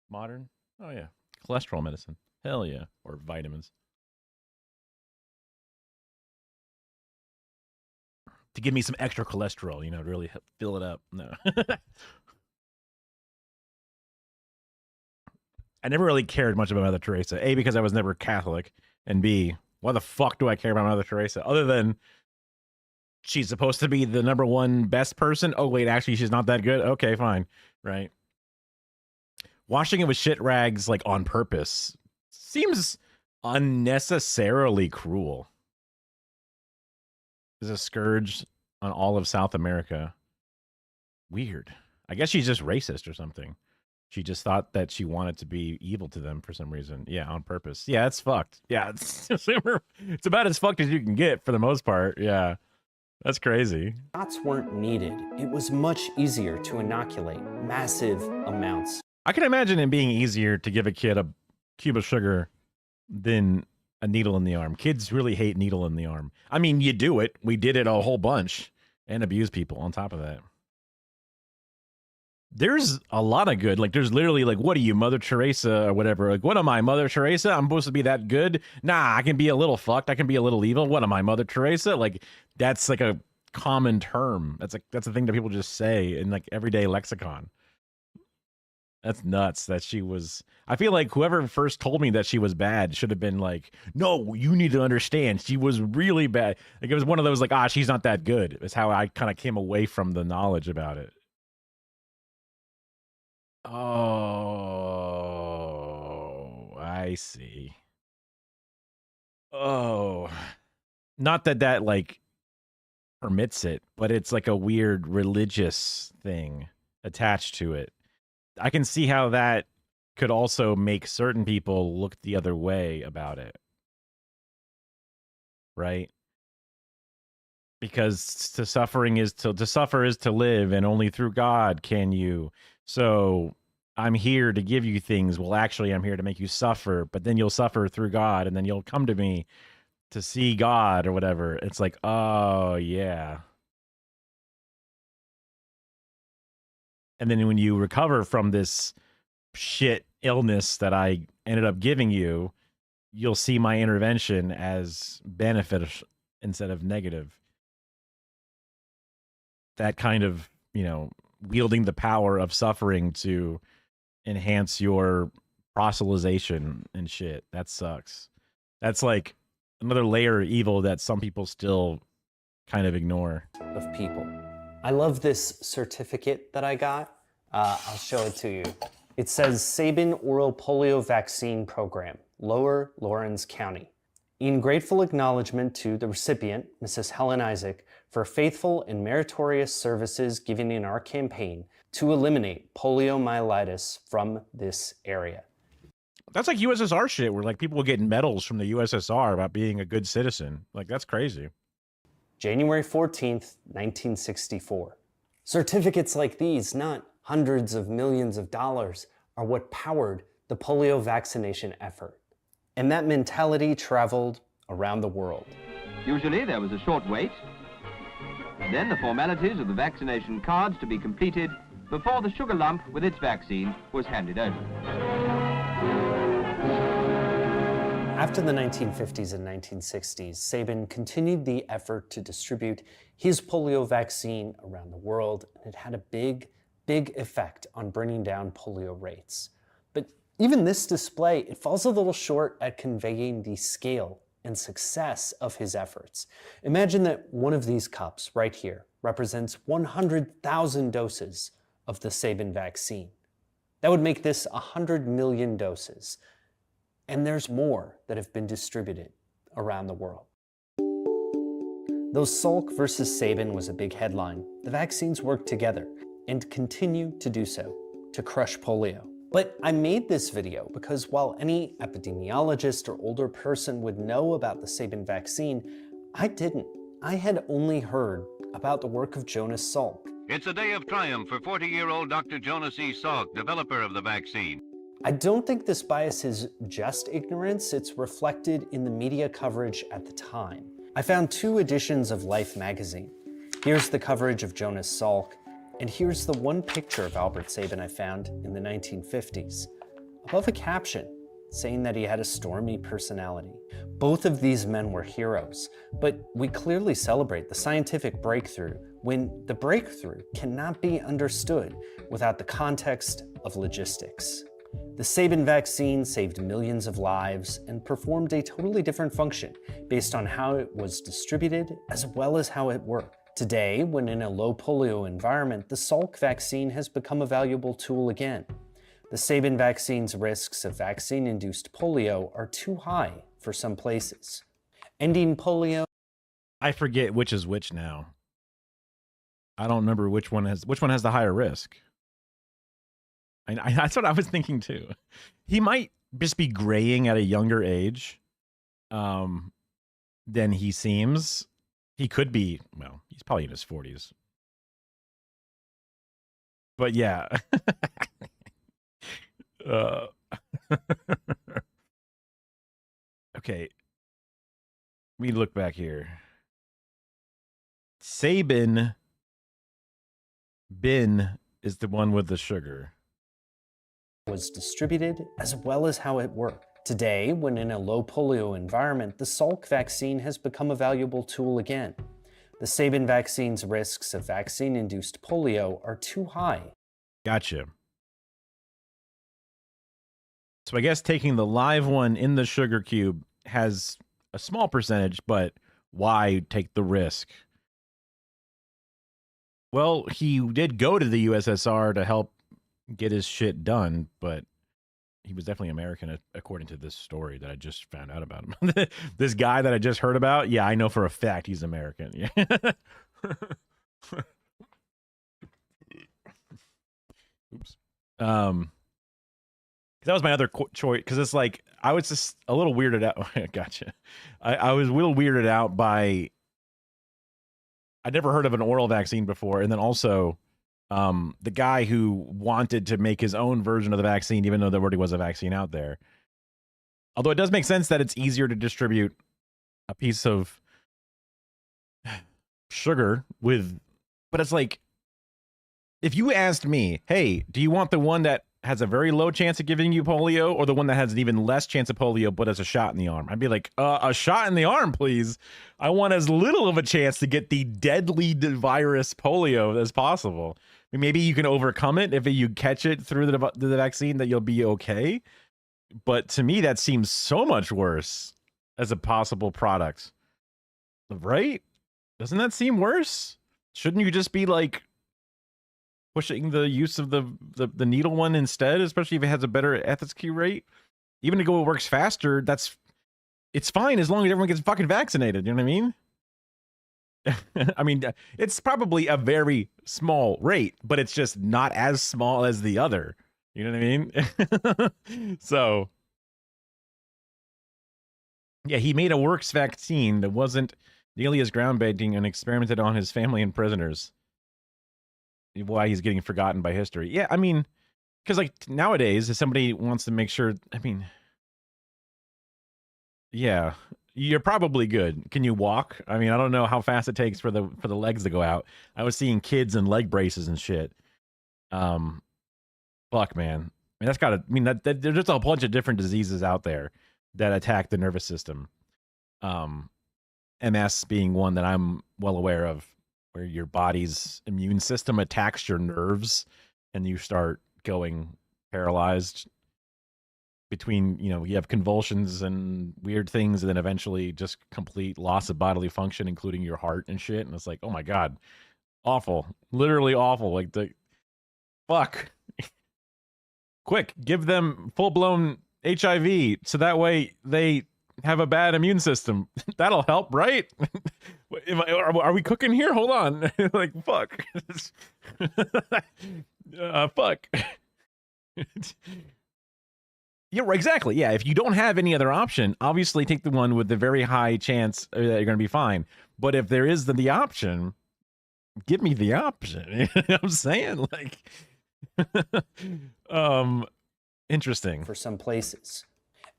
modern. Oh, yeah. Cholesterol medicine. Hell yeah. Or vitamins. To give me some extra cholesterol, you know, to really fill it up. No. I never really cared much about Mother Teresa. A, because I was never Catholic. And B, why the fuck do I care about Mother Teresa? Other than she's supposed to be the #1 best person. Oh, wait, actually, she's not that good. Okay, fine. Right. Washing it with shit rags, like, on purpose seems unnecessarily cruel. Is a scourge on all of South America. Weird. I guess she's just racist or something. She just thought that she wanted to be evil to them for some reason. Yeah, on purpose. Yeah, it's fucked. Yeah, it's about as fucked as you can get for the most part. Yeah, that's crazy. Shots weren't needed. It was much easier to inoculate massive amounts. I can imagine it being easier to give a kid a cube of sugar than a needle in the arm. Kids really hate needle in the arm. I mean, you do it. We did it a whole bunch and abuse people on top of that. There's a lot of good. Like, there's literally, like, what are you, Mother Teresa or whatever? Like, what am I, Mother Teresa? I'm supposed to be that good? Nah, I can be a little fucked. I can be a little evil. What am I, Mother Teresa? Like, that's like a common term. That's a thing that people just say in like everyday lexicon. That's nuts that she was. I feel like whoever first told me that she was bad should have been like, no, you need to understand. She was really bad. Like, it was one of those like, she's not that good. It's how I kind of came away from the knowledge about it. Oh, I see. Oh, not that like permits it, but it's like a weird religious thing attached to it. I can see how that could also make certain people look the other way about it. Right? Because to suffer is to live, and only through God can you. So I'm here to give you things. Well, actually, I'm here to make you suffer, but then you'll suffer through God, and then you'll come to me to see God or whatever. It's like, oh, yeah. And then when you recover from this shit illness that I ended up giving you, you'll see my intervention as benefit instead of negative. That kind of, wielding the power of suffering to enhance your proselytization and shit. That sucks. That's like another layer of evil that some people still kind of ignore. Of people. I love this certificate that I got. I'll show it to you. It says Sabin Oral Polio Vaccine Program, Lower Lawrence County. In grateful acknowledgement to the recipient, Mrs. Helen Isaac, for faithful and meritorious services given in our campaign to eliminate poliomyelitis from this area. That's like USSR shit where like people will get medals from the USSR about being a good citizen. Like, that's crazy. January 14th, 1964. Certificates like these, not hundreds of millions of dollars, are what powered the polio vaccination effort. And that mentality traveled around the world. Usually there was a short wait, then the formalities of the vaccination cards to be completed before the sugar lump with its vaccine was handed over. After the 1950s and 1960s, Sabin continued the effort to distribute his polio vaccine around the world, and it had a big effect on bringing down polio rates. But even this display, it falls a little short at conveying the scale and success of his efforts. Imagine that one of these cups right here represents 100,000 doses of the Sabin vaccine. That would make this 100 million doses. And there's more that have been distributed around the world. Though Salk versus Sabin was a big headline, the vaccines worked together and continue to do so to crush polio. But I made this video because while any epidemiologist or older person would know about the Sabin vaccine, I didn't. I had only heard about the work of Jonas Salk. It's a day of triumph for 40-year-old Dr. Jonas E. Salk, developer of the vaccine. I don't think this bias is just ignorance, it's reflected in the media coverage at the time. I found 2 editions of Life magazine. Here's the coverage of Jonas Salk, and here's the one picture of Albert Sabin I found in the 1950s, above a caption saying that he had a stormy personality. Both of these men were heroes, but we clearly celebrate the scientific breakthrough when the breakthrough cannot be understood without the context of logistics. The Sabin vaccine saved millions of lives and performed a totally different function based on how it was distributed as well as how it worked. Today, when in a low polio environment, the Salk vaccine has become a valuable tool again. The Sabin vaccine's risks of vaccine-induced polio are too high for some places. Ending polio... I forget which is which now. I don't remember which one has the higher risk. That's what I was thinking too. He might just be graying at a younger age than he seems. He could be, well, he's probably in his 40s. But yeah. Okay. Let me look back here. Sabin Bin is the one with the sugar. Was distributed as well as how it worked. Today, when in a low polio environment, the Salk vaccine has become a valuable tool again. The Sabin vaccine's risks of vaccine-induced polio are too high. Gotcha. So I guess taking the live one in the sugar cube has a small percentage, but why take the risk? Well, he did go to the USSR to help get his shit done, but he was definitely American according to this story that I just found out about him. This guy that I just heard about, yeah, I know for a fact he's American. Yeah. Oops. That was my other choice, because it's like I was just a little weirded out. Gotcha. I was a little weirded out by, I'd never heard of an oral vaccine before, and then also the guy who wanted to make his own version of the vaccine, even though there already was a vaccine out there. Although it does make sense that it's easier to distribute a piece of sugar with, but it's like, if you asked me, hey, do you want the one that has a very low chance of giving you polio, or the one that has an even less chance of polio but has a shot in the arm? I'd be like, a shot in the arm, please. I want as little of a chance to get the deadly virus polio as possible. I mean, maybe you can overcome it if you catch it through the vaccine, that you'll be okay. But to me, that seems so much worse as a possible product. Right? Doesn't that seem worse? Shouldn't you just be like pushing the use of the needle one instead, especially if it has a better efficacy rate? Even to go, it works faster, it's fine as long as everyone gets fucking vaccinated. You know what I mean? I mean, it's probably a very small rate, but it's just not as small as the other. You know what I mean? So, yeah, he made a works vaccine that wasn't nearly as groundbreaking and experimented on his family and prisoners. Why he's getting forgotten by history. Yeah, I mean, because like nowadays, if somebody wants to make sure, I mean, yeah, you're probably good. Can you walk? I mean, I don't know how fast it takes for the legs to go out. I was seeing kids in leg braces and shit. Fuck, man. I mean, that's gotta. I mean, that there's just a bunch of different diseases out there that attack the nervous system. MS being one that I'm well aware of, where your body's immune system attacks your nerves and you start going paralyzed between, you have convulsions and weird things, and then eventually just complete loss of bodily function, including your heart and shit. And it's like, oh my God, awful, literally awful. Like fuck, quick, give them full blown HIV so that way they have a bad immune system. That'll help, right? Are we cooking here? Hold on. Like, fuck. Fuck. Yeah, exactly. Yeah, if you don't have any other option, obviously take the one with the very high chance that you're going to be fine. But if there is the option, give me the option. You know what I'm saying? Like, interesting. For some places.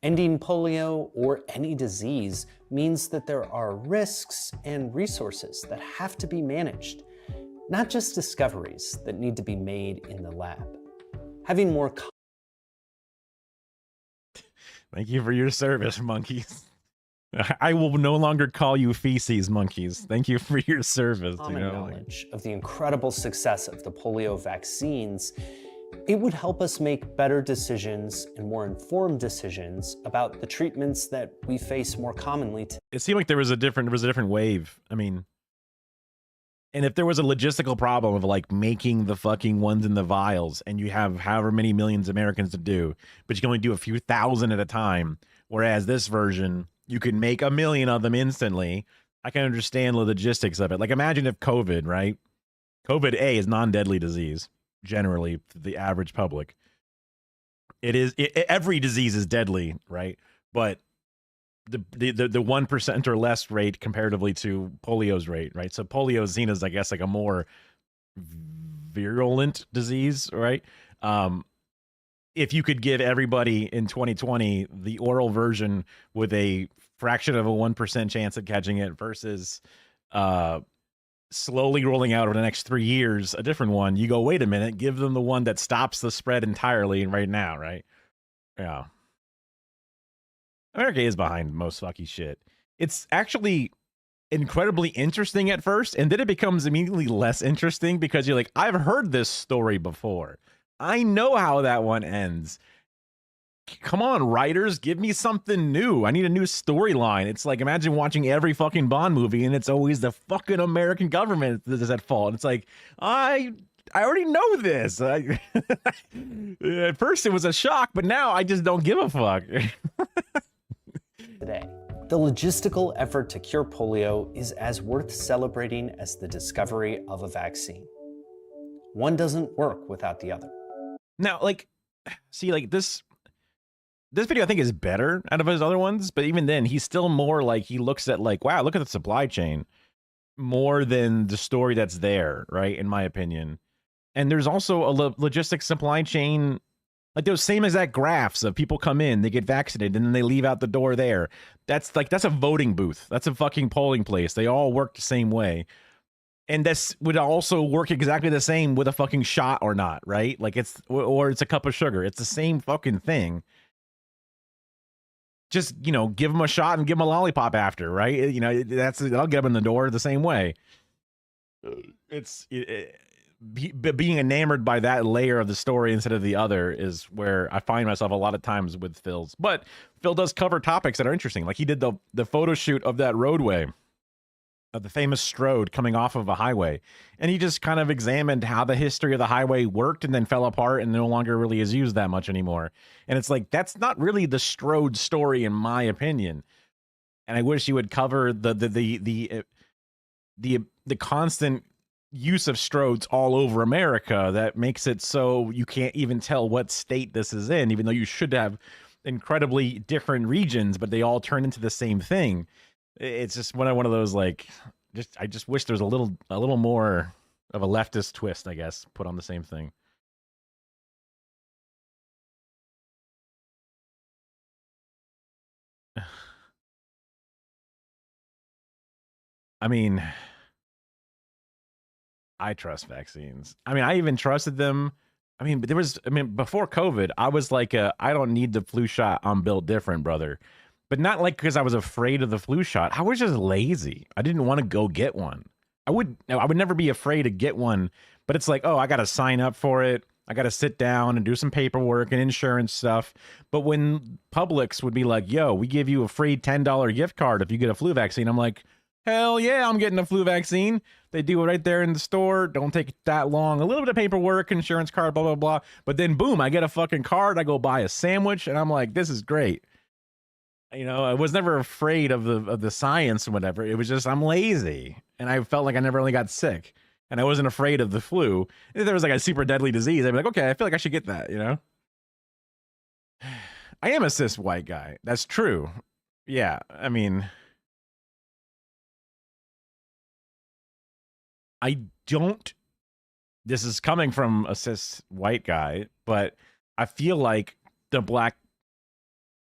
Ending polio or any disease means that there are risks and resources that have to be managed, not just discoveries that need to be made in the lab. Having more Thank you for your service, monkeys. I will no longer call you feces, monkeys. Thank you for your service. common knowledge of the incredible success of the polio vaccines, it would help us make better decisions and more informed decisions about the treatments that we face more commonly. It seemed like there was a different wave. I mean, and if there was a logistical problem of like making the fucking ones in the vials, and you have however many millions of Americans to do, but you can only do a few thousand at a time, whereas this version, you can make 1 million of them instantly. I can understand the logistics of it. Like, imagine if COVID, right? COVID A is non-deadly disease, generally, to the average public. every disease is deadly, right? But the 1% or less rate comparatively to polio's rate, right? So polio is seen as, I guess, like a more virulent disease, right? If you could give everybody in 2020 the oral version with a fraction of a 1% chance of catching it versus slowly rolling out over the next 3 years a different one, you go, wait a minute, give them the one that stops the spread entirely right now, right? Yeah. America is behind most fucky shit. It's actually incredibly interesting at first, and then it becomes immediately less interesting because you're like, I've heard this story before. I know how that one ends. Come on, writers, give me something new. I need a new storyline. It's like, imagine watching every fucking Bond movie and it's always the fucking American government that is at fault. It's like, I already know this. At first it was a shock, but now I just don't give a fuck. Today, the logistical effort to cure polio is as worth celebrating as the discovery of a vaccine. One doesn't work without the other. Now, like, see, like this video I think is better out of his other ones, but even then he's still more like, he looks at like, wow, look at the supply chain more than the story that's there, right? In my opinion. And there's also a logistic supply chain, like those same exact graphs of people come in, they get vaccinated, and then they leave out the door there. That's a voting booth. That's a fucking polling place. They all work the same way. And this would also work exactly the same with a fucking shot or not, right? Like it's a cup of sugar. It's the same fucking thing. Just, you know, give them a shot and give them a lollipop after, right? You know, I'll get them in the door the same way. Being enamored by that layer of the story instead of the other is where I find myself a lot of times with Phil's. But Phil does cover topics that are interesting. Like he did the photo shoot of that roadway, of the famous Strode coming off of a highway. And he just kind of examined how the history of the highway worked and then fell apart and no longer really is used that much anymore. And it's like, that's not really the Strode story in my opinion. And I wish he would cover the constant use of Strodes all over America that makes it so you can't even tell what state this is in, even though you should have incredibly different regions, but they all turn into the same thing. It's just one of those, like, I just wish there's a little more of a leftist twist, I guess, put on the same thing. I mean, I trust vaccines. I mean, I even trusted them. I mean, before COVID, I was like, I don't need the flu shot. I'm built different, brother. But not like because I was afraid of the flu shot. I was just lazy. I didn't want to go get one. I would never be afraid to get one. But it's like, oh, I got to sign up for it. I got to sit down and do some paperwork and insurance stuff. But when Publix would be like, yo, we give you a free $10 gift card if you get a flu vaccine, I'm like, hell yeah, I'm getting a flu vaccine. They do it right there in the store. Don't take that long. A little bit of paperwork, insurance card, blah, blah, blah. But then, boom, I get a fucking card. I go buy a sandwich, and I'm like, this is great. You know, I was never afraid of the science or whatever. It was just, I'm lazy. And I felt like I never really got sick. And I wasn't afraid of the flu. If there was like a super deadly disease, I'd be like, okay, I feel like I should get that, you know? I am a cis white guy. That's true. Yeah, I mean, I don't, this is coming from a cis white guy, but I feel like the black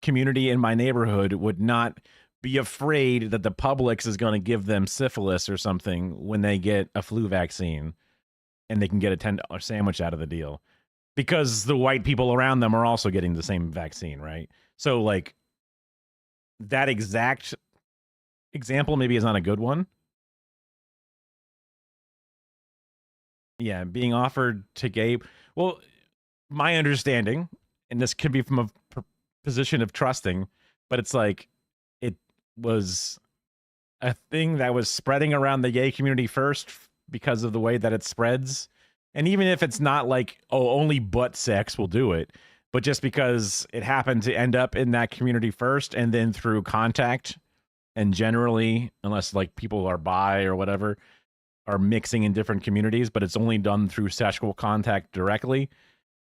community in my neighborhood would not be afraid that the Publix is going to give them syphilis or something when they get a flu vaccine and they can get a $10 sandwich out of the deal because the white people around them are also getting the same vaccine, right? So like that exact example maybe is not a good one. Yeah, being offered to gay, well, my understanding, and this could be from a position of trusting, but it's like it was a thing that was spreading around the gay community first because of the way that it spreads. And even if it's not like, oh, only butt sex will do it, but just because it happened to end up in that community first and then through contact, and generally, unless like people are bi or whatever, are mixing in different communities, but it's only done through sexual contact directly,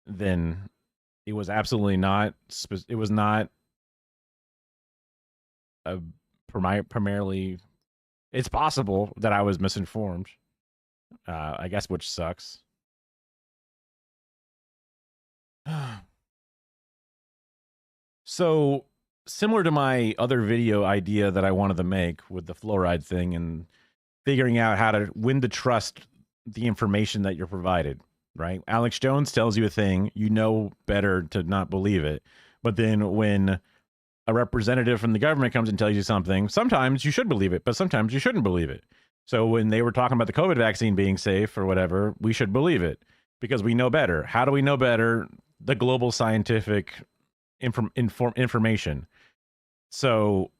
then It was absolutely not. It was not a primarily. It's possible that I was misinformed. I guess, which sucks. So, similar to my other video idea that I wanted to make with the fluoride thing and figuring out how to when to trust the information that you're provided, right? Alex Jones tells you a thing, you know better to not believe it. But then when a representative from the government comes and tells you something, sometimes you should believe it, but sometimes you shouldn't believe it. So when they were talking about the COVID vaccine being safe or whatever, we should believe it because we know better. How do we know better? The global scientific information. So,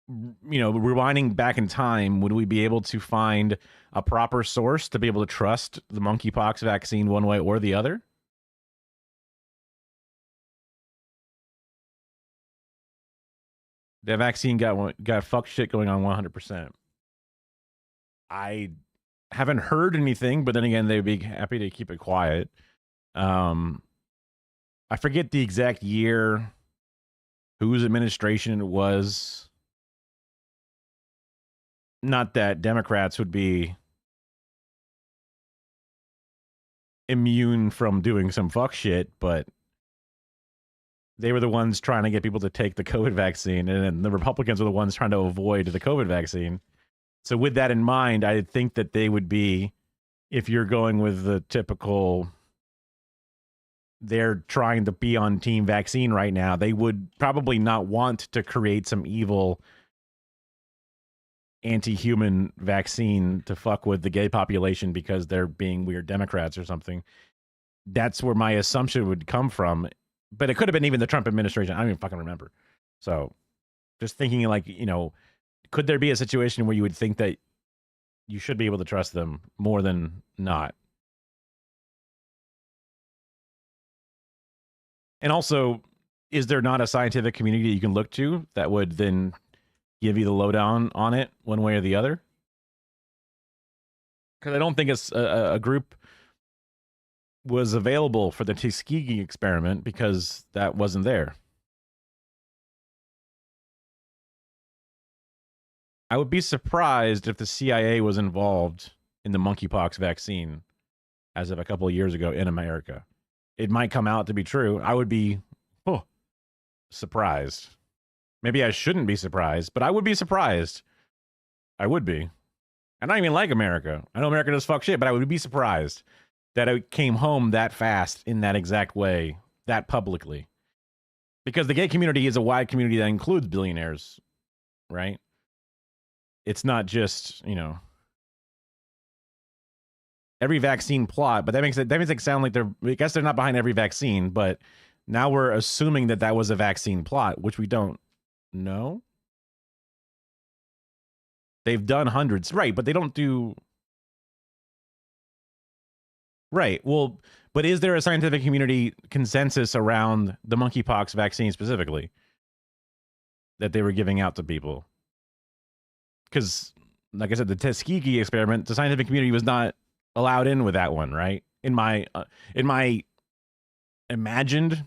you know, rewinding back in time, would we be able to find a proper source to be able to trust the monkeypox vaccine one way or the other? The vaccine got fuck shit going on 100%. I haven't heard anything, but then again, they'd be happy to keep it quiet. I forget the exact year, whose administration it was. Not that Democrats would be immune from doing some fuck shit, but they were the ones trying to get people to take the COVID vaccine, and the Republicans were the ones trying to avoid the COVID vaccine. So with that in mind, I think that they would be, if you're going with the typical, they're trying to be on team vaccine right now, they would probably not want to create some evil anti-human vaccine to fuck with the gay population because they're being weird Democrats or something. That's where my assumption would come from. But it could have been even the Trump administration. I don't even fucking remember. So just thinking like, you know, could there be a situation where you would think that you should be able to trust them more than not? And also, is there not a scientific community you can look to that would then give you the lowdown on it one way or the other? Because I don't think it's a group was available for the Tuskegee experiment because that wasn't there. I would be surprised if the CIA was involved in the monkeypox vaccine as of a couple of years ago in America. It might come out to be true. I would be surprised. Maybe I shouldn't be surprised, but I would be surprised. I would be. I don't even like America. I know America does fuck shit, but I would be surprised that it came home that fast in that exact way, that publicly. Because the gay community is a wide community that includes billionaires, right? It's not just, you know, every vaccine plot, but that makes it sound like I guess they're not behind every vaccine, but now we're assuming that was a vaccine plot, which we don't know. They've done hundreds, right, but they don't do... Right. Well, but is there a scientific community consensus around the monkeypox vaccine specifically that they were giving out to people? Because, like I said, the Tuskegee experiment, the scientific community was not allowed in with that one, right? In my imagined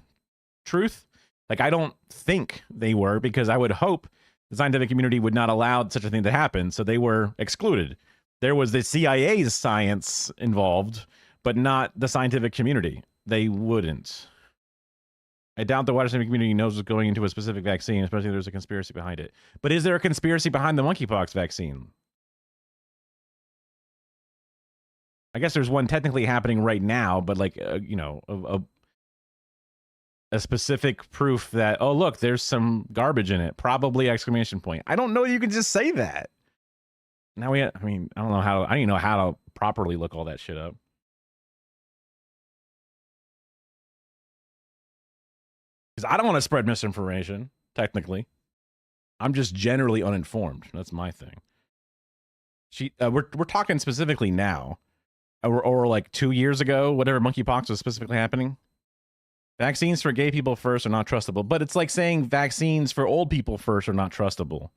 truth, like I don't think they were, because I would hope the scientific community would not allow such a thing to happen, so they were excluded. There was the CIA's science involved, but not the scientific community. They wouldn't. I doubt the wider scientific community knows what's going into a specific vaccine, especially if there's a conspiracy behind it. But is there a conspiracy behind the monkeypox vaccine? I guess there's one technically happening right now, but like, you know, a specific proof that, oh, look, there's some garbage in it. Probably exclamation point. I don't know you can just say that. Now I don't know how, I don't even know how to properly look all that shit up. I don't want to spread misinformation, technically. I'm just generally uninformed. That's my thing. We're talking specifically now, or like 2 years ago, whatever monkeypox was specifically happening. Vaccines for gay people first are not trustable, but it's like saying vaccines for old people first are not trustable,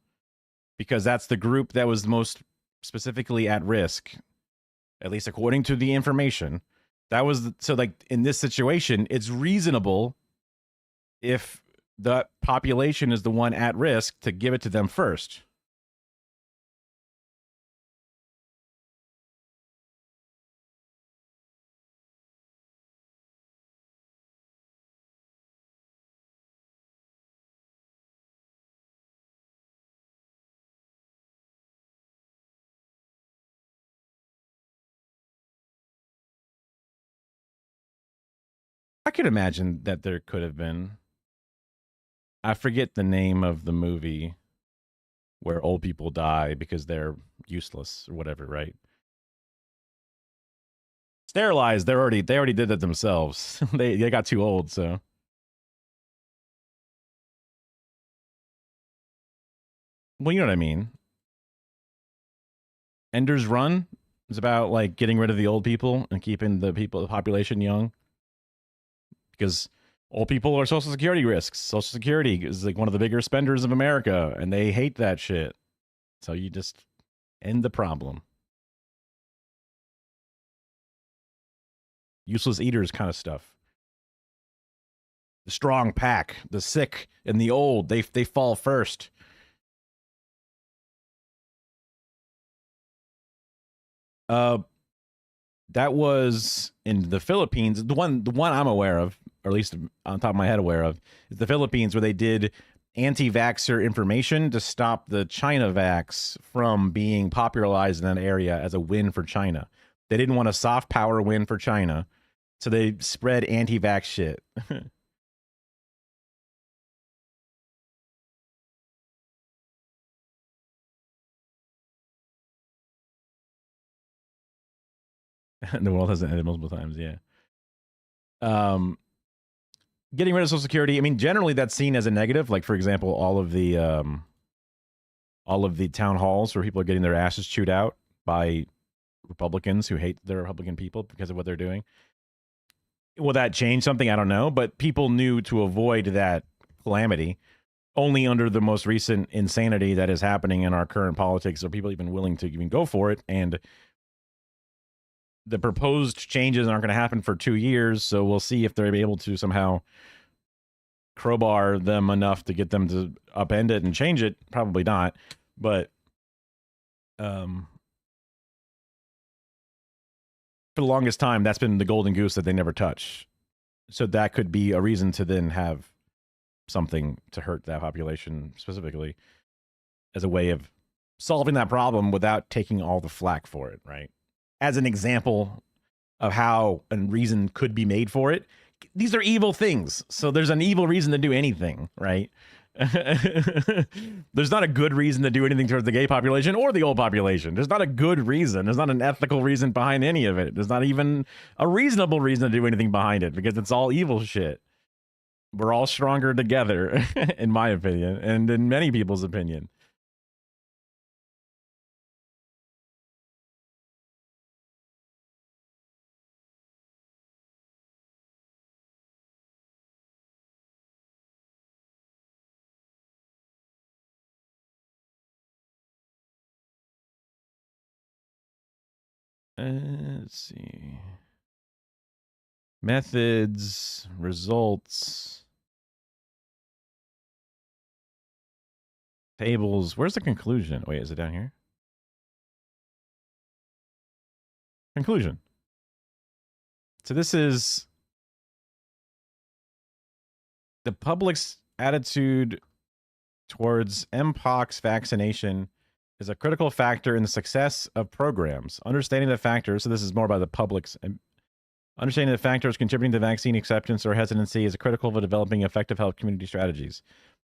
because that's the group that was most specifically at risk, at least according to the information That was so like in this situation, it's reasonable if the population is the one at risk to give it to them first. I could imagine that there could have been. I forget the name of the movie where old people die because they're useless or whatever, right? Sterilized, they already did that themselves. they got too old, so. Well, you know what I mean. Ender's Run is about like getting rid of the old people and keeping the population young. Because old people are social security risks. Social security is like one of the bigger spenders of America, and they hate that shit. So you just end the problem. Useless eaters kind of stuff. The strong pack, the sick and the old, they fall first. That was in the Philippines. The one I'm aware of, or at least on top of my head aware of, is the Philippines, where they did anti-vaxxer information to stop the China vax from being popularized in that area as a win for China. They didn't want a soft power win for China, so they spread anti-vax shit. The world hasn't ended multiple times, yeah. Getting rid of Social Security, I mean, generally that's seen as a negative. Like, for example, all of the town halls where people are getting their asses chewed out by Republicans who hate the Republican people because of what they're doing. Will that change something? I don't know. But people knew to avoid that calamity. Only under the most recent insanity that is happening in our current politics are people even willing to even go for it. And the proposed changes aren't going to happen for 2 years. So we'll see if they're able to somehow crowbar them enough to get them to upend it and change it. Probably not. But for the longest time, that's been the golden goose that they never touch. So that could be a reason to then have something to hurt that population specifically as a way of solving that problem without taking all the flack for it, right? As an example of how a reason could be made for it. These are evil things. So there's an evil reason to do anything, right? There's not a good reason to do anything towards the gay population or the old population. There's not a good reason. There's not an ethical reason behind any of it. There's not even a reasonable reason to do anything behind it because it's all evil shit. We're all stronger together, in my opinion, and in many people's opinion. Let's see. Methods, results, tables. Where's the conclusion? Wait, is it down here? Conclusion. So this is the public's attitude towards Mpox vaccination is a critical factor in the success of programs. Understanding the factors, so this is more about the public's, understanding the factors contributing to vaccine acceptance or hesitancy is critical for developing effective health community strategies.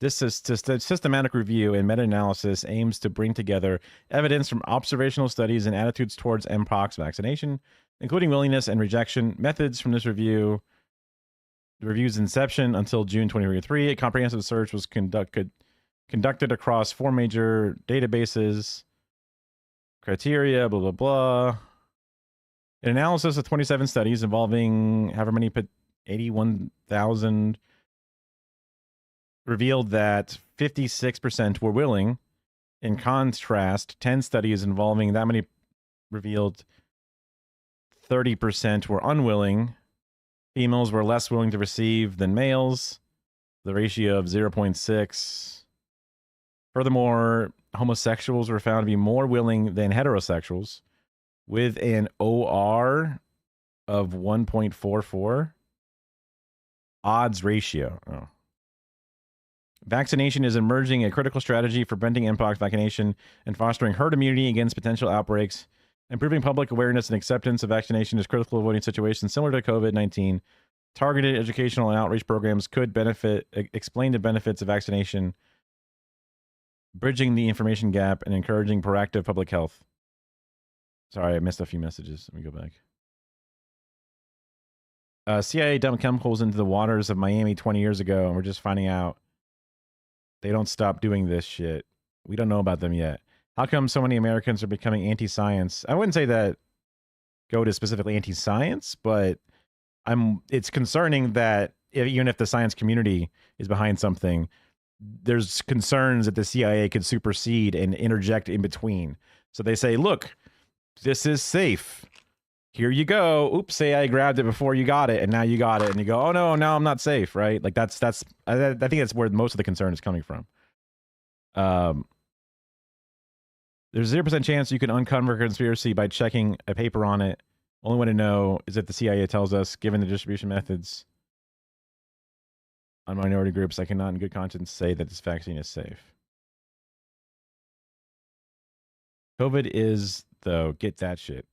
This systematic review and meta-analysis aims to bring together evidence from observational studies and attitudes towards Mpox vaccination, including willingness and rejection. Methods from this review, the review's inception until June 2023, a comprehensive search was conducted across 4 major databases, criteria, blah, blah, blah. An analysis of 27 studies involving however many, 81,000, revealed that 56% were willing. In contrast, 10 studies involving that many revealed 30% were unwilling. Females were less willing to receive than males, the ratio of 0.6. Furthermore, homosexuals were found to be more willing than heterosexuals, with an OR of 1.44. Odds ratio. Oh. Vaccination is emerging a critical strategy for preventing mpox vaccination and fostering herd immunity against potential outbreaks. Improving public awareness and acceptance of vaccination is critical to avoiding situations similar to COVID-19. Targeted educational and outreach programs could explain the benefits of vaccination, bridging the information gap, and encouraging proactive public health. Sorry, I missed a few messages. Let me go back. CIA dumped chemicals into the waters of Miami 20 years ago, and we're just finding out they don't stop doing this shit. We don't know about them yet. How come so many Americans are becoming anti-science? I wouldn't say that GOAT is specifically anti-science, but it's concerning that even if the science community is behind something, there's concerns that the CIA could supersede and interject in between. So they say, look, this is safe. Here you go. Oops, say I grabbed it before you got it, and now you got it, and you go, oh no, now I'm not safe, right? Like I think that's where most of the concern is coming from. There's 0% chance you can uncover a conspiracy by checking a paper on it. Only way to know is if the CIA tells us, given the distribution methods on minority groups, I cannot in good conscience say that this vaccine is safe. COVID is, though, get that shit.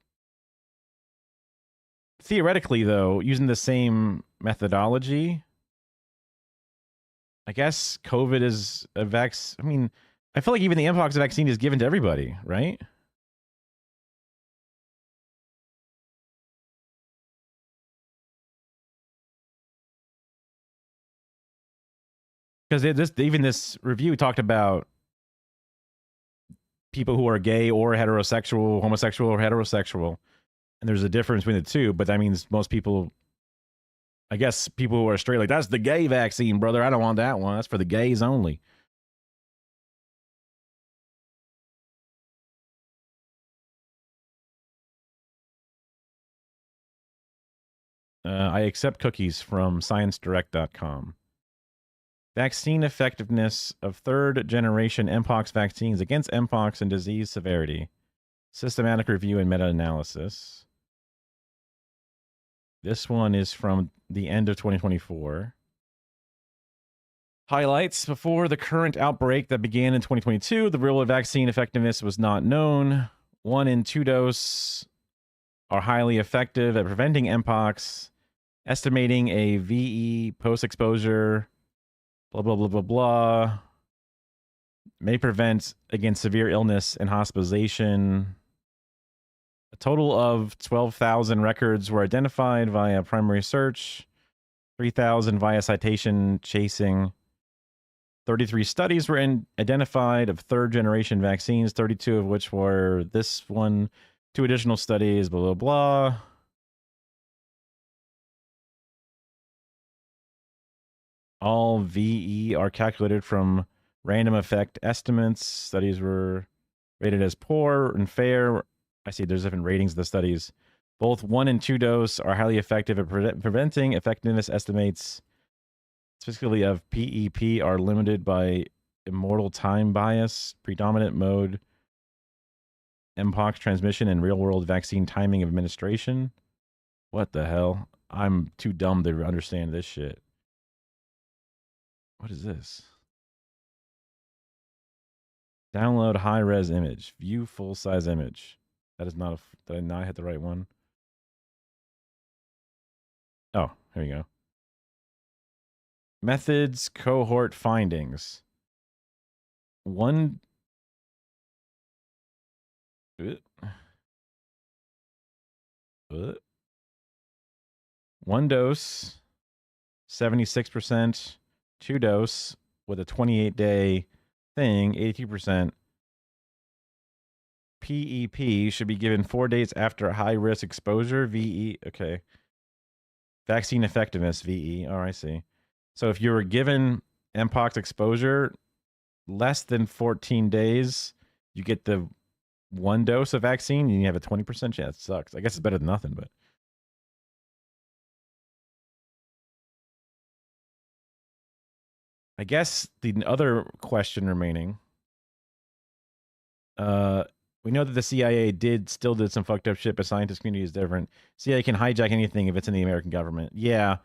Theoretically, though, using the same methodology, I guess COVID is a vaccine. I mean, I feel like even the mpox vaccine is given to everybody, right? Because even this review talked about people who are gay or heterosexual, homosexual or heterosexual. And there's a difference between the two, but that means most people, I guess people who are straight, like, that's the gay vaccine, brother. I don't want that one. That's for the gays only. I accept cookies from ScienceDirect.com. Vaccine effectiveness of third-generation mpox vaccines against mpox and disease severity. Systematic review and meta-analysis. This one is from the end of 2024. Highlights: before the current outbreak that began in 2022, the real vaccine effectiveness was not known. 1 and 2 dose are highly effective at preventing mpox. Estimating a VE post-exposure, blah, blah, blah, blah, blah, may prevent against severe illness and hospitalization. A total of 12,000 records were identified via primary search, 3,000 via citation chasing. 33 studies were identified of third-generation vaccines, 32 of which were this one, 2 additional studies, blah, blah, blah. All VE are calculated from random effect estimates. Studies were rated as poor and fair. I see there's different ratings of the studies. Both 1 and 2 dose are highly effective at preventing. Effectiveness estimates, specifically of PEP, are limited by immortal time bias, predominant mode, mpox transmission, and real-world vaccine timing of administration. What the hell? I'm too dumb to understand this shit. What is this? Download high-res image. View full-size image. That is not a... Did I not hit the right one? Oh, here you go. Methods, cohort findings. One dose, 76%. 2 dose with a 28-day thing, 82%. PEP should be given 4 days after high-risk exposure. VE, okay. Vaccine effectiveness, VE. Oh, I see. So if you were given mpox exposure less than 14 days, you get the 1 dose of vaccine and you have a 20% chance. It sucks. I guess it's better than nothing, but I guess the other question remaining. We know that the CIA still did some fucked up shit, but scientist community is different. CIA can hijack anything if it's in the American government. Yeah.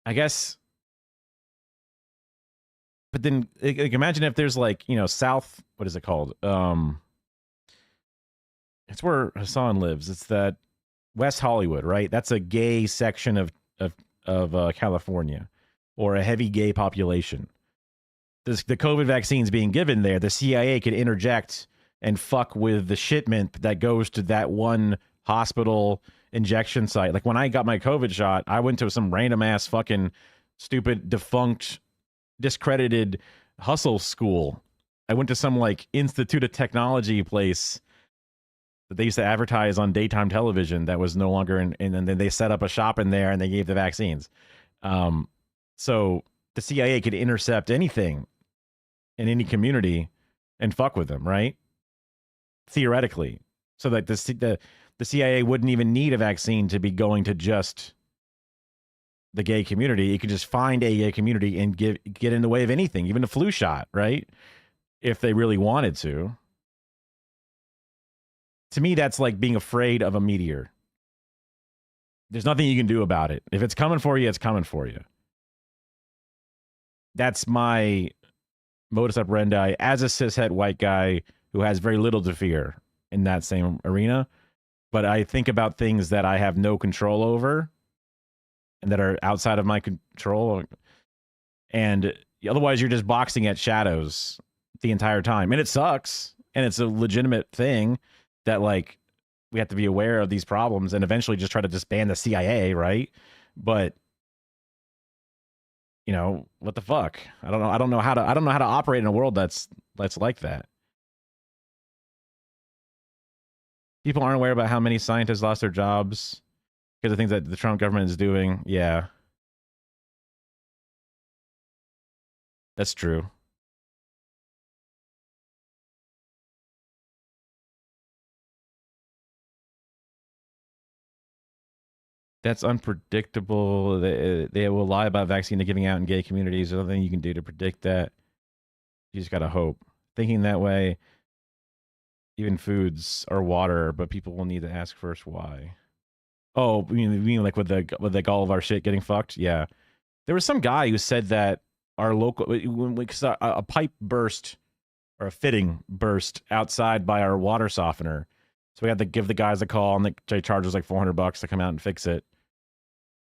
I guess. But then, like, imagine if there's like, South, what is it called? It's where Hassan lives. It's that West Hollywood, right? That's a gay section of California, or a heavy gay population. The COVID vaccines being given there, the CIA could interject and fuck with the shipment that goes to that one hospital injection site. Like when I got my COVID shot, I went to some random ass fucking stupid, defunct, discredited hustle school. I went to some like Institute of Technology place that they used to advertise on daytime television that was no longer in, and then they set up a shop in there and they gave the vaccines. So the CIA could intercept anything in any community and fuck with them, right? Theoretically. So that the CIA wouldn't even need a vaccine to be going to just the gay community. It could just find a gay community and get in the way of anything, even a flu shot, right? If they really wanted to. To me, that's like being afraid of a meteor. There's nothing you can do about it. If it's coming for you, it's coming for you. That's my modus operandi as a cishet white guy who has very little to fear in that same arena. But I think about things that I have no control over and that are outside of my control. And otherwise, you're just boxing at shadows the entire time. And it sucks. And it's a legitimate thing that, like, we have to be aware of these problems and eventually just try to disband the CIA, right? But what the fuck? I don't know how to operate in a world that's like that. People aren't aware about how many scientists lost their jobs because of things that the Trump government is doing. Yeah. That's true. That's unpredictable. They will lie about vaccine they're giving out in gay communities. There's nothing you can do to predict that. You just gotta hope. Thinking that way, even foods are water, but people will need to ask first why. Oh, you mean like with all of our shit getting fucked? Yeah. There was some guy who said that our local a pipe burst or a fitting burst outside by our water softener. So we had to give the guys a call and they charged us like $400 to come out and fix it.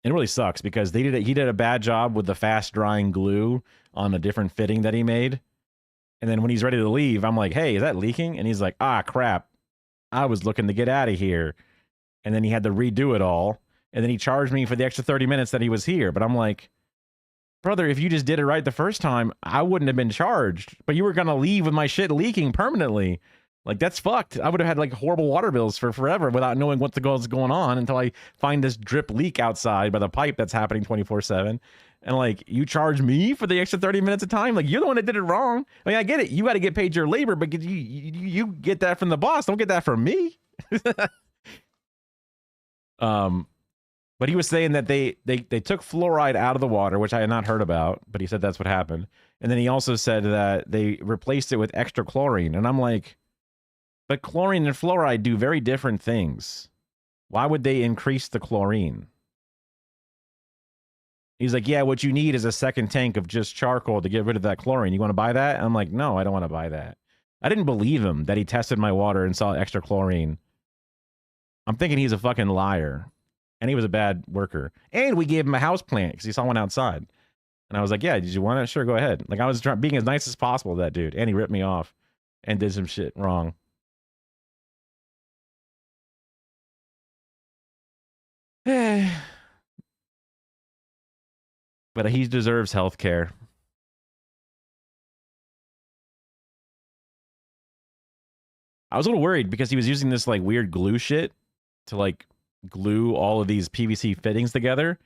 It really sucks because he did a bad job with the fast drying glue on a different fitting that he made. And then when he's ready to leave, I'm like, hey, is that leaking? And he's like, ah, crap. I was looking to get out of here. And then he had to redo it all. And then he charged me for the extra 30 minutes that he was here. But I'm like, brother, if you just did it right the first time, I wouldn't have been charged. But you were going to leave with my shit leaking permanently. Like, that's fucked. I would have had like horrible water bills for forever without knowing what the hell's going on until I find this drip leak outside by the pipe that's happening 24/7. And like, you charge me for the extra 30 minutes of time? Like, you're the one that did it wrong. I mean, I get it. You got to get paid your labor, but you get that from the boss. Don't get that from me. But he was saying that they took fluoride out of the water, which I had not heard about, but he said that's what happened. And then he also said that they replaced it with extra chlorine. And I'm like, but chlorine and fluoride do very different things. Why would they increase the chlorine? He's like, yeah, what you need is a second tank of just charcoal to get rid of that chlorine. You want to buy that? And I'm like, no, I don't want to buy that. I didn't believe him that he tested my water and saw extra chlorine. I'm thinking he's a fucking liar. And he was a bad worker. And we gave him a house plant because he saw one outside. And I was like, yeah, did you want it? Sure, go ahead. Like, I was being as nice as possible to that dude. And he ripped me off and did some shit wrong. But he deserves health care. I was a little worried because he was using this like weird glue shit to like glue all of these PVC fittings together.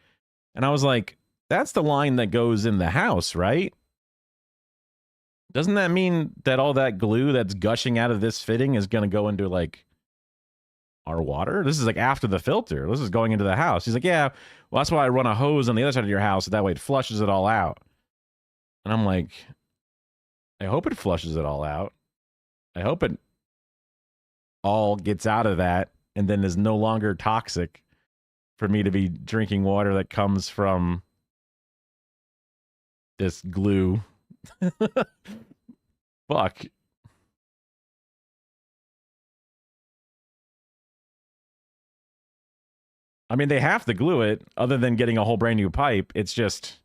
And I was like, that's the line that goes in the house, right? Doesn't that mean that all that glue that's gushing out of this fitting is going to go into like our water? This is like after the filter. This is going into the house. He's like, yeah, well, that's why I run a hose on the other side of your house. So that way it flushes it all out. And I'm like, I hope it flushes it all out. I hope it all gets out of that and then is no longer toxic for me to be drinking water that comes from this glue. Fuck. I mean, they have to glue it other than getting a whole brand new pipe. It's just,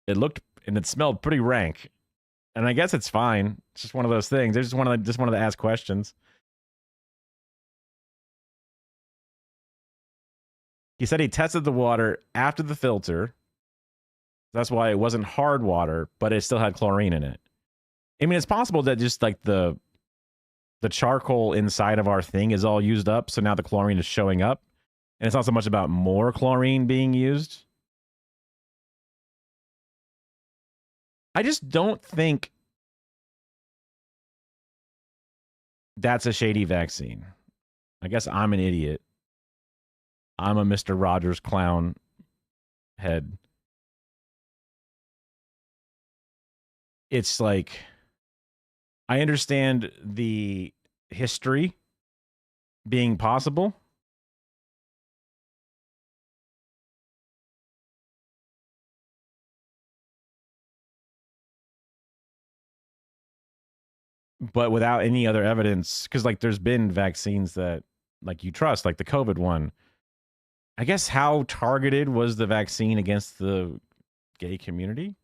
it looked and it smelled pretty rank. And I guess it's fine. It's just one of those things. I just wanted to ask questions. He said he tested the water after the filter. That's why it wasn't hard water, but it still had chlorine in it. I mean, it's possible that just like the charcoal inside of our thing is all used up, so now the chlorine is showing up. And it's not so much about more chlorine being used. I just don't think that's a shady vaccine. I guess I'm an idiot. I'm a Mr. Rogers clown head. It's like, I understand the history being possible. But without any other evidence, because like there's been vaccines that like you trust, like the COVID one. I guess how targeted was the vaccine against the gay community?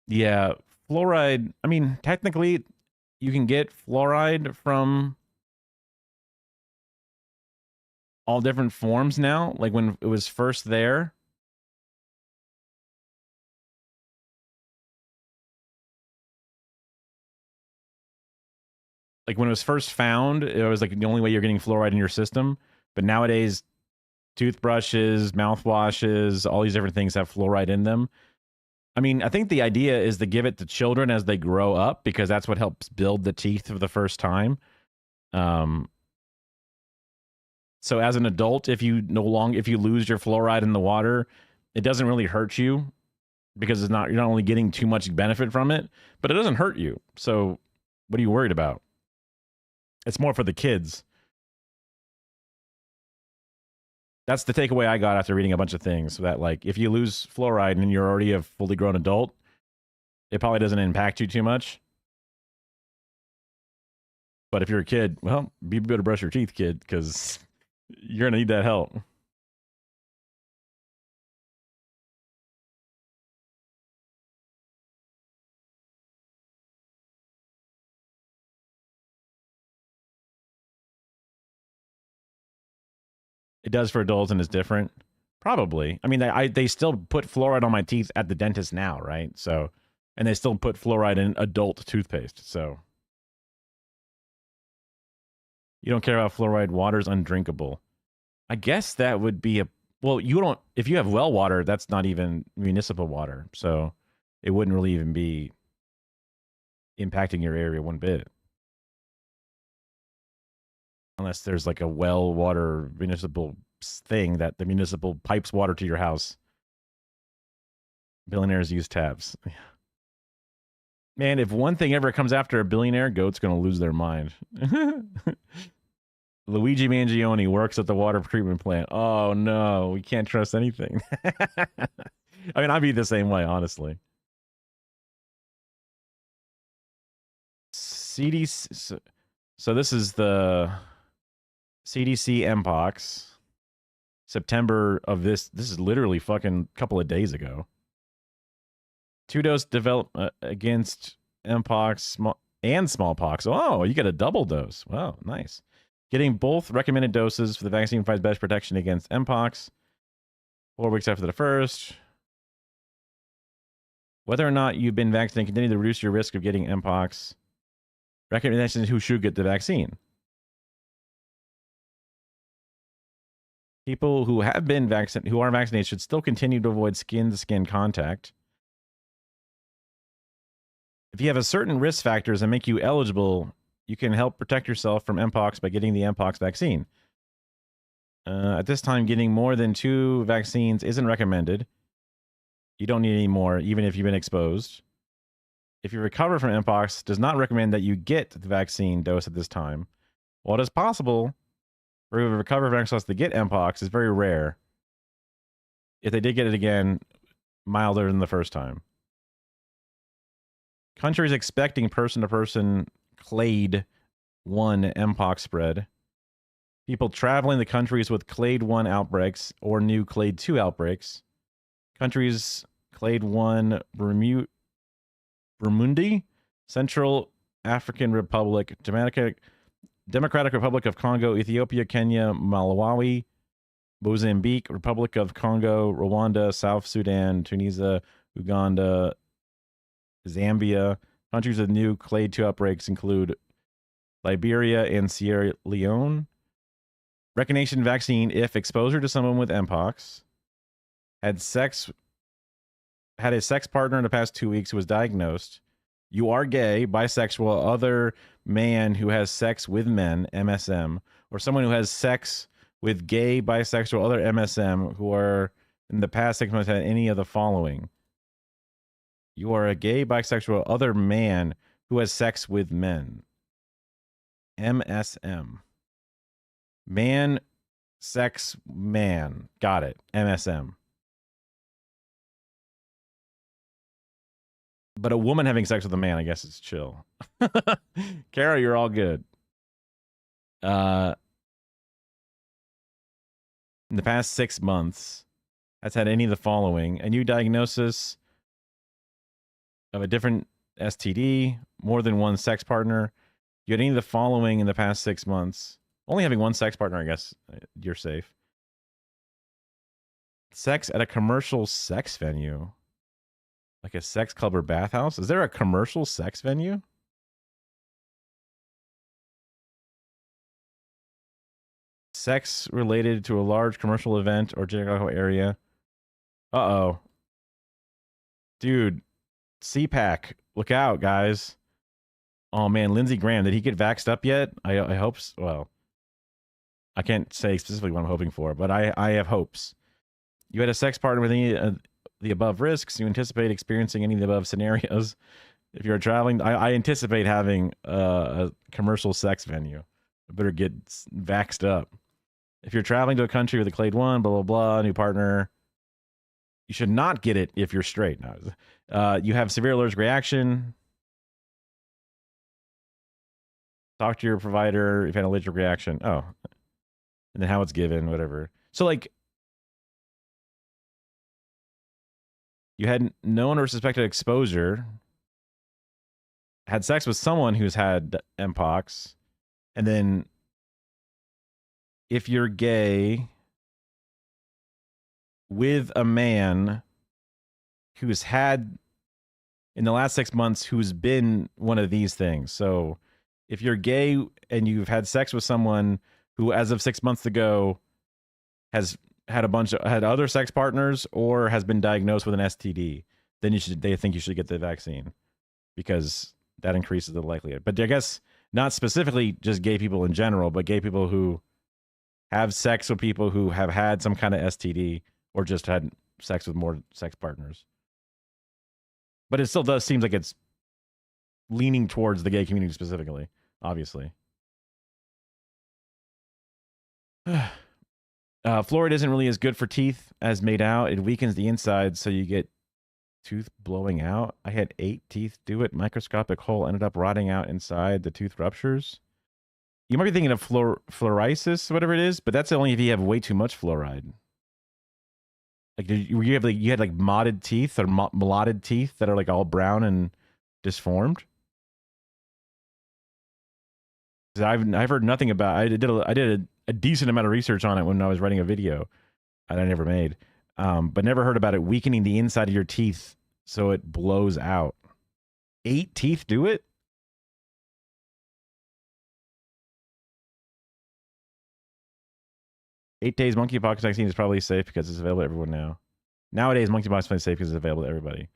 Yeah, fluoride. I mean, technically, you can get fluoride from all different forms now. Like when it was first there, like when it was first found, it was like the only way you're getting fluoride in your system. But nowadays, toothbrushes, mouthwashes, all these different things have fluoride in them. I mean, I think the idea is to give it to children as they grow up because that's what helps build the teeth for the first time. So as an adult, if you lose your fluoride in the water, it doesn't really hurt you because you're not only getting too much benefit from it, but it doesn't hurt you. So what are you worried about? It's more for the kids. That's the takeaway I got after reading a bunch of things, that like if you lose fluoride and you're already a fully grown adult, it probably doesn't impact you too much. But if you're a kid, well, be able to brush your teeth, kid, because you're gonna need that help. It does for adults and it's different. Probably. I mean, they still put fluoride on my teeth at the dentist now, right? So, and they still put fluoride in adult toothpaste. So, you don't care about fluoride. Water's undrinkable. I guess that would be well, you don't, if you have well water, that's not even municipal water. So, it wouldn't really even be impacting your area one bit. Unless there's like a well water municipal thing that the municipal pipes water to your house. Billionaires use taps. Man, if one thing ever comes after a billionaire, GOAT's going to lose their mind. Luigi Mangione works at the water treatment plant. Oh no, we can't trust anything. I mean, I'd be the same way, honestly. CDC. So this is the CDC Mpox. September of this is literally fucking couple of days ago. 2-dose development against Mpox and smallpox. Oh, you get a double dose. Wow, nice. Getting both recommended doses for the vaccine provides best protection against Mpox. 4 weeks after the first. Whether or not you've been vaccinated, continue to reduce your risk of getting Mpox. Recommendations who should get the vaccine. People who have been vaccinated, who are vaccinated, should still continue to avoid skin-to-skin contact. If you have a certain risk factors that make you eligible, you can help protect yourself from Mpox by getting the Mpox vaccine. At this time, getting more than 2 vaccines isn't recommended. You don't need any more, even if you've been exposed. If you recover from Mpox, does not recommend that you get the vaccine dose at this time. While it is possible for you to recover from Mpox to get Mpox, is very rare. If they did get it again, milder than the first time. Countries expecting person-to-person clade 1 Mpox spread. People traveling to countries with clade 1 outbreaks or new clade 2 outbreaks. Countries clade 1 Burundi, Central African Republic, Democratic Republic of Congo, Ethiopia, Kenya, Malawi, Mozambique, Republic of Congo, Rwanda, South Sudan, Tunisia, Uganda, Zambia. Countries with new clade 2 outbreaks include Liberia and Sierra Leone. Recognition vaccine if exposure to someone with Mpox, had a sex partner in the past 2 weeks who was diagnosed, you are gay, bisexual, other man who has sex with men, MSM, or someone who has sex with gay, bisexual, other MSM who are in the past 6 months had any of the following. You are a gay, bisexual, other man who has sex with men. MSM. Man, sex, man. Got it. MSM. But a woman having sex with a man, I guess it's chill. Kara, you're all good. In the past 6 months, has had any of the following. A new diagnosis of a different STD, more than one sex partner. You had any of the following in the past 6 months. Only having one sex partner, I guess, you're safe. Sex at a commercial sex venue. Like a sex club or bathhouse? Is there a commercial sex venue? Sex related to a large commercial event or geographical area. Uh-oh. Dude, CPAC. Look out, guys. Oh, man, Lindsey Graham. Did he get vaxxed up yet? I hope so. Well, I can't say specifically what I'm hoping for, but I have hopes. You had a sex partner with any of the above risks. You anticipate experiencing any of the above scenarios. If you're traveling, I anticipate having a commercial sex venue. I better get vaxxed up. If you're traveling to a country with a clade 1, blah, blah, blah, new partner, you should not get it if you're straight. No. You have severe allergic reaction. Talk to your provider if you had an allergic reaction. Oh. And then how it's given, whatever. So, like, you had known or suspected exposure, had sex with someone who's had Mpox, and then if you're gay with a man who's had in the last 6 months who's been one of these things. So if you're gay and you've had sex with someone who, as of 6 months ago, has had had other sex partners or has been diagnosed with an STD, then they think you should get the vaccine because that increases the likelihood. But I guess not specifically just gay people in general, but gay people who have sex with people who have had some kind of STD or just had sex with more sex partners. But it still does seem like it's leaning towards the gay community specifically, obviously. Fluoride isn't really as good for teeth as made out. It weakens the inside, so you get tooth blowing out. I had 8 teeth do it. Microscopic hole ended up rotting out inside. The tooth ruptures. You might be thinking of fluorisis, whatever it is, but that's only if you have way too much fluoride. Like, you had like mottled teeth or blotted teeth that are like all brown and disformed? I've heard nothing about. I did a decent amount of research on it when I was writing a video that I never made, but never heard about it weakening the inside of your teeth so it blows out. 8 teeth do it? Eight days monkeypox vaccine is probably safe because it's available to everyone now. Nowadays, monkeypox is safe because it's available to everybody.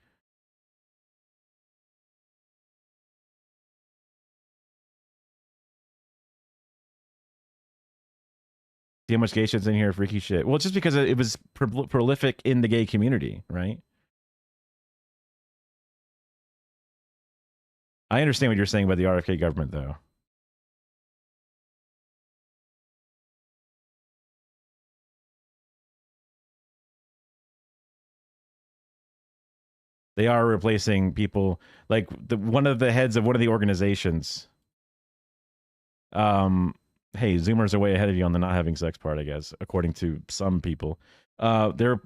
See how much gay shit's in here, freaky shit. Well, it's just because it was prolific in the gay community, right? I understand what you're saying about the RFK government, though. They are replacing people like one of the heads of one of the organizations. Hey, Zoomers are way ahead of you on the not having sex part, I guess, according to some people. They're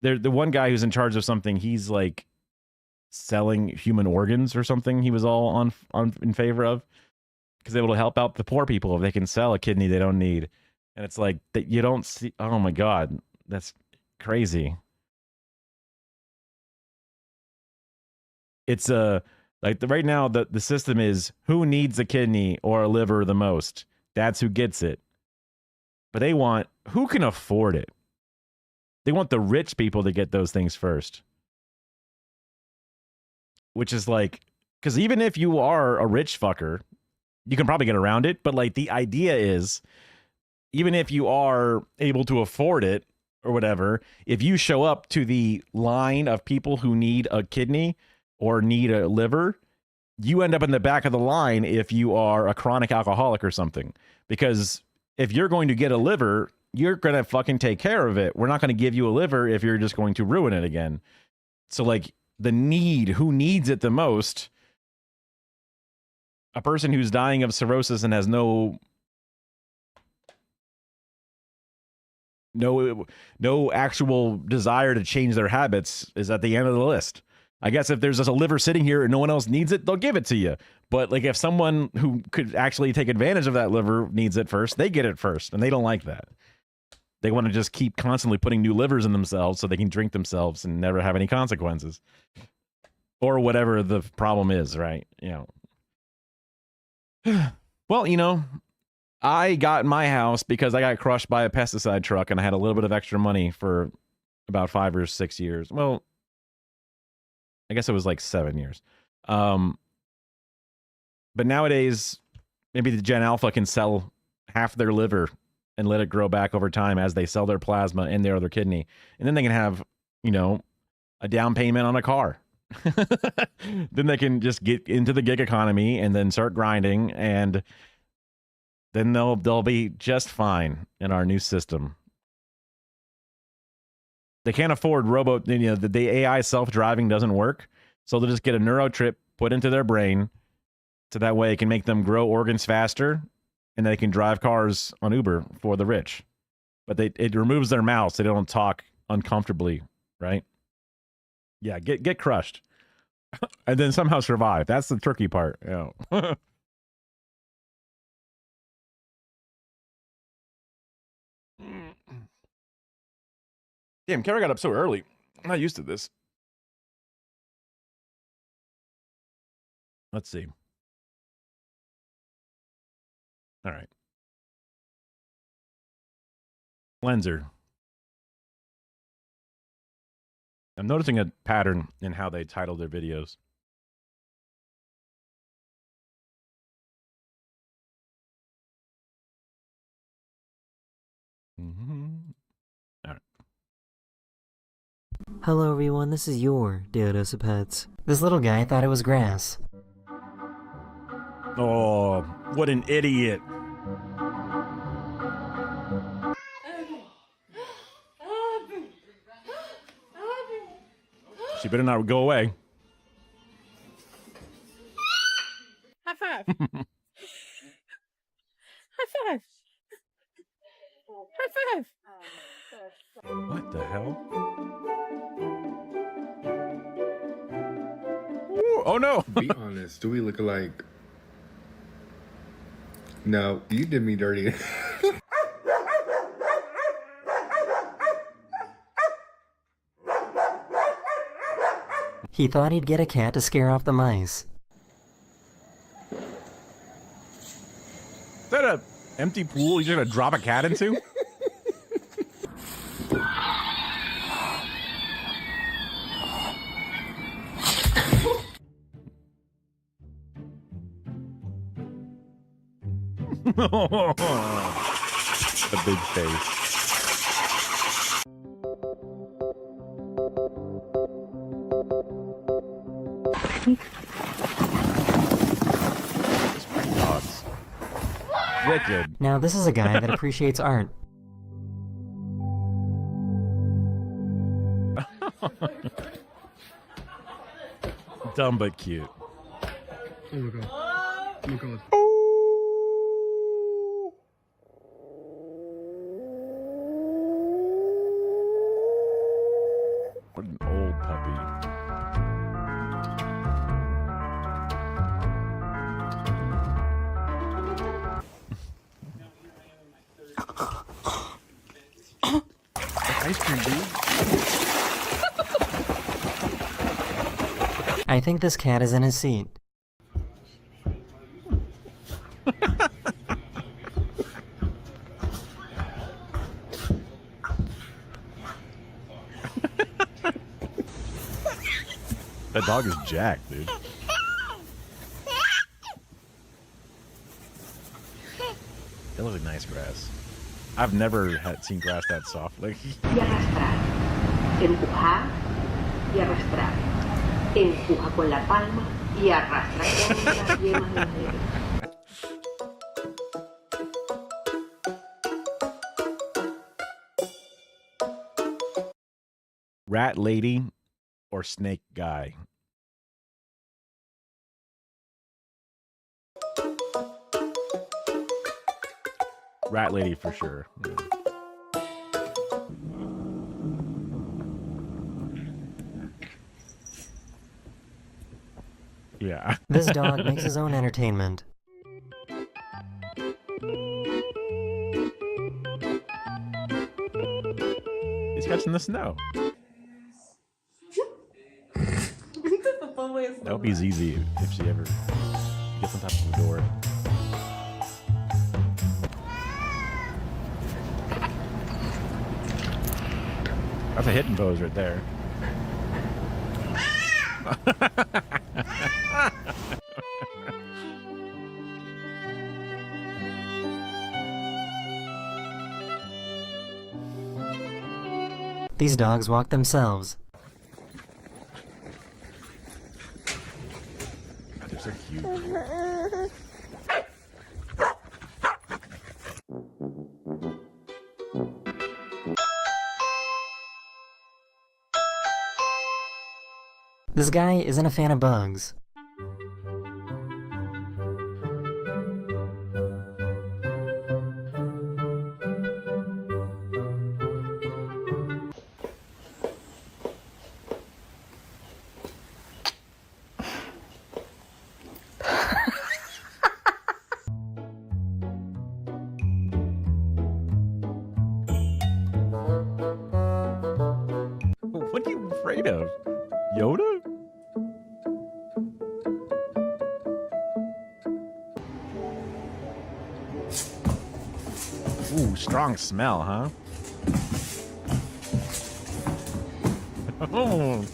the one guy who's in charge of something. He's like selling human organs or something. He was all on in favor of because it will help out the poor people if they can sell a kidney they don't need. And it's like that you don't see. Oh my God, that's crazy. It's like right now the system is who needs a kidney or a liver the most. That's who gets it. But they want who can afford it. They want the rich people to get those things first. Which is like, because even if you are a rich fucker, you can probably get around it. But like the idea is, even if you are able to afford it or whatever, if you show up to the line of people who need a kidney or need a liver, you end up in the back of the line if you are a chronic alcoholic or something. Because if you're going to get a liver, you're going to fucking take care of it. We're not going to give you a liver if you're just going to ruin it again. So like the need, who needs it the most? A person who's dying of cirrhosis and has no actual desire to change their habits is at the end of the list. I guess if there's just a liver sitting here and no one else needs it, they'll give it to you. But like if someone who could actually take advantage of that liver needs it first, they get it first. And they don't like that. They want to just keep constantly putting new livers in themselves so they can drink themselves and never have any consequences. Or whatever the problem is, right? You know. Well, you know, I got my house because I got crushed by a pesticide truck and I had a little bit of extra money for about 5 or 6 years. Well, I guess it was like 7 years. But nowadays, maybe the Gen Alpha can sell half their liver and let it grow back over time as they sell their plasma and their other kidney. And then they can have, you know, a down payment on a car. Then they can just get into the gig economy and then start grinding, and then they'll be just fine in our new system. They can't afford the AI self-driving doesn't work, so they'll just get a neuro chip put into their brain, so that way it can make them grow organs faster, and they can drive cars on Uber for the rich. But it removes their mouths, so they don't talk uncomfortably, right? Yeah, get crushed. And then somehow survive. That's the tricky part. You know. Damn, Kara got up so early. I'm not used to this. Let's see. All right. Cleanser. I'm noticing a pattern in how they title their videos. All right. Hello everyone, this is your Daily Dose of Pets. This little guy thought it was grass. Oh, what an idiot. She better not go away. High five. High five. High five. What the hell? Ooh, oh no. Be honest, do we look alike? No, you did me dirty. He thought he'd get a cat to scare off the mice. Is that an empty pool you're gonna drop a cat into? A big face. Dogs. Wicked. Now this is a guy that appreciates art. Dumb but cute. Oh my god. Oh my god. What an old puppy. Ice cream, dude. I think this cat is in his seat. That dog is jacked, dude. It looks like nice grass. I've never seen grass that soft. Like, Y arrastrar. Empujar y arrastrar. Empuja con la palma y arrastra con las yemas de los dedos. rat lady or snake guy? Rat lady for sure. Yeah. This dog makes his own entertainment. He's catching the snow. I hope he's easy if she ever gets on top of the door. That's a hitting pose right there. These dogs walk themselves. They're so cute. This guy isn't a fan of bugs. What are you afraid of? Yoda? Ooh, strong smell, huh? Oh.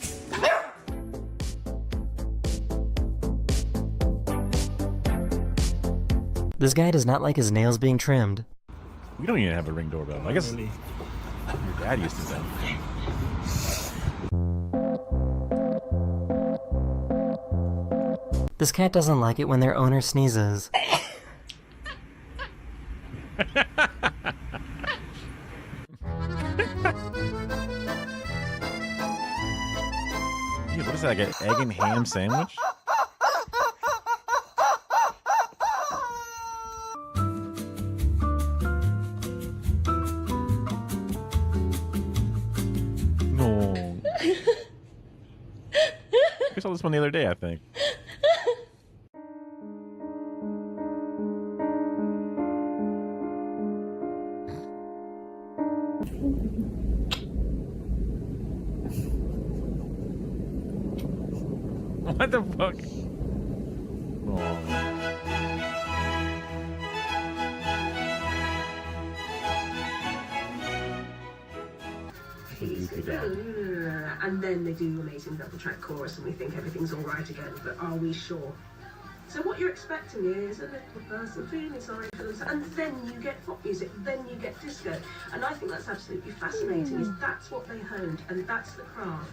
This guy does not like his nails being trimmed. We don't even have a Ring doorbell. I guess your dad used to do that. This cat doesn't like it when their owner sneezes. What is that, like an egg and ham sandwich? No. I saw this one the other day, I think. What the fuck? Oh. And then they do amazing double track chorus and we think everything's all right again, but are we sure? So what you're expecting is a little person feeling sorry for themselves, and then you get pop music, then you get disco. And I think that's absolutely fascinating, is that's what they honed, and that's the craft.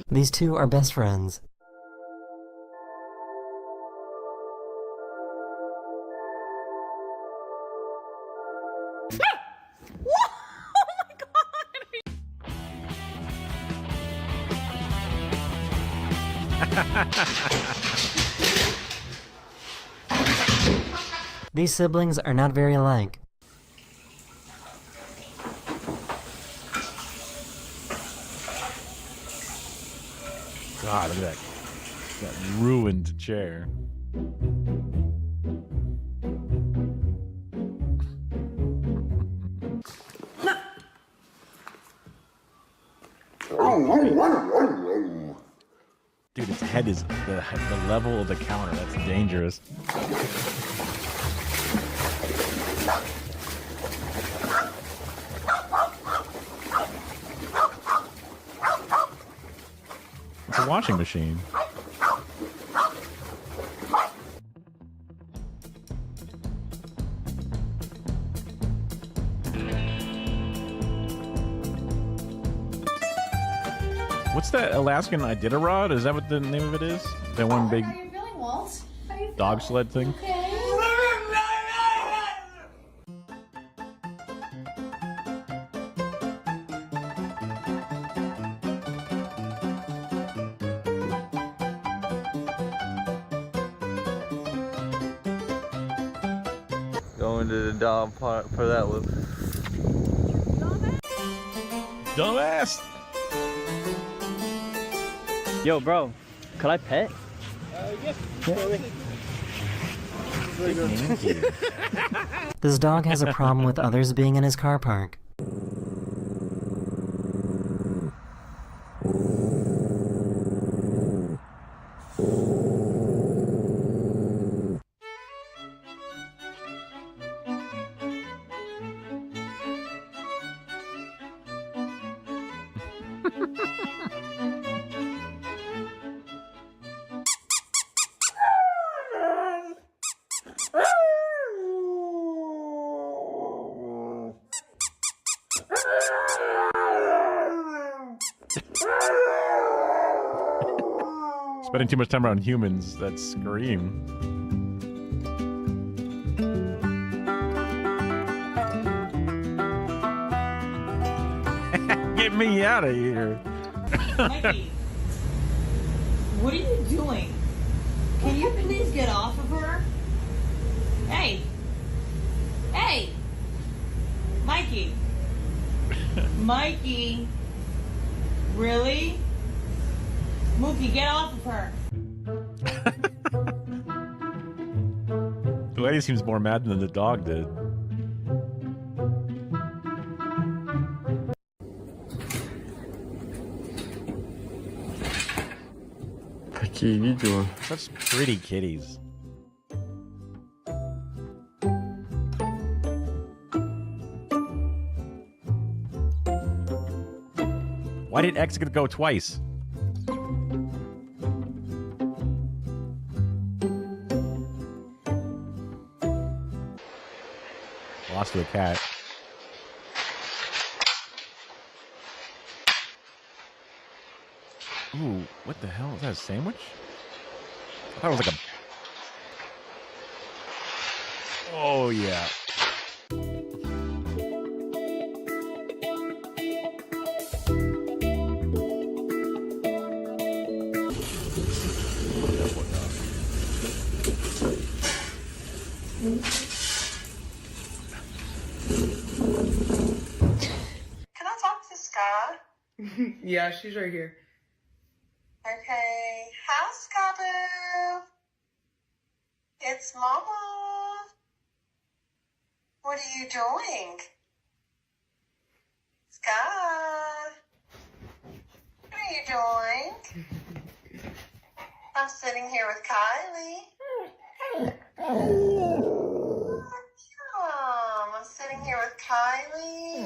These two are best friends. These siblings are not very alike. God, look at that ruined chair. Dude, its head is the level of the counter. That's dangerous. It's a washing machine. What's that Alaskan Iditarod? Is that what the name of it is? That one big dog sled thing? Going to the dog park for that one. Dumbass! Yo, bro, could I pet? This dog has a problem with others being in his car park. Spending too much time around humans that scream. Get me out of here. Mikey, what are you doing? Can you please get off of her? Hey! Hey! Mikey! Mikey! Really? Mookie, get off of her! The lady seems more mad than the dog did. What are you doing? Such pretty kitties. Why did X go twice? Lost to a cat. Ooh, what the hell? Is that a sandwich? I thought it was like a... Oh, yeah. Can I talk to Sky? Yeah, she's right here. Okay. Hi, Skyboo. It's Mama. What are you doing? Sky. What are you doing? I'm sitting here with Kylie. I'm sitting here with Kylie,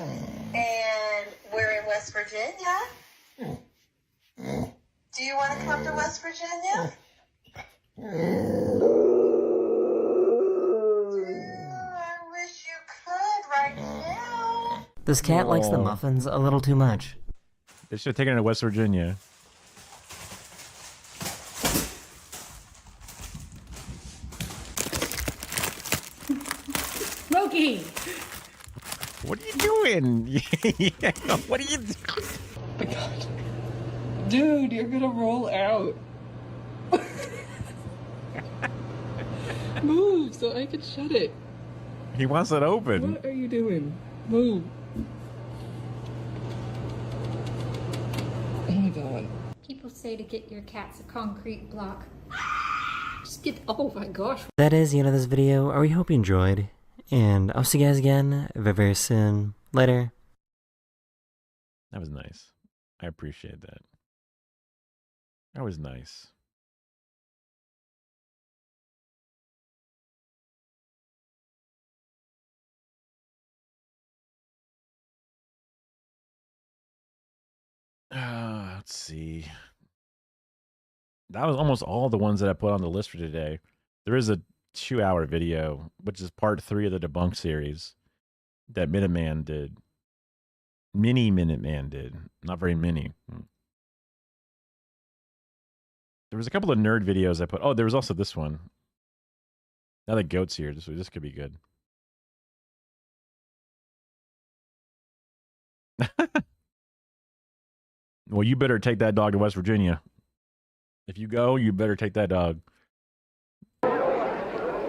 and we're in West Virginia. Do you want to come to West Virginia? I wish you could right now. This cat likes the muffins a little too much. They should have taken it to West Virginia. Smokey! What are you doing? What are you doing? Oh my God. Dude, you're gonna roll out. Move so I can shut it. He wants it open. What are you doing? Move. Oh my God. People say to get your cats a concrete block. Just get, oh my gosh. That is the end of this video. I hope you enjoyed. And I'll see you guys again very, very soon. Later. That was nice. I appreciate that. That was nice. Let's see. That was almost all the ones that I put on the list for today. There is a 2-hour video, which is part 3 of the Debunk series that Minuteman did. Minuteman did. Not very many. There was a couple of nerd videos I put. Oh, there was also this one. Now that Goat's here, this could be good. Well, you better take that dog to West Virginia. If you go, you better take that dog.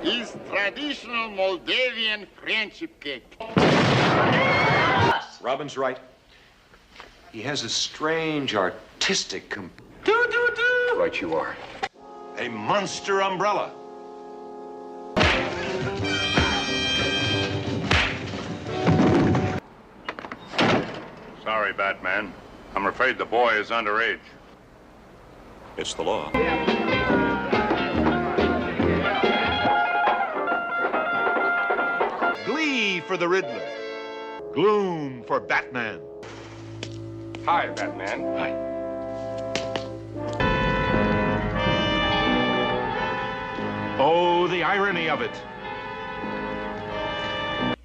Is traditional Moldavian friendship cake. Robin's right. He has a strange artistic Right you are. A monster umbrella. Sorry, Batman. I'm afraid the boy is underage. It's the law. Glee for the Riddler. Gloom for Batman. Hi, Batman. Hi. Oh, the irony of it.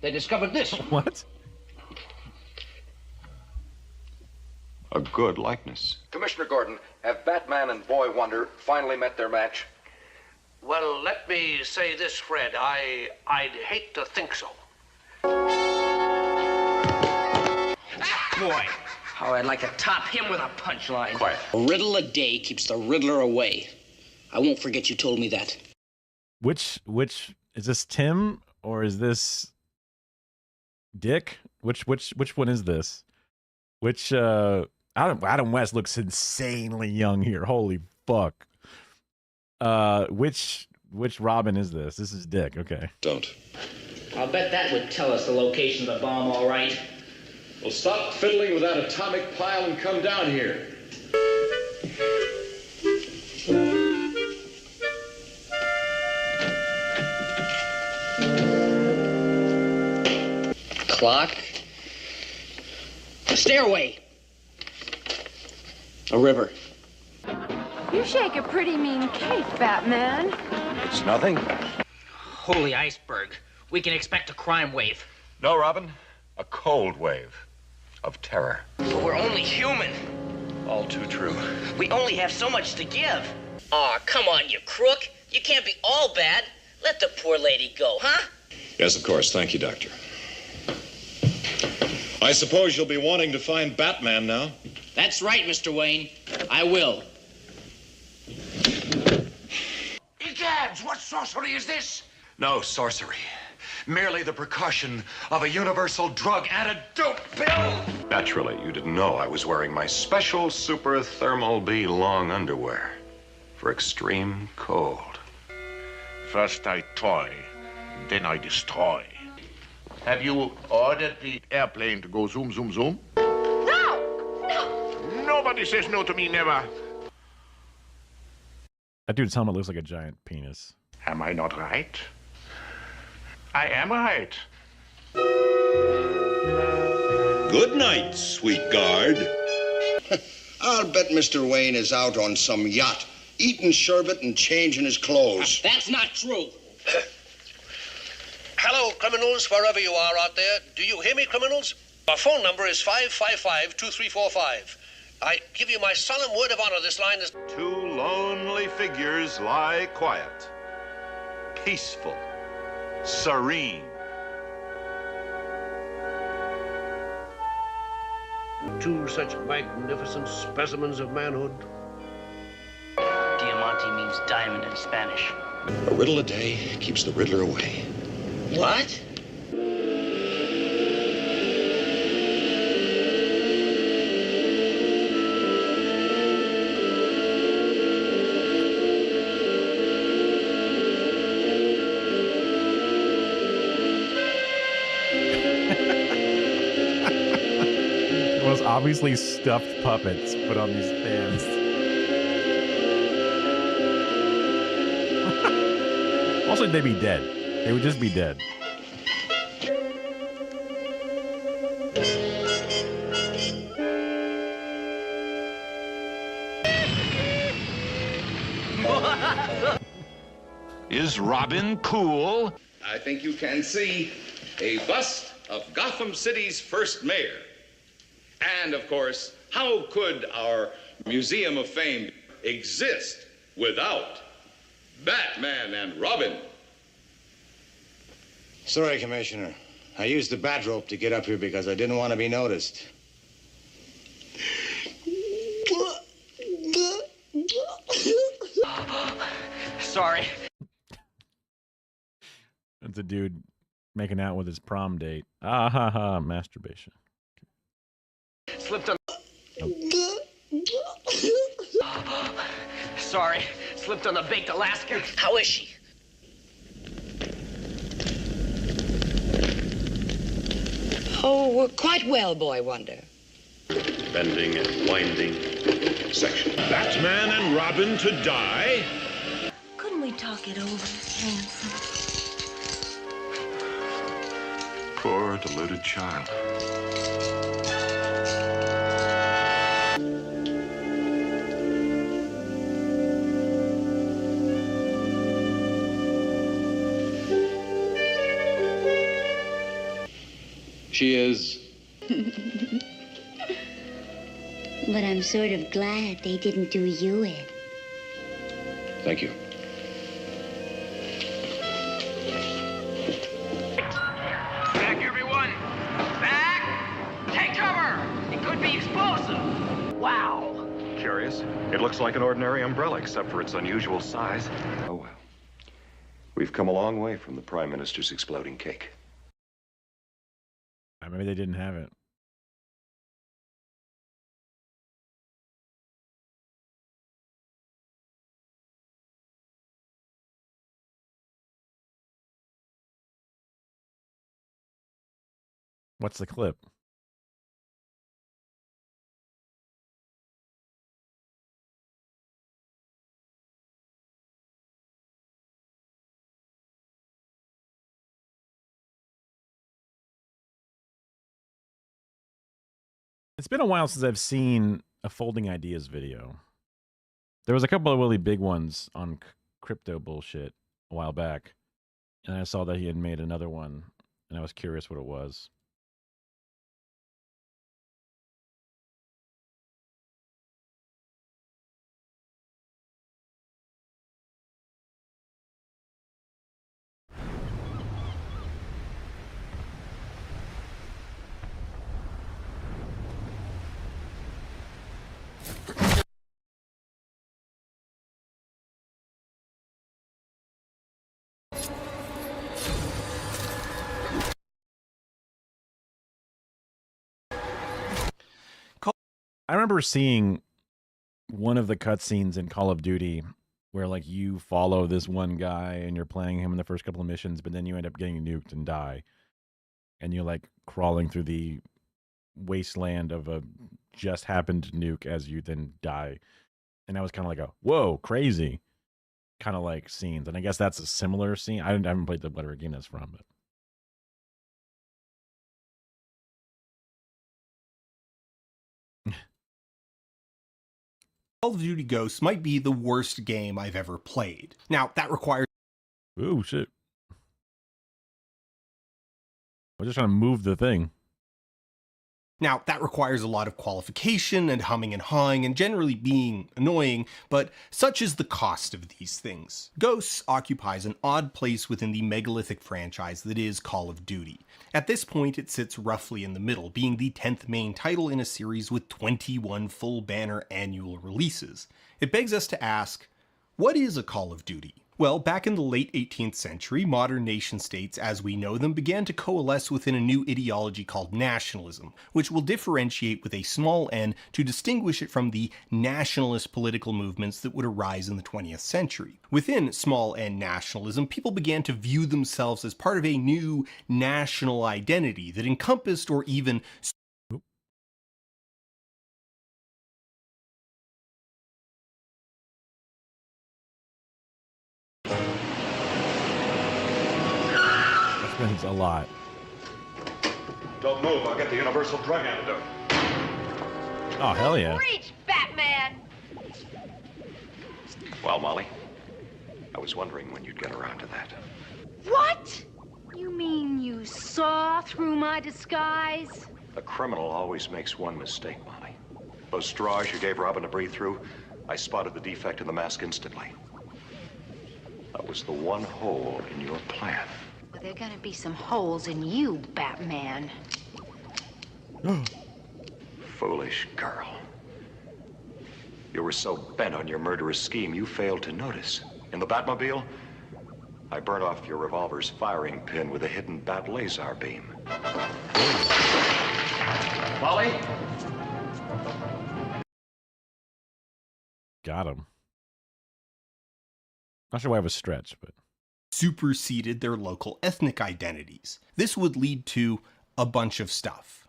They discovered this. What? A good likeness. Commissioner Gordon, have Batman and Boy Wonder finally met their match? Well, let me say this, Fred. I'd hate to think so. Boy, how I'd like to top him with a punchline. Quiet. A riddle a day keeps the Riddler away. I won't forget you told me that. Which is this Tim or is this Dick? Which one is this? Which Adam West looks insanely young here. Holy fuck. Which Robin is this? This is Dick. Okay. Don't. I'll bet that would tell us the location of the bomb, all right. Well, stop fiddling with that atomic pile and come down here. Clock. A stairway. A river. You shake a pretty mean cake, Batman. It's nothing. Holy iceberg. We can expect a crime wave. No, Robin. A cold wave of terror. But we're only human. All too true. We only have so much to give. Aw, come on, you crook. You can't be all bad. Let the poor lady go, huh? Yes, of course. Thank you, Doctor. I suppose you'll be wanting to find Batman now. That's right, Mr. Wayne. I will. Egabs, what sorcery is this? No sorcery. Merely the precaution of a universal drug antidote pill. Naturally, you didn't know I was wearing my special super thermal B long underwear for extreme cold. First I toy, then I destroy. Have you ordered the airplane to go zoom, zoom, zoom? No! No! Nobody says no to me, never. That dude's helmet looks like a giant penis. Am I not right? I am right. Good night, sweet guard. I'll bet Mr. Wayne is out on some yacht, eating sherbet and changing his clothes. That's not true. Hello, criminals, wherever you are out there. Do you hear me, criminals? Our phone number is 555-2345. I give you my solemn word of honor, this line is... Two lonely figures lie quiet, peaceful, serene. Two such magnificent specimens of manhood. Diamante means diamond in Spanish. A riddle a day keeps the Riddler away. What? Most obviously stuffed puppets put on these fans. Also, they'd be dead. They would just be dead. Is Robin cool? I think you can see a bust of Gotham City's first mayor. And, of course, how could our Museum of Fame exist without Batman and Robin? Sorry, Commissioner. I used the bat rope to get up here because I didn't want to be noticed. Sorry. That's a dude making out with his prom date. Ah ha ha, masturbation. Slipped on... Sorry. Slipped on the baked Alaska. How is she? Oh, quite well, Boy Wonder. Bending and winding section. Batman and Robin to die? Couldn't we talk it over, handsome? Poor deluded child. She is. But I'm sort of glad they didn't do you in. Thank you. Back, everyone! Back! Take cover! It could be explosive! Wow! Curious. It looks like an ordinary umbrella, except for its unusual size. Oh, well. We've come a long way from the Prime Minister's exploding cake. Maybe they didn't have it. What's the clip? It's been a while since I've seen a Folding Ideas video. There was a couple of really big ones on crypto bullshit a while back, and I saw that he had made another one, and I was curious what it was. I remember seeing one of the cutscenes in Call of Duty where like you follow this one guy and you're playing him in the first couple of missions, but then you end up getting nuked and die. And you're like crawling through the wasteland of a just happened nuke as you then die. And I was kind of like, whoa, crazy. kind of like scenes, and I guess that's a similar scene. I haven't played the whatever game that's from, but Call of Duty Ghosts might be the worst game I've ever played. Now, that requires... Ooh, shit. I'm just trying to move the thing. Now, that requires a lot of qualification and humming and hawing and generally being annoying, but such is the cost of these things. Ghosts occupies an odd place within the megalithic franchise that is Call of Duty. At this point, it sits roughly in the middle, being the 10th main title in a series with 21 full banner annual releases. It begs us to ask, what is a Call of Duty? Well, back in the late 18th century, modern nation-states as we know them began to coalesce within a new ideology called nationalism, which will differentiate with a small n to distinguish it from the nationalist political movements that would arise in the 20th century. Within small n nationalism, people began to view themselves as part of a new national identity that encompassed or even That's a lot. Don't move, I'll get the universal drug antidote. Oh, hell yeah. Reach, Batman! Well, Molly, I was wondering when you'd get around to that. What? You mean you saw through my disguise? A criminal always makes one mistake, Molly. Those straws you gave Robin to breathe through, I spotted the defect in the mask instantly. That was the one hole in your plan. Well, there are gonna be some holes in you, Batman. Foolish girl. You were so bent on your murderous scheme, you failed to notice. In the Batmobile, I burnt off your revolver's firing pin with a hidden bat laser beam. Molly? Got him. Not sure why it was stretched, but superseded their local ethnic identities. This would lead to a bunch of stuff.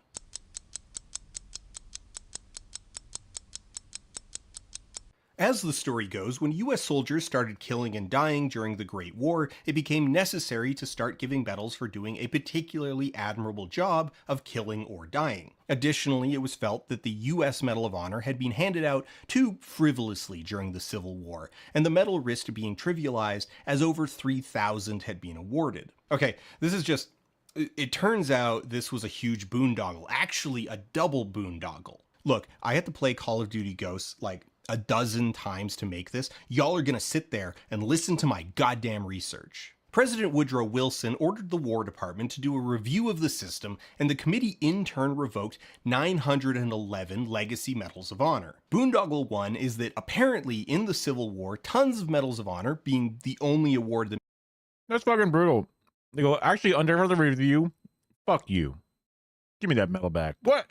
As the story goes, when US soldiers started killing and dying during the Great War, it became necessary to start giving medals for doing a particularly admirable job of killing or dying. Additionally, it was felt that the US Medal of Honor had been handed out too frivolously during the Civil War, and the medal risked being trivialized as over 3,000 had been awarded. Okay, this is just... It turns out this was a huge boondoggle, actually a double boondoggle. Look, I had to play Call of Duty Ghosts like a dozen times to make this. Y'all are gonna sit there and listen to my goddamn research. President Woodrow Wilson ordered the War Department to do a review of the system, and the committee in turn revoked 911 Legacy Medals of Honor. Boondoggle 1 is that apparently in the Civil War, tons of Medals of Honor, being the only award that... That's fucking brutal. They go, actually, under further review, fuck you. Give me that medal back. What?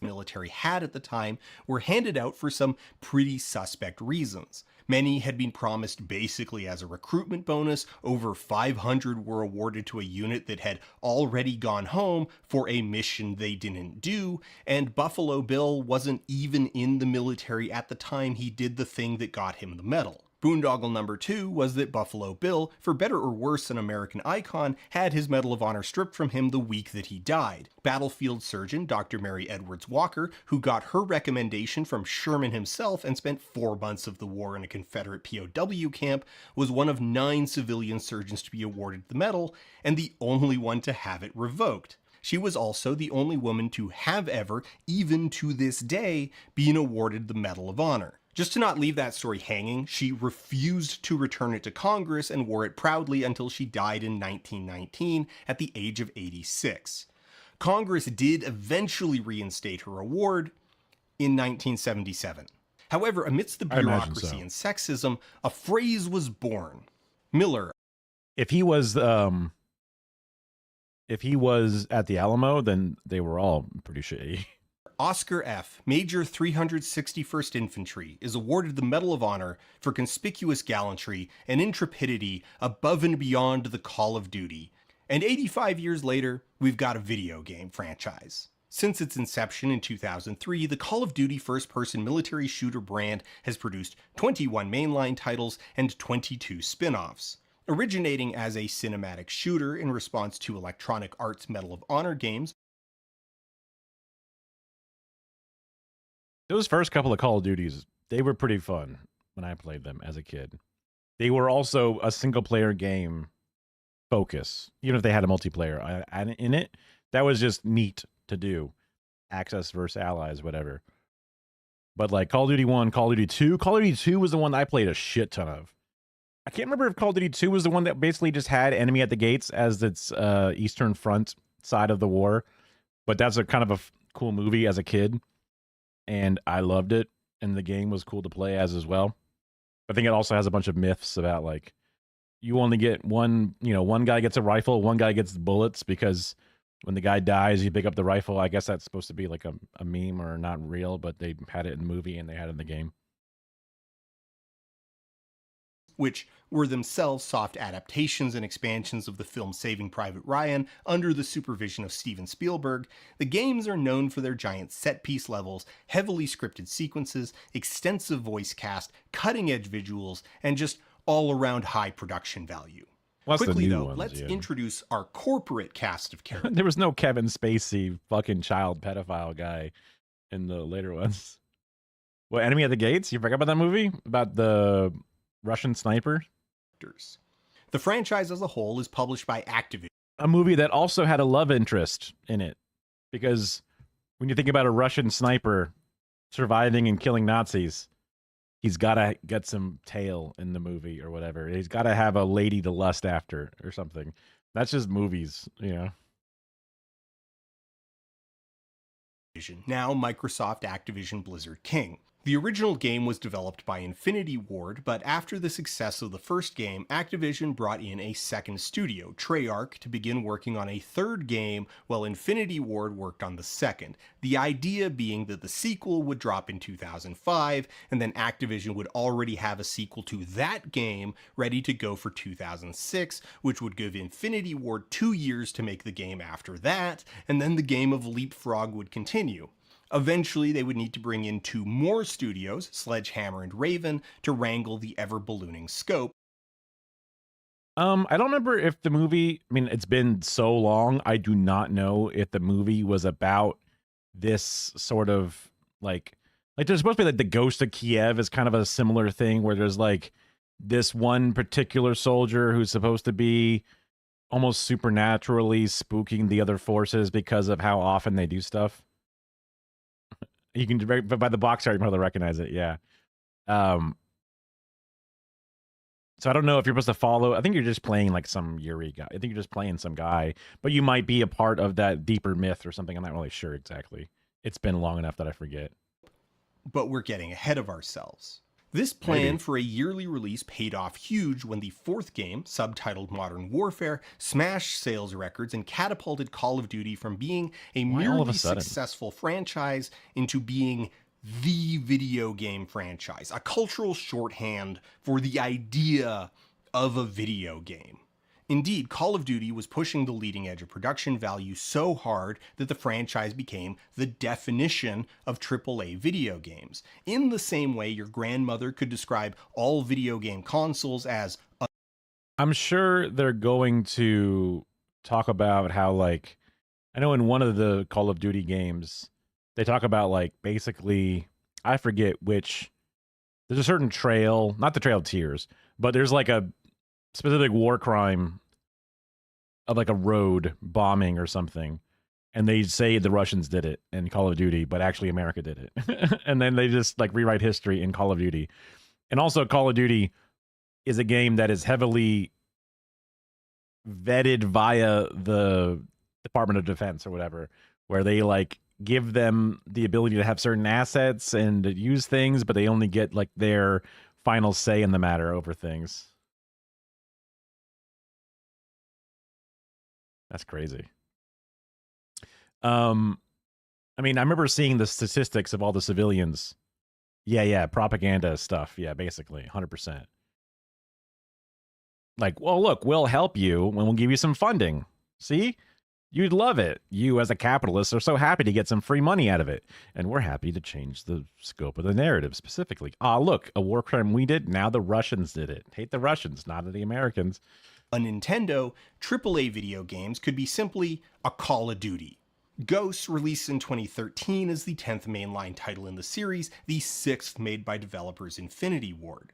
Military had at the time were handed out for some pretty suspect reasons. Many had been promised basically as a recruitment bonus, over 500 were awarded to a unit that had already gone home for a mission they didn't do, and Buffalo Bill wasn't even in the military at the time he did the thing that got him the medal. Boondoggle number 2 was that Buffalo Bill, for better or worse an American icon, had his Medal of Honor stripped from him the week that he died. Battlefield surgeon Dr. Mary Edwards Walker, who got her recommendation from Sherman himself and spent 4 months of the war in a Confederate POW camp, was one of 9 civilian surgeons to be awarded the medal, and the only one to have it revoked. She was also the only woman to have ever, even to this day, been awarded the Medal of Honor. Just to not leave that story hanging, she refused to return it to Congress and wore it proudly until she died in 1919 at the age of 86. Congress did eventually reinstate her award in 1977. However, amidst the bureaucracy and sexism, a phrase was born. Miller. If he was at the Alamo, then they were all pretty shitty. Oscar F., Major 361st Infantry, is awarded the Medal of Honor for conspicuous gallantry and intrepidity above and beyond the Call of Duty. And 85 years later, we've got a video game franchise. Since its inception in 2003, the Call of Duty first-person military shooter brand has produced 21 mainline titles and 22 spin-offs. Originating as a cinematic shooter in response to Electronic Arts' Medal of Honor games, those first couple of Call of Duties, they were pretty fun when I played them as a kid. They were also a single-player game focus, even if they had a multiplayer in it. That was just neat to do. Access versus allies, whatever. But like Call of Duty 1, Call of Duty 2, Call of Duty 2 was the one I played a shit ton of. I can't remember if Call of Duty 2 was the one that basically just had enemy at the gates as its Eastern Front side of the war. But that's a kind of a cool movie as a kid. And I loved it. And the game was cool to play as well. I think it also has a bunch of myths about like, you only get one guy gets a rifle, one guy gets bullets, because when the guy dies, you pick up the rifle. I guess that's supposed to be like a meme or not real, but they had it in the movie and they had it in the game. Which were themselves soft adaptations and expansions of the film Saving Private Ryan under the supervision of Steven Spielberg. The games are known for their giant set-piece levels, heavily scripted sequences, extensive voice cast, cutting-edge visuals, and just all-around high production value. Plus Quickly, the new though, ones, let's yeah. introduce our corporate cast of characters. There was no Kevin Spacey fucking child pedophile guy in the later ones. What, Enemy at the Gates? You forgot about that movie? About the Russian sniper? The franchise as a whole is published by Activision. A movie that also had a love interest in it. Because when you think about a Russian sniper surviving and killing Nazis, he's got to get some tail in the movie or whatever. He's got to have a lady to lust after or something. That's just movies, you know. Now Microsoft Activision Blizzard King. The original game was developed by Infinity Ward, but after the success of the first game, Activision brought in a second studio, Treyarch, to begin working on a third game while Infinity Ward worked on the second. The idea being that the sequel would drop in 2005, and then Activision would already have a sequel to that game ready to go for 2006, which would give Infinity Ward 2 years to make the game after that, and then the game of Leapfrog would continue. Eventually, they would need to bring in 2 more studios, Sledgehammer and Raven, to wrangle the ever-ballooning scope. I don't remember if the movie, I mean, it's been so long, I do not know if the movie was about this sort of, like there's supposed to be like the Ghost of Kiev is kind of a similar thing where there's like this one particular soldier who's supposed to be almost supernaturally spooking the other forces because of how often they do stuff. You can, by the box art, you probably recognize it, yeah. So I don't know if you're supposed to follow. I think you're just playing like some Yuri guy. I think you're just playing some guy, but you might be a part of that deeper myth or something. I'm not really sure exactly. It's been long enough that I forget. But we're getting ahead of ourselves. This plan for a yearly release paid off huge when the fourth game, subtitled Modern Warfare, smashed sales records and catapulted Call of Duty from being a merely successful franchise into being the video game franchise, a cultural shorthand for the idea of a video game. Indeed, Call of Duty was pushing the leading edge of production value so hard that the franchise became the definition of AAA video games. In the same way your grandmother could describe all video game consoles as a... I'm sure they're going to talk about how, like, I know in one of the Call of Duty games, they talk about, like, basically, I forget which, there's a certain trail, not the Trail of Tears, but there's like a specific war crime of like a road bombing or something, and they say the Russians did it in Call of Duty, but actually America did it. And then they just like rewrite history in Call of Duty. And also Call of Duty is a game that is heavily vetted via the Department of Defense or whatever, where they like give them the ability to have certain assets and use things, but they only get like their final say in the matter over things. That's crazy. I mean, I remember seeing the statistics of all the civilians. Yeah, propaganda stuff. Yeah, basically, 100%. Like, well, look, we'll help you when we'll give you some funding. See? You'd love it. You, as a capitalist, are so happy to get some free money out of it. And we're happy to change the scope of the narrative specifically. Ah, look, a war crime we did, now the Russians did it. Hate the Russians, not the Americans. A Nintendo, AAA video games could be simply a Call of Duty. Ghosts, released in 2013, is the 10th mainline title in the series, the 6th made by developers Infinity Ward.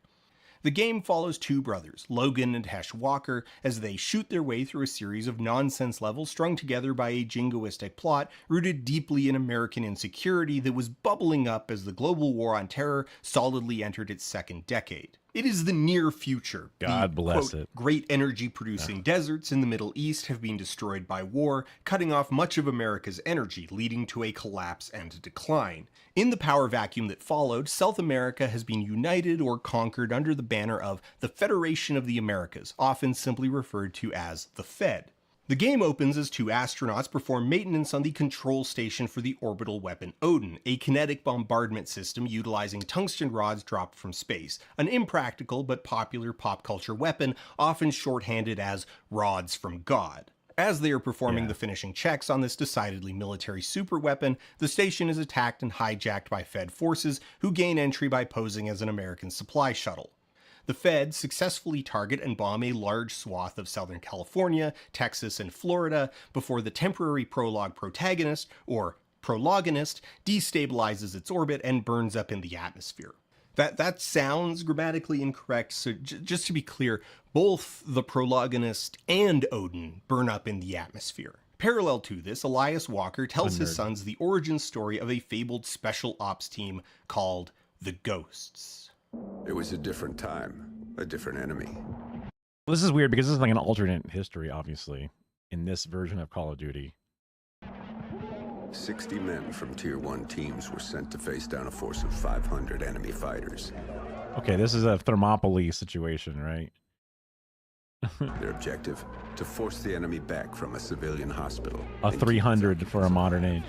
The game follows two brothers, Logan and Hesh Walker, as they shoot their way through a series of nonsense levels strung together by a jingoistic plot rooted deeply in American insecurity that was bubbling up as the global war on terror solidly entered its second decade. It is the near future. God bless it. Great energy-producing deserts in the Middle East have been destroyed by war, cutting off much of America's energy, leading to a collapse and a decline. In the power vacuum that followed, South America has been united or conquered under the banner of the Federation of the Americas, often simply referred to as the Fed. The game opens as two astronauts perform maintenance on the control station for the orbital weapon Odin, a kinetic bombardment system utilizing tungsten rods dropped from space, an impractical but popular pop culture weapon often shorthanded as rods from God. As they are performing the finishing checks on this decidedly military superweapon, the station is attacked and hijacked by Fed forces who gain entry by posing as an American supply shuttle. The Fed successfully target and bomb a large swath of Southern California, Texas, and Florida before the temporary prologue protagonist, or prologonist, destabilizes its orbit and burns up in the atmosphere. That sounds grammatically incorrect, so just to be clear, both the prologonist and Odin burn up in the atmosphere. Parallel to this, Elias Walker tells his sons the origin story of a fabled special ops team called the Ghosts. It was a different time, a different enemy. Well, this is weird because this is like an alternate history, obviously, in this version of Call of Duty. 60 men from Tier 1 teams were sent to face down a force of 500 enemy fighters. Okay, this is a Thermopylae situation, right? Their objective, to force the enemy back from a civilian hospital. A 300 for a modern age.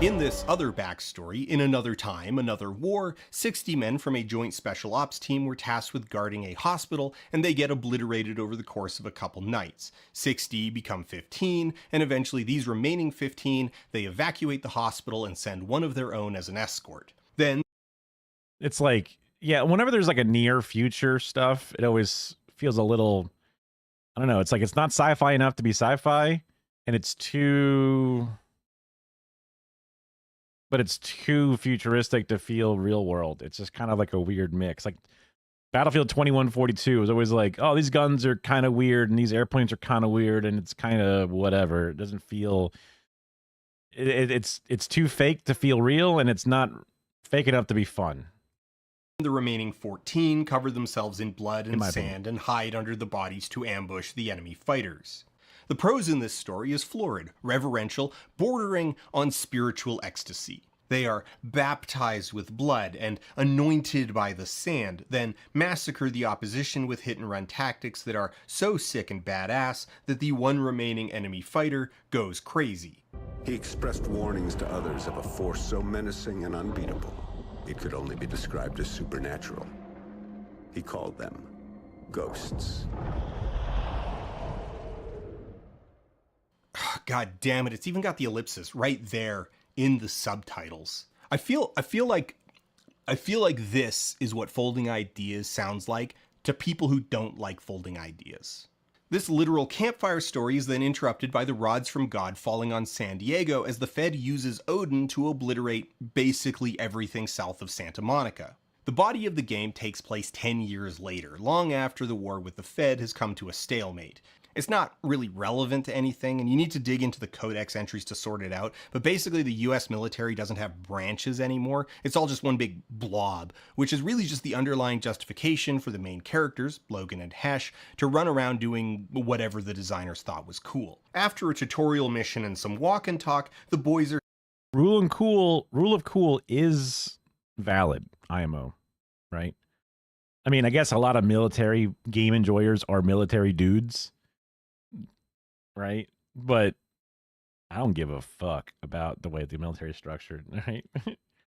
In this other backstory, in another time, another war, 60 men from a joint special ops team were tasked with guarding a hospital, and they get obliterated over the course of a couple nights. 60 become 15, and eventually these remaining 15, they evacuate the hospital and send one of their own as an escort. Then it's like, yeah, whenever there's like a near future stuff, it always feels a little, I don't know, it's like it's not sci-fi enough to be sci-fi, and it's too... but it's too futuristic to feel real world. It's just kind of like a weird mix. Like Battlefield 2142 was always like, oh, these guns are kind of weird and these airplanes are kind of weird and it's kind of whatever. It doesn't feel... It's too fake to feel real, and it's not fake enough to be fun. The remaining 14 cover themselves in blood and my sand and hide under the bodies to ambush the enemy fighters. The prose in this story is florid, reverential, bordering on spiritual ecstasy. They are baptized with blood and anointed by the sand, then massacre the opposition with hit-and-run tactics that are so sick and badass that the one remaining enemy fighter goes crazy. He expressed warnings to others of a force so menacing and unbeatable, it could only be described as supernatural. He called them ghosts. God damn it, it's even got the ellipsis right there in the subtitles. I feel like this is what folding ideas sounds like to people who don't like folding ideas. This literal campfire story is then interrupted by the rods from God falling on San Diego as the Fed uses Odin to obliterate basically everything south of Santa Monica. The body of the game takes place 10 years later, long after the war with the Fed has come to a stalemate. It's not really relevant to anything, and you need to dig into the codex entries to sort it out, but basically the US military doesn't have branches anymore. It's all just one big blob, which is really just the underlying justification for the main characters, Logan and Hesh, to run around doing whatever the designers thought was cool. After a tutorial mission and some walk and talk, the boys are... Rule of cool is valid, IMO, right? I mean, I guess a lot of military game enjoyers are military dudes, right? But I don't give a fuck about the way the military is structured, right?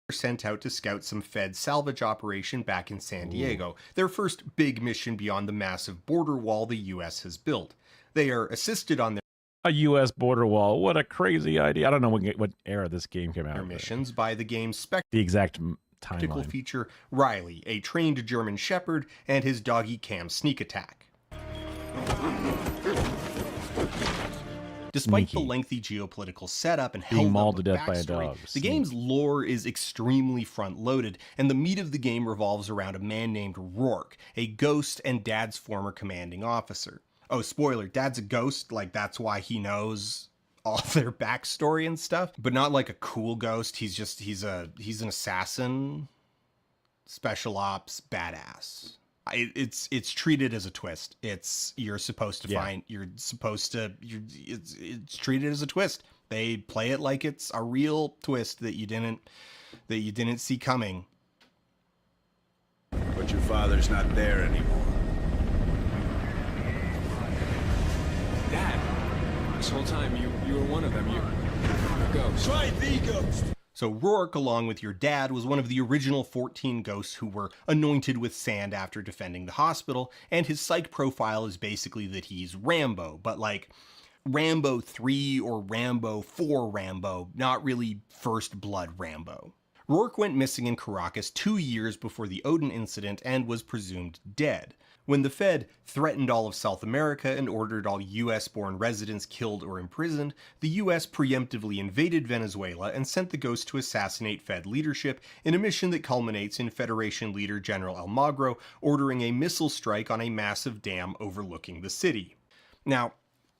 Sent out to scout some Fed salvage operation back in San Diego, their first big mission beyond the massive border wall the US has built. They are assisted on their... A U.S. border wall. What a crazy idea. I don't know what era this game came out. Missions by the game's spectacle. The exact Timeline. timeline. Feature Riley, a trained German Shepherd, and his doggy Cam sneak attack. Despite the lengthy geopolitical setup and Being held mauled up to death by a backstory, dog. the game's lore is extremely front-loaded, and the meat of the game revolves around a man named Rourke, a ghost and Dad's former commanding officer. Oh, spoiler, Dad's a ghost, like that's why he knows all their backstory and stuff, but not like a cool ghost. He's an assassin, special ops, badass. It's treated as a twist. It's treated as a twist. They play it like it's a real twist that you didn't see coming. But your father's not there anymore. Dad, this whole time you were one of them. You're a ghost. Right, the ghost. So Rourke, along with your dad, was one of the original 14 ghosts who were anointed with sand after defending the hospital, and his psych profile is basically that he's Rambo, but like Rambo 3 or Rambo 4 Rambo, not really First Blood Rambo. Rourke went missing in Caracas 2 years before the Odin incident and was presumed dead. When the Fed threatened all of South America and ordered all US-born residents killed or imprisoned, the US preemptively invaded Venezuela and sent the Ghost to assassinate Fed leadership in a mission that culminates in Federation leader General Almagro ordering a missile strike on a massive dam overlooking the city. Now,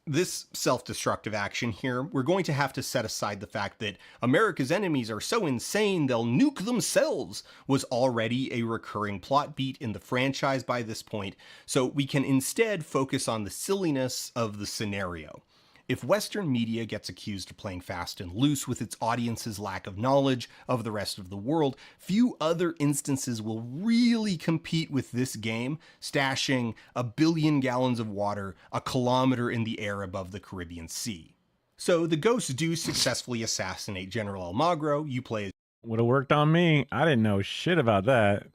this self-destructive action here, we're going to have to set aside the fact that America's enemies are so insane they'll nuke themselves was already a recurring plot beat in the franchise by this point, so we can instead focus on the silliness of the scenario. If Western media gets accused of playing fast and loose with its audience's lack of knowledge of the rest of the world, few other instances will really compete with this game, stashing 1 billion gallons of water a kilometer in the air above the Caribbean Sea. So the ghosts do successfully assassinate General Almagro. You play as Would have worked on me. I didn't know shit about that.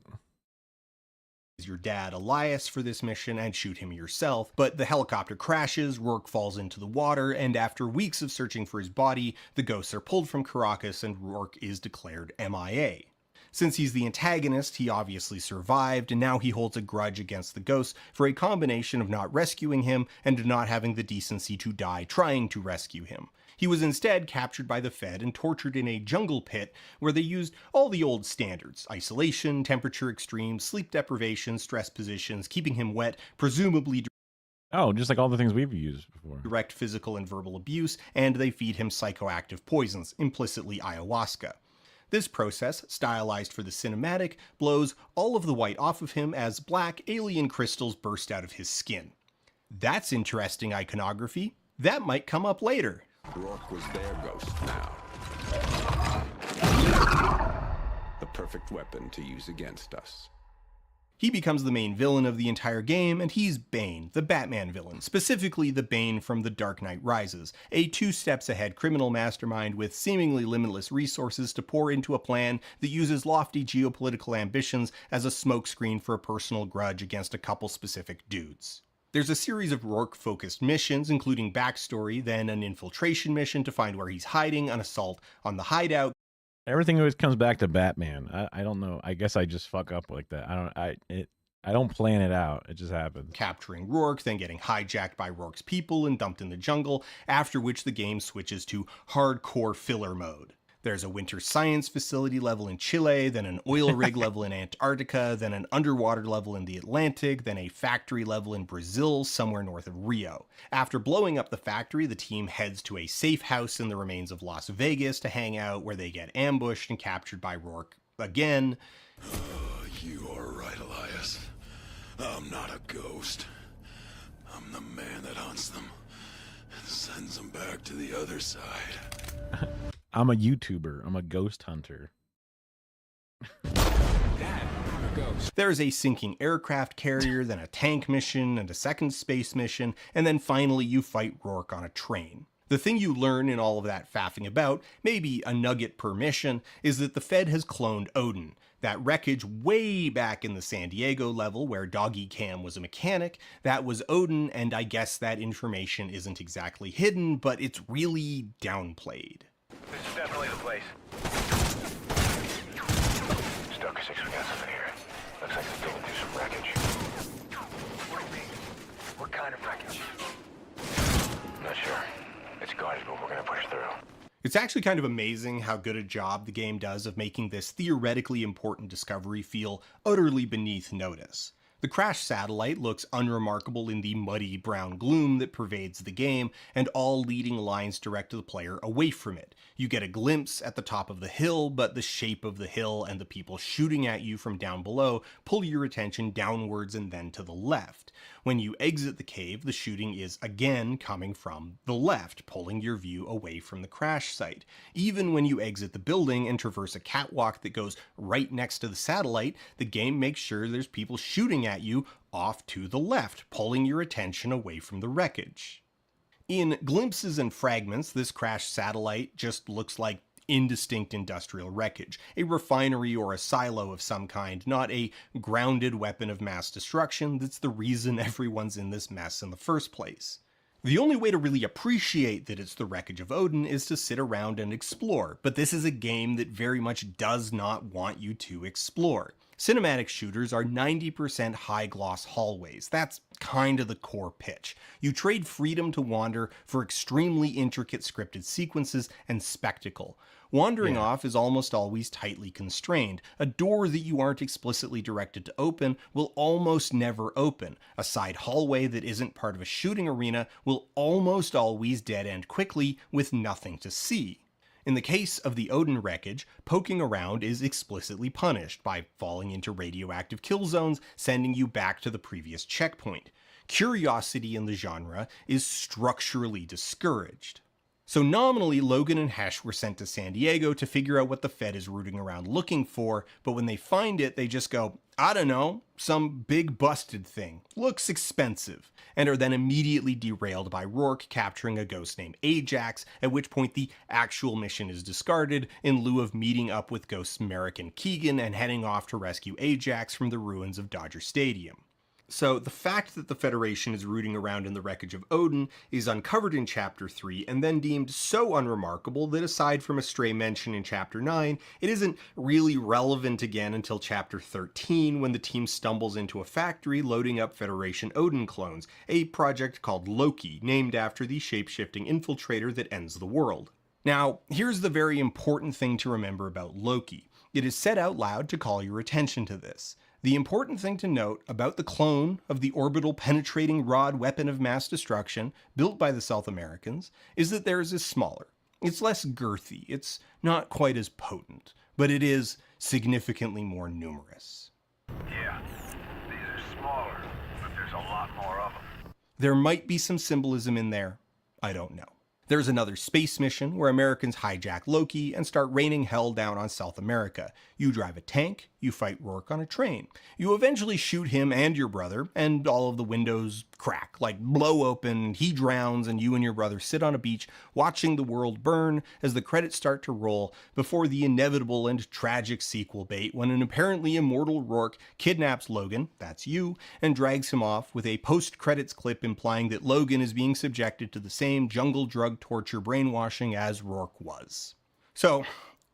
your dad Elias for this mission and shoot him yourself, but the helicopter crashes, Rourke falls into the water, and after weeks of searching for his body, the ghosts are pulled from Caracas and Rourke is declared MIA. Since he's the antagonist, he obviously survived, and now he holds a grudge against the ghosts for a combination of not rescuing him and not having the decency to die trying to rescue him. He was instead captured by the Fed and tortured in a jungle pit where they used all the old standards: isolation, temperature extremes, sleep deprivation, stress positions, keeping him wet, presumably Oh, just like all the things we've used before. direct physical and verbal abuse, and they feed him psychoactive poisons, implicitly ayahuasca. This process, stylized for the cinematic, blows all of the white off of him as black alien crystals burst out of his skin. That's interesting iconography. That might come up later. Rourke was their ghost now. The perfect weapon to use against us. He becomes the main villain of the entire game, and he's Bane, the Batman villain, specifically the Bane from The Dark Knight Rises, a 2 steps ahead criminal mastermind with seemingly limitless resources to pour into a plan that uses lofty geopolitical ambitions as a smokescreen for a personal grudge against a couple specific dudes. There's a series of Rourke-focused missions, including backstory, then an infiltration mission to find where he's hiding, an assault on the hideout. Everything always comes back to Batman. I don't know. I guess I just fuck up like that. I don't plan it out. It just happens. Capturing Rourke, then getting hijacked by Rourke's people and dumped in the jungle, after which the game switches to hardcore filler mode. There's a winter science facility level in Chile, then an oil rig level in Antarctica, then an underwater level in the Atlantic, then a factory level in Brazil, somewhere north of Rio. After blowing up the factory, the team heads to a safe house in the remains of Las Vegas to hang out, where they get ambushed and captured by Rourke again. You are right, Elias. I'm not a ghost. I'm the man that hunts them and sends them back to the other side. I'm a YouTuber. I'm a ghost hunter. Dad, I'm a ghost. There's a sinking aircraft carrier, then a tank mission, and a second space mission, and then finally you fight Rourke on a train. The thing you learn in all of that faffing about, maybe a nugget per mission, is that the Fed has cloned Odin. That wreckage way back in the San Diego level where Doggy Cam was a mechanic, that was Odin, and I guess that information isn't exactly hidden, but it's really downplayed. This is definitely the place. Stoker 6, we got something here. Looks like it's digging through some wreckage. What do you mean? What kind of wreckage? Not sure. It's guarded, but we're gonna push through. It's actually kind of amazing how good a job the game does of making this theoretically important discovery feel utterly beneath notice. The crashed satellite looks unremarkable in the muddy brown gloom that pervades the game, and all leading lines direct the player away from it. You get a glimpse at the top of the hill, but the shape of the hill and the people shooting at you from down below pull your attention downwards and then to the left. When you exit the cave, the shooting is again coming from the left, pulling your view away from the crash site. Even when you exit the building and traverse a catwalk that goes right next to the satellite, the game makes sure there's people shooting at you off to the left, pulling your attention away from the wreckage. In glimpses and fragments, this crashed satellite just looks like indistinct industrial wreckage, a refinery or a silo of some kind, not a grounded weapon of mass destruction that's the reason everyone's in this mess in the first place. The only way to really appreciate that it's the wreckage of Odin is to sit around and explore, but this is a game that very much does not want you to explore. Cinematic shooters are 90% high-gloss hallways. That's kind of the core pitch. You trade freedom to wander for extremely intricate scripted sequences and spectacle. Wandering off is almost always tightly constrained. A door that you aren't explicitly directed to open will almost never open. A side hallway that isn't part of a shooting arena will almost always dead end quickly with nothing to see. In the case of the Odin wreckage, poking around is explicitly punished by falling into radioactive kill zones, sending you back to the previous checkpoint. Curiosity in the genre is structurally discouraged. So nominally, Logan and Hesh were sent to San Diego to figure out what the Fed is rooting around looking for, but when they find it, they just go, I don't know, some big busted thing. Looks expensive. And are then immediately derailed by Rourke capturing a ghost named Ajax, at which point the actual mission is discarded in lieu of meeting up with ghosts Merrick and Keegan and heading off to rescue Ajax from the ruins of Dodger Stadium. So the fact that the Federation is rooting around in the wreckage of Odin is uncovered in Chapter 3 and then deemed so unremarkable that aside from a stray mention in Chapter 9, it isn't really relevant again until Chapter 13 when the team stumbles into a factory loading up Federation Odin clones, a project called Loki, named after the shape-shifting infiltrator that ends the world. Now, here's the very important thing to remember about Loki. It is said out loud to call your attention to this. The important thing to note about the clone of the orbital penetrating rod weapon of mass destruction built by the South Americans is that theirs is smaller. It's less girthy, it's not quite as potent, but it is significantly more numerous. Yeah, these are smaller, but there's a lot more of them. There might be some symbolism in there, I don't know. There's another space mission where Americans hijack Loki and start raining hell down on South America. You drive a tank, you fight Rourke on a train. You eventually shoot him and your brother, and all of the windows crack, like blow open, he drowns, and you and your brother sit on a beach watching the world burn as the credits start to roll before the inevitable and tragic sequel bait when an apparently immortal Rourke kidnaps Logan, that's you, and drags him off with a post-credits clip implying that Logan is being subjected to the same jungle drug torture brainwashing as Rourke was. So,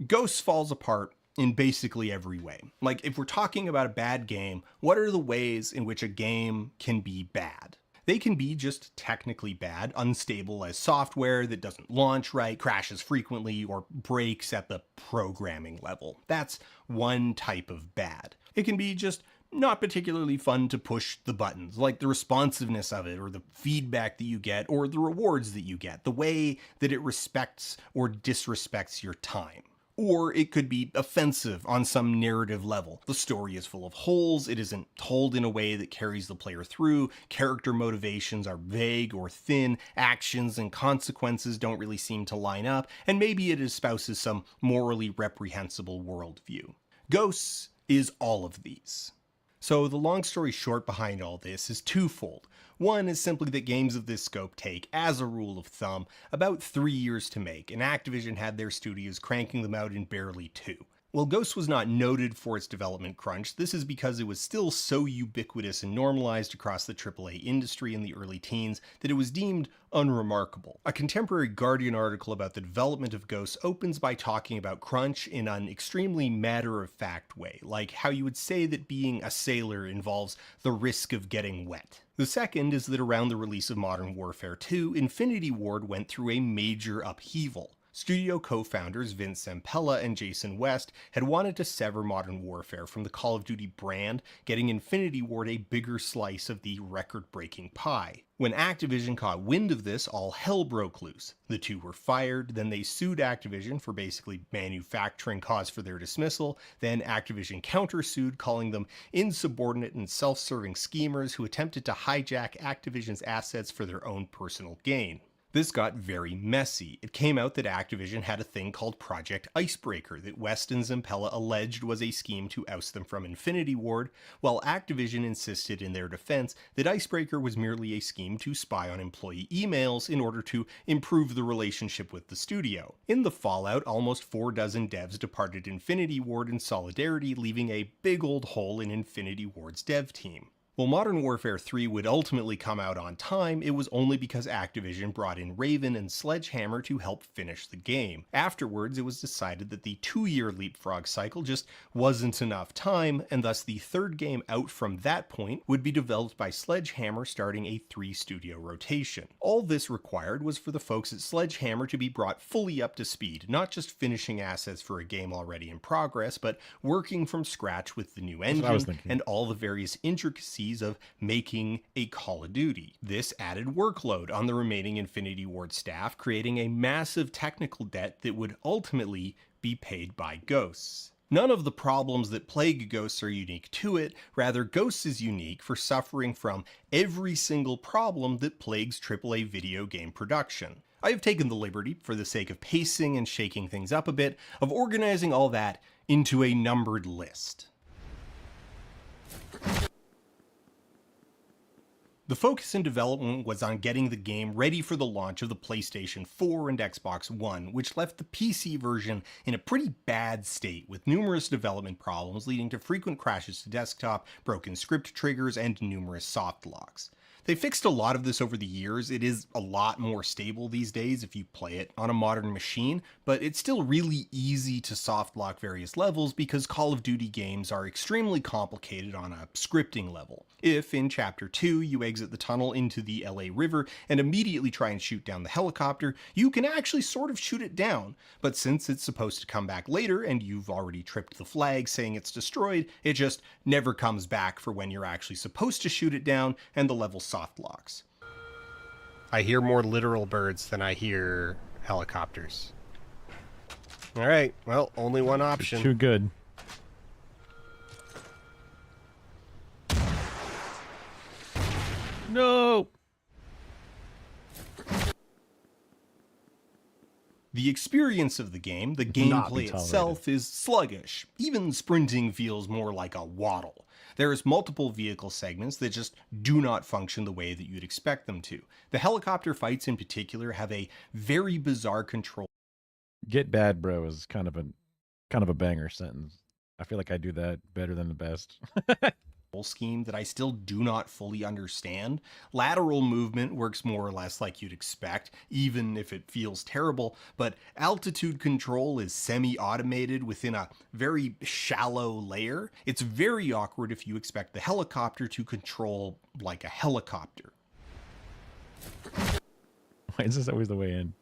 Ghosts falls apart in basically every way. Like, if we're talking about a bad game, what are the ways in which a game can be bad? They can be just technically bad, unstable as software that doesn't launch right, crashes frequently, or breaks at the programming level. That's one type of bad. It can be just not particularly fun to push the buttons, like the responsiveness of it, or the feedback that you get, or the rewards that you get, the way that it respects or disrespects your time. Or it could be offensive on some narrative level. The story is full of holes, it isn't told in a way that carries the player through, character motivations are vague or thin, actions and consequences don't really seem to line up, and maybe it espouses some morally reprehensible worldview. Ghosts is all of these. So the long story short behind all this is twofold. One is simply that games of this scope take, as a rule of thumb, about 3 years to make, and Activision had their studios cranking them out in barely 2. While Ghost was not noted for its development crunch, this is because it was still so ubiquitous and normalized across the AAA industry in the early teens that it was deemed unremarkable. A contemporary Guardian article about the development of Ghost opens by talking about crunch in an extremely matter-of-fact way, like how you would say that being a sailor involves the risk of getting wet. The second is that around the release of Modern Warfare 2, Infinity Ward went through a major upheaval. Studio co-founders Vince Zampella and Jason West had wanted to sever Modern Warfare from the Call of Duty brand, getting Infinity Ward a bigger slice of the record-breaking pie. When Activision caught wind of this, all hell broke loose. The two were fired, then they sued Activision for basically manufacturing cause for their dismissal, then Activision countersued, calling them insubordinate and self-serving schemers who attempted to hijack Activision's assets for their own personal gain. This got very messy. It came out that Activision had a thing called Project Icebreaker that West and Zampella alleged was a scheme to oust them from Infinity Ward, while Activision insisted in their defense that Icebreaker was merely a scheme to spy on employee emails in order to improve the relationship with the studio. In the fallout, almost 4 dozen devs departed Infinity Ward in solidarity, leaving a big old hole in Infinity Ward's dev team. While Modern Warfare 3 would ultimately come out on time, it was only because Activision brought in Raven and Sledgehammer to help finish the game. Afterwards, it was decided that the 2-year leapfrog cycle just wasn't enough time, and thus the third game out from that point would be developed by Sledgehammer, starting a 3-studio rotation. All this required was for the folks at Sledgehammer to be brought fully up to speed, not just finishing assets for a game already in progress, but working from scratch with the new engine and all the various intricacies of making a Call of Duty. This added workload on the remaining Infinity Ward staff, creating a massive technical debt that would ultimately be paid by Ghosts. None of the problems that plague Ghosts are unique to it, rather Ghosts is unique for suffering from every single problem that plagues AAA video game production. I have taken the liberty, for the sake of pacing and shaking things up a bit, of organizing all that into a numbered list. The focus in development was on getting the game ready for the launch of the PlayStation 4 and Xbox One, which left the PC version in a pretty bad state, with numerous development problems leading to frequent crashes to desktop, broken script triggers, and numerous soft locks. They fixed a lot of this over the years. It is a lot more stable these days if you play it on a modern machine, but it's still really easy to soft lock various levels because Call of Duty games are extremely complicated on a scripting level. If, in Chapter 2, you exit the tunnel into the LA River and immediately try and shoot down the helicopter, you can actually sort of shoot it down, but since it's supposed to come back later and you've already tripped the flag saying it's destroyed, it just never comes back for when you're actually supposed to shoot it down and the level soft locks. I hear more literal birds than I hear helicopters. Alright, well, only one option. Too good. No! The experience of the game, the gameplay itself, is sluggish. Even sprinting feels more like a waddle. There's multiple vehicle segments that just do not function the way that you'd expect them to. The helicopter fights in particular have a very bizarre control. Get bad, bro, is kind of a banger sentence. I feel like I do that better than the best. Scheme that I still do not fully understand. Lateral movement works more or less like you'd expect, even if it feels terrible, but altitude control is semi-automated within a very shallow layer. It's very awkward if you expect the helicopter to control like a helicopter. Why is this always the way in?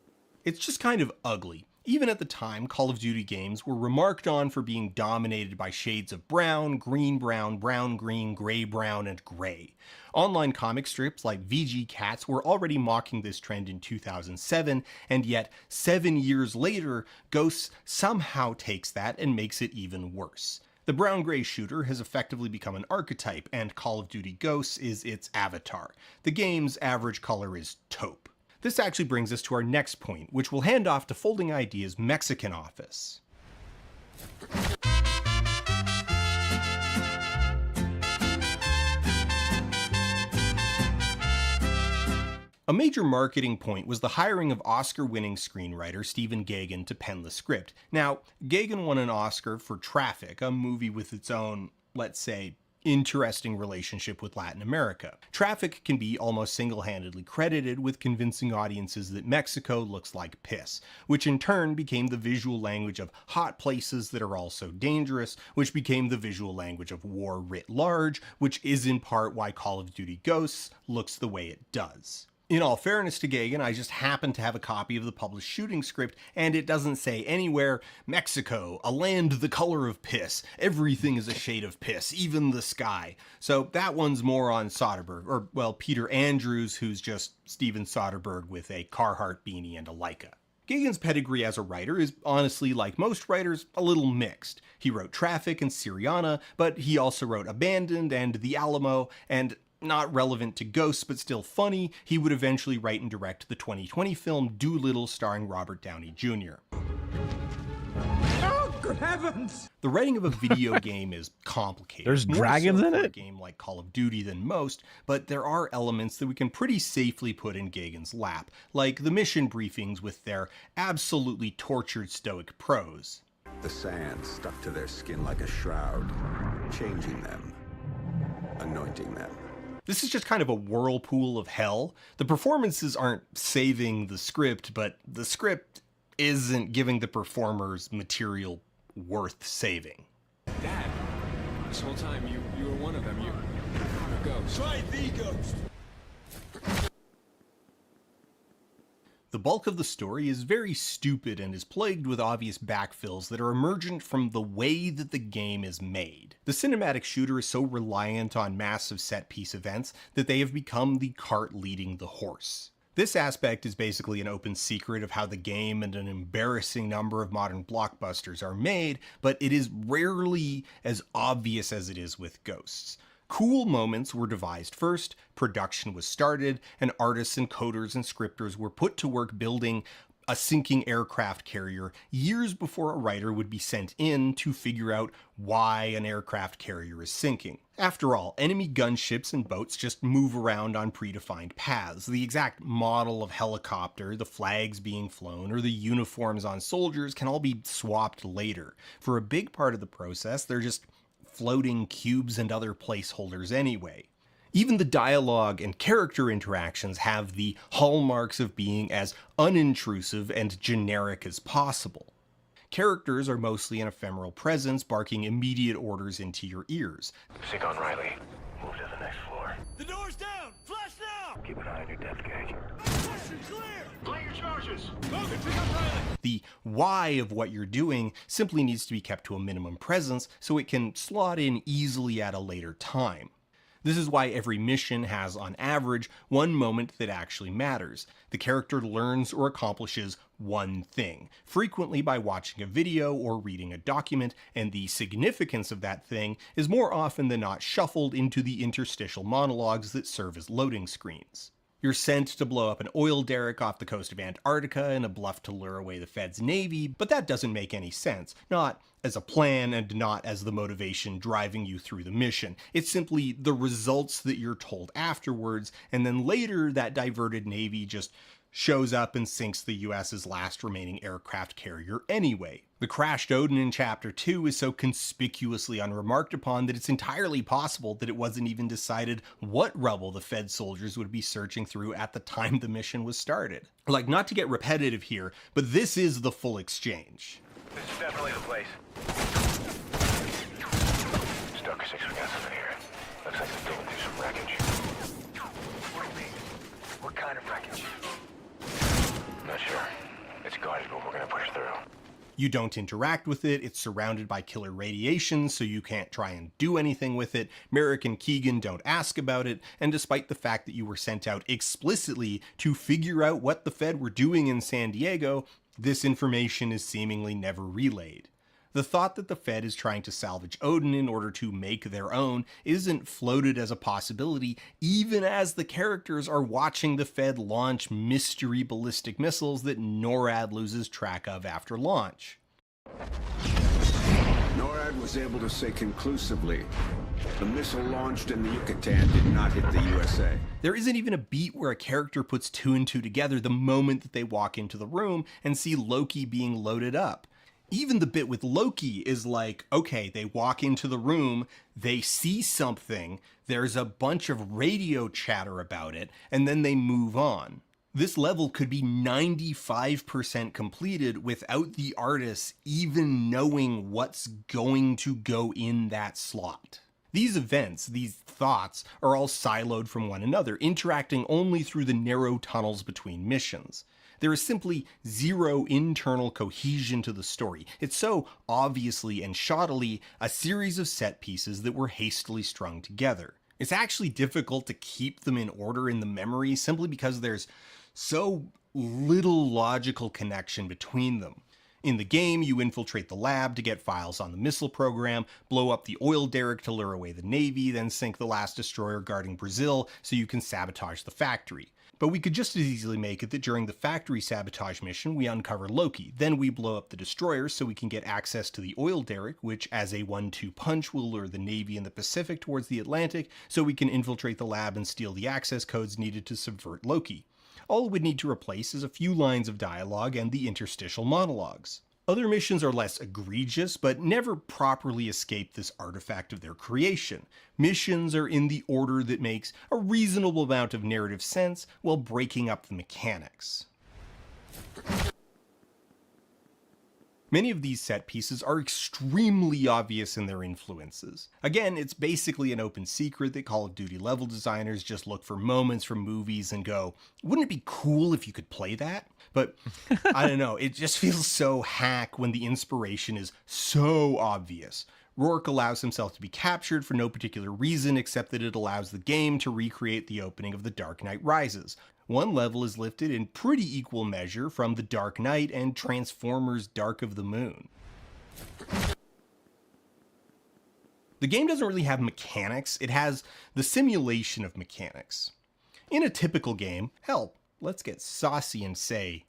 It's just kind of ugly. Even at the time, Call of Duty games were remarked on for being dominated by shades of brown, brown, green, gray-brown, and gray. Online comic strips like VG Cats were already mocking this trend in 2007, and yet 7 years later, Ghosts somehow takes that and makes it even worse. The brown-gray shooter has effectively become an archetype, and Call of Duty Ghosts is its avatar. The game's average color is taupe. This actually brings us to our next point, which we'll hand off to Folding Ideas' Mexican office. A major marketing point was the hiring of Oscar-winning screenwriter Stephen Gaghan to pen the script. Now, Gaghan won an Oscar for Traffic, a movie with its own, let's say, interesting relationship with Latin America. Traffic can be almost single-handedly credited with convincing audiences that Mexico looks like piss, which in turn became the visual language of hot places that are also dangerous, which became the visual language of war writ large, which is in part why Call of Duty Ghosts looks the way it does. In all fairness to Gaghan, I just happen to have a copy of the published shooting script, and it doesn't say anywhere, Mexico, a land the color of piss, everything is a shade of piss, even the sky. So that one's more on Soderbergh, or, well, Peter Andrews, who's just Steven Soderbergh with a Carhartt beanie and a Leica. Gaghan's pedigree as a writer is honestly, like most writers, a little mixed. He wrote Traffic and Syriana, but he also wrote Abandoned and The Alamo, and not relevant to Ghosts, but still funny, he would eventually write and direct the 2020 film Doolittle starring Robert Downey Jr. Oh, good heavens! The writing of a video game is complicated. There's More dragons so in for it? a game like Call of Duty than most, but there are elements that we can pretty safely put in Gaghan's lap, like the mission briefings with their absolutely tortured stoic prose. The sand stuck to their skin like a shroud, changing them, anointing them. This is just kind of a whirlpool of hell. The performances aren't saving the script, but the script isn't giving the performers material worth saving. Dad, this whole time you were one of them. You're a ghost. Try the ghost! The bulk of the story is very stupid and is plagued with obvious backfills that are emergent from the way that the game is made. The cinematic shooter is so reliant on massive set-piece events that they have become the cart leading the horse. This aspect is basically an open secret of how the game and an embarrassing number of modern blockbusters are made, but it is rarely as obvious as it is with Ghosts. Cool moments were devised first, production was started, and artists and coders and scripters were put to work building a sinking aircraft carrier years before a writer would be sent in to figure out why an aircraft carrier is sinking. After all, enemy gunships and boats just move around on predefined paths. The exact model of helicopter, the flags being flown, or the uniforms on soldiers can all be swapped later. For a big part of the process, they're just floating cubes and other placeholders anyway. Even the dialogue and character interactions have the hallmarks of being as unintrusive and generic as possible. Characters are mostly an ephemeral presence barking immediate orders into your ears. Sync on Riley. Move to the next floor. The door's down! Flash now! Keep an eye on your depth gauge. Position clear! Lay your charges! Logan, pick up Riley! The why of what you're doing simply needs to be kept to a minimum presence so it can slot in easily at a later time. This is why every mission has, on average, one moment that actually matters. The character learns or accomplishes one thing, frequently by watching a video or reading a document, and the significance of that thing is more often than not shuffled into the interstitial monologues that serve as loading screens. You're sent to blow up an oil derrick off the coast of Antarctica in a bluff to lure away the Fed's Navy, but that doesn't make any sense. Not as a plan and not as the motivation driving you through the mission. It's simply the results that you're told afterwards, and then later that diverted Navy just shows up and sinks the US's last remaining aircraft carrier anyway. The crashed Odin in Chapter 2 is so conspicuously unremarked upon that it's entirely possible that it wasn't even decided what rubble the Fed soldiers would be searching through at the time the mission was started. Like, not to get repetitive here, but this is the full exchange. This is definitely the place. Stoker 6, we got something here. Looks like they're digging through some wreckage. What do you mean? What kind of wreckage? Not sure. It's guarded, but we're gonna push through. You don't interact with it, it's surrounded by killer radiation, so you can't try and do anything with it. Merrick and Keegan don't ask about it, and despite the fact that you were sent out explicitly to figure out what the Fed were doing in San Diego, this information is seemingly never relayed. The thought that the Fed is trying to salvage Odin in order to make their own isn't floated as a possibility, even as the characters are watching the Fed launch mystery ballistic missiles that NORAD loses track of after launch. NORAD was able to say conclusively The missile launched in the Yucatan did not hit the USA. There isn't even a beat where a character puts two and two together the moment that they walk into the room and see Loki being loaded up. Even the bit with Loki is like, okay, they walk into the room, they see something, there's a bunch of radio chatter about it, and then they move on. This level could be 95% completed without the artists even knowing what's going to go in that slot. These events, these thoughts, are all siloed from one another, interacting only through the narrow tunnels between missions. There is simply zero internal cohesion to the story. It's so obviously and shoddily a series of set pieces that were hastily strung together. It's actually difficult to keep them in order in the memory simply because there's so little logical connection between them. In the game, you infiltrate the lab to get files on the missile program, blow up the oil derrick to lure away the Navy, then sink the last destroyer guarding Brazil so you can sabotage the factory. But we could just as easily make it that during the factory sabotage mission, we uncover Loki. Then we blow up the destroyer so we can get access to the oil derrick, which as a 1-2 punch will lure the Navy and the Pacific towards the Atlantic so we can infiltrate the lab and steal the access codes needed to subvert Loki. All it would need to replace is a few lines of dialogue and the interstitial monologues. Other missions are less egregious, but never properly escape this artifact of their creation. Missions are in the order that makes a reasonable amount of narrative sense while breaking up the mechanics. Many of these set pieces are extremely obvious in their influences. Again, it's basically an open secret that Call of Duty level designers just look for moments from movies and go, wouldn't it be cool if you could play that? But I don't know, it just feels so hack when the inspiration is so obvious. Rourke allows himself to be captured for no particular reason except that it allows the game to recreate the opening of The Dark Knight Rises. One level is lifted in pretty equal measure from The Dark Knight and Transformers Dark of the Moon. The game doesn't really have mechanics, it has the simulation of mechanics. In a typical game, hell, let's get saucy and say,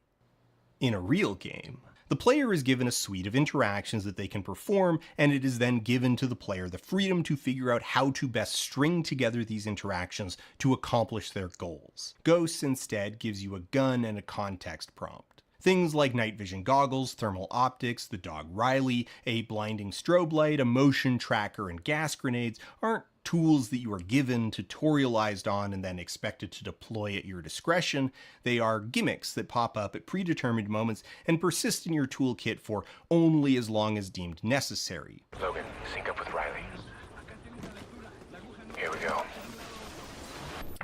in a real game, the player is given a suite of interactions that they can perform, and it is then given to the player the freedom to figure out how to best string together these interactions to accomplish their goals. Ghosts instead gives you a gun and a context prompt. Things like night vision goggles, thermal optics, the dog Riley, a blinding strobe light, a motion tracker, and gas grenades aren't tools that you are given, tutorialized on, and then expected to deploy at your discretion. They are gimmicks that pop up at predetermined moments and persist in your toolkit for only as long as deemed necessary. Logan, sync up with Riley. Here we go.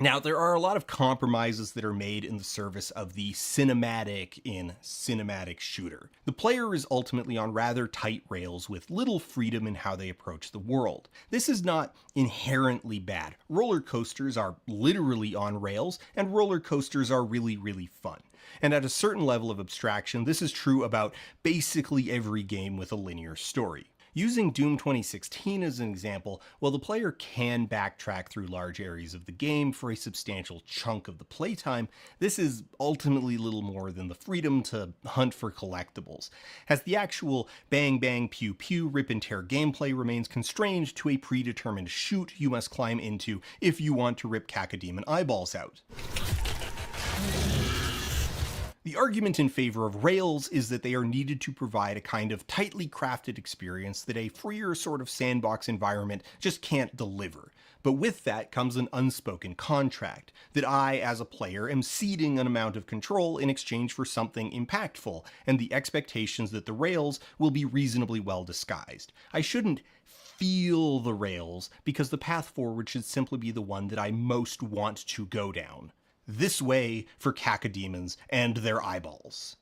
Now, there are a lot of compromises that are made in the service of the cinematic in cinematic shooter. The player is ultimately on rather tight rails with little freedom in how they approach the world. This is not inherently bad. Roller coasters are literally on rails, and roller coasters are really, really fun. And at a certain level of abstraction, this is true about basically every game with a linear story. Using Doom 2016 as an example, while the player can backtrack through large areas of the game for a substantial chunk of the playtime, this is ultimately little more than the freedom to hunt for collectibles, as the actual bang bang pew pew rip and tear gameplay remains constrained to a predetermined chute you must climb into if you want to rip cacodemon eyeballs out. The argument in favor of rails is that they are needed to provide a kind of tightly crafted experience that a freer sort of sandbox environment just can't deliver. But with that comes an unspoken contract, that I, as a player, am ceding an amount of control in exchange for something impactful, and the expectations that the rails will be reasonably well disguised. I shouldn't feel the rails, because the path forward should simply be the one that I most want to go down. This way for cacodemons and their eyeballs.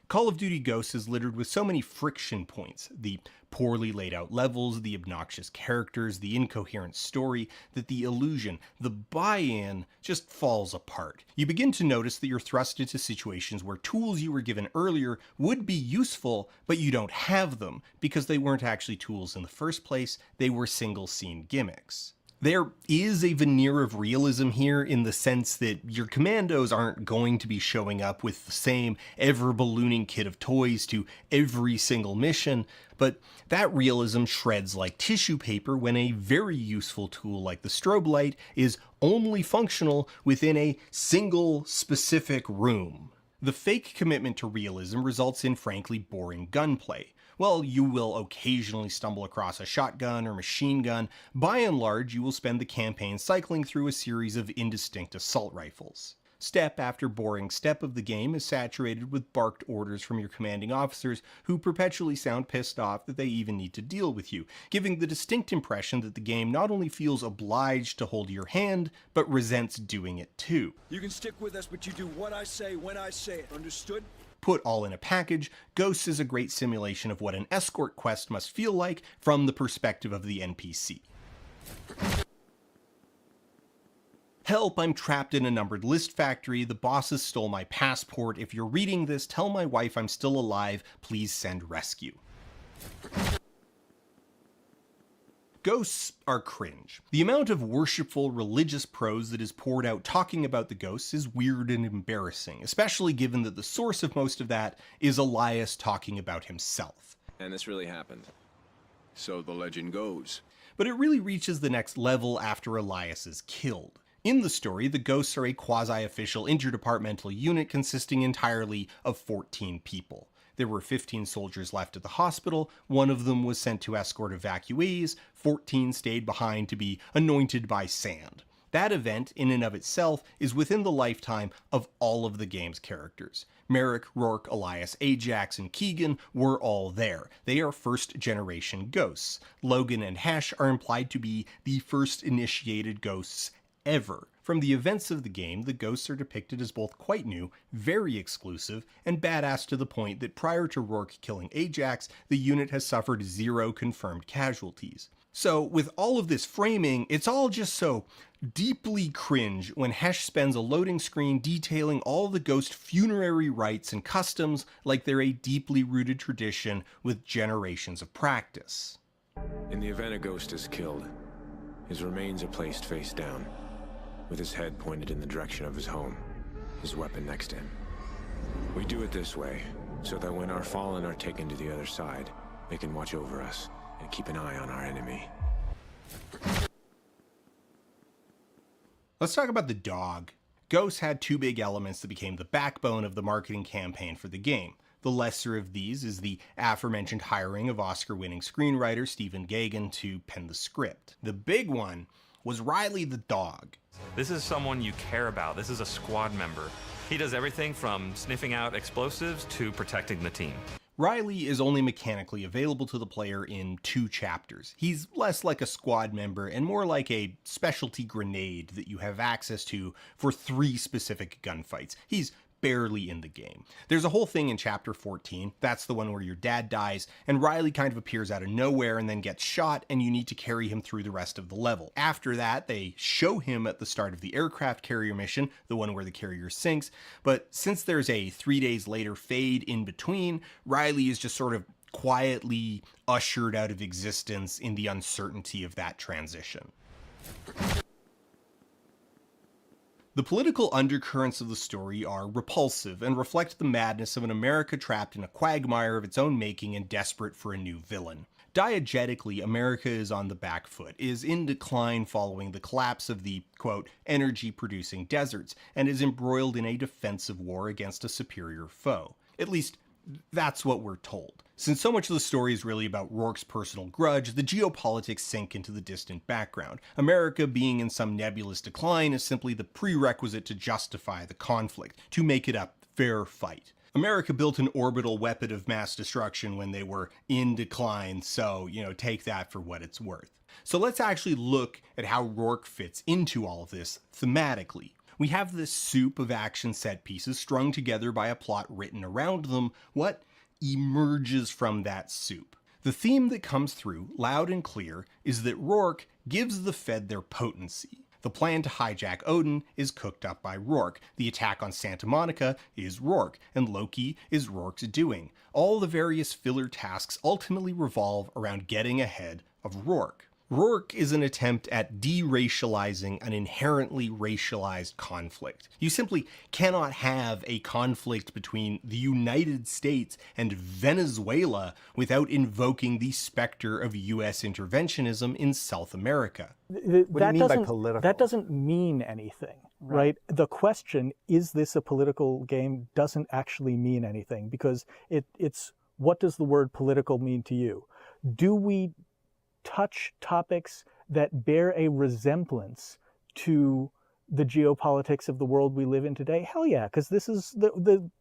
Call of Duty Ghosts is littered with so many friction points, the poorly laid out levels, the obnoxious characters, the incoherent story, that the illusion, the buy-in, just falls apart. You begin to notice that you're thrust into situations where tools you were given earlier would be useful, but you don't have them, because they weren't actually tools in the first place, they were single scene gimmicks. There is a veneer of realism here in the sense that your commandos aren't going to be showing up with the same ever-ballooning kit of toys to every single mission, but that realism shreds like tissue paper when a very useful tool like the strobe light is only functional within a single specific room. The fake commitment to realism results in frankly boring gunplay. While you will occasionally stumble across a shotgun or machine gun, by and large you will spend the campaign cycling through a series of indistinct assault rifles. Step after boring step of the game is saturated with barked orders from your commanding officers who perpetually sound pissed off that they even need to deal with you, giving the distinct impression that the game not only feels obliged to hold your hand, but resents doing it too. You can stick with us, but you do what I say when I say it. Understood? Put all in a package, Ghosts is a great simulation of what an escort quest must feel like from the perspective of the NPC. Help, I'm trapped in a numbered list factory. The bosses stole my passport. If you're reading this, tell my wife I'm still alive. Please send rescue. Ghosts are cringe. The amount of worshipful religious prose that is poured out talking about the ghosts is weird and embarrassing, especially given that the source of most of that is Elias talking about himself. And this really happened. So the legend goes. But it really reaches the next level after Elias is killed. In the story, the ghosts are a quasi-official interdepartmental unit consisting entirely of 14 people. There were 15 soldiers left at the hospital, one of them was sent to escort evacuees, 14 stayed behind to be anointed by sand. That event, in and of itself, is within the lifetime of all of the game's characters. Merrick, Rourke, Elias, Ajax, and Keegan were all there. They are first-generation ghosts. Logan and Hesh are implied to be the first initiated ghosts ever. From the events of the game, the ghosts are depicted as both quite new, very exclusive, and badass to the point that prior to Rourke killing Ajax, the unit has suffered 0 confirmed casualties. So, with all of this framing, it's all just so deeply cringe when Hesh spends a loading screen detailing all the ghost funerary rites and customs like they're a deeply rooted tradition with generations of practice. In the event a ghost is killed, his remains are placed face down, with his head pointed in the direction of his home, his weapon next to him. We do it this way, so that when our fallen are taken to the other side, they can watch over us and keep an eye on our enemy. Let's talk about the dog. Ghosts had 2 big elements that became the backbone of the marketing campaign for the game. The lesser of these is the aforementioned hiring of Oscar-winning screenwriter Stephen Gaghan to pen the script. The big one was Riley the dog. This is someone you care about. This is a squad member. He does everything from sniffing out explosives to protecting the team. Riley is only mechanically available to the player in 2 chapters. He's less like a squad member and more like a specialty grenade that you have access to for 3 specific gunfights. He's barely in the game. There's a whole thing in chapter 14, that's the one where your dad dies, and Riley kind of appears out of nowhere and then gets shot, and you need to carry him through the rest of the level. After that, they show him at the start of the aircraft carrier mission, the one where the carrier sinks, but since there's a 3 days later fade in between, Riley is just sort of quietly ushered out of existence in the uncertainty of that transition. The political undercurrents of the story are repulsive and reflect the madness of an America trapped in a quagmire of its own making and desperate for a new villain. Diegetically, America is on the back foot, is in decline following the collapse of the, quote, energy-producing deserts, and is embroiled in a defensive war against a superior foe. At least, that's what we're told. Since so much of the story is really about Rourke's personal grudge, the geopolitics sink into the distant background. America being in some nebulous decline is simply the prerequisite to justify the conflict, to make it a fair fight. America built an orbital weapon of mass destruction when they were in decline, so, take that for what it's worth. So let's actually look at how Rourke fits into all of this thematically. We have this soup of action set pieces strung together by a plot written around them. What emerges from that soup? The theme that comes through, loud and clear, is that Rourke gives the Fed their potency. The plan to hijack Odin is cooked up by Rourke. The attack on Santa Monica is Rourke, and Loki is Rourke's doing. All the various filler tasks ultimately revolve around getting ahead of Rourke. Rourke is an attempt at deracializing an inherently racialized conflict. You simply cannot have a conflict between the United States and Venezuela without invoking the specter of US interventionism in South America. What do you mean by political? That doesn't mean anything, right? The question, is this a political game, doesn't actually mean anything, because it's what does the word political mean to you? Do we touch topics that bear a resemblance to the geopolitics of the world we live in today? Hell yeah, because this is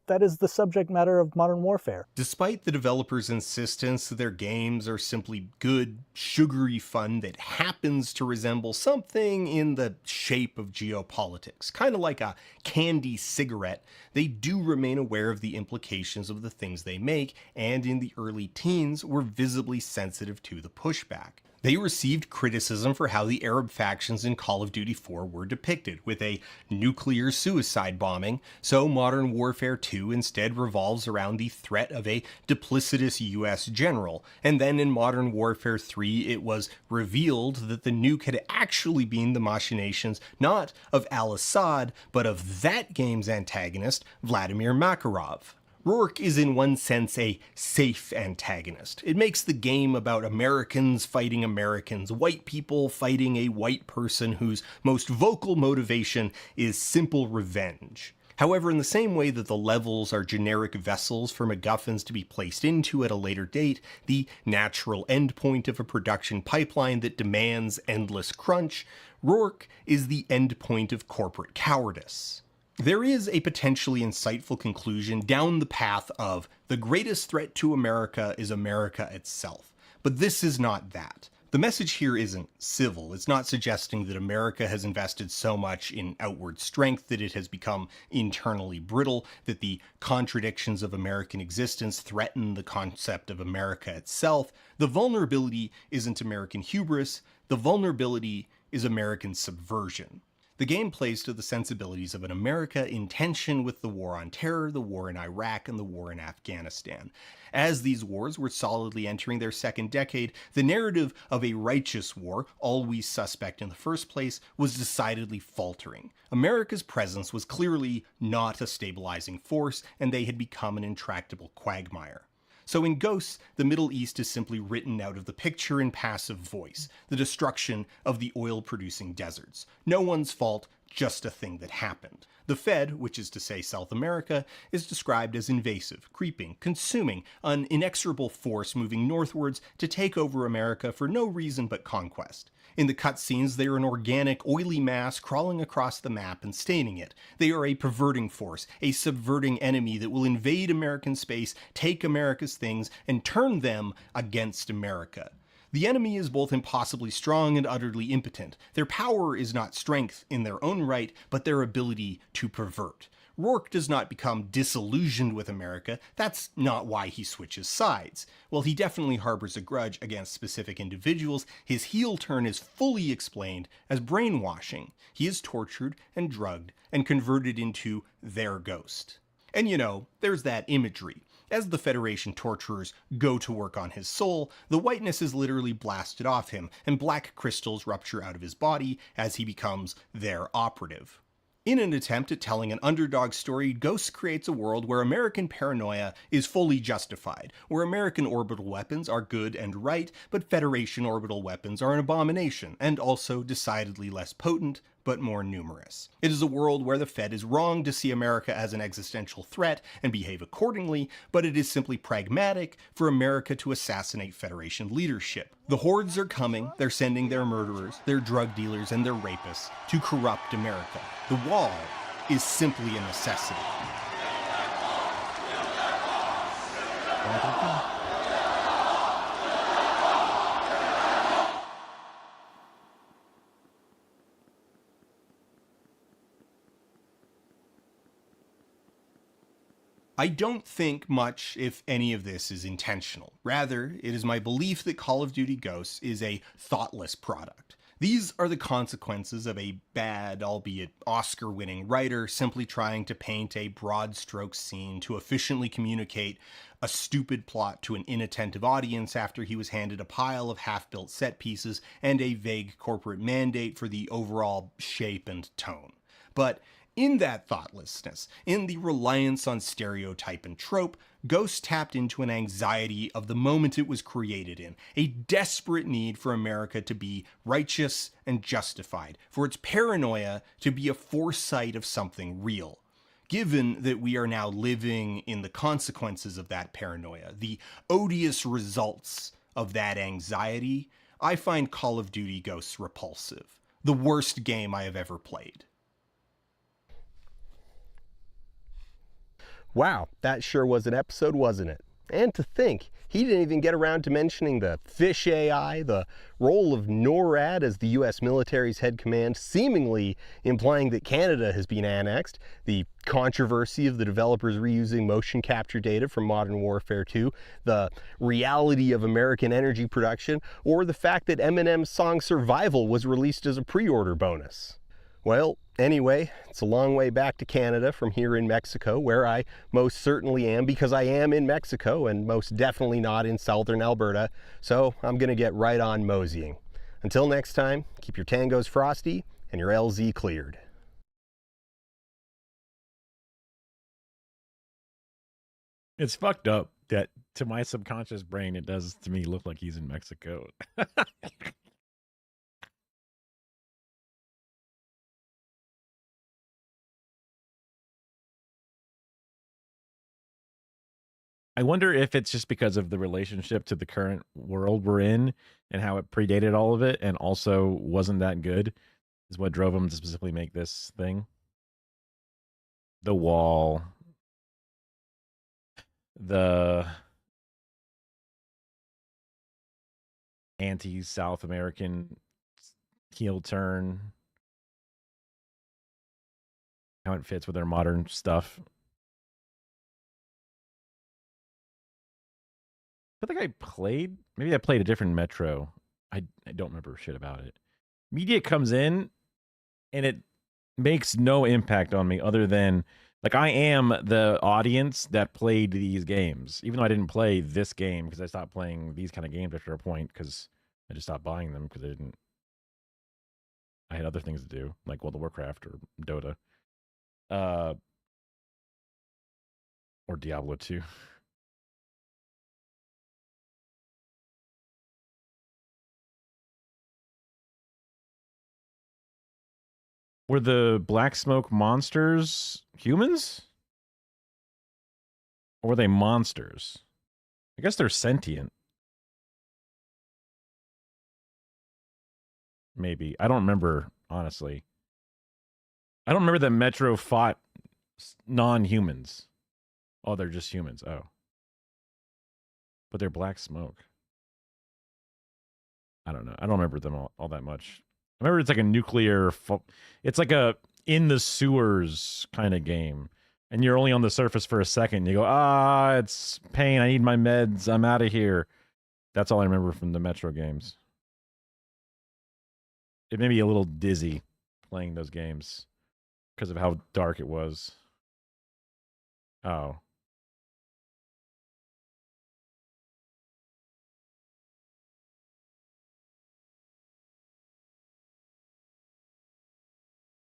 that is the subject matter of modern warfare. Despite the developers' insistence that their games are simply good, sugary fun that happens to resemble something in the shape of geopolitics, kind of like a candy cigarette, they do remain aware of the implications of the things they make, and in the early teens were visibly sensitive to the pushback. They received criticism for how the Arab factions in Call of Duty 4 were depicted, with a nuclear suicide bombing, so Modern Warfare 2 instead revolves around the threat of a duplicitous US general, and then in Modern Warfare 3 it was revealed that the nuke had actually been the machinations not of al-Assad, but of that game's antagonist, Vladimir Makarov. Rourke is in one sense a safe antagonist. It makes the game about Americans fighting Americans, white people fighting a white person whose most vocal motivation is simple revenge. However, in the same way that the levels are generic vessels for MacGuffins to be placed into at a later date, the natural endpoint of a production pipeline that demands endless crunch, Rourke is the endpoint of corporate cowardice. There is a potentially insightful conclusion down the path of the greatest threat to America is America itself, but this is not that. The message here isn't civil. It's not suggesting that America has invested so much in outward strength that it has become internally brittle, that the contradictions of American existence threaten the concept of America itself. The vulnerability isn't American hubris. The vulnerability is American subversion. The game plays to the sensibilities of an America in tension with the war on terror, the war in Iraq, and the war in Afghanistan. As these wars were solidly entering their second decade, the narrative of a righteous war, always suspect in the first place, was decidedly faltering. America's presence was clearly not a stabilizing force, and they had become an intractable quagmire. So in Ghosts, the Middle East is simply written out of the picture in passive voice, the destruction of the oil-producing deserts. No one's fault, just a thing that happened. The Fed, which is to say South America, is described as invasive, creeping, consuming, an inexorable force moving northwards to take over America for no reason but conquest. In the cutscenes, they are an organic, oily mass crawling across the map and staining it. They are a perverting force, a subverting enemy that will invade American space, take America's things, and turn them against America. The enemy is both impossibly strong and utterly impotent. Their power is not strength in their own right, but their ability to pervert. Rourke does not become disillusioned with America. That's not why he switches sides. While he definitely harbors a grudge against specific individuals, his heel turn is fully explained as brainwashing. He is tortured and drugged and converted into their ghost. And you know, there's that imagery. As the Federation torturers go to work on his soul, the whiteness is literally blasted off him, and black crystals rupture out of his body as he becomes their operative. In an attempt at telling an underdog story, Ghosts creates a world where American paranoia is fully justified, where American orbital weapons are good and right, but Federation orbital weapons are an abomination, and also decidedly less potent, but more numerous. It is a world where the Fed is wrong to see America as an existential threat and behave accordingly, but it is simply pragmatic for America to assassinate Federation leadership. The hordes are coming, they're sending their murderers, their drug dealers, and their rapists to corrupt America. The wall is simply a necessity. I don't think much, if any of this is intentional. Rather, it is my belief that Call of Duty Ghosts is a thoughtless product. These are the consequences of a bad, albeit Oscar winning writer simply trying to paint a broad stroke scene to efficiently communicate a stupid plot to an inattentive audience after he was handed a pile of half built set pieces and a vague corporate mandate for the overall shape and tone. But in that thoughtlessness, in the reliance on stereotype and trope, Ghost tapped into an anxiety of the moment it was created in, a desperate need for America to be righteous and justified, for its paranoia to be a foresight of something real. Given that we are now living in the consequences of that paranoia, the odious results of that anxiety, I find Call of Duty Ghosts repulsive. The worst game I have ever played. Wow, that sure was an episode, wasn't it? And to think, he didn't even get around to mentioning the fish AI, the role of NORAD as the US military's head command, seemingly implying that Canada has been annexed, the controversy of the developers reusing motion capture data from Modern Warfare 2, the reality of American energy production, or the fact that Eminem's song Survival was released as a pre-order bonus. Well, anyway, it's a long way back to Canada from here in Mexico, where I most certainly am because I am in Mexico and most definitely not in southern Alberta, so I'm going to get right on moseying. Until next time, keep your tangos frosty and your LZ cleared. It's fucked up that to my subconscious brain, it does to me look like he's in Mexico. I wonder if it's just because of the relationship to the current world we're in and how it predated all of it and also wasn't that good is what drove him to specifically make this thing. The wall, the anti-South American heel turn, how it fits with their modern stuff. I think maybe I played a different Metro. I don't remember shit about it. Media comes in and it makes no impact on me other than like I am the audience that played these games. Even though I didn't play this game because I stopped playing these kind of games after a point because I just stopped buying them because I had other things to do, like World of Warcraft or Dota. Or Diablo 2. Were the black smoke monsters humans? Or were they monsters? I guess they're sentient. Maybe. I don't remember, honestly. I don't remember that Metro fought non-humans. Oh, they're just humans. Oh. But they're black smoke. I don't know. I don't remember them all that much. I remember it's like a nuclear... It's like a in the sewers kind of game. And you're only on the surface for a second. You go, it's pain. I need my meds. I'm out of here. That's all I remember from the Metro games. It made me a little dizzy playing those games because of how dark it was. Oh.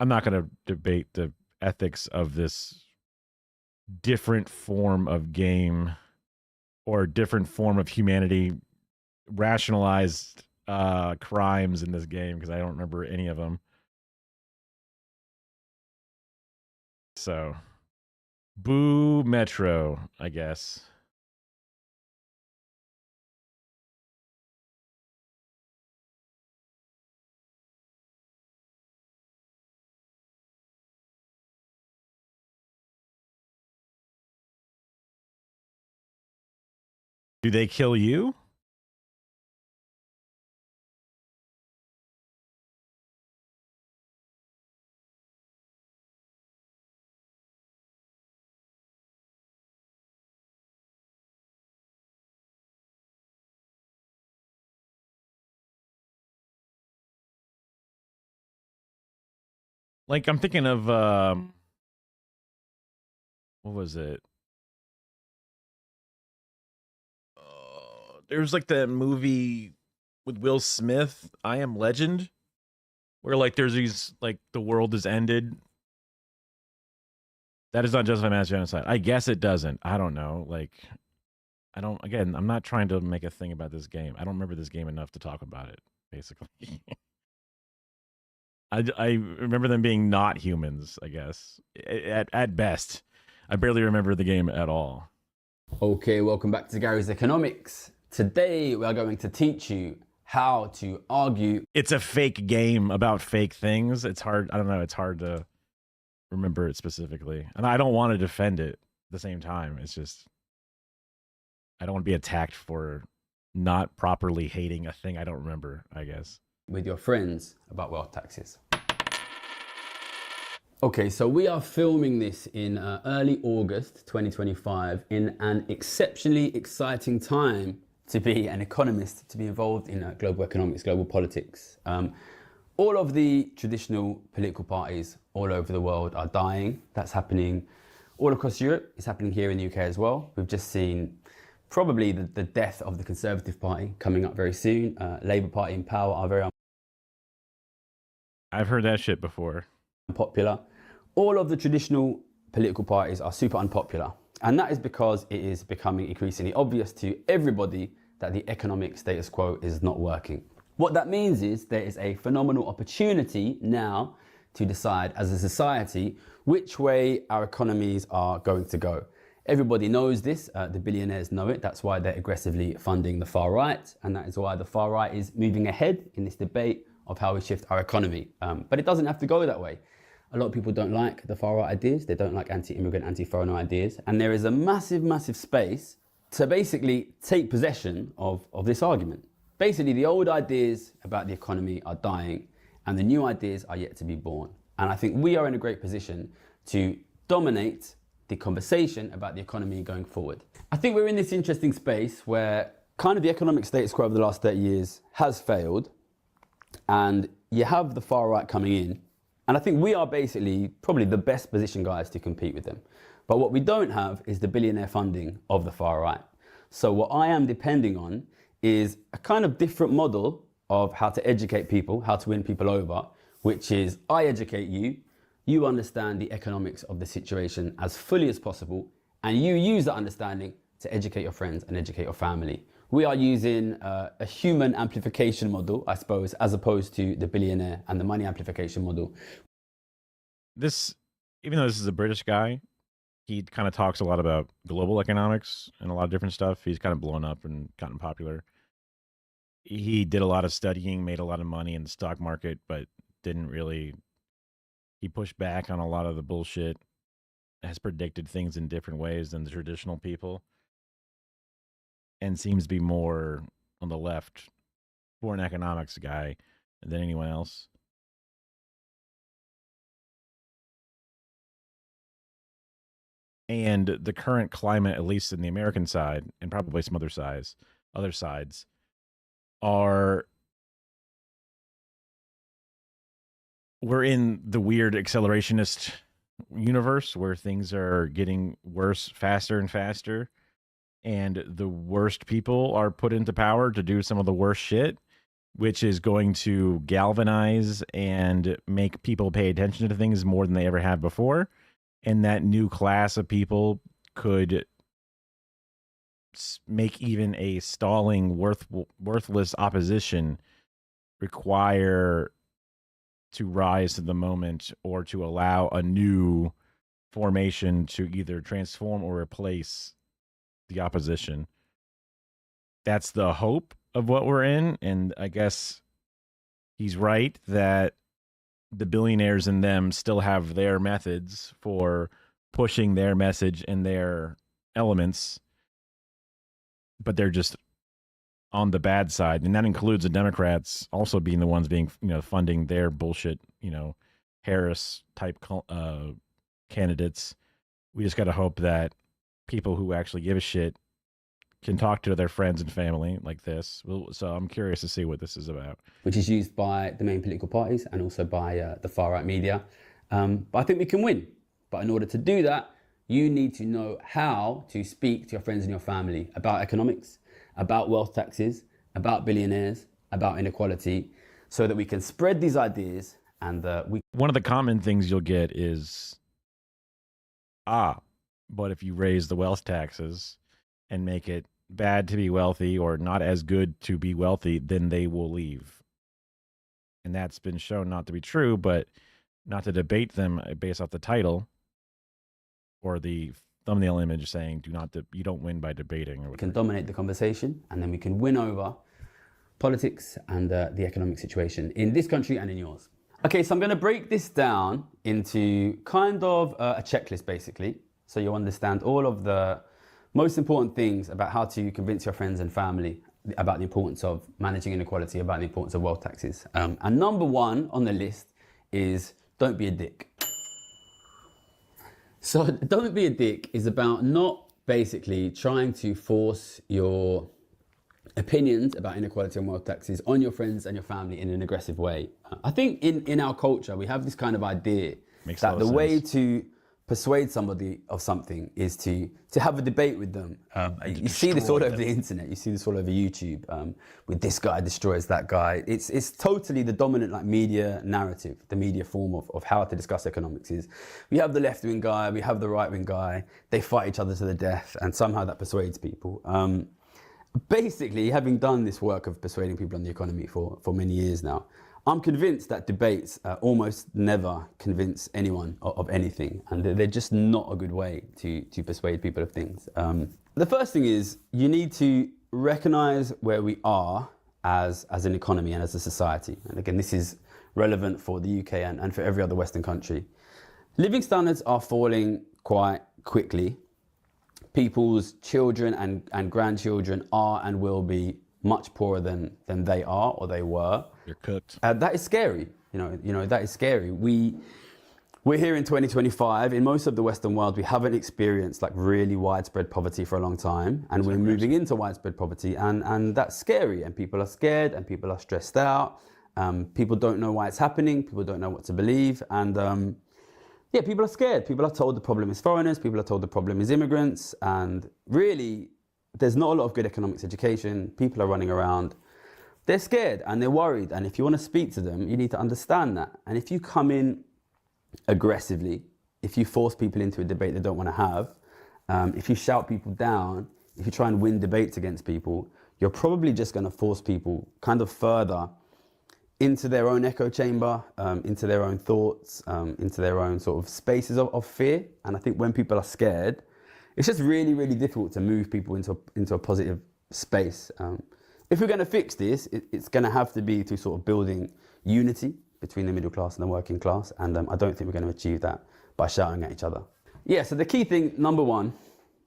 I'm not going to debate the ethics of this different form of game or different form of humanity rationalized crimes in this game because I don't remember any of them. So, boo Metro, I guess. Do they kill you? Like I'm thinking of what was it? There's like the movie with Will Smith, I Am Legend, where like there's these like the world is ended. That is not justify mass genocide. I guess it doesn't. I don't know. Like I don't. Again, I'm not trying to make a thing about this game. I don't remember this game enough to talk about it. Basically, I remember them being not humans. I guess at best, I barely remember the game at all. Okay, welcome back to Gary's Economics. Today we are going to teach you how to argue. It's a fake game about fake things. It's hard. I don't know. It's hard to remember it specifically, and I don't want to defend it at the same time. It's just I don't want to be attacked for not properly hating a thing I don't remember, I guess. With your friends about wealth taxes. Okay, so we are filming this in early August 2025 in an exceptionally exciting time to be an economist, to be involved in global economics, global politics. All of the traditional political parties all over the world are dying. That's happening all across Europe. It's happening here in the UK as well. We've just seen probably the death of the Conservative Party coming up very soon. Labour Party in power are very I've heard that shit before. Unpopular. All of the traditional political parties are super unpopular. And that is because it is becoming increasingly obvious to everybody that the economic status quo is not working. What that means is there is a phenomenal opportunity now to decide as a society which way our economies are going to go. Everybody knows this, the billionaires know it, that's why they're aggressively funding the far right, and that is why the far right is moving ahead in this debate of how we shift our economy. But it doesn't have to go that way. A lot of people don't like the far right ideas, they don't like anti-immigrant, anti-foreigner ideas, and there is a massive, massive space to basically take possession of this argument. Basically, the old ideas about the economy are dying, and the new ideas are yet to be born. And I think we are in a great position to dominate the conversation about the economy going forward. I think we're in this interesting space where kind of the economic status quo over the last 30 years has failed, and you have the far right coming in, and I think we are basically probably the best positioned guys to compete with them. But what we don't have is the billionaire funding of the far right. So what I am depending on is a kind of different model of how to educate people, how to win people over, which is I educate you, you understand the economics of the situation as fully as possible, and you use that understanding to educate your friends and educate your family. We are using a human amplification model, I suppose, as opposed to the billionaire and the money amplification model. This, even though this is a British guy, he kind of talks a lot about global economics and a lot of different stuff. He's kind of blown up and gotten popular. He did a lot of studying, made a lot of money in the stock market, but didn't really, he pushed back on a lot of the bullshit, has predicted things in different ways than the traditional people, and seems to be more on the left for an economics guy than anyone else. And the current climate, at least in the American side, and probably some other sides, are we're in the weird accelerationist universe where things are getting worse faster and faster, and the worst people are put into power to do some of the worst shit, which is going to galvanize and make people pay attention to things more than they ever have before. And that new class of people could make even a stalling, worthless opposition require to rise to the moment, or to allow a new formation to either transform or replace the opposition. That's the hope of what we're in. And I guess he's right that the billionaires in them still have their methods for pushing their message and their elements, but they're just on the bad side. And that includes the Democrats also being the ones being, funding their bullshit, Harris type candidates. We just got to hope that people who actually give a shit can talk to their friends and family like this. So I'm curious to see what this is about. Which is used by the main political parties and also by the far right media. But I think we can win. But in order to do that, you need to know how to speak to your friends and your family about economics, about wealth taxes, about billionaires, about inequality, so that we can spread these ideas and One of the common things you'll get is, but if you raise the wealth taxes and make it bad to be wealthy or not as good to be wealthy, then they will leave. And that's been shown not to be true, but not to debate them based off the title or the thumbnail image saying you don't win by debating. Or we can dominate the conversation, and then we can win over politics and the economic situation in this country and in yours. Okay, so I'm going to break this down into kind of a checklist, basically, so you understand all of the most important things about how to convince your friends and family about the importance of managing inequality, about the importance of wealth taxes. And number one on the list is don't be a dick. So don't be a dick is about not basically trying to force your opinions about inequality and wealth taxes on your friends and your family in an aggressive way. I think in our culture, we have this kind of idea that the way to persuade somebody of something is to have a debate with them. You see this all over the internet, you see this all over YouTube, with this guy destroys that guy. It's totally the dominant media narrative, the media form of how to discuss economics is we have the left-wing guy, we have the right-wing guy, they fight each other to the death, and somehow that persuades people. Basically, having done this work of persuading people on the economy for many years now, I'm convinced that debates almost never convince anyone of anything, and they're just not a good way to persuade people of things. The first thing is you need to recognize where we are as an economy and as a society. And again, this is relevant for the UK and for every other Western country. Living standards are falling quite quickly. People's children and grandchildren are and will be much poorer than they are or they were. You're cooked. That is scary. You know that is scary. We're here in 2025. In most of the Western world, we haven't experienced really widespread poverty for a long time, and we're moving into widespread poverty, and that's scary. And people are scared, and people are stressed out. People don't know why it's happening. People don't know what to believe, and yeah, people are scared. People are told the problem is foreigners. People are told the problem is immigrants. And really, there's not a lot of good economics education. People are running around. They're scared and they're worried. And if you want to speak to them, you need to understand that. And if you come in aggressively, if you force people into a debate they don't want to have, if you shout people down, if you try and win debates against people, you're probably just going to force people kind of further into their own echo chamber, into their own thoughts, into their own sort of spaces of fear. And I think when people are scared, it's just really, really difficult to move people into a positive space. If we're going to fix this, it's going to have to be through sort of building unity between the middle class and the working class. And I don't think we're going to achieve that by shouting at each other. Yeah, so the key thing, number one,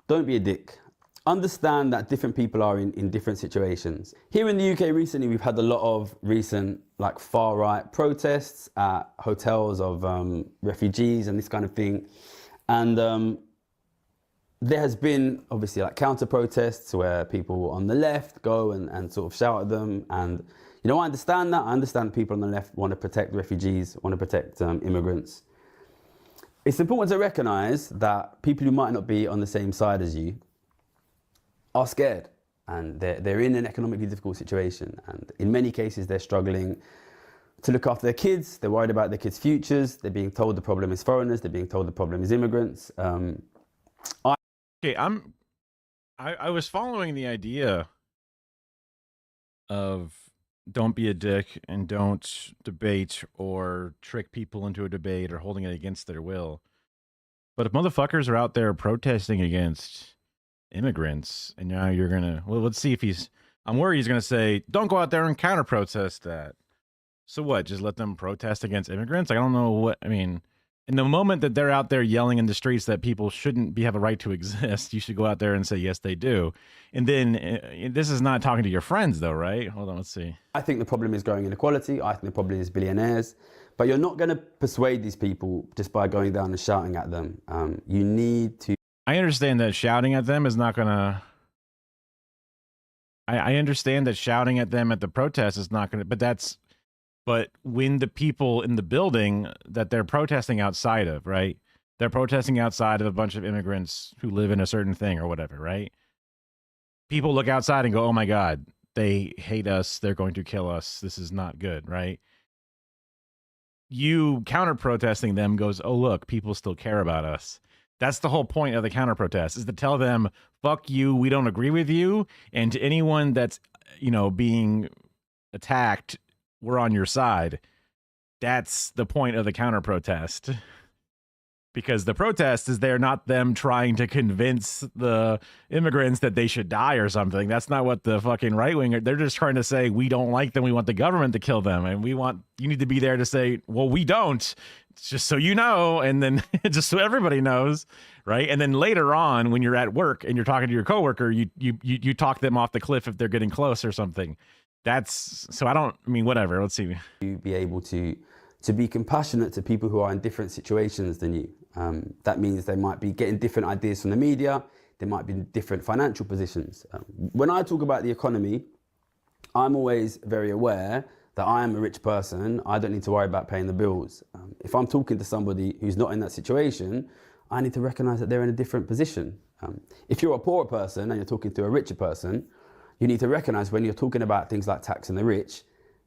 don't be a dick. Understand that different people are in different situations. Here in the UK recently, we've had a lot of recent far-right protests at hotels of refugees and this kind of thing. And there has been obviously counter-protests where people on the left go and sort of shout at them. And I understand that. I understand people on the left want to protect refugees, want to protect immigrants. It's important to recognize that people who might not be on the same side as you are scared, and they're in an economically difficult situation, and in many cases they're struggling to look after their kids. They're worried about their kids' futures. They're being told the problem is foreigners. They're being told the problem is immigrants. I was following the idea of don't be a dick and don't debate or trick people into a debate or holding it against their will. But if motherfuckers are out there protesting against immigrants, and now you're gonna, well, let's see if I'm worried he's gonna say, don't go out there and counter protest that. So what, just let them protest against immigrants? I don't know in the moment that they're out there yelling in the streets that people shouldn't have a right to exist, you should go out there and say, yes, they do. And then this is not talking to your friends though, right? Hold on, let's see. I think the problem is growing inequality. I think the problem is billionaires. But you're not going to persuade these people just by going down and shouting at them. You need to. I understand that shouting at them is not going to. I understand that shouting at them at the protest is not going to. But that's But when the people in the building that they're protesting outside of, right? They're protesting outside of a bunch of immigrants who live in a certain thing or whatever, right? People look outside and go, oh my God, they hate us. They're going to kill us. This is not good, right? You counter protesting them goes, oh, look, people still care about us. That's the whole point of the counter protest, is to tell them, fuck you, we don't agree with you. And to anyone that's, being attacked, we're on your side. That's the point of the counter protest. Because the protest is there, not them trying to convince the immigrants that they should die or something. That's not what the fucking right wing, they're just trying to say, we don't like them. We want the government to kill them. And you need to be there to say, well, we don't. It's just so you know. And then just so everybody knows. Right. And then later on, when you're at work and you're talking to your coworker, you talk them off the cliff if they're getting close or something. Whatever. Let's see. You be able to be compassionate to people who are in different situations than you. That means they might be getting different ideas from the media. They might be in different financial positions. When I talk about the economy, I'm always very aware that I am a rich person. I don't need to worry about paying the bills. If I'm talking to somebody who's not in that situation, I need to recognize that they're in a different position. If you're a poorer person and you're talking to a richer person, you need to recognize when you're talking about things like taxing the rich,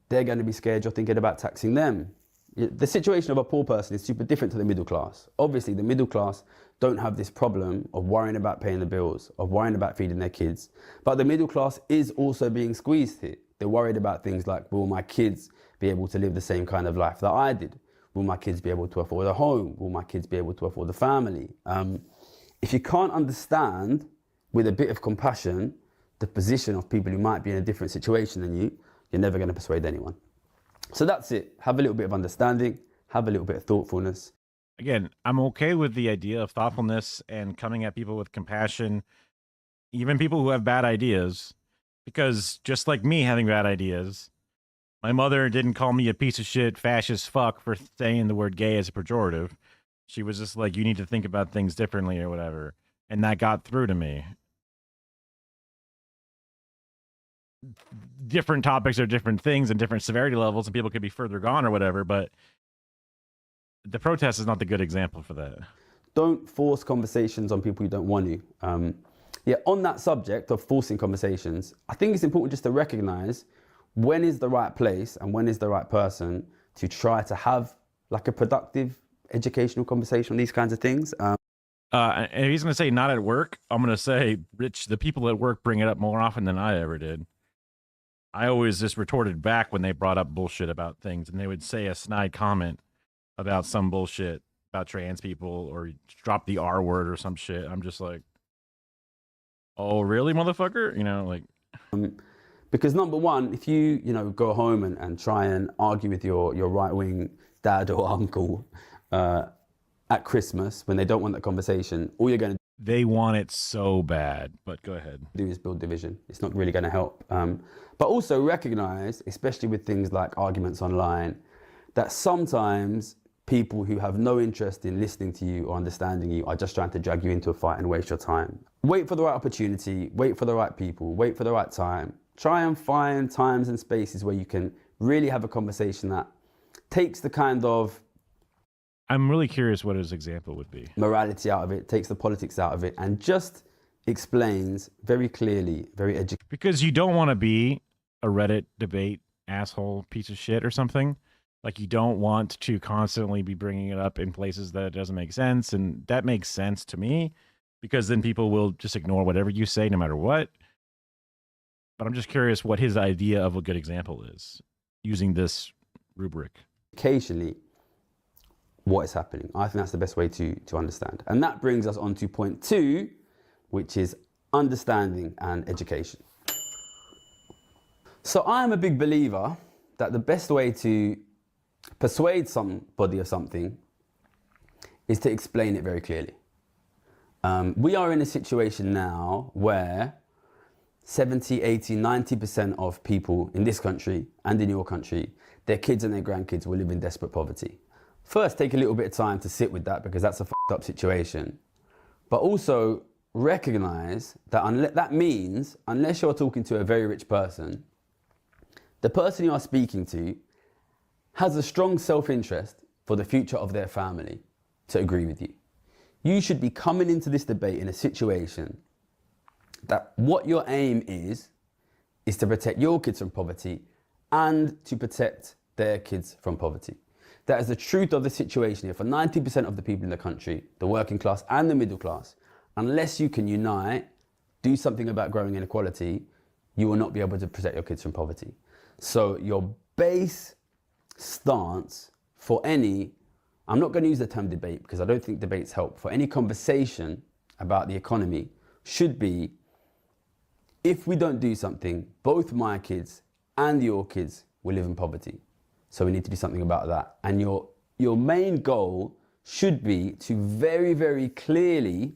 they're going to be scared you're thinking about taxing them. The situation of a poor person is super different to the middle class. Obviously, the middle class don't have this problem of worrying about paying the bills, of worrying about feeding their kids. But the middle class is also being squeezed here. They're worried about things like, will my kids be able to live the same kind of life that I did? Will my kids be able to afford a home? Will my kids be able to afford a family? If you can't understand, with a bit of compassion, the position of people who might be in a different situation than you, you're never going to persuade anyone. So that's it. Have a little bit of understanding, have a little bit of thoughtfulness. Again, I'm okay with the idea of thoughtfulness and coming at people with compassion, even people who have bad ideas, because just like me having bad ideas, my mother didn't call me a piece of shit, fascist fuck for saying the word gay as a pejorative. She was just like, you need to think about things differently or whatever. And that got through to me. Different topics are different things and different severity levels, and people could be further gone or whatever, but the protest is not the good example for that. Don't force conversations on people you don't want to. On that subject of forcing conversations, I think it's important just to recognize when is the right place and when is the right person to try to have like a productive educational conversation on these kinds of things. And if he's going to say not at work, I'm going to say, Rich, the people at work bring it up more often than I ever did. I always just retorted back when they brought up bullshit about things, and they would say a snide comment about some bullshit about trans people or drop the R word or some shit. I'm just like, oh, really, motherfucker? Because number one, if you go home and try and argue with your right-wing dad or uncle at Christmas when they don't want that conversation, all you're going to they want it so bad, but go ahead. Do is build division. It's not really going to help. But also recognize, especially with things like arguments online, that sometimes people who have no interest in listening to you or understanding you are just trying to drag you into a fight and waste your time. Wait for the right opportunity, wait for the right people, wait for the right time. Try and find times and spaces where you can really have a conversation that takes the kind of I'm really curious what his example would be. Morality out of it, takes the politics out of it, and just explains very clearly, very educated. Because you don't want to be a Reddit debate asshole piece of shit or something. Like, you don't want to constantly be bringing it up in places that it doesn't make sense. And that makes sense to me, because then people will just ignore whatever you say no matter what. But I'm just curious what his idea of a good example is using this rubric. Occasionally, what is happening. I think that's the best way to understand. And that brings us on to point 2, which is understanding and education. So I am a big believer that the best way to persuade somebody of something is to explain it very clearly. We are in a situation now where 70, 80, 90% of people in this country and in your country, their kids and their grandkids will live in desperate poverty. First, take a little bit of time to sit with that, because that's a fucked up situation. But also recognize that that means, unless you're talking to a very rich person, the person you are speaking to has a strong self-interest for the future of their family to agree with you. You should be coming into this debate in a situation that what your aim is to protect your kids from poverty and to protect their kids from poverty. That is the truth of the situation here. For 90% of the people in the country, the working class and the middle class, unless you can unite, do something about growing inequality, you will not be able to protect your kids from poverty. So your base stance for any, I'm not going to use the term debate because I don't think debates help, for any conversation about the economy should be, if we don't do something, both my kids and your kids will live in poverty. So we need to do something about that. And your main goal should be to very, very clearly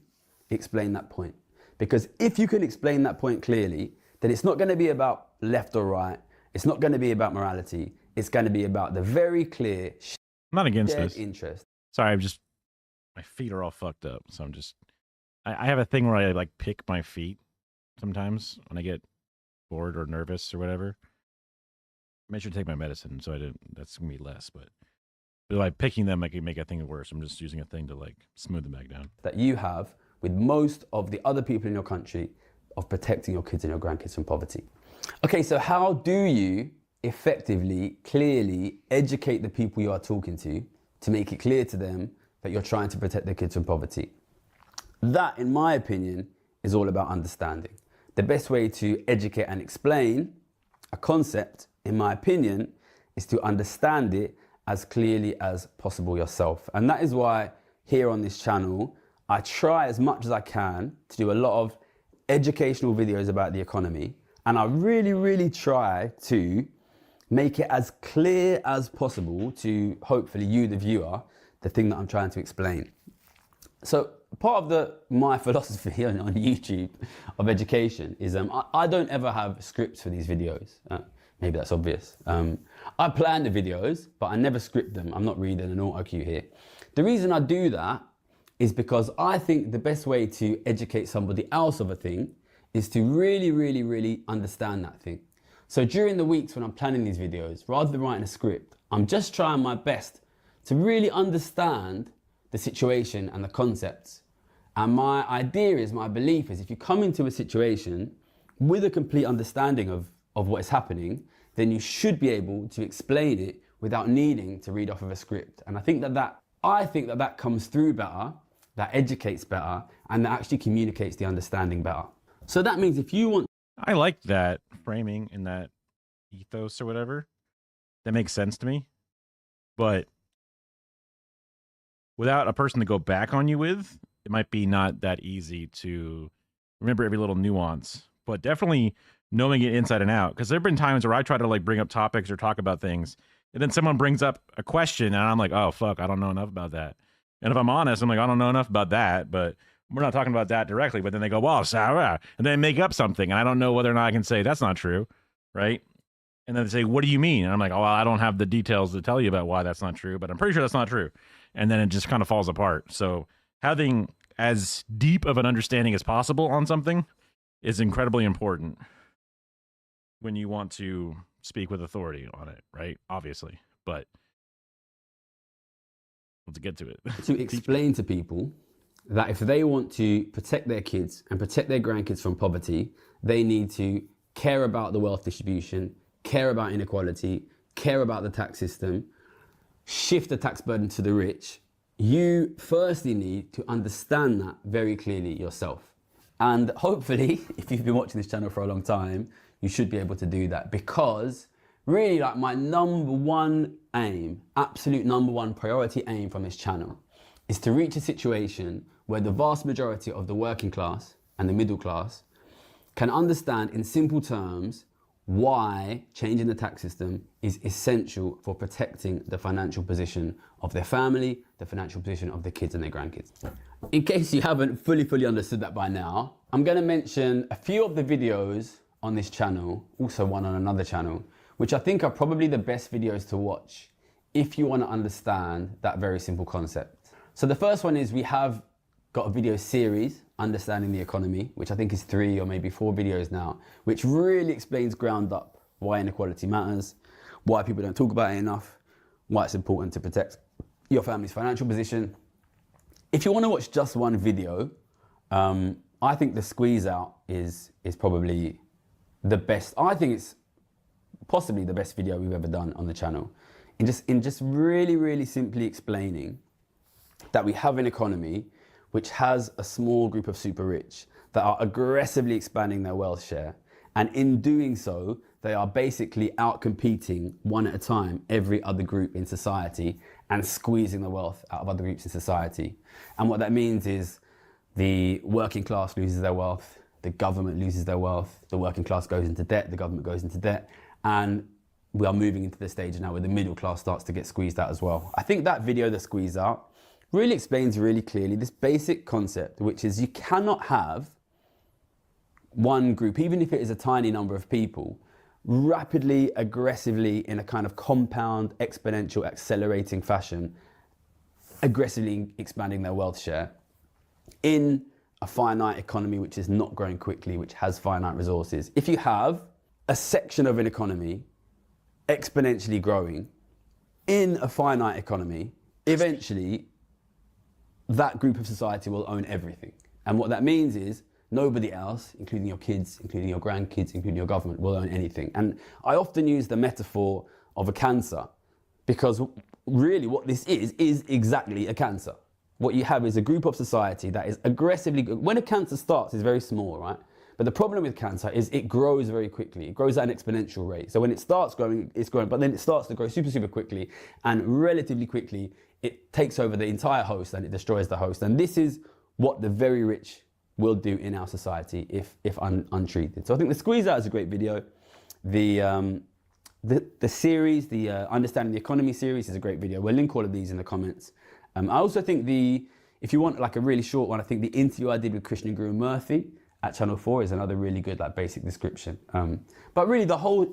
explain that point. Because if you can explain that point clearly, then it's not going to be about left or right. It's not going to be about morality. It's going to be about the very clear I'm not against shared this. interest. Sorry, my feet are all fucked up. So I have a thing where I like pick my feet sometimes when I get bored or nervous or whatever. I should take my medicine, so that's gonna be less. But by picking them, I can make a thing worse. I'm just using a thing to like smooth them back down. That you have with most of the other people in your country of protecting your kids and your grandkids from poverty. Okay, so how do you effectively, clearly educate the people you are talking to make it clear to them that you're trying to protect their kids from poverty? That, in my opinion, is all about understanding. The best way to educate and explain a concept, in my opinion, is to understand it as clearly as possible yourself. And that is why here on this channel, I try as much as I can to do a lot of educational videos about the economy. And I really, really try to make it as clear as possible to, hopefully, you, the viewer, the thing that I'm trying to explain. So part of my philosophy on YouTube of education is I don't ever have scripts for these videos. Maybe that's obvious. I plan the videos, but I never script them. I'm not reading an auto cue here. The reason I do that is because I think the best way to educate somebody else of a thing is to really, really, really understand that thing. So during the weeks when I'm planning these videos, rather than writing a script, I'm just trying my best to really understand the situation and the concepts. And my idea is, my belief is, if you come into a situation with a complete understanding of what is happening, then you should be able to explain it without needing to read off of a script. And I think that comes through better, that educates better, and that actually communicates the understanding better. So that means if you want... I like that framing and that ethos or whatever. That makes sense to me. But without a person to go back on you with, it might be not that easy to remember every little nuance. But definitely knowing it inside and out. Because there have been times where I try to like bring up topics or talk about things, and then someone brings up a question, and I'm like, oh, fuck, I don't know enough about that. And if I'm honest, I'm like, I don't know enough about that, but we're not talking about that directly. But then they go, well, Sarah, and then make up something, and I don't know whether or not I can say that's not true, right? And then they say, what do you mean? And I'm like, oh, well, I don't have the details to tell you about why that's not true, but I'm pretty sure that's not true. And then it just kind of falls apart. So having as deep of an understanding as possible on something is incredibly important when you want to speak with authority on it, right? Obviously, but let's get to it. To explain to people that if they want to protect their kids and protect their grandkids from poverty, they need to care about the wealth distribution, care about inequality, care about the tax system, shift the tax burden to the rich. You firstly need to understand that very clearly yourself. And hopefully, if you've been watching this channel for a long time, you should be able to do that, because really, like, my number one aim, absolute number one priority aim from this channel is to reach a situation where the vast majority of the working class and the middle class can understand in simple terms why changing the tax system is essential for protecting the financial position of their family, the financial position of their kids and their grandkids. In case you haven't fully understood that by now, I'm going to mention a few of the videos on this channel, also one on another channel, which I think are probably the best videos to watch if you want to understand that very simple concept. So the first one is, we have got a video series, Understanding the Economy, which I think is 3 or maybe 4 videos now, which really explains ground up why inequality matters, why people don't talk about it enough, why it's important to protect your family's financial position. If you want to watch just one video, I think the squeeze out is probably the best. I think it's possibly the best video we've ever done on the channel. In just really, really simply explaining that we have an economy which has a small group of super rich that are aggressively expanding their wealth share. And in doing so, they are basically out-competing one at a time every other group in society and squeezing the wealth out of other groups in society. And what that means is the working class loses their wealth, the government loses their wealth, the working class goes into debt, the government goes into debt, and we are moving into the stage now where the middle class starts to get squeezed out as well. I think that video, The Squeeze Out, really explains really clearly this basic concept, which is you cannot have one group, even if it is a tiny number of people, rapidly, aggressively, in a kind of compound, exponential, accelerating fashion, aggressively expanding their wealth share in a finite economy which is not growing quickly, which has finite resources. If you have a section of an economy exponentially growing in a finite economy, eventually that group of society will own everything. And what that means is nobody else, including your kids, including your grandkids, including your government, will own anything. And I often use the metaphor of a cancer because really what this is exactly a cancer. What you have is a group of society that is aggressively, when a cancer starts, it's very small, right? But the problem with cancer is it grows very quickly. It grows at an exponential rate. So when it starts growing, it's growing, but then it starts to grow super, super quickly. And relatively quickly, it takes over the entire host and it destroys the host. And this is what the very rich will do in our society if untreated. So I think The Squeeze Out is a great video. The series, the Understanding the Economy series is a great video. We'll link all of these in the comments. I also think if you want like a really short one, I think the interview I did with Krishna Guru Murthy at Channel 4 is another really good like basic description. But really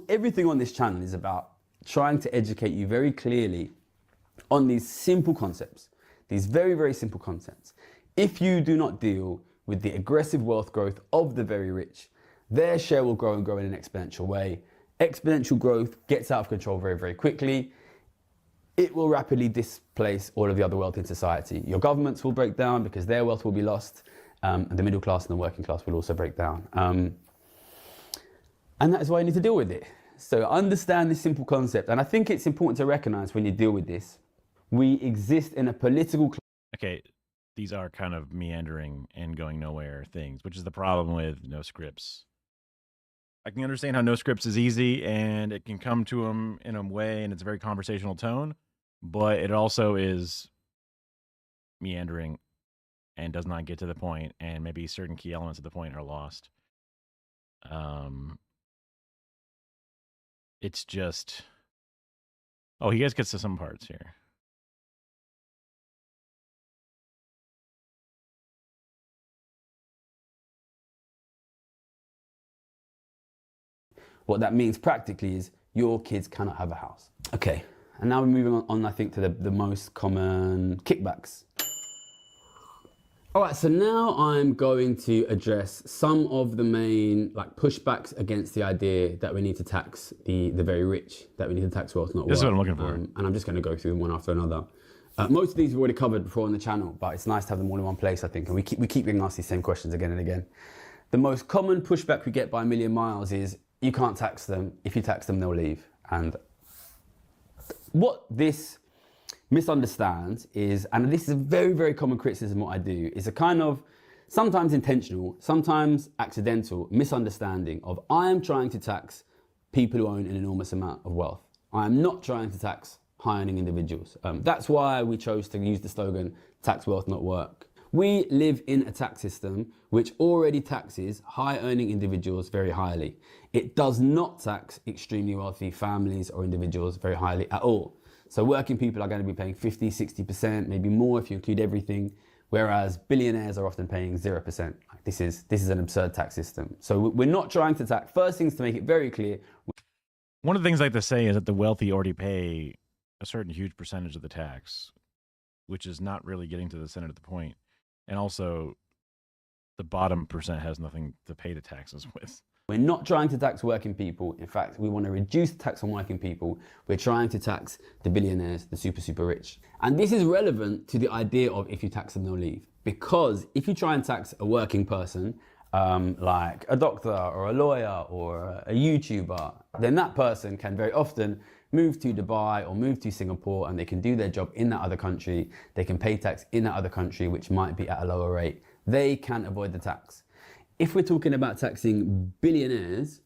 everything on this channel is about trying to educate you very clearly on these simple concepts, these very, very simple concepts. If you do not deal with the aggressive wealth growth of the very rich, their share will grow and grow in an exponential way. Exponential growth gets out of control very, very quickly. It will rapidly displace all of the other wealth in society. Your governments will break down because their wealth will be lost. And the middle class and the working class will also break down. And that is why you need to deal with it. So understand this simple concept. And I think it's important to recognize when you deal with this, we exist in a political... Okay, these are kind of meandering and going nowhere things, which is the problem with no scripts. I can understand how no scripts is easy and it can come to them in a way and it's a very conversational tone, but it also is meandering and does not get to the point, and maybe certain key elements of the point are lost. It's just... Oh, he guys gets to some parts here. What that means practically is your kids cannot have a house. Okay, and now we're moving on I think, to the most common kickbacks. All right, so now I'm going to address some of the main pushbacks against the idea that we need to tax the very rich, that we need to tax wealth, not wealth. This is what I'm looking for. And I'm just going to go through them one after another. Most of these we've already covered before on the channel, but it's nice to have them all in one place, I think. And we keep being asked these same questions again and again. The most common pushback we get by a million miles is you can't tax them. If you tax them, they'll leave. And what this misunderstands is, and this is a very, very common criticism what I do, is a kind of sometimes intentional, sometimes accidental misunderstanding of I am trying to tax people who own an enormous amount of wealth. I am not trying to tax high-earning individuals. That's why we chose to use the slogan, tax wealth, not work. We live in a tax system which already taxes high-earning individuals very highly. It does not tax extremely wealthy families or individuals very highly at all. So working people are going to be paying 50, 60%, maybe more if you include everything, whereas billionaires are often paying 0%. This is an absurd tax system. So we're not trying to tax. First things to make it very clear. One of the things I like to say is that the wealthy already pay a certain huge percentage of the tax, which is not really getting to the center of the point. And also, the bottom percent has nothing to pay the taxes with. We're not trying to tax working people. In fact, we want to reduce tax on working people. We're trying to tax the billionaires, the super, super rich. And this is relevant to the idea of if you tax them, they'll leave. Because if you try and tax a working person, like a doctor or a lawyer or a YouTuber, then that person can very often move to Dubai or move to Singapore, and they can do their job in that other country. They can pay tax in that other country, which might be at a lower rate. They can avoid the tax. If we're talking about taxing billionaires,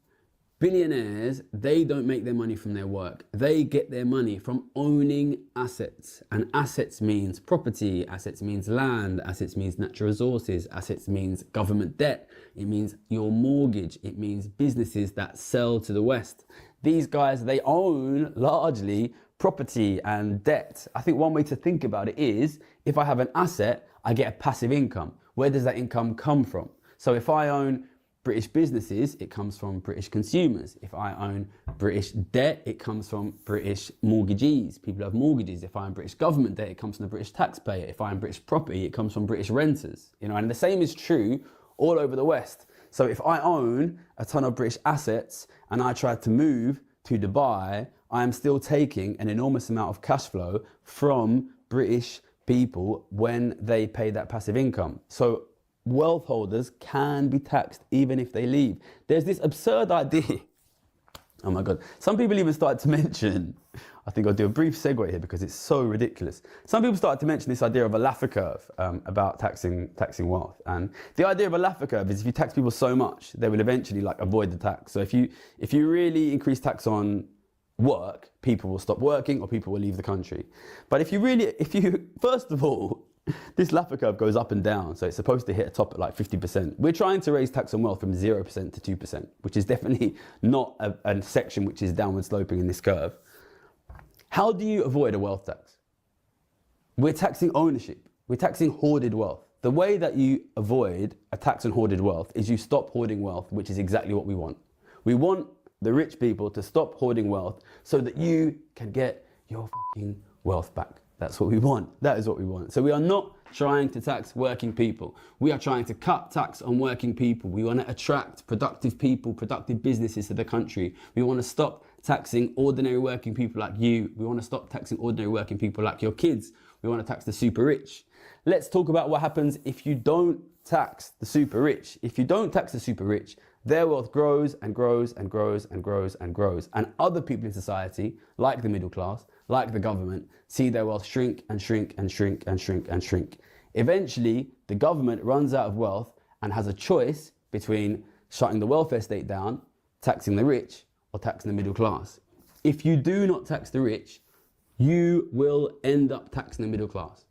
they don't make their money from their work. They get their money from owning assets. And assets means property, assets means land, assets means natural resources, assets means government debt, it means your mortgage, it means businesses that sell to the West. These guys, they own largely property and debt. I think one way to think about it is, if I have an asset, I get a passive income. Where does that income come from? So if I own British businesses, it comes from British consumers. If I own British debt, it comes from British mortgagees. People have mortgages. If I own British government debt, it comes from the British taxpayer. If I own British property, it comes from British renters. You know, and the same is true all over the West. So if I own a ton of British assets and I try to move to Dubai, I am still taking an enormous amount of cash flow from British people when they pay that passive income. So wealth holders can be taxed even if they leave. There's this absurd idea. Oh my God. Some people even started to mention, I think I'll do a brief segue here because it's so ridiculous. Some people started to mention this idea of a Laffer curve about taxing wealth. And the idea of a Laffer curve is if you tax people so much, they will eventually avoid the tax. So if you really increase tax on work, people will stop working or people will leave the country. But if you first of all, this Laffer curve goes up and down, so it's supposed to hit a top at 50%. We're trying to raise tax on wealth from 0% to 2%, which is definitely not a section which is downward sloping in this curve. How do you avoid a wealth tax? We're taxing ownership. We're taxing hoarded wealth. The way that you avoid a tax on hoarded wealth is you stop hoarding wealth, which is exactly what we want. We want the rich people to stop hoarding wealth so that you can get your fucking wealth back. That's what we want. That is what we want. So we are not trying to tax working people. We are trying to cut tax on working people. We want to attract productive people, productive businesses to the country. We want to stop taxing ordinary working people like you. We want to stop taxing ordinary working people like your kids. We want to tax the super rich. Let's talk about what happens if you don't tax the super rich. If you don't tax the super rich, their wealth grows and grows and grows and grows and grows. And other people in society, like the middle class, like the government, see their wealth shrink and shrink and shrink and shrink and shrink. Eventually, the government runs out of wealth and has a choice between shutting the welfare state down, taxing the rich, or taxing the middle class. If you do not tax the rich, you will end up taxing the middle class.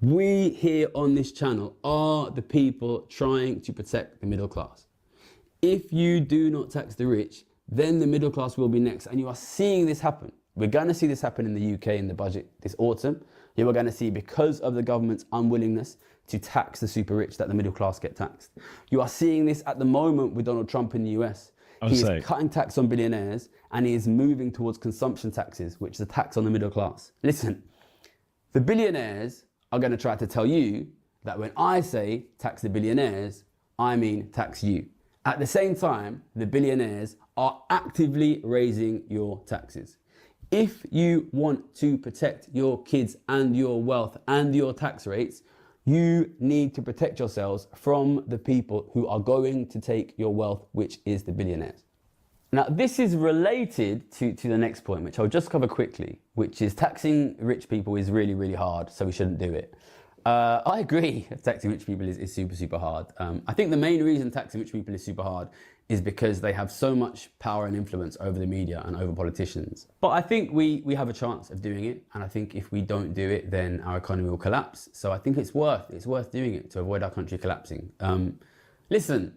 We here on this channel are the people trying to protect the middle class. If you do not tax the rich, then the middle class will be next. And you are seeing this happen. We're going to see this happen in the UK in the budget this autumn. You are going to see, because of the government's unwillingness to tax the super rich, that the middle class get taxed. You are seeing this at the moment with Donald Trump in the US. He is cutting tax on billionaires and he is moving towards consumption taxes, which is a tax on the middle class. Listen, the billionaires are going to try to tell you that when I say tax the billionaires, I mean tax you. At the same time, the billionaires are actively raising your taxes. If you want to protect your kids and your wealth and your tax rates, you need to protect yourselves from the people who are going to take your wealth, which is the billionaires. Now, this is related to the next point, which I'll just cover quickly, which is taxing rich people is really, really hard, so we shouldn't do it. I agree, taxing rich people is super, super hard. I think the main reason taxing rich people is super hard is because they have so much power and influence over the media and over politicians. But I think we have a chance of doing it, and I think if we don't do it, then our economy will collapse. So I think it's worth doing it to avoid our country collapsing. Listen,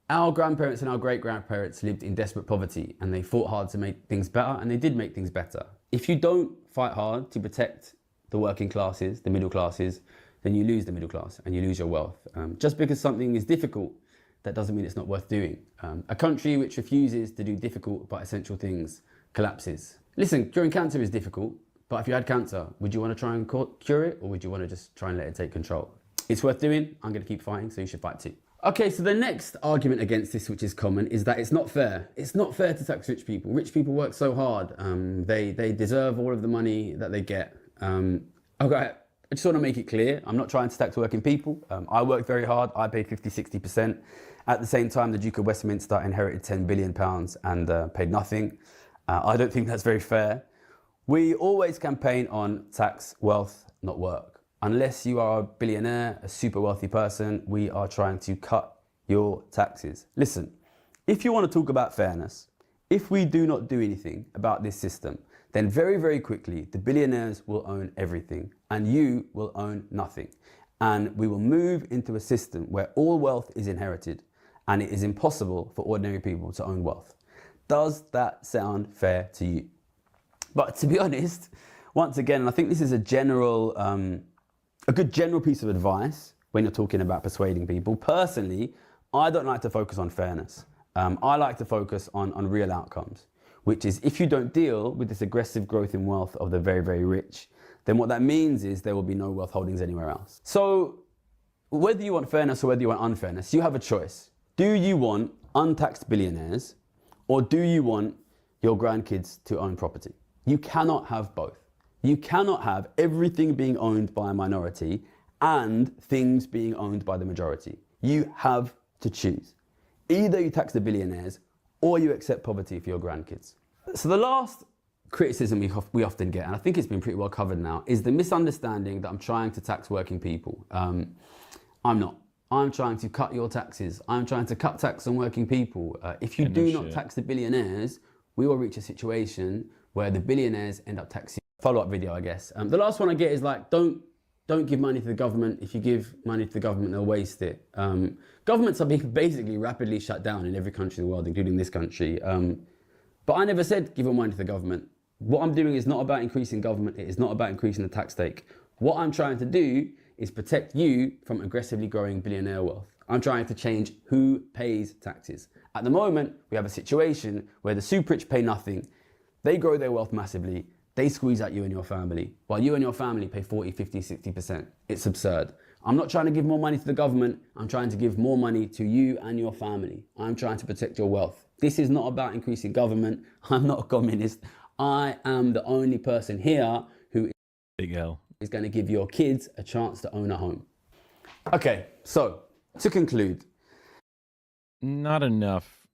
our grandparents and our great-grandparents lived in desperate poverty, and they fought hard to make things better, and they did make things better. If you don't fight hard to protect the working classes, the middle classes, then you lose the middle class and you lose your wealth. Just because something is difficult, that doesn't mean it's not worth doing. A country which refuses to do difficult but essential things collapses. Listen, curing cancer is difficult, but if you had cancer, would you want to try and cure it, or would you want to just try and let it take control? It's worth doing. I'm going to keep fighting, so you should fight too. Okay, so the next argument against this, which is common, is that it's not fair. It's not fair to tax rich people. Rich people work so hard. They deserve all of the money that they get. Okay, I just want to make it clear, I'm not trying to tax working people. I worked very hard. I paid 50, 60%. At the same time, the Duke of Westminster inherited £10 billion and paid nothing. I don't think that's very fair. We always campaign on tax wealth, not work. Unless you are a billionaire, a super wealthy person, we are trying to cut your taxes. Listen, if you want to talk about fairness, if we do not do anything about this system, then very, very quickly, the billionaires will own everything and you will own nothing. And we will move into a system where all wealth is inherited and it is impossible for ordinary people to own wealth. Does that sound fair to you? But to be honest, once again, and I think this is a good general piece of advice when you're talking about persuading people. Personally, I don't like to focus on fairness. I like to focus on real outcomes, which is if you don't deal with this aggressive growth in wealth of the very, very rich, then what that means is there will be no wealth holdings anywhere else. So whether you want fairness or whether you want unfairness, you have a choice. Do you want untaxed billionaires or do you want your grandkids to own property? You cannot have both. You cannot have everything being owned by a minority and things being owned by the majority. You have to choose. Either you tax the billionaires or you accept poverty for your grandkids. So the last criticism we often get, and I think it's been pretty well covered now, is the misunderstanding that I'm trying to tax working people. I'm not. I'm trying to cut your taxes. I'm trying to cut tax on working people. If you do not tax the billionaires, we will reach a situation where the billionaires end up taxing. Follow-up video, I guess. The last one I get is like, don't give money to the government. If you give money to the government, they'll waste it. Governments are being basically rapidly shut down in every country in the world, including this country. But I never said give all money to the government. What I'm doing is not about increasing government. It is not about increasing the tax take. What I'm trying to do is protect you from aggressively growing billionaire wealth. I'm trying to change who pays taxes. At the moment, we have a situation where the super rich pay nothing. They grow their wealth massively. They squeeze out you and your family, while you and your family pay 40, 50, 60%. It's absurd. I'm not trying to give more money to the government. I'm trying to give more money to you and your family. I'm trying to protect your wealth. This is not about increasing government. I'm not a communist. I am the only person here who is going to give your kids a chance to own a home. Okay, so to conclude. Not enough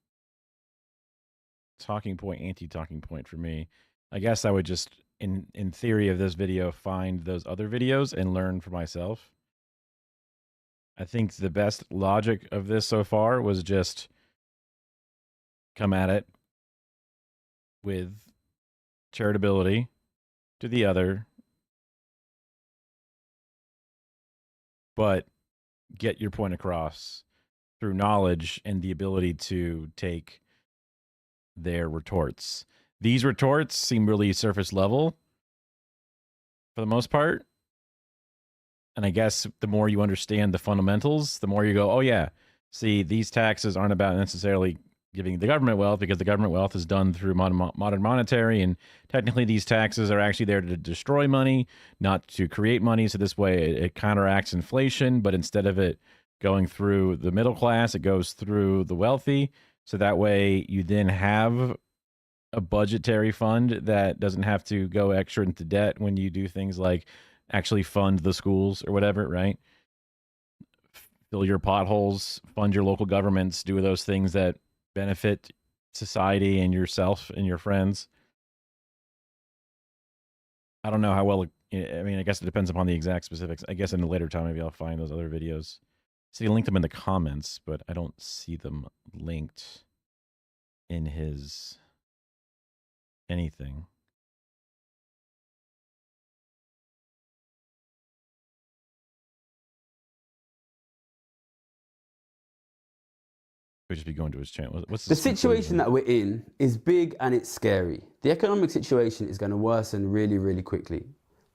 talking point, anti-talking point for me. I guess I would just, in theory of this video, find those other videos and learn for myself. I think the best logic of this so far was just come at it with charitability to the other, but get your point across through knowledge and the ability to take their retorts. These retorts seem really surface level for the most part. And I guess the more you understand the fundamentals, the more you go, oh yeah, see, these taxes aren't about necessarily giving the government wealth because the government wealth is done through modern monetary. And technically these taxes are actually there to destroy money, not to create money. So this way it counteracts inflation, but instead of it going through the middle class, it goes through the wealthy. So that way you then have a budgetary fund that doesn't have to go extra into debt when you do things like actually fund the schools or whatever, right? Fill your potholes, fund your local governments, do those things that benefit society and yourself and your friends. I don't know how well, I mean, I guess it depends upon the exact specifics. I guess in a later time, maybe I'll find those other videos. See, I linked them in the comments, but I don't see them linked in his anything. Could just be going to his channel. What's the situation that we're in is big and it's scary. The economic situation is going to worsen really, really quickly.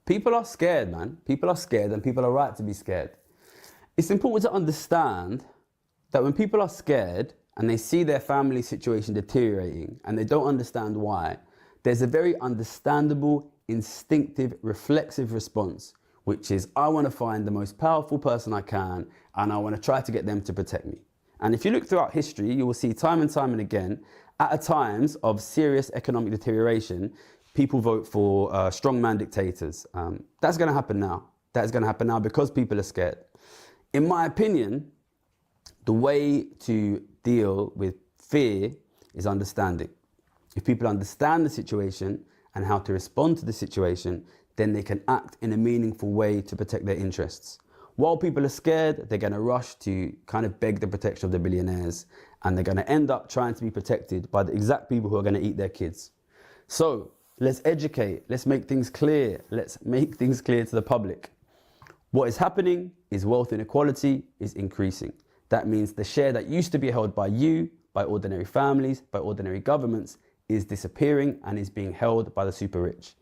People are scared, man. People are scared and people are right to be scared. It's important to understand that when people are scared and they see their family situation deteriorating and they don't understand why, there's a very understandable, instinctive, reflexive response which is I want to find the most powerful person I can and I want to try to get them to protect me. And if you look throughout history, you will see time and again, at times of serious economic deterioration, people vote for strongman dictators. That's going to happen now. That is going to happen now because people are scared. In my opinion, the way to deal with fear is understanding. If people understand the situation and how to respond to the situation, then they can act in a meaningful way to protect their interests. While people are scared, they're going to rush to kind of beg the protection of the billionaires, and they're going to end up trying to be protected by the exact people who are going to eat their kids. So let's educate, let's make things clear, let's make things clear to the public. What is happening is wealth inequality is increasing. That means the share that used to be held by you, by ordinary families, by ordinary governments, is disappearing and is being held by the super rich.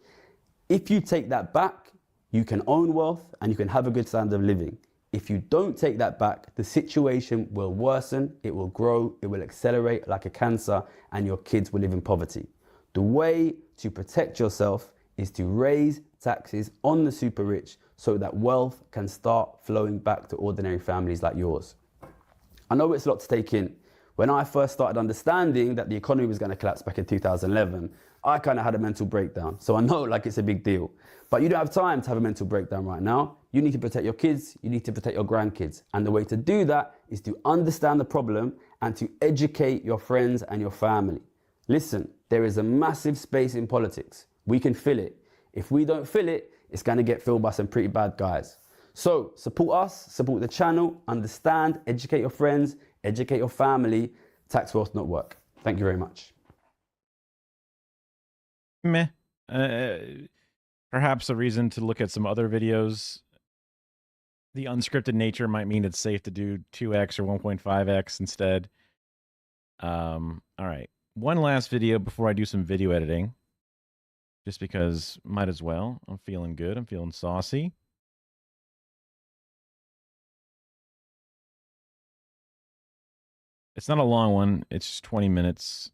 If you take that back, you can own wealth and you can have a good standard of living. If you don't take that back, the situation will worsen, it will grow, it will accelerate like a cancer, and your kids will live in poverty. The way to protect yourself is to raise taxes on the super rich so that wealth can start flowing back to ordinary families like yours. I know it's a lot to take in. When I first started understanding that the economy was going to collapse back in 2011, I kind of had a mental breakdown. So I know like it's a big deal. But you don't have time to have a mental breakdown right now. You need to protect your kids, you need to protect your grandkids. And the way to do that is to understand the problem and to educate your friends and your family. Listen, there is a massive space in politics. We can fill it. If we don't fill it, it's going to get filled by some pretty bad guys. So support us, support the channel, understand, educate your friends, educate your family. Tax wealth, not work. Thank you very much. Meh. Perhaps a reason to look at some other videos. The unscripted nature might mean it's safe to do 2x or 1.5x instead. All right. One last video before I do some video editing. Just because might as well. I'm feeling good. I'm feeling saucy. It's not a long one. It's just 20 minutes.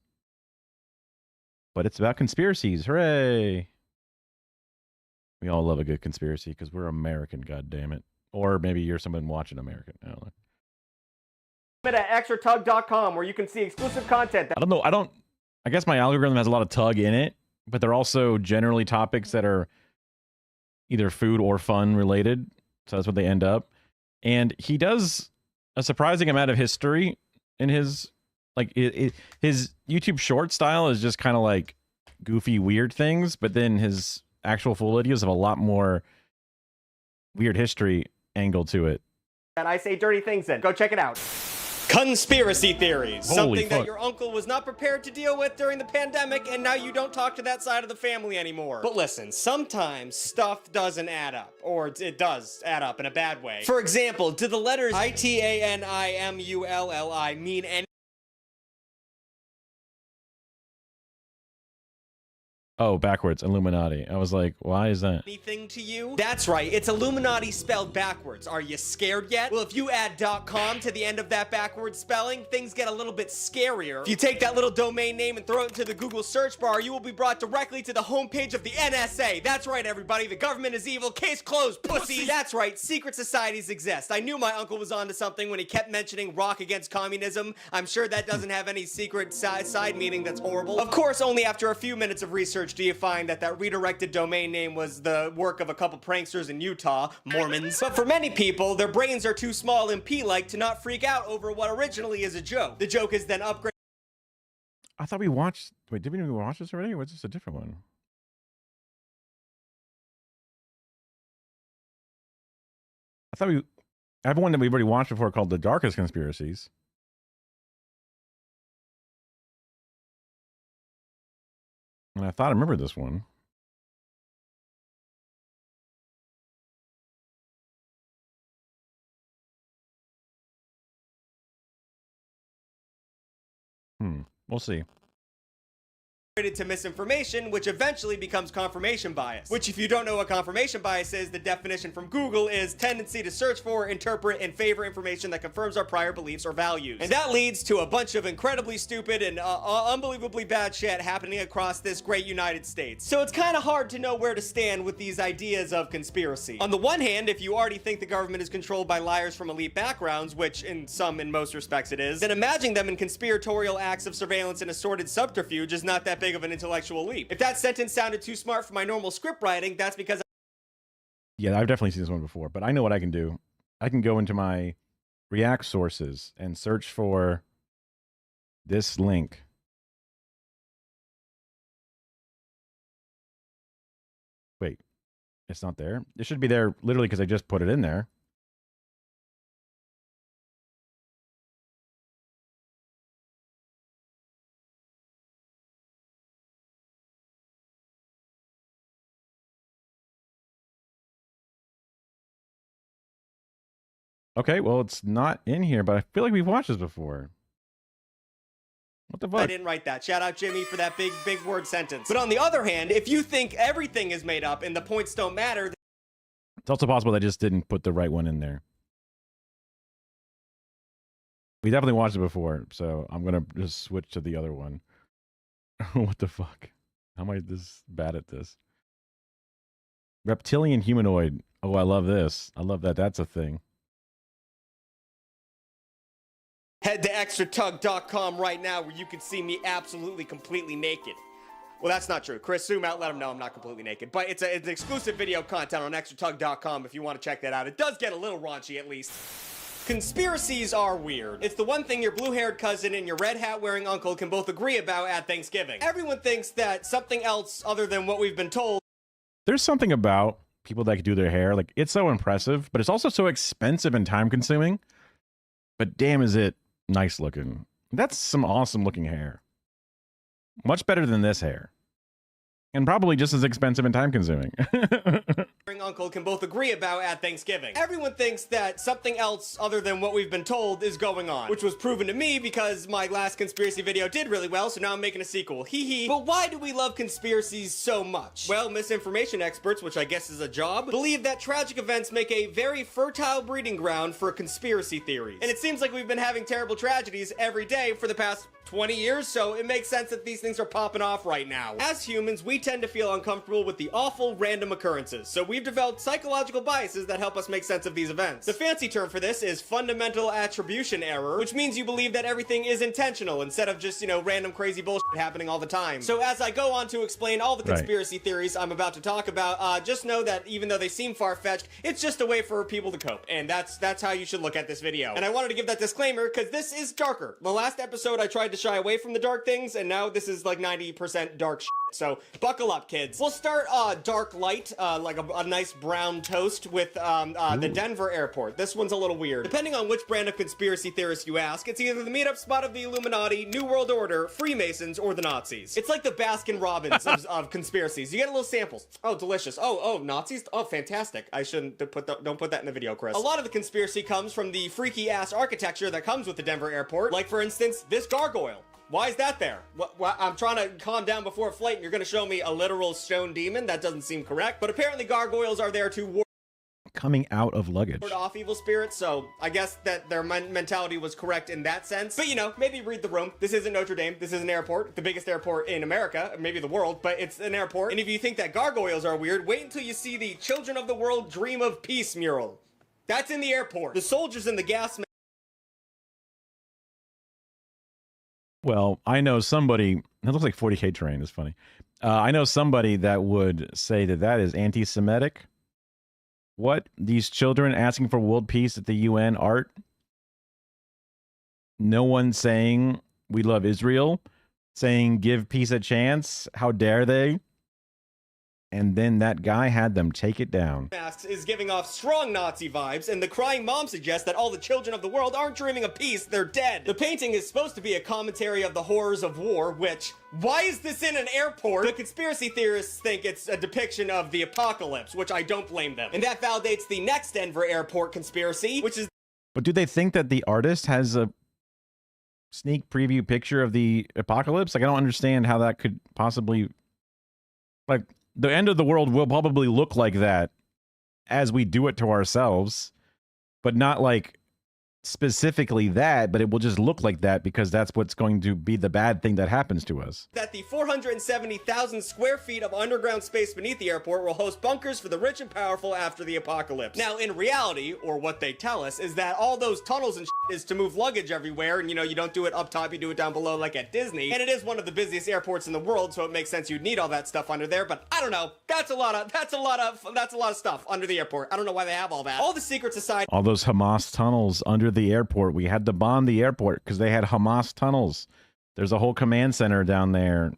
But it's about conspiracies. Hooray! We all love a good conspiracy because we're American, goddammit. Or maybe you're someone watching American. I don't know. At extratug.com where you can see exclusive content. I guess my algorithm has a lot of tug in it, but they're also generally topics that are either food or fun related. So that's what they end up. And he does a surprising amount of history in his, like, his YouTube short style is just kind of like goofy, weird things, but then his actual full videos have a lot more weird history angle to it. And I say dirty things in. Go check it out. Conspiracy theories. Holy Something fuck. that your uncle was not prepared to deal with during the pandemic, and now you don't talk to that side of the family anymore. But listen, sometimes stuff doesn't add up. Or it does add up in a bad way. For example, do the letters ITANIMULLI mean any Oh, backwards, Illuminati. I was like, why is that? anything to you? That's right, it's Illuminati spelled backwards. Are you scared yet? Well, if you add .com to the end of that backwards spelling, things get a little bit scarier. If you take that little domain name and throw it into the Google search bar, you will be brought directly to the homepage of the NSA. That's right, everybody, the government is evil. Case closed, pussies. That's right, secret societies exist. I knew my uncle was onto something when he kept mentioning rock against communism. I'm sure that doesn't have any secret side meaning that's horrible. Of course, only after a few minutes of research do you find that that redirected domain name was the work of a couple pranksters in Utah, Mormons. But for many people, their brains are too small and pea-like to not freak out over what originally is a joke. The joke is then upgraded. I thought we watched... Wait, did we watch this already? Or was this a different one? I thought I have one that we've already watched before called The Darkest Conspiracies. And I thought I remembered this one. We'll see. to misinformation, which eventually becomes confirmation bias. Which, if you don't know what confirmation bias is, the definition from Google is tendency to search for, interpret, and favor information that confirms our prior beliefs or values. And that leads to a bunch of incredibly stupid and unbelievably bad shit happening across this great United States. So it's kind of hard to know where to stand with these ideas of conspiracy. On the one hand, if you already think the government is controlled by liars from elite backgrounds, which in most respects it is, then imagining them in conspiratorial acts of surveillance and assorted subterfuge is not that big of an intellectual leap. If that sentence sounded too smart for my normal script writing, that's because Yeah, I've definitely seen this one before, but I know what I can do. I can go into my React sources and search for this link. Wait, it's not there? It should be there literally because I just put it in there. Okay, well, it's not in here, but I feel like we've watched this before. What the fuck? I didn't write that. Shout out Jimmy for that big word sentence. But on the other hand, if you think everything is made up and the points don't matter, It's also possible I just didn't put the right one in there. We definitely watched it before, so I'm going to just switch to the other one. What the fuck? How am I this bad at this? Reptilian humanoid. Oh, I love this. I love that. That's a thing. head to extratug.com right now where you can see me absolutely completely naked. Well, that's not true. Chris, zoom out, let them know I'm not completely naked. But it's an exclusive video content on extratug.com if you want to check that out. It does get a little raunchy, at least. Conspiracies are weird. It's the one thing your blue-haired cousin and your red hat-wearing uncle can both agree about at Thanksgiving. Everyone thinks that something else other than what we've been told. There's something about people that can do their hair. Like, it's so impressive, but it's also so expensive and time-consuming. But damn, is it nice looking. That's some awesome looking hair. Much better than this hair. And probably just as expensive and time consuming. Uncle can both agree about at Thanksgiving. Everyone thinks that something else other than what we've been told is going on, which was proven to me because my last conspiracy video did really well, so now I'm making a sequel. Hee hee. But why do we love conspiracies so much? Well, misinformation experts, which I guess is a job, believe that tragic events make a very fertile breeding ground for conspiracy theories. And it seems like we've been having terrible tragedies every day for the past 20 years, so it makes sense that these things are popping off right now. As humans, we tend to feel uncomfortable with the awful random occurrences, so we've developed psychological biases that help us make sense of these events. The fancy term for this is fundamental attribution error, which means you believe that everything is intentional instead of just, random crazy bullshit happening all the time. So as I go on to explain all the conspiracy theories I'm about to talk about, just know that even though they seem far-fetched, it's just a way for people to cope, and that's how you should look at this video. And I wanted to give that disclaimer because this is darker. The last episode I tried to shy away from the dark things, and now this is like 90% dark shit. So buckle up, kids. We'll start dark light, like a nice brown toast with the Denver airport. This one's a little weird. Depending on which brand of conspiracy theorist you ask, it's either the meetup spot of the Illuminati, New World Order, Freemasons, or the Nazis. It's like the Baskin-Robbins of conspiracies. You get a little samples. Oh, delicious. Oh, Nazis? Oh, fantastic. I shouldn't don't put that in the video, Chris. A lot of the conspiracy comes from the freaky-ass architecture that comes with the Denver airport. Like, for instance, this gargoyle. Why is that there? I'm trying to calm down before a flight and you're going to show me a literal stone demon? That doesn't seem correct. But apparently gargoyles are there to ward Coming out of luggage. off evil spirits, so I guess that their mentality was correct in that sense. But maybe read the room. This isn't Notre Dame. This is an airport. The biggest airport in America, maybe the world, but it's an airport. And if you think that gargoyles are weird, wait until you see the Children of the World Dream of Peace mural. That's in the airport. The soldiers in the gas mask. Well, I know somebody, that looks like 40K terrain, it's funny. I know somebody that would say that is anti-Semitic. What? These children asking for world peace at the UN art? No one saying we love Israel, saying give peace a chance. How dare they? And then that guy had them take it down. Masks is giving off strong Nazi vibes, and the crying mom suggests that all the children of the world aren't dreaming of peace, they're dead. The painting is supposed to be a commentary of the horrors of war, which, why is this in an airport? The conspiracy theorists think it's a depiction of the apocalypse, which I don't blame them. And that validates the next Denver airport conspiracy, which is... But do they think that the artist has a sneak preview picture of the apocalypse. Like, I don't understand how that could possibly, like, the end of the world will probably look like that as we do it to ourselves, but not like specifically that, but it will just look like that because that's what's going to be the bad thing that happens to us. That the 470,000 square feet of underground space beneath the airport will host bunkers for the rich and powerful after the apocalypse. Now, in reality, or what they tell us, is that all those tunnels and shit is to move luggage everywhere, and you know, you don't do it up top, you do it down below like at Disney. And it is one of the busiest airports in the world, so it makes sense you'd need all that stuff under there, but I don't know. That's a lot of stuff under the airport. I don't know why they have all that. All the secrets aside, All those Hamas tunnels under the airport. We had to bomb the airport because they had Hamas tunnels. There's a whole command center down there.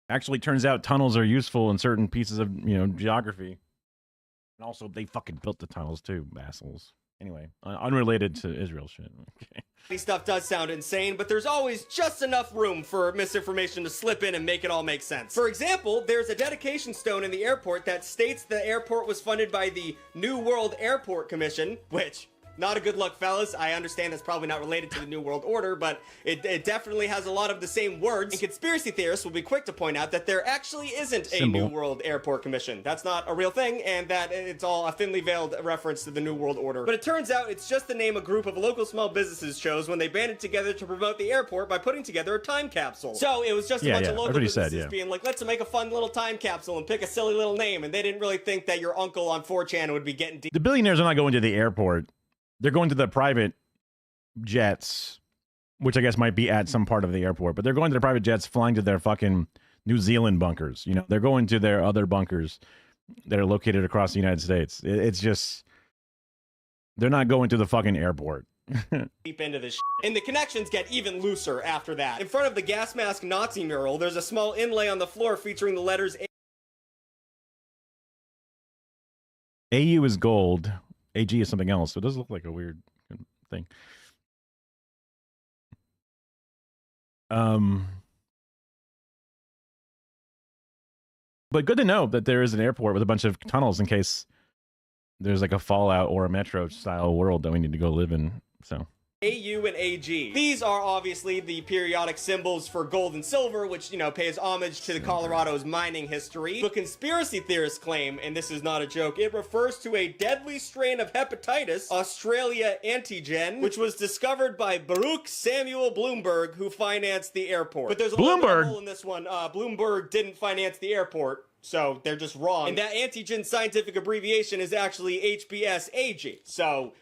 Actually, turns out tunnels are useful in certain pieces of, you know, geography. And also, they fucking built the tunnels too, assholes. Anyway, unrelated to Israel shit. Okay. this stuff does sound insane, but there's always just enough room for misinformation to slip in and make it all make sense. For example, there's a dedication stone in the airport that states the airport was funded by the New World Airport Commission, which, not a good look, fellas. I understand that's probably not related to the New World Order, but it definitely has a lot of the same words. And conspiracy theorists will be quick to point out that there actually isn't a New World Airport Commission. That's not a real thing, and that it's all a thinly veiled reference to the New World Order. But it turns out it's just the name a group of local small businesses chose when they banded together to promote the airport by putting together a time capsule. So it was just a bunch of local businesses being like, let's make a fun little time capsule and pick a silly little name, and they didn't really think that your uncle on 4chan would be getting The billionaires are not going to the airport. They're going to the private jets, which I guess might be at some part of the airport, but they're going to the private jets flying to their fucking New Zealand bunkers. You know, they're going to their other bunkers that are located across the United States. It's just, they're not going to the fucking airport. deep into this shit. And the connections get even looser after that. In front of the gas mask Nazi mural, there's a small inlay on the floor featuring the letters AU is gold. AG is something else. So it does look like a weird thing. But good to know that there is an airport with a bunch of tunnels in case there's like a Fallout or a Metro style world that we need to go live in. So AU and AG. These are obviously the periodic symbols for gold and silver, which, you know, pays homage to the Colorado's mining history. But conspiracy theorists claim, and this is not a joke, it refers to a deadly strain of hepatitis, Australia antigen, which was discovered by Baruch Samuel Bloomberg, who financed the airport. But there's a little bit of a hole in this one. Bloomberg didn't finance the airport. So they're just wrong. And that antigen scientific abbreviation is actually HBsAg. So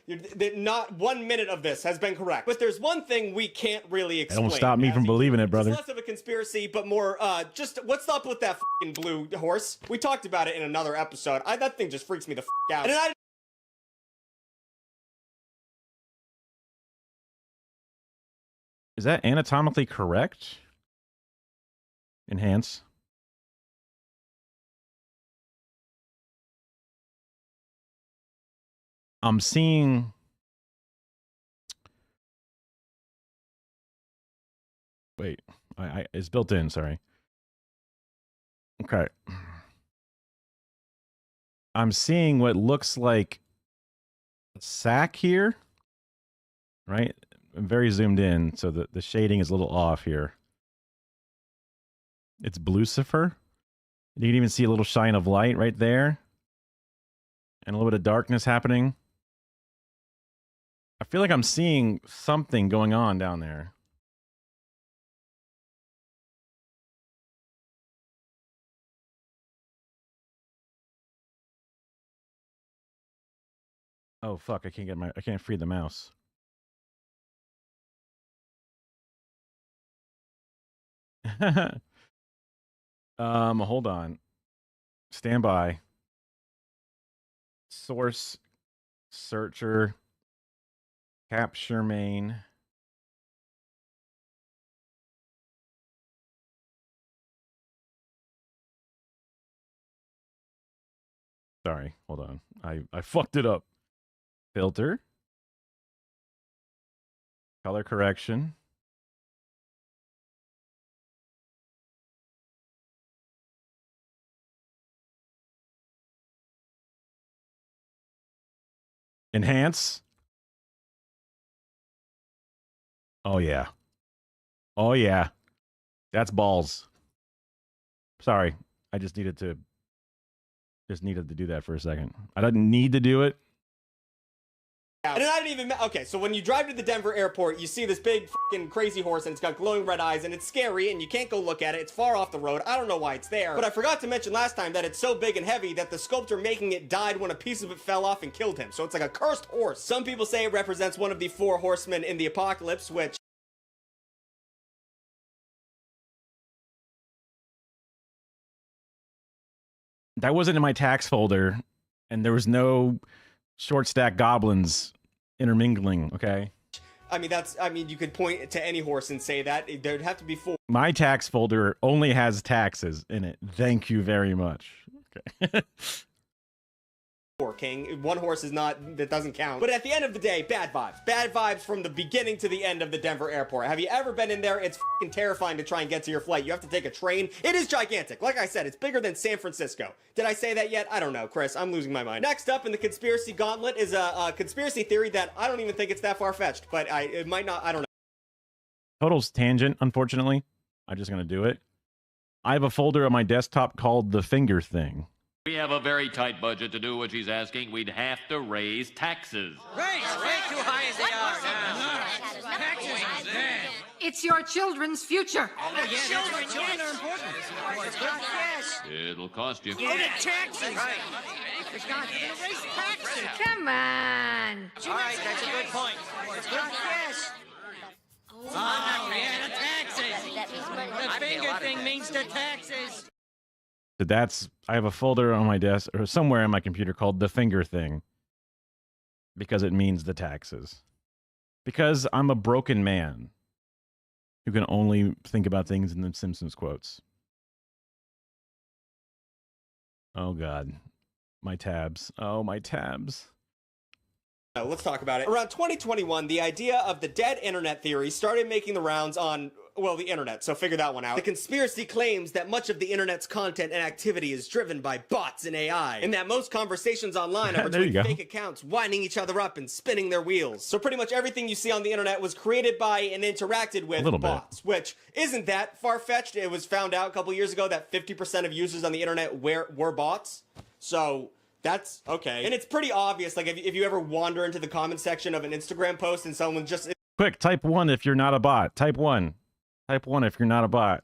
not 1 minute of this has been correct. But there's one thing we can't really explain. don't stop me from believing it, brother. It's less of a conspiracy, but more just what's up with that fucking blue horse? We talked about it in another episode. That thing just freaks me the out. And is that anatomically correct? Enhance. I'm seeing wait, it's built in, sorry. Okay. I'm seeing what looks like a sack here. Right? I'm very zoomed in, so the shading is a little off here. It's Blucifer. You can even see a little shine of light right there. And a little bit of darkness happening. I feel like I'm seeing something going on down there. Oh fuck, I can't free the mouse. Hold on. Stand by. Source searcher. Capture main. Sorry, hold on. I fucked it up. Filter. Color correction. Enhance. Oh yeah. Oh yeah. That's balls. Sorry. I just needed to do that for a second. I didn't need to do it. And I didn't even... Okay, so when you drive to the Denver airport, you see this big fucking crazy horse, and it's got glowing red eyes, and it's scary, and you can't go look at it. It's far off the road. I don't know why it's there. But I forgot to mention last time that it's so big and heavy that the sculptor making it died when a piece of it fell off and killed him. So it's like a cursed horse. Some people say it represents one of the 4 horsemen in the apocalypse, which... That wasn't in my tax folder, and there was no short stack goblins intermingling, okay? I mean, you could point to any horse and say that. There'd have to be 4. My tax folder only has taxes in it. Thank you very much. Okay. King. 1 horse is not, that doesn't count. But at the end of the day, bad vibes. Bad vibes from the beginning to the end of the Denver airport. Have you ever been in there? It's fucking terrifying to try and get to your flight. You have to take a train. It is gigantic. Like I said, it's bigger than San Francisco. Did I say that yet? I don't know, Chris. I'm losing my mind. Next up in the conspiracy gauntlet is a conspiracy theory that I don't even think it's that far-fetched, but it might not, I don't know. Total's tangent, unfortunately. I'm just going to do it. I have a folder on my desktop called The Finger Thing. We have a very tight budget to do what she's asking. We'd have to raise taxes. Raise way too high as they are now. Taxes, It's your children's future. Oh, yeah, children are important. Yes. It'll cost you. Oh, the taxes. Right. It's not going to raise taxes. Come on. All right, that's a good point. It's good. Yes. Oh, yeah, the taxes. The finger thing means the taxes. So that's, I have a folder on my desk or somewhere in my computer called The Finger Thing because it means the taxes. Because I'm a broken man who can only think about things in the Simpsons quotes. Oh God, my tabs. Oh, my tabs. Let's talk about it. Around 2021, the idea of the dead internet theory started making the rounds on, well, the internet, so figure that one out. The conspiracy claims that much of the internet's content and activity is driven by bots and AI, and that most conversations online are between fake accounts winding each other up and spinning their wheels. So pretty much everything you see on the internet was created by and interacted with bots, which isn't that far-fetched. It was found out a couple years ago that 50% of users on the internet were bots. So... that's okay. And it's pretty obvious, like, if you ever wander into the comment section of an Instagram post and someone just... Quick, type 1 if you're not a bot. Type 1. Type 1 if you're not a bot.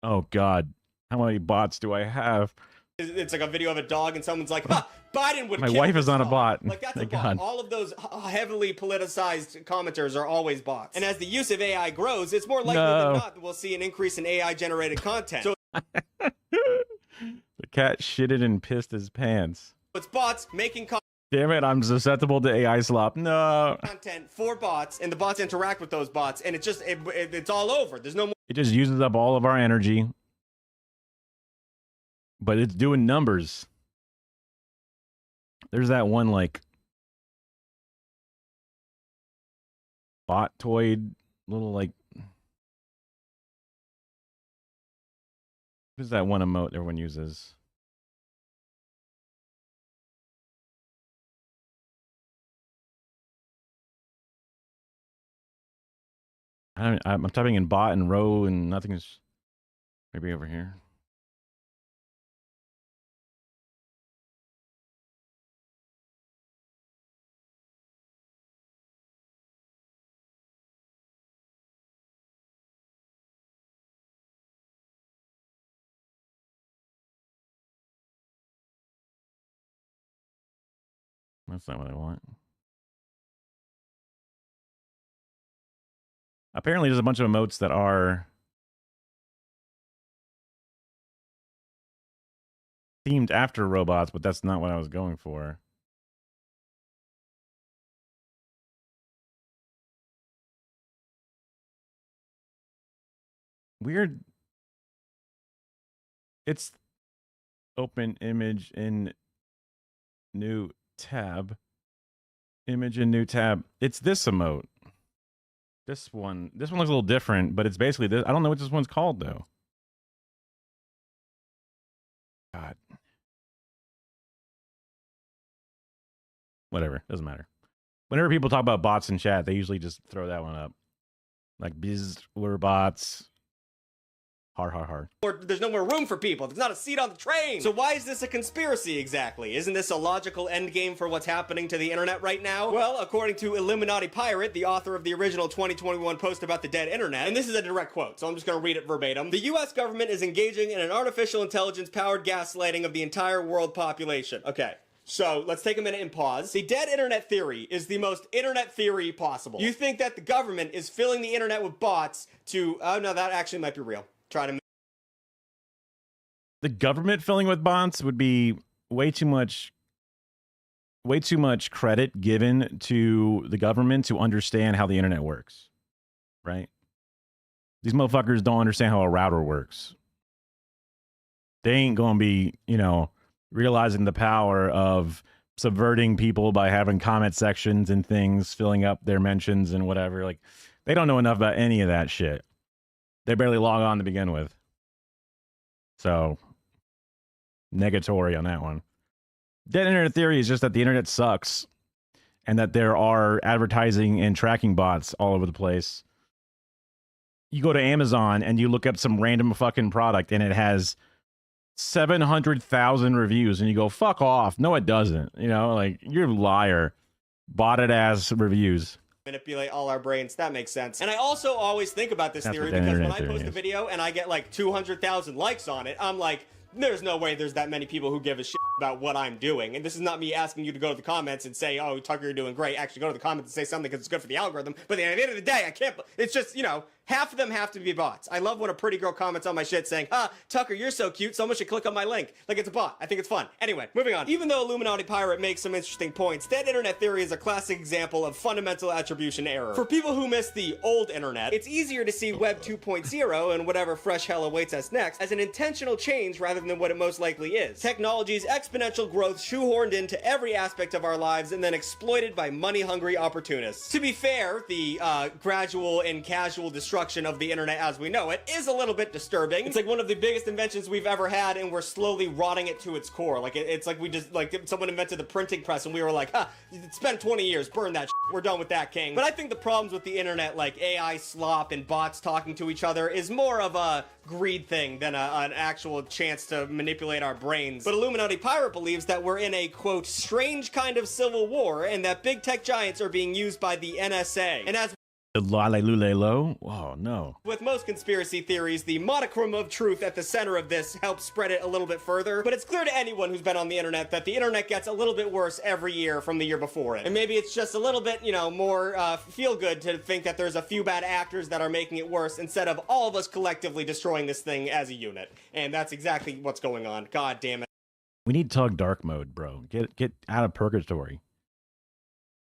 Oh, God. How many bots do I have? It's like a video of a dog and someone's like, ha! Biden would My kill wife is this not a dog." bot. Like, that's Thank a bot. God. All of those heavily politicized commenters are always bots. And as the use of AI grows, it's more likely than not that we'll see an increase in AI-generated content. So The cat shitted and pissed his pants. it's bots making Damn it, I'm susceptible to AI slop. No. content for bots, and the bots interact with those bots, and it's all over. There's no more... It just uses up all of our energy. But it's doing numbers. There's that one, like, bot-toid little, like... Who's that one emote everyone uses? I'm typing in bot and row and nothing is... Maybe over here. That's not what I want. Apparently there's a bunch of emotes that are themed after robots, but that's not what I was going for. Weird. It's open image in new tab. Image in new tab. It's this emote. This one looks a little different, but it's basically this. I don't know what this one's called though. God. Whatever, doesn't matter. Whenever people talk about bots in chat, they usually just throw that one up. Like, biz, we're bots. Har, har, har. Or there's no more room for people. There's not a seat on the train. So why is this a conspiracy exactly? Isn't this a logical endgame for what's happening to the internet right now? Well, according to Illuminati Pirate, the author of the original 2021 post about the dead internet, and this is a direct quote, so I'm just gonna read it verbatim. The US government is engaging in an artificial intelligence-powered gaslighting of the entire world population. Okay. So, let's take a minute and pause. The dead internet theory is the most internet theory possible. You think that the government is filling the internet with bots to... Oh, no, that actually might be real. Try to... The government filling with bots would be way too much credit given to the government to understand how the internet works, right? These motherfuckers don't understand how a router works. They ain't gonna be, realizing the power of subverting people by having comment sections and things, filling up their mentions and whatever. Like, they don't know enough about any of that shit. They barely log on to begin with. So, negatory on that one. Dead internet theory is just that the internet sucks and that there are advertising and tracking bots all over the place. You go to Amazon and you look up some random fucking product and it has 700,000 reviews and you go, fuck off. No, it doesn't. Like, you're a liar. Botted ass reviews. Manipulate all our brains. That makes sense. And I also always think about this theory because when I post a video and I get like 200,000 likes on it, I'm like, there's no way there's that many people who give a shit about what I'm doing. And this is not me asking you to go to the comments and say, oh, Tucker, you're doing great. Actually, go to the comments and say something because it's good for the algorithm. But at the end of the day, I can't. It's just, half of them have to be bots. I love when a pretty girl comments on my shit saying, Tucker, you're so cute, someone should click on my link. Like, it's a bot. I think it's fun. Anyway, moving on. Even though Illuminati Pirate makes some interesting points, dead internet theory is a classic example of fundamental attribution error. For people who miss the old internet, it's easier to see Web 2.0 and whatever fresh hell awaits us next as an intentional change rather than what it most likely is. Technology's exponential growth shoehorned into every aspect of our lives and then exploited by money-hungry opportunists. To be fair, the gradual and casual destruction of the internet as we know it is a little bit disturbing. It's like one of the biggest inventions we've ever had and we're slowly rotting it to its core. Like, it's like we just, like, someone invented the printing press and we were like, it's been 20 years, burn that shit. We're done with that, king. But I think the problems with the internet, like AI slop and bots talking to each other, is more of a greed thing than an actual chance to manipulate our brains. But Illuminati Pirate believes that we're in a, quote, strange kind of civil war and that big tech giants are being used by the NSA. And as Oh, no. with most conspiracy theories, the modicum of truth at the center of this helps spread it a little bit further, but it's clear to anyone who's been on the internet that the internet gets a little bit worse every year from the year before it. And maybe it's just a little bit, more feel good to think that there's a few bad actors that are making it worse instead of all of us collectively destroying this thing as a unit. And that's exactly what's going on. God damn it. We need to talk dark mode, bro. Get out of purgatory.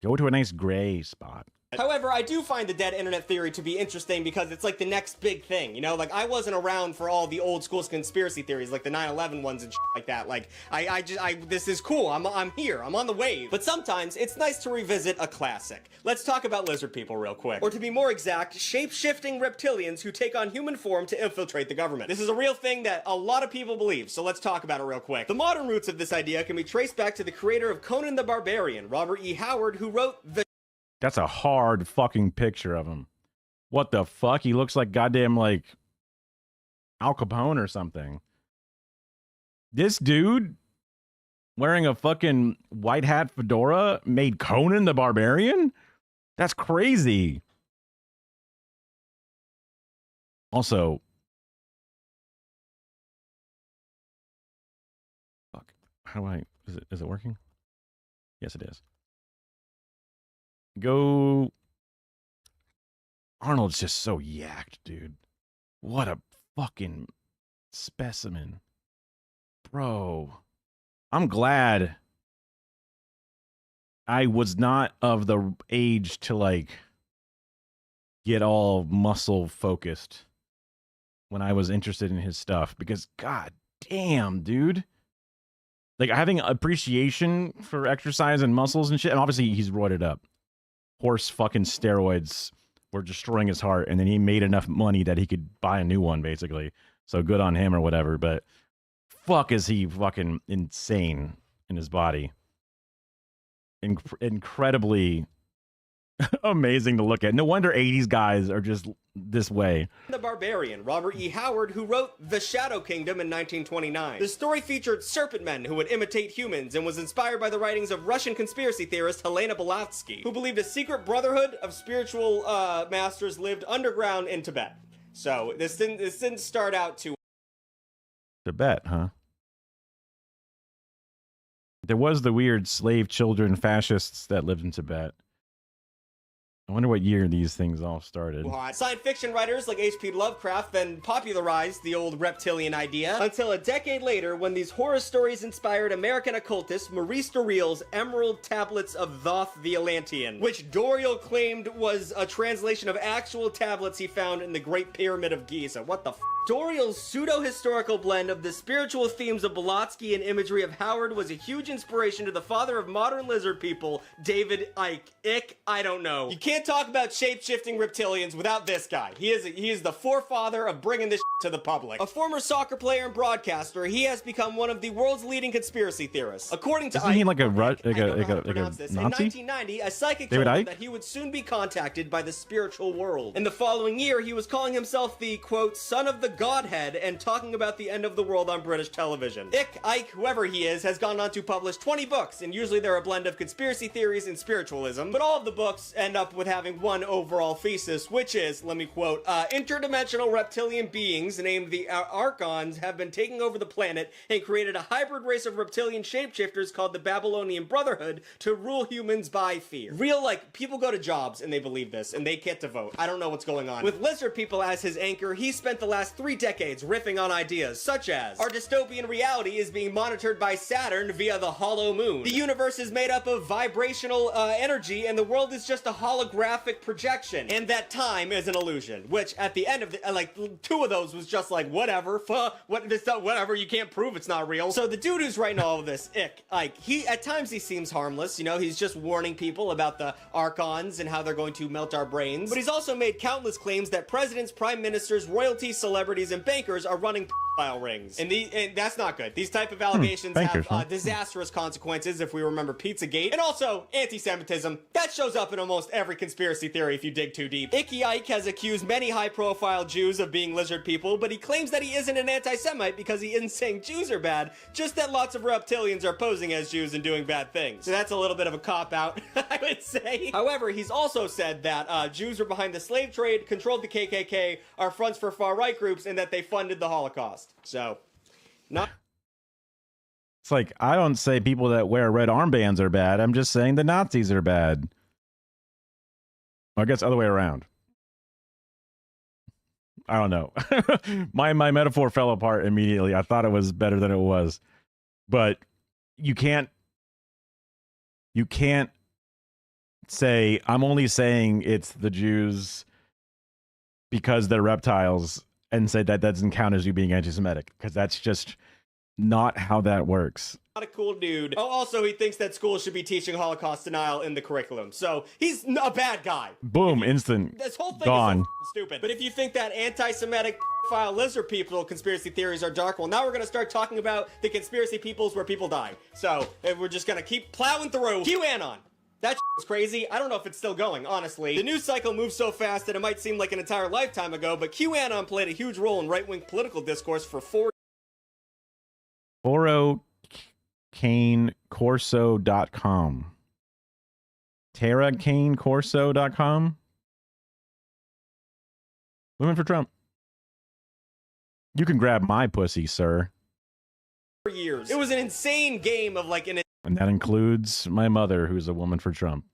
Go to a nice gray spot. However, I do find the dead internet theory to be interesting because it's like the next big thing, Like, I wasn't around for all the old school conspiracy theories, like the 9/11 ones and shit like that. Like, this is cool. I'm here. I'm on the wave. But sometimes it's nice to revisit a classic. Let's talk about lizard people real quick. Or to be more exact, shape-shifting reptilians who take on human form to infiltrate the government. This is a real thing that a lot of people believe, so let's talk about it real quick. The modern roots of this idea can be traced back to the creator of Conan the Barbarian, Robert E. Howard, who wrote the That's a hard fucking picture of him. What the fuck? He looks like goddamn, like, Al Capone or something. This dude wearing a fucking white hat fedora made Conan the Barbarian? That's crazy. Also, fuck. How do I, is it working? Yes, it is. Go. Arnold's just so yacked, dude. What a fucking specimen. Bro. I'm glad I was not of the age to, like, get all muscle focused when I was interested in his stuff. Because, god damn, dude. Like, having appreciation for exercise and muscles and shit. And obviously, he's roided up. Horse fucking steroids were destroying his heart, and then he made enough money that he could buy a new one, basically. So good on him or whatever, but fuck is he fucking insane in his body. Incredibly amazing to look at. No wonder 80s guys are just this way. The Barbarian, Robert E. Howard, who wrote The Shadow Kingdom in 1929. The story featured serpent men who would imitate humans and was inspired by the writings of Russian conspiracy theorist Helena Blavatsky, who believed a secret brotherhood of spiritual masters lived underground in Tibet. So this didn't start out too. Tibet, huh? There was the weird slave children fascists that lived in Tibet. I wonder what year these things all started. Science fiction writers like H.P. Lovecraft then popularized the old reptilian idea until a decade later when these horror stories inspired American occultist Maurice Doreal's Emerald Tablets of Thoth the Atlantean, which Doreal claimed was a translation of actual tablets he found in the Great Pyramid of Giza. What the f***? Doreal's pseudo-historical blend of the spiritual themes of Blavatsky and imagery of Howard was a huge inspiration to the father of modern lizard people, David Icke. I don't know. You can't talk about shape-shifting reptilians without this guy. He is the forefather of bringing this to the public. A former soccer player and broadcaster, he has become one of the world's leading conspiracy theorists. According to Isn't he like a Nazi? In 1990, a psychic told him that he would soon be contacted by the spiritual world. In the following year, he was calling himself the, quote, son of the Godhead and talking about the end of the world on British television. Icke, whoever he is, has gone on to publish 20 books, and usually they're a blend of conspiracy theories and spiritualism, but all of the books end up with having one overall thesis, which is, let me quote, interdimensional reptilian beings named the Archons have been taking over the planet and created a hybrid race of reptilian shapeshifters called the Babylonian Brotherhood to rule humans by fear. Real, like, people go to jobs and they believe this, and they get to vote. I don't know what's going on. With lizard people as his anchor, he spent the last 3 decades riffing on ideas such as our dystopian reality is being monitored by Saturn via the hollow moon. The universe is made up of vibrational energy and the world is just a holographic projection. And that time is an illusion, which at the end of the, like 2 of those was just like, whatever, whatever, you can't prove it's not real. So the dude who's writing all of this, Icke, at times he seems harmless, you know, he's just warning people about the Archons and how they're going to melt our brains. But he's also made countless claims that presidents, prime ministers, royalty, celebrities, and bankers are running pedophile rings, and that's not good. These type of allegations have disastrous consequences if we remember Pizzagate, and also anti-Semitism. That shows up in almost every conspiracy theory if you dig too deep. Icke has accused many high-profile Jews of being lizard people, but he claims that he isn't an anti-Semite because he isn't saying Jews are bad, just that lots of reptilians are posing as Jews and doing bad things. So that's a little bit of a cop-out, I would say. However, he's also said that Jews were behind the slave trade, controlled the KKK, are fronts for far-right groups, and that they funded the Holocaust. So, not... It's like, I don't say people that wear red armbands are bad. I'm just saying the Nazis are bad. I guess other way around. I don't know. my metaphor fell apart immediately. I thought it was better than it was. But you can't say, I'm only saying it's the Jews because they're reptiles, and say that doesn't count as you being anti-Semitic, because that's just not how that works. Not a cool dude. Oh, also, he thinks that schools should be teaching Holocaust denial in the curriculum. So he's a bad guy. Boom, instant. This whole thing gone. is so stupid. But if you think that anti-Semitic pedophile lizard people conspiracy theories are dark, well, now we're going to start talking about the conspiracy peoples where people die. So we're just going to keep plowing through QAnon. That was crazy. I don't know if it's still going, honestly. The news cycle moves so fast that it might seem like an entire lifetime ago, but QAnon played a huge role in right-wing political discourse for 4 TaraCaneCorso.com. TaraCaneCorso.com. Women for Trump. You can grab my pussy, sir. years. It was an insane game of like an... And that includes my mother, who's a woman for Trump.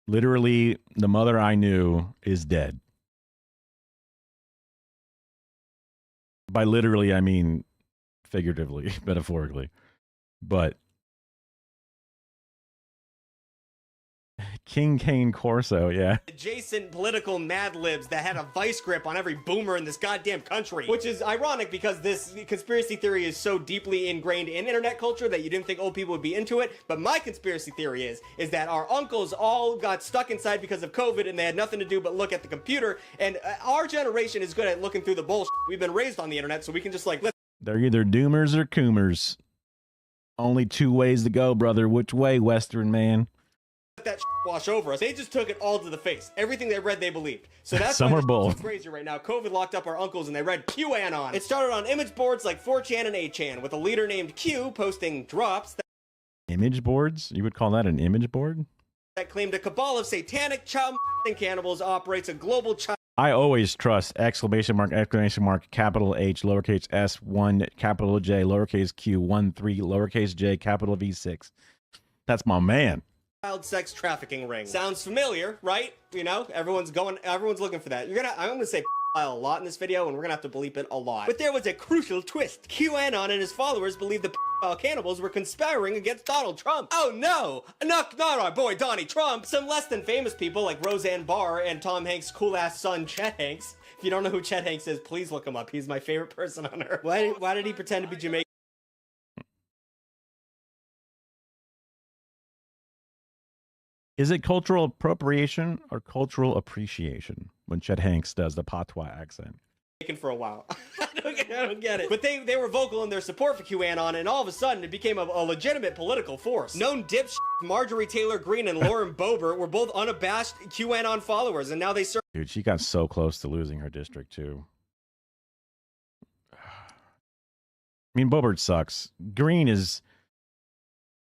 Literally, the mother I knew is dead. By literally, I mean figuratively, metaphorically. But King Kane Corso, yeah. Adjacent political Mad Libs that had a vice grip on every boomer in this goddamn country. Which is ironic because this conspiracy theory is so deeply ingrained in internet culture that you didn't think old people would be into it. But my conspiracy theory is that our uncles all got stuck inside because of COVID and they had nothing to do but look at the computer. And our generation is good at looking through the bullshit. We've been raised on the internet, so we can just like... They're either doomers or coomers. Only two ways to go, brother. Which way, Western man? that wash over us. They just took it all to the face. Everything they read, they believed. So that's Some why are bold. it's crazy right now. COVID locked up our uncles and they read QAnon. It started on image boards like 4chan and 8chan with a leader named Q posting drops Image boards? You would call that an image board? that claimed a cabal of satanic child and cannibals operates a global child. I always trust exclamation mark, capital H, lowercase s, 1, capital J, lowercase q, 1, 3, lowercase j, capital V6. That's my man. Child sex trafficking ring. Sounds familiar, right? You know, everyone's looking for that. I'm gonna say a lot in this video, and we're gonna have to bleep it a lot. But there was a crucial twist. QAnon and his followers believed the cannibals were conspiring against Donald Trump. Oh no! Not our boy Donnie Trump. Some less than famous people like Roseanne Barr and Tom Hanks' cool-ass son Chet Hanks. If you don't know who Chet Hanks is, please look him up. He's my favorite person on earth. Why did he pretend to be Jamaican? Is it cultural appropriation or cultural appreciation when Chet Hanks does the patois accent? For a while. I don't get it. But they were vocal in their support for QAnon, and all of a sudden it became a legitimate political force. Known dipshits Marjorie Taylor Greene and Lauren Boebert were both unabashed QAnon followers, and now they serve. Dude, she got so close to losing her district, too. I mean, Boebert sucks. Green is,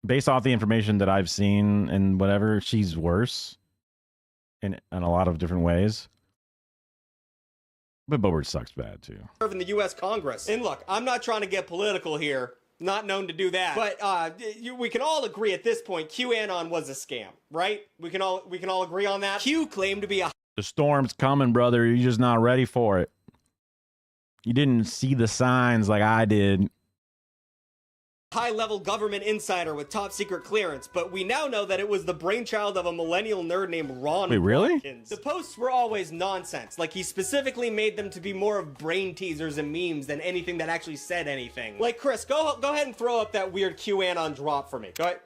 based off the information that I've seen and whatever, she's worse in a lot of different ways. But Boebert sucks bad, too. In the U.S. Congress. And look, I'm not trying to get political here. Not known to do that. But we can all agree at this point, QAnon was a scam, right? We can all agree on that. Q claimed to be a... The storm's coming, brother. You're just not ready for it. You didn't see the signs like I did. high-level government insider with top-secret clearance, but we now know that it was the brainchild of a millennial nerd named Ron. Wait, really? Watkins. The posts were always nonsense. Like, he specifically made them to be more of brain teasers and memes than anything that actually said anything. Like, Chris, go ahead and throw up that weird QAnon drop for me. Go ahead.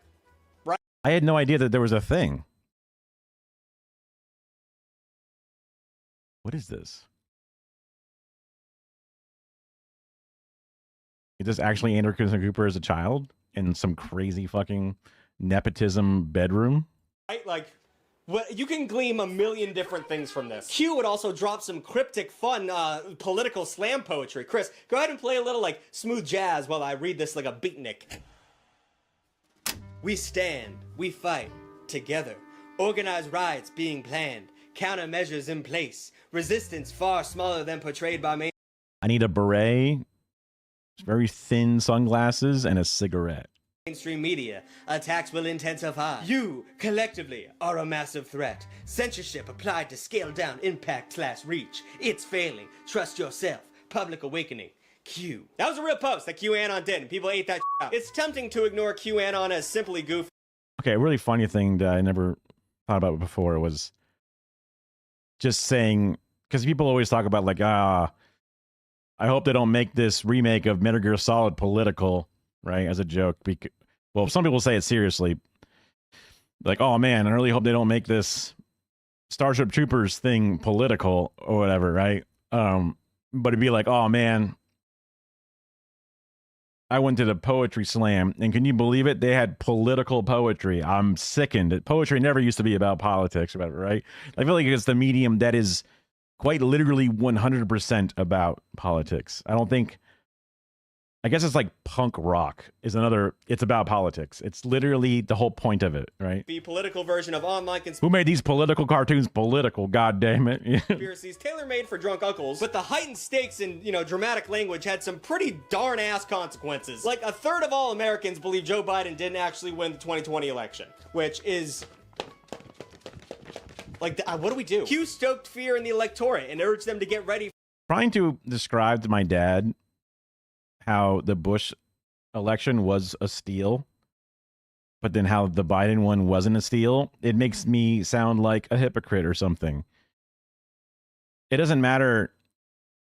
Right. I had no idea that there was a thing. What is this? Is this actually Anderson Cooper as a child in some crazy fucking nepotism bedroom? Right, like, what, you can glean a million different things from this. Q would also drop some cryptic, fun, political slam poetry. Chris, go ahead and play a little, like, smooth jazz while I read this like a beatnik. We stand, we fight, together. Organized riots being planned, countermeasures in place, resistance far smaller than portrayed by me. I need a beret, very thin sunglasses, and a cigarette. Mainstream media. Attacks will intensify. You, collectively, are a massive threat. Censorship applied to scale down impact/reach. It's failing. Trust yourself. Public awakening. Q. That was a real post that QAnon did, and people ate that shit up. It's tempting to ignore QAnon as simply goofy. Okay, a really funny thing that I never thought about before was just saying, because people always talk about like, I hope they don't make this remake of Metal Gear Solid political, right, as a joke. Well, some people say it seriously. Like, oh man, I really hope they don't make this Starship Troopers thing political or whatever, right? But it'd be like, oh man, I went to the poetry slam, and can you believe it? They had political poetry. I'm sickened. Poetry never used to be about politics, or whatever, right? I feel like it's the medium that is quite literally 100% about politics. I guess it's like punk rock is another, it's about politics. It's literally the whole point of it, right? The political version of online Who made these political cartoons political? God damn it. conspiracies tailor-made for drunk uncles, but the heightened stakes and, dramatic language had some pretty darn-ass consequences. Like, a third of all Americans believe Joe Biden didn't actually win the 2020 election, which is... like, what do we do? Q stoked fear in the electorate and urged them to get ready. Trying to describe to my dad how the Bush election was a steal, but then how the Biden one wasn't a steal, it makes me sound like a hypocrite or something. It doesn't matter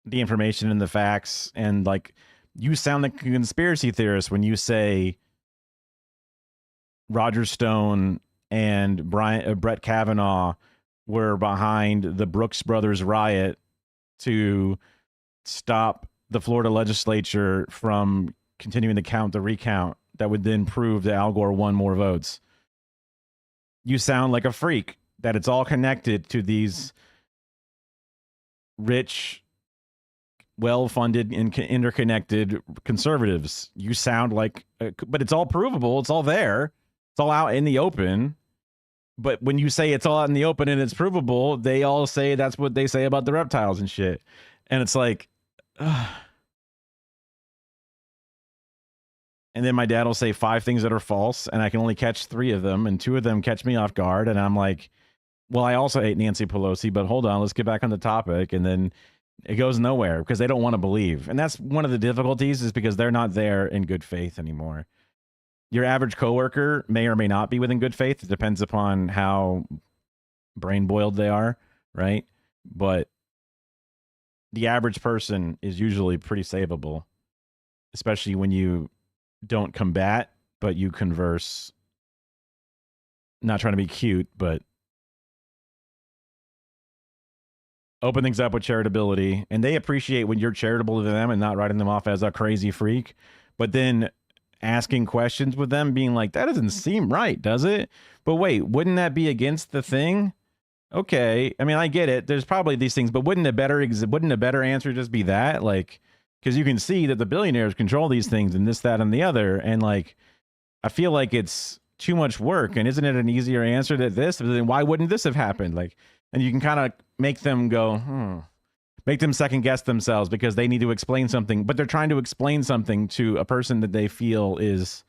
the information and the facts, and like, you sound like a conspiracy theorist when you say Roger Stone and Brett Kavanaugh were behind the Brooks Brothers riot to stop the Florida legislature from continuing to count the recount that would then prove that Al Gore won more votes. you sound like a freak, that it's all connected to these rich, well-funded and interconnected conservatives. You sound like, but it's all provable. It's all there. It's all out in the open. But when you say it's all out in the open and it's provable, they all say that's what they say about the reptiles and shit. And it's like, ugh. And then my dad will say 5 things that are false, and I can only catch 3 of them, and 2 of them catch me off guard. And I'm like, well, I also hate Nancy Pelosi, but hold on, let's get back on the topic. And then it goes nowhere because they don't want to believe. And that's one of the difficulties, is because they're not there in good faith anymore. Your average coworker may or may not be within good faith. It depends upon how brain boiled they are, right? But the average person is usually pretty savable, especially when you don't combat, but you converse. Not trying to be cute, but open things up with charitability. And they appreciate when you're charitable to them and not writing them off as a crazy freak. But then asking questions with them, being like, that doesn't seem right, does it? But wait, wouldn't that be against the thing? Okay, I mean, I get it. There's probably these things, but wouldn't a better answer just be that? Like, because you can see that the billionaires control these things and this, that, and the other. And like, I feel like it's too much work. And isn't it an easier answer than this? Then why wouldn't this have happened? Like, and you can kind of make them go, make them second guess themselves because they need to explain something, but they're trying to explain something to a person that they feel is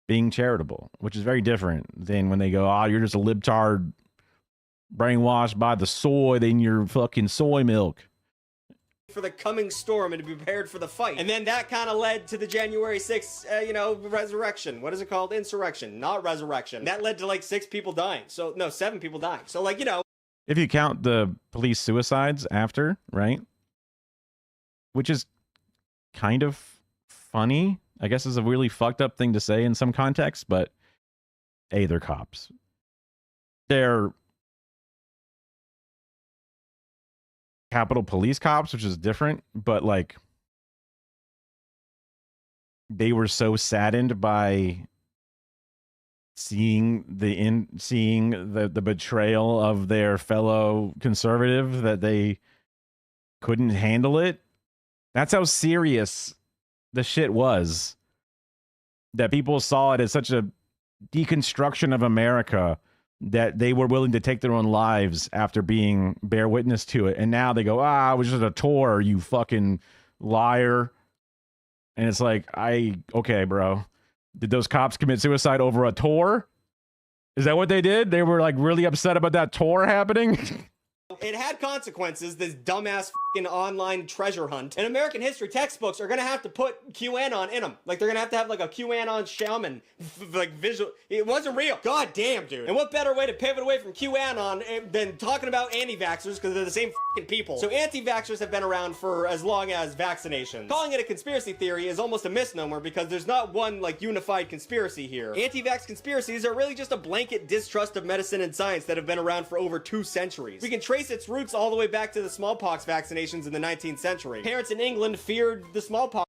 being charitable, which is very different than when they go, oh, you're just a libtard brainwashed by the soy in your fucking soy milk. For the coming storm and to be prepared for the fight. And then that kind of led to the January 6th, resurrection. What is it called? Insurrection, not resurrection. That led to like 6 people dying. So, no, 7 people dying. So, like, if you count the police suicides after, right? Which is kind of funny. I guess is a really fucked up thing to say in some contexts, but A, they're cops. They're Capitol Police cops, which is different, but like they were so saddened by seeing the betrayal of their fellow conservative that they couldn't handle it. That's how serious the shit was. That people saw it as such a deconstruction of America that they were willing to take their own lives after bear witness to it. And now they go, it was just a tour, you fucking liar. And it's like, okay, bro. Did those cops commit suicide over a tour? Is that what they did? They were like really upset about that tour happening? it had consequences, this dumbass fucking online treasure hunt. And American history textbooks are gonna have to put QAnon in them. Like, they're gonna have like a QAnon shaman, like, visual. It wasn't real. God damn, dude. And what better way to pivot away from QAnon than talking about anti-vaxxers, because they're the same fucking people. So anti-vaxxers have been around for as long as vaccinations. Calling it a conspiracy theory is almost a misnomer, because there's not one, like, unified conspiracy here. Anti-vax conspiracies are really just a blanket distrust of medicine and science that have been around for over 2 centuries. We can trace its roots all the way back to the smallpox vaccinations in the 19th century. Parents in England feared the smallpox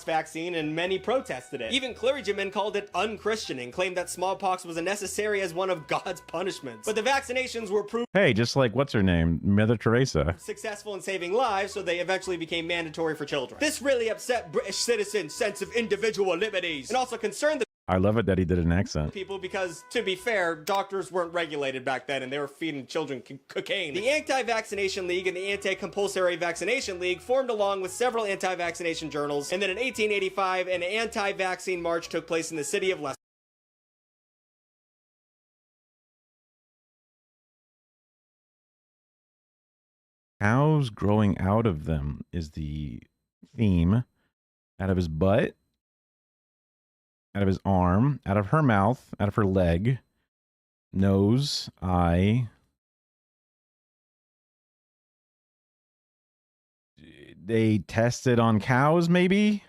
vaccine, and many protested it. Even clergymen called it unchristianing, claimed that smallpox was necessary as one of God's punishments. But the vaccinations were proved Hey, just like, what's her name? Mother Teresa. successful in saving lives, so they eventually became mandatory for children. This really upset British citizens' sense of individual liberties, and also concerned the I love it that he did an accent. people because, to be fair, doctors weren't regulated back then and they were feeding children cocaine. The Anti-Vaccination League and the Anti-Compulsory Vaccination League formed along with several anti-vaccination journals, and then in 1885 an anti-vaccine march took place in the city of Leicester. Cows growing out of them is the theme. Out of his butt, out of his arm, out of her mouth, out of her leg, nose, eye. They tested on cows, maybe?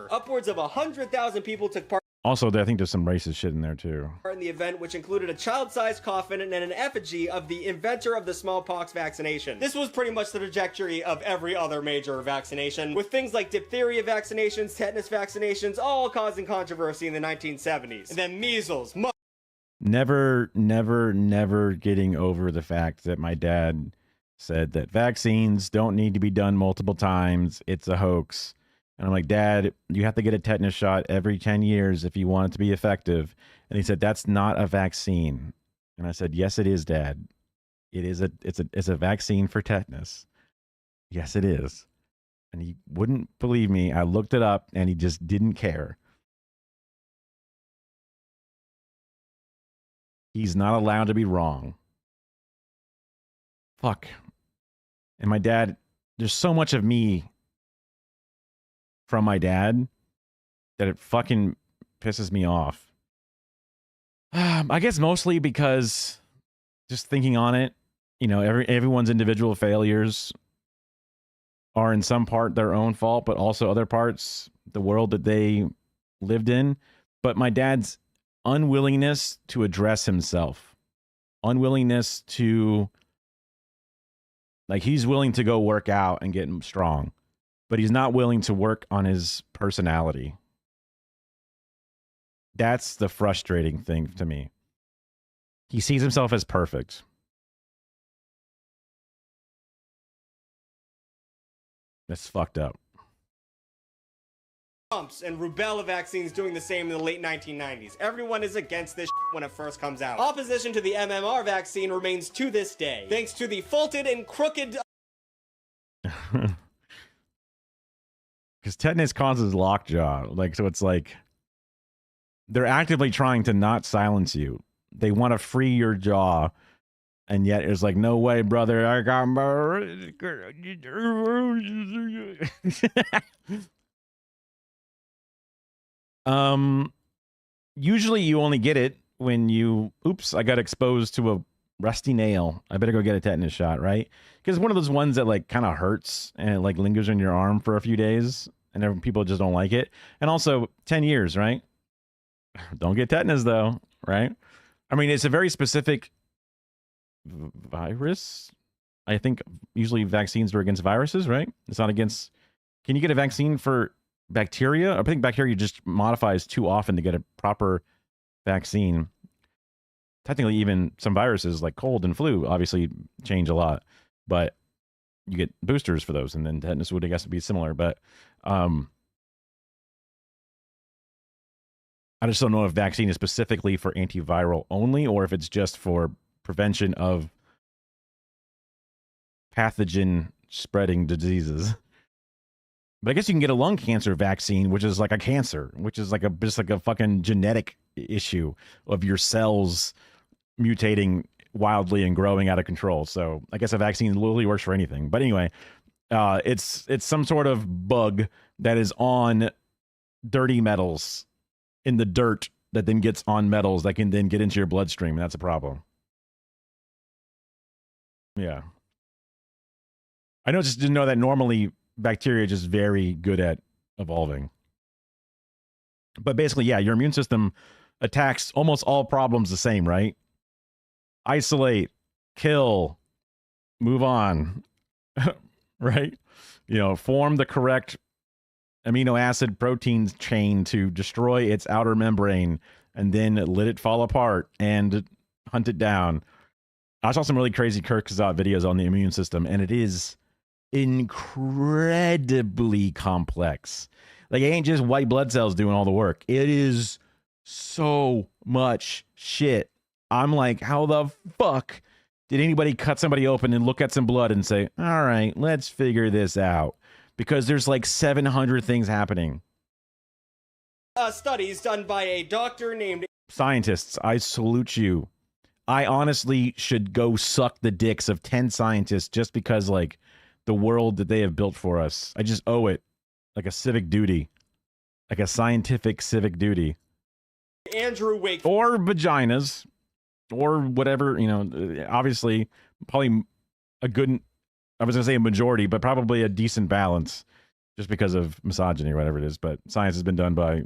Upwards of 100,000 people took part Also, I think there's some racist shit in there too. In the event, which included a child-sized coffin and an effigy of the inventor of the smallpox vaccination. This was pretty much the trajectory of every other major vaccination, with things like diphtheria vaccinations, tetanus vaccinations, all causing controversy in the 1970s. And then measles, Never getting over the fact that my dad said that vaccines don't need to be done multiple times. It's a hoax. And I'm like, Dad, you have to get a tetanus shot every 10 years if you want it to be effective. And he said, that's not a vaccine. And I said, yes, it is, Dad. It's a vaccine for tetanus. Yes, it is. And he wouldn't believe me. I looked it up and he just didn't care. He's not allowed to be wrong. Fuck. And my dad, there's so much of me from my dad that it fucking pisses me off. I guess mostly because just thinking on it, you know, everyone's individual failures are in some part their own fault, but also other parts the world that they lived in. But my dad's unwillingness to address himself, unwillingness to, like, he's willing to go work out and get strong, but he's not willing to work on his personality. That's the frustrating thing to me. He sees himself as perfect. That's fucked up. mumps and rubella vaccines doing the same in the late 1990s. Everyone is against this when it first comes out. Opposition to the MMR vaccine remains to this day, thanks to the faulted and crooked... Because tetanus causes lockjaw. Like, so it's like they're actively trying to not silence you. They want to free your jaw. And yet it's like, no way, brother. I got usually you only get it when you, oops, I got exposed to a rusty nail. I better go get a tetanus shot, right? Because one of those ones that like kind of hurts and it like lingers in your arm for a few days and people just don't like it. And also 10 years, right? Don't get tetanus though, right? I mean, it's a very specific virus. I think usually vaccines are against viruses, right? It's not against, can you get a vaccine for bacteria? I think bacteria just modifies too often to get a proper vaccine. Technically, even some viruses like cold and flu obviously change a lot, but you get boosters for those, and then tetanus would, I guess, be similar. But I just don't know if vaccine is specifically for antiviral only, or if it's just for prevention of pathogen spreading diseases. But I guess you can get a lung cancer vaccine, which is like a cancer, which is like just like a fucking genetic issue of your cells mutating wildly and growing out of control. So I guess a vaccine literally works for anything. But anyway, it's some sort of bug that is on dirty metals in the dirt that then gets on metals that can then get into your bloodstream. And that's a problem. Yeah. I know, just didn't know that normally bacteria are just very good at evolving. But basically, yeah, your immune system attacks almost all problems the same, right? Isolate, kill, move on, right? You know, form the correct amino acid protein chain to destroy its outer membrane and then let it fall apart and hunt it down. I saw some really crazy Kurzgesagt videos on the immune system, and it is incredibly complex. Like, it ain't just white blood cells doing all the work. It is so much shit. I'm like, how the fuck did anybody cut somebody open and look at some blood and say, all right, let's figure this out? Because there's like 700 things happening. Studies done by a doctor named... Scientists, I salute you. I honestly should go suck the dicks of 10 scientists just because, like, the world that they have built for us. I just owe it, like a civic duty, like a scientific civic duty. Andrew Wake. Or vaginas, or whatever, you know, obviously, probably a good, I was going to say a majority, but probably a decent balance just because of misogyny or whatever it is. But science has been done by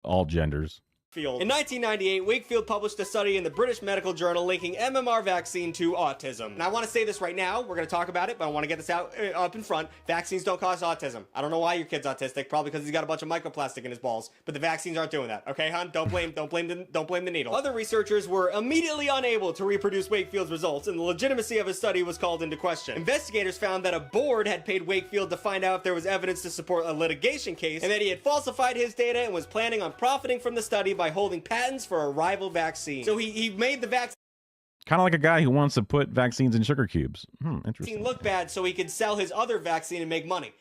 all genders. In 1998, Wakefield published a study in the British Medical Journal linking MMR vaccine to autism. And I want to say this right now. We're going to talk about it, but I want to get this out up in front. Vaccines don't cause autism. I don't know why your kid's autistic. Probably because he's got a bunch of microplastic in his balls. But the vaccines aren't doing that. Okay, hon? Don't blame the needle. Other researchers were immediately unable to reproduce Wakefield's results, and the legitimacy of his study was called into question. Investigators found that a board had paid Wakefield to find out if there was evidence to support a litigation case, and that he had falsified his data and was planning on profiting from the study by holding patents for a rival vaccine. So he made the vaccine Kind of like a guy who wants to put vaccines in sugar cubes. Interesting. look bad so he could sell his other vaccine and make money.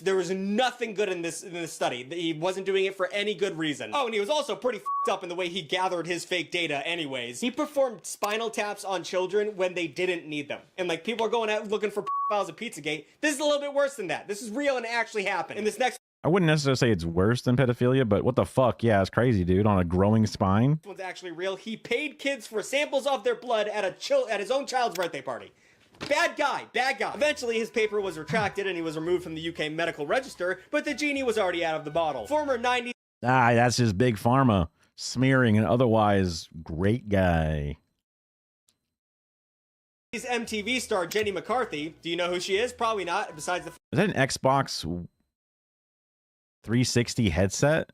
There was nothing good in this study. He wasn't doing it for any good reason. Oh, and he was also pretty f***ed up in the way he gathered his fake data anyways. He performed spinal taps on children when they didn't need them. And like people are going out looking for files of Pizzagate. This is a little bit worse than that. This is real and it actually happened. In this next I wouldn't necessarily say it's worse than pedophilia, but what the fuck? Yeah, it's crazy, dude. On a growing spine. one's actually real. He paid kids for samples of their blood at his own child's birthday party. Bad guy, bad guy. Eventually, his paper was retracted and he was removed from the UK medical register, but the genie was already out of the bottle. Former 90s That's just big pharma smearing an otherwise great guy. MTV star Jenny McCarthy. Do you know who she is? Probably not, besides the Is that an Xbox 360 headset?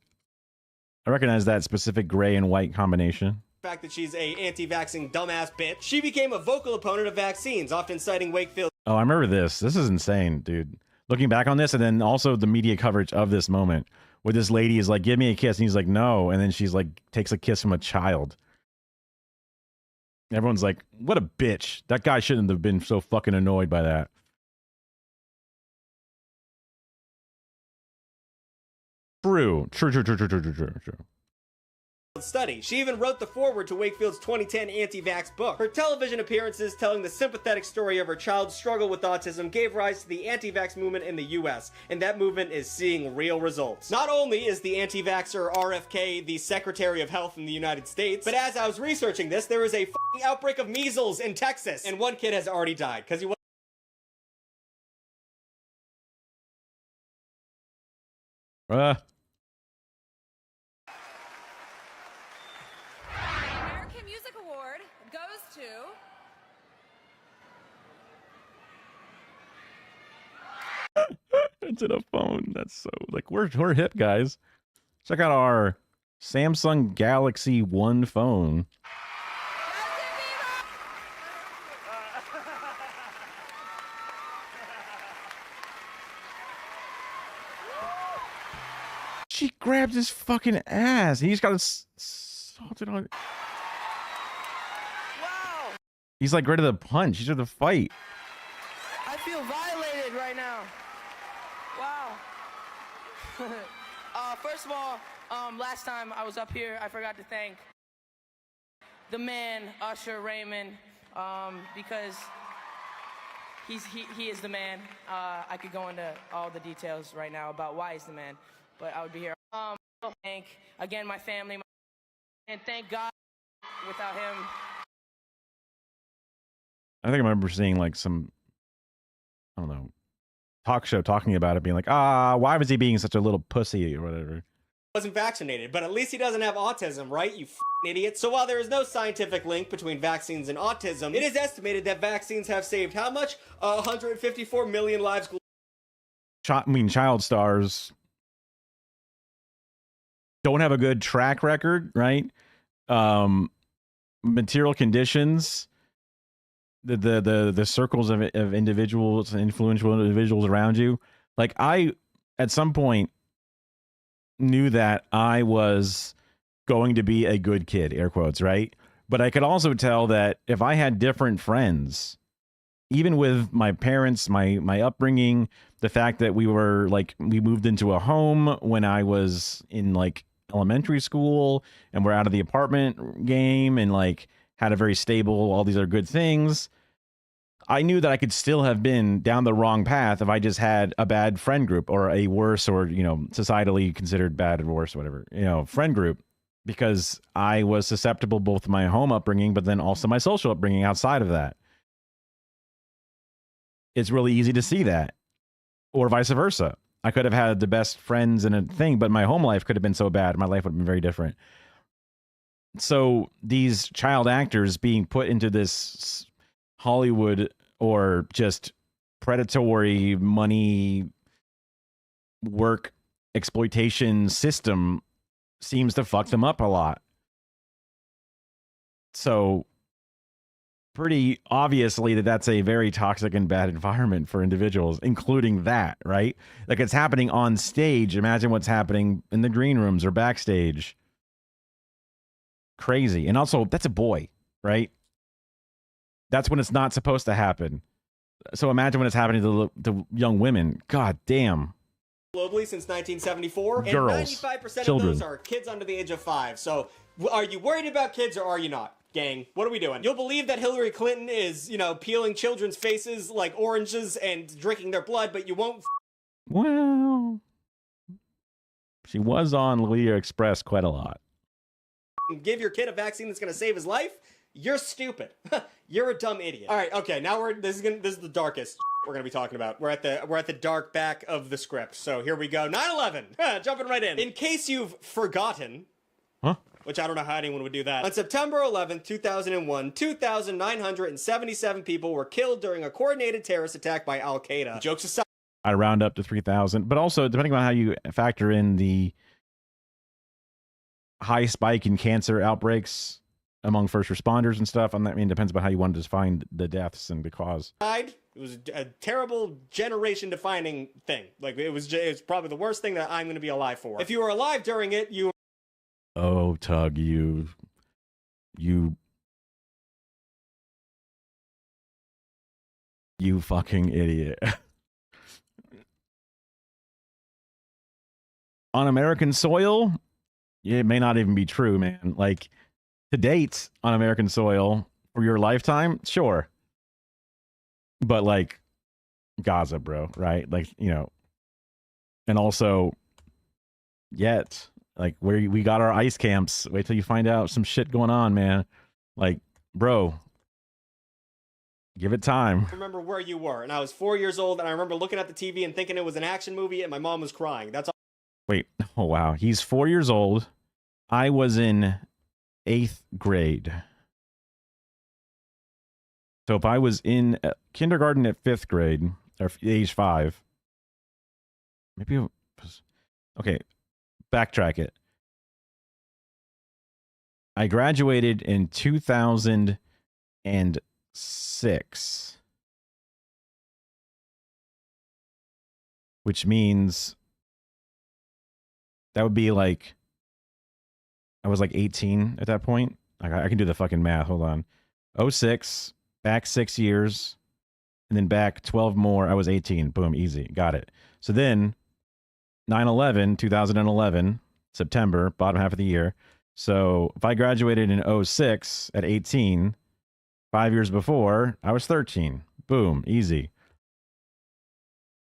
I recognize that specific gray and white combination. fact that she's a anti-vaxxing dumbass bitch. She became a vocal opponent of vaccines, often citing Wakefield. Oh, I remember this. This is insane, dude. Looking back on this, and then also the media coverage of this moment, where this lady is like, "Give me a kiss," and he's like, "No," and then she's like, takes a kiss from a child. Everyone's like, "What a bitch! That guy shouldn't have been so fucking annoyed by that." True. Study. She even wrote the foreword to Wakefield's 2010 anti-vax book. Her television appearances telling the sympathetic story of her child's struggle with autism gave rise to the anti-vax movement in the US, and that movement is seeing real results. Not only is the anti-vaxxer RFK the Secretary of Health in the United States, but as I was researching this, there was a f***ing outbreak of measles in Texas, and one kid has already died because he was American Music Award goes to... It's in a phone. That's so like we're hip, guys. Check out our Samsung Galaxy One phone. She grabbed his fucking ass. He's got assaulted on. Wow. He's like ready to punch. He's ready to fight. I feel violated right now. Wow. First of all, last time I was up here, I forgot to thank the man, Usher Raymond, because he is the man. I could go into all the details right now about why he's the man, but I would be here. Thank again my family, and thank God. Without him, I think I remember seeing like some, I don't know, talk show talking about it, being like, why was he being such a little pussy or whatever. wasn't vaccinated, but at least he doesn't have autism, right? You f***ing idiot. So while there is no scientific link between vaccines and autism, it is estimated that vaccines have saved how much? 154 million lives. Child stars don't have a good track record, right? Material conditions, the circles of individuals, influential individuals around you. Like I, at some point, knew that I was going to be a good kid, air quotes, right? But I could also tell that if I had different friends, even with my parents, my upbringing, the fact that we moved into a home when I was in like elementary school and we're out of the apartment game and like had a very stable, all these are good things. I knew that I could still have been down the wrong path if I just had a bad friend group or a worse or, societally considered bad or worse, whatever, friend group, because I was susceptible both to my home upbringing, but then also my social upbringing outside of that. It's really easy to see that, or vice versa. I could have had the best friends and a thing, but my home life could have been so bad. My life would have been very different. So these child actors being put into this Hollywood or just predatory money work exploitation system seems to fuck them up a lot. So pretty obviously that's a very toxic and bad environment for individuals, including that, right? Like it's happening on stage. Imagine what's happening in the green rooms or backstage. Crazy. And also, that's a boy, right? That's when it's not supposed to happen. So imagine when it's happening to young women. God damn. Globally since 1974, Girls, and 95% children. of those are kids under the age of 5. So, are you worried about kids or are you not, gang? What are we doing? You'll believe that Hillary Clinton is, peeling children's faces like oranges and drinking their blood, but you won't. Well, she was on Leah Express quite a lot. Give your kid a vaccine that's going to save his life. You're stupid. You're a dumb idiot. All right, okay. Now this is the darkest we're going to be talking about. We're at the dark back of the script. So here we go. 9/11. Jumping right in. In case you've forgotten, which I don't know how anyone would do that. On September 11th, 2001, 2,977 people were killed during a coordinated terrorist attack by Al Qaeda. Jokes aside. I round up to 3,000, but also depending on how you factor in the high spike in cancer outbreaks among first responders and stuff. I mean, it depends about how you want to define the deaths and the cause. It was a terrible generation-defining thing. Like it was probably the worst thing that I'm going to be alive for. If you were alive during it, you. Oh, Tug, you fucking idiot. On American soil, it may not even be true, man. Like, to date on American soil for your lifetime, sure. But, like, Gaza, bro, right? Like, and also, yet, like, where we got our ice camps. Wait till you find out some shit going on, man. Like, bro, give it time. I remember where you were, and I was 4 years old, and I remember looking at the TV and thinking it was an action movie, and my mom was crying. That's all. Wait, oh wow, he's 4 years old. I was in 8th grade. So if I was in kindergarten at 5th grade, or age 5, maybe it was, okay, backtrack it. I graduated in 2006, which means that would be like, I was like 18 at that point. I can do the fucking math. Hold on. 06, back 6 years, and then back 12 more. I was 18. Boom, easy. Got it. So then 9/11, 2011, September, bottom half of the year. So if I graduated in 06 at 18, 5 years before, I was 13. Boom, easy.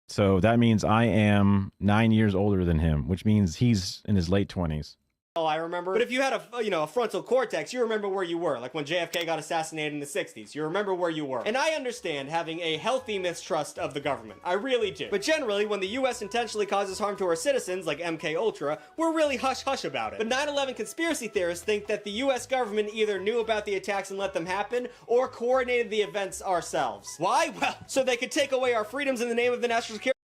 So that means I am 9 years older than him, which means he's in his late 20s. I remember. But if you had a frontal cortex, you remember where you were. Like when JFK got assassinated in the 60s, you remember where you were. And I understand having a healthy mistrust of the government. I really do. But generally, when the US intentionally causes harm to our citizens, like MK Ultra, we're really hush-hush about it. But 9/11 conspiracy theorists think that the US government either knew about the attacks and let them happen, or coordinated the events ourselves. Why? Well, so they could take away our freedoms in the name of the national security.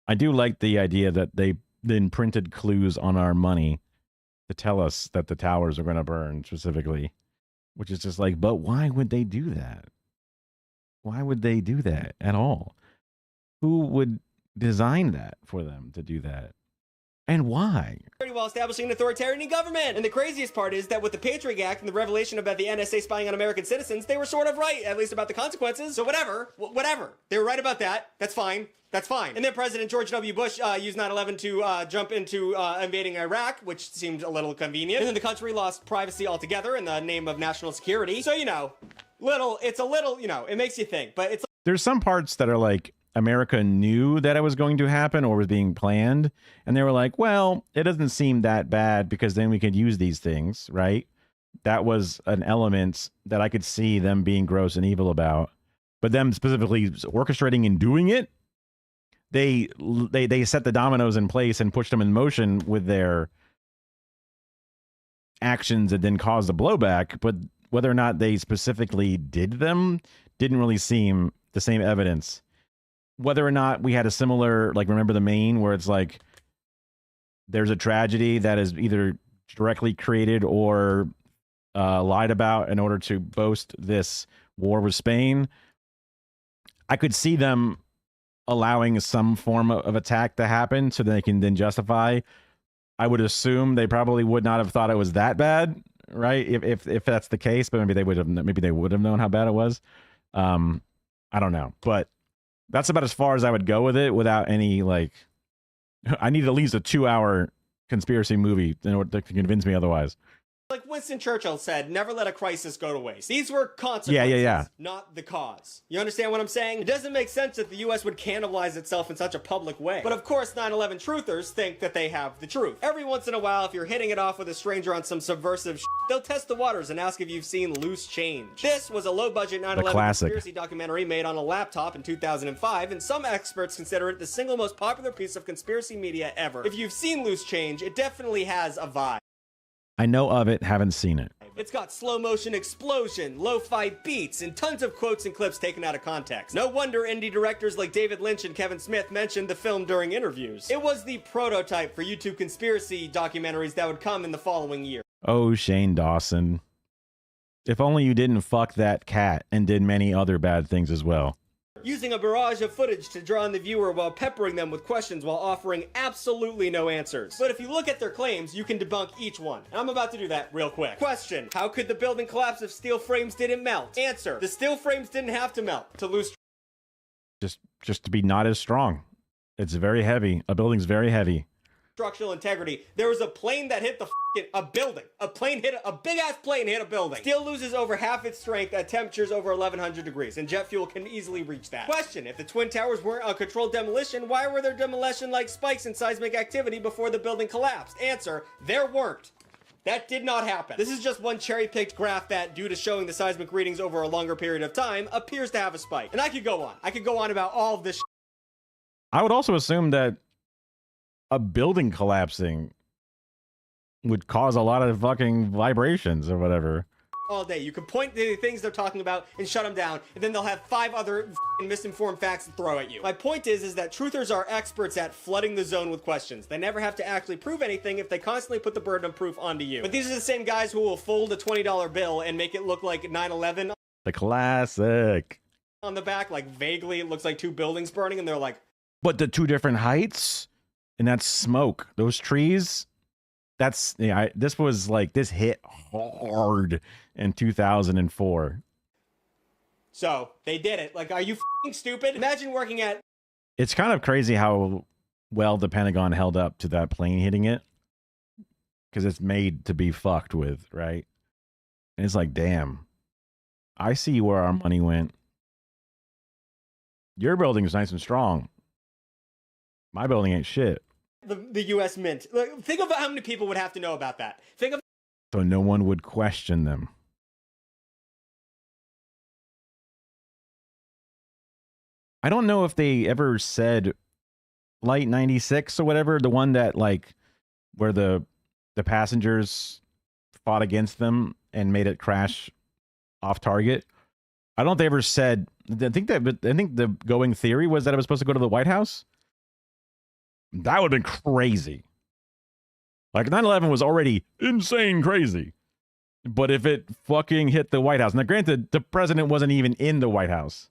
I do like the idea that they then printed clues on our money to tell us that the towers are going to burn specifically, which is just like, but why would they do that? Why would they do that at all? Who would design that for them to do that? And why? While establishing an authoritarian government. And the craziest part is that with the Patriot Act and the revelation about the NSA spying on American citizens, they were sort of right, at least about the consequences. So whatever. They were right about that. That's fine. That's fine. And then President George W. Bush used 9/11 to jump into invading Iraq, which seemed a little convenient. And then the country lost privacy altogether in the name of national security. So, it makes you think. But it's there's some parts that are like, America knew that it was going to happen or was being planned. And they were like, well, it doesn't seem that bad because then we could use these things, right? That was an element that I could see them being gross and evil about. But them specifically orchestrating and doing it, they set the dominoes in place and pushed them in motion with their actions and then caused the blowback, but whether or not they specifically did them didn't really seem the same evidence. Whether or not we had a similar, like, remember the Maine, where it's like there's a tragedy that is either directly created or lied about in order to boast this war with Spain. I could see them allowing some form of attack to happen so they can then justify. I would assume they probably would not have thought it was that bad, right? If that's the case, but maybe they would have known how bad it was. I don't know, but that's about as far as I would go with it without any, like, I need at least a 2-hour conspiracy movie in order to convince me otherwise. Like Winston Churchill said, never let a crisis go to waste. These were consequences, Yeah. not the cause. You understand what I'm saying? It doesn't make sense that the US would cannibalize itself in such a public way. But of course, 9/11 truthers think that they have the truth. Every once in a while, if you're hitting it off with a stranger on some subversive they'll test the waters and ask if you've seen Loose Change. This was a low-budget 9/11 conspiracy documentary made on a laptop in 2005, and some experts consider it the single most popular piece of conspiracy media ever. If you've seen Loose Change, it definitely has a vibe. I know of it, haven't seen it. It's got slow motion explosion, lo-fi beats, and tons of quotes and clips taken out of context. No wonder indie directors like David Lynch and Kevin Smith mentioned the film during interviews. It was the prototype for YouTube conspiracy documentaries that would come in the following year. Oh, Shane Dawson. If only you didn't fuck that cat and did many other bad things as well. Using a barrage of footage to draw on the viewer while peppering them with questions while offering absolutely no answers. But if you look at their claims, you can debunk each one. And I'm about to do that real quick. Question: how could the building collapse if steel frames didn't melt? Answer: the steel frames didn't have to melt to lose. Just to be not as strong. It's very heavy. A building's very heavy. Structural integrity. There was a plane that hit a building. A big ass plane hit a building. Steel loses over half its strength at temperatures over 1100 degrees, and jet fuel can easily reach that. Question: if the Twin Towers weren't a controlled demolition, why were there demolition-like spikes in seismic activity before the building collapsed? Answer: there weren't. That did not happen. This is just one cherry-picked graph that, due to showing the seismic readings over a longer period of time, appears to have a spike. And I could go on. I could go on about all of this. I would also assume that a building collapsing would cause a lot of fucking vibrations or whatever. All day. You can point to the things they're talking about and shut them down, and then they'll have 5 other misinformed facts to throw at you. My point is that truthers are experts at flooding the zone with questions. They never have to actually prove anything if they constantly put the burden of proof onto you. But these are the same guys who will fold a $20 bill and make it look like 9/11 The classic. on the back, like vaguely it looks like 2 buildings burning, and they're like, But the 2 different heights, and that's smoke. Those trees, that's, yeah, this hit hard in 2004. so they did it. Like, are you f***ing stupid? Imagine working at... It's kind of crazy how well the Pentagon held up to that plane hitting it, because it's made to be fucked with, right? And it's like, damn, I see where our money went. Your building's nice and strong. My building ain't shit. The U.S. Mint. Like, think about how many people would have to know about that. Think of... So no one would question them. I don't know if they ever said Flight 96 or whatever, the one that, like, where the passengers fought against them and made it crash off target. I don't think they ever said, I think the going theory was that it was supposed to go to the White House. That would have been crazy. Like, 9/11 was already insane crazy. But if it fucking hit the White House, now granted, the president wasn't even in the White House.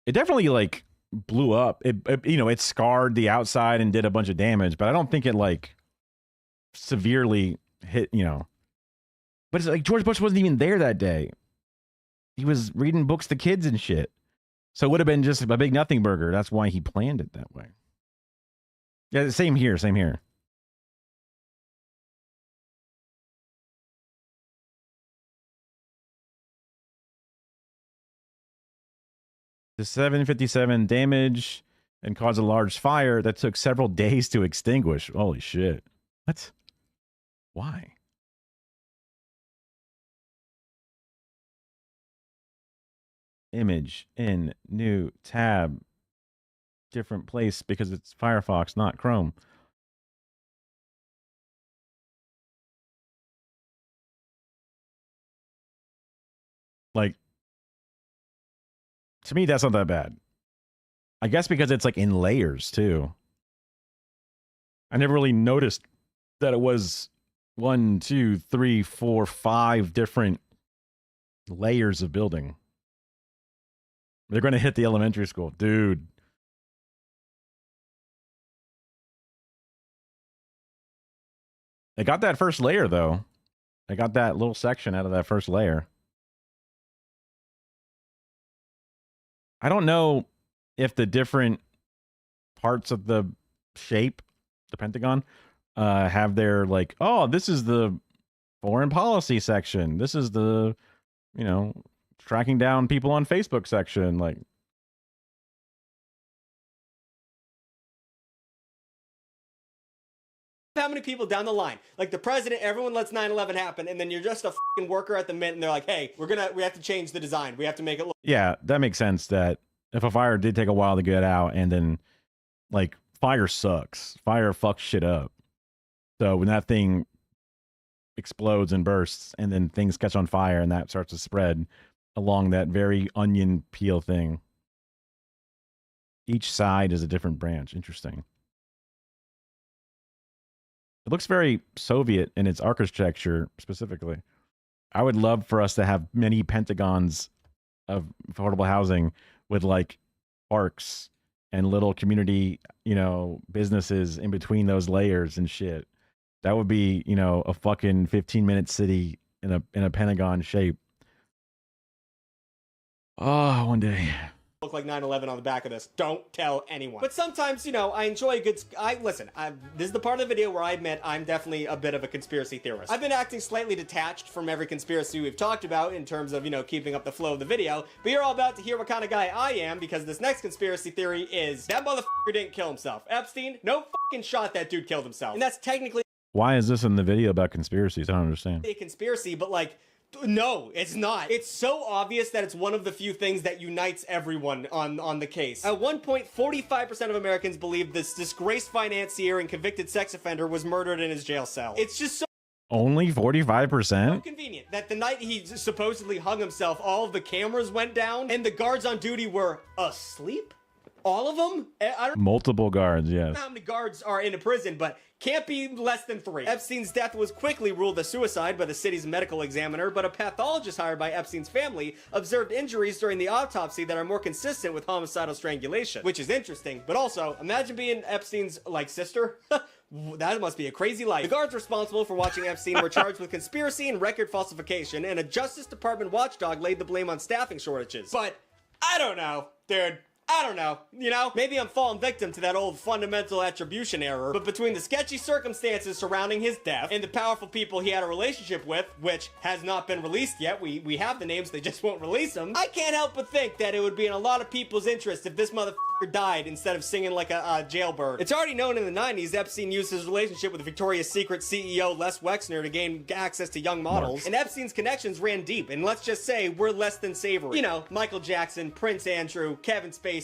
It definitely, like, blew up. It scarred the outside and did a bunch of damage, but I don't think it, like, severely hit, But it's like George Bush wasn't even there that day. He was reading books to kids and shit. So it would have been just a big nothing burger. That's why he planned it that way. Yeah, same here. The 757 damage and caused a large fire that took several days to extinguish. Holy shit. What? Why? Image in new tab. different place because it's Firefox, not Chrome. Like, to me, that's not that bad. I guess because it's like in layers too. I never really noticed that it was 1, 2, 3, 4, 5 different layers of building. They're going to hit the elementary school. Dude. They got that first layer, though. They got that little section out of that first layer. I don't know if the different parts of the shape, the Pentagon, have their, like, oh, this is the foreign policy section. This is the, you know, tracking down people on Facebook section. Like, how many people down the line, like the president, everyone lets 9/11 happen, and then you're just a fucking worker at the Mint, and they're like, hey, we have to change the design. We have to make it look. yeah, that makes sense that if a fire did take a while to get out, and then, like, fire sucks. Fire fucks shit up. So when that thing explodes and bursts, and then things catch on fire, and that starts to spread along that very onion peel thing. Each side is a different branch. Interesting. It looks very Soviet in its architecture specifically. I would love for us to have many pentagons of affordable housing with, like, parks and little community, you know, businesses in between those layers and shit. That would be, you know, a fucking 15-minute city in a pentagon shape. Oh, one day. Look like 9/11 on the back of this. Don't tell anyone. But sometimes, you know, I enjoy a good. This is the part of the video where I admit I'm definitely a bit of a conspiracy theorist. I've been acting slightly detached from every conspiracy we've talked about in terms of, you know, keeping up the flow of the video. But you're all about to hear what kind of guy I am, because this next conspiracy theory is that motherfucker didn't kill himself. Epstein, no fucking shot that dude killed himself. And that's technically Why is this in the video about conspiracies? I don't understand. a conspiracy, but like, no, it's not. It's so obvious that it's one of the few things that unites everyone on the case. At one point, 45% of Americans believe this disgraced financier and convicted sex offender was murdered in his jail cell. It's just so Only 45%? convenient that the night he supposedly hung himself, all of the cameras went down and the guards on duty were asleep? All of them? I don't Multiple guards, know yes. how many guards are in a prison, but can't be less than 3. Epstein's death was quickly ruled a suicide by the city's medical examiner, but a pathologist hired by Epstein's family observed injuries during the autopsy that are more consistent with homicidal strangulation, which is interesting. But also, imagine being Epstein's, like, sister. That must be a crazy life. The guards responsible for watching Epstein were charged with conspiracy and record falsification, and a Justice Department watchdog laid the blame on staffing shortages. But I don't know, dude. I don't know, you know? Maybe I'm falling victim to that old fundamental attribution error, but between the sketchy circumstances surrounding his death and the powerful people he had a relationship with, which has not been released yet, we have the names, they just won't release them, I can't help but think that it would be in a lot of people's interest if this motherfucker died instead of singing like a jailbird. It's already known in the 90s Epstein used his relationship with Victoria's Secret CEO Les Wexner to gain access to young models, and Epstein's connections ran deep, and let's just say we're less than savory. You know, Michael Jackson, Prince Andrew, Kevin Spacey,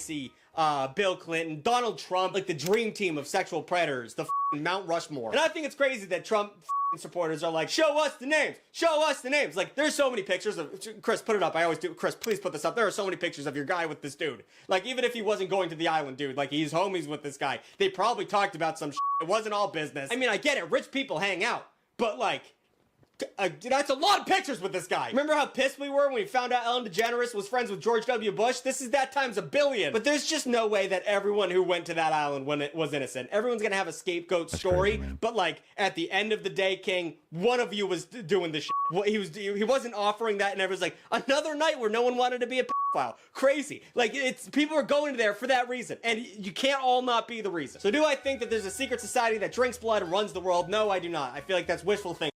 Bill Clinton, Donald Trump, like the dream team of sexual predators, the Mount Rushmore. And I think it's crazy that Trump supporters are like, show us the names, show us the names. Like, there's so many pictures of, Chris, put it up, I always do, Chris, please put this up. There are so many pictures of your guy with this dude. Like, even if he wasn't going to the island, dude, like, he's homies with this guy. They probably talked about some shit. It wasn't all business. I mean, I get it, rich people hang out, but like, that's a lot of pictures with this guy. Remember how pissed we were when we found out Ellen DeGeneres was friends with George W. Bush? This is that times a billion. But there's just no way that everyone who went to that island when it was innocent. Everyone's gonna have a scapegoat story. Crazy, but like, at the end of the day, King, one of you was doing this shit. Well, he wasn't offering that, and everyone's like, another night where no one wanted to be a pedophile. Crazy. Like, it's people are going there for that reason, and you can't all not be the reason. So do I think that there's a secret society that drinks blood and runs the world? No, I do not. I feel like that's wishful thinking.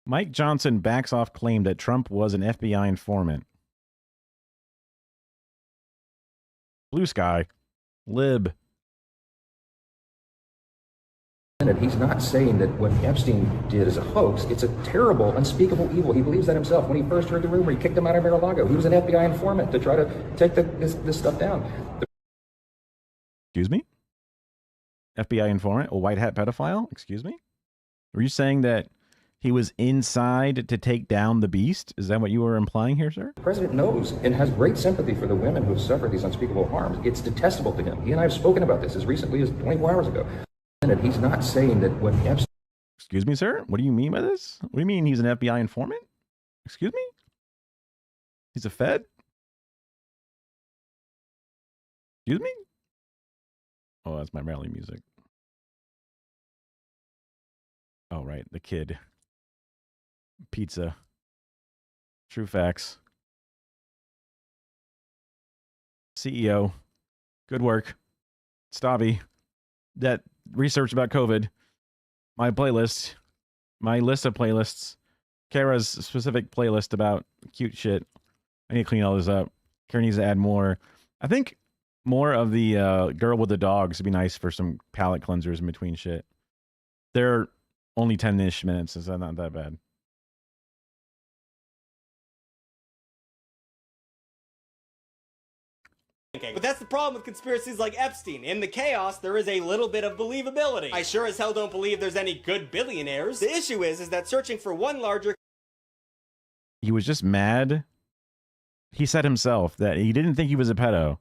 Mike Johnson backs off claim that Trump was an FBI informant. Blue sky. Lib. And he's not saying that what Epstein did is a hoax. It's a terrible, unspeakable evil. He believes that himself. When he first heard the rumor, he kicked him out of Mar-a-Lago. He was an FBI informant to try to take this stuff down. Excuse me? FBI informant? A white hat pedophile? Excuse me? Were you saying that he was inside to take down the beast? Is that what you were implying here, sir? The president knows and has great sympathy for the women who have suffered these unspeakable harms. It's detestable to him. He and I have spoken about this as recently as 24 hours ago. And he's not saying that what Epstein... Excuse me, sir? What do you mean by this? What do you mean he's an FBI informant? Excuse me? He's a Fed? Excuse me? Oh, that's my rally music. Oh, right. The kid. Pizza. True facts. CEO. Good work. Stavi. That research about COVID. My playlist. My list of playlists. Kara's specific playlist about cute shit. I need to clean all this up. Kara needs to add more. I think more of the girl with the dogs would be nice for some palate cleansers in between shit. They're only 10-ish minutes. It's not that bad. But that's the problem with conspiracies like Epstein. In the chaos, there is a little bit of believability. I sure as hell don't believe there's any good billionaires. The issue is that searching for one larger... He was just mad. He said himself that he didn't think he was a pedo.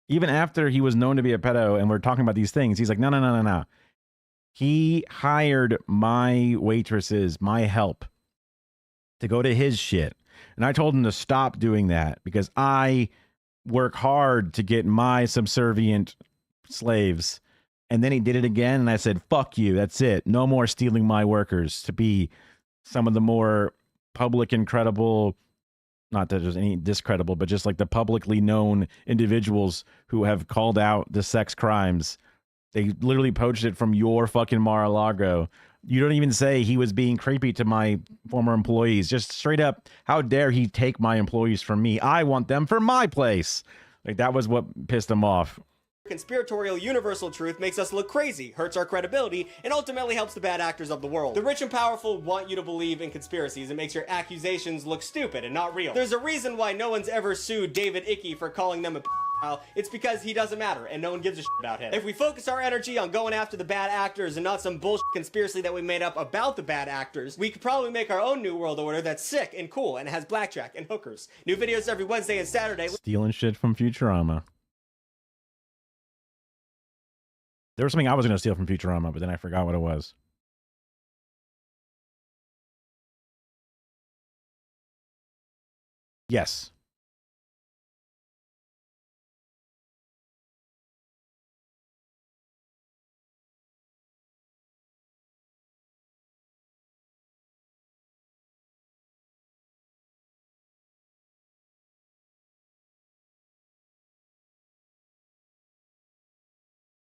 Even after he was known to be a pedo and we're talking about these things, he's like, no. He hired my waitresses, my help, to go to his shit. And I told him to stop doing that because I work hard to get my subservient slaves. And then he did it again. And I said, fuck you. That's it. No more stealing my workers to be some of the more public and credible, not that there's any discreditable, but just like the publicly known individuals who have called out the sex crimes. They literally poached it from your fucking Mar-a-Lago. You don't even say he was being creepy to my former employees. Just straight up, how dare he take my employees from me? I want them for my place. Like, that was what pissed him off. Conspiratorial universal truth makes us look crazy, hurts our credibility, and ultimately helps the bad actors of the world. The rich and powerful want you to believe in conspiracies. It makes your accusations look stupid and not real. There's a reason why no one's ever sued David Icke for calling them a it's because he doesn't matter and no one gives a shit about him. If we focus our energy on going after the bad actors and not some bullshit conspiracy that we made up about the bad actors, we could probably make our own new world order that's sick and cool and has blackjack and hookers. New videos every Wednesday and Saturday. Stealing shit from Futurama. There was something I was going to steal from Futurama, but then I forgot what it was. Yes.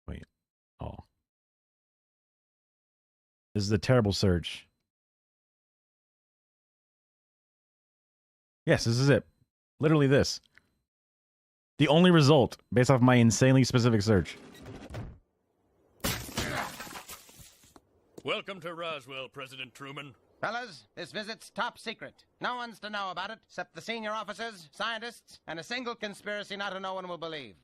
Wait. Oh. This is a terrible search. Yes, this is it. Literally this. The only result based off my insanely specific search. Welcome to Roswell, President Truman. Fellas, this visit's top secret. No one's to know about it, except the senior officers, scientists, and a single conspiracy not no one will believe.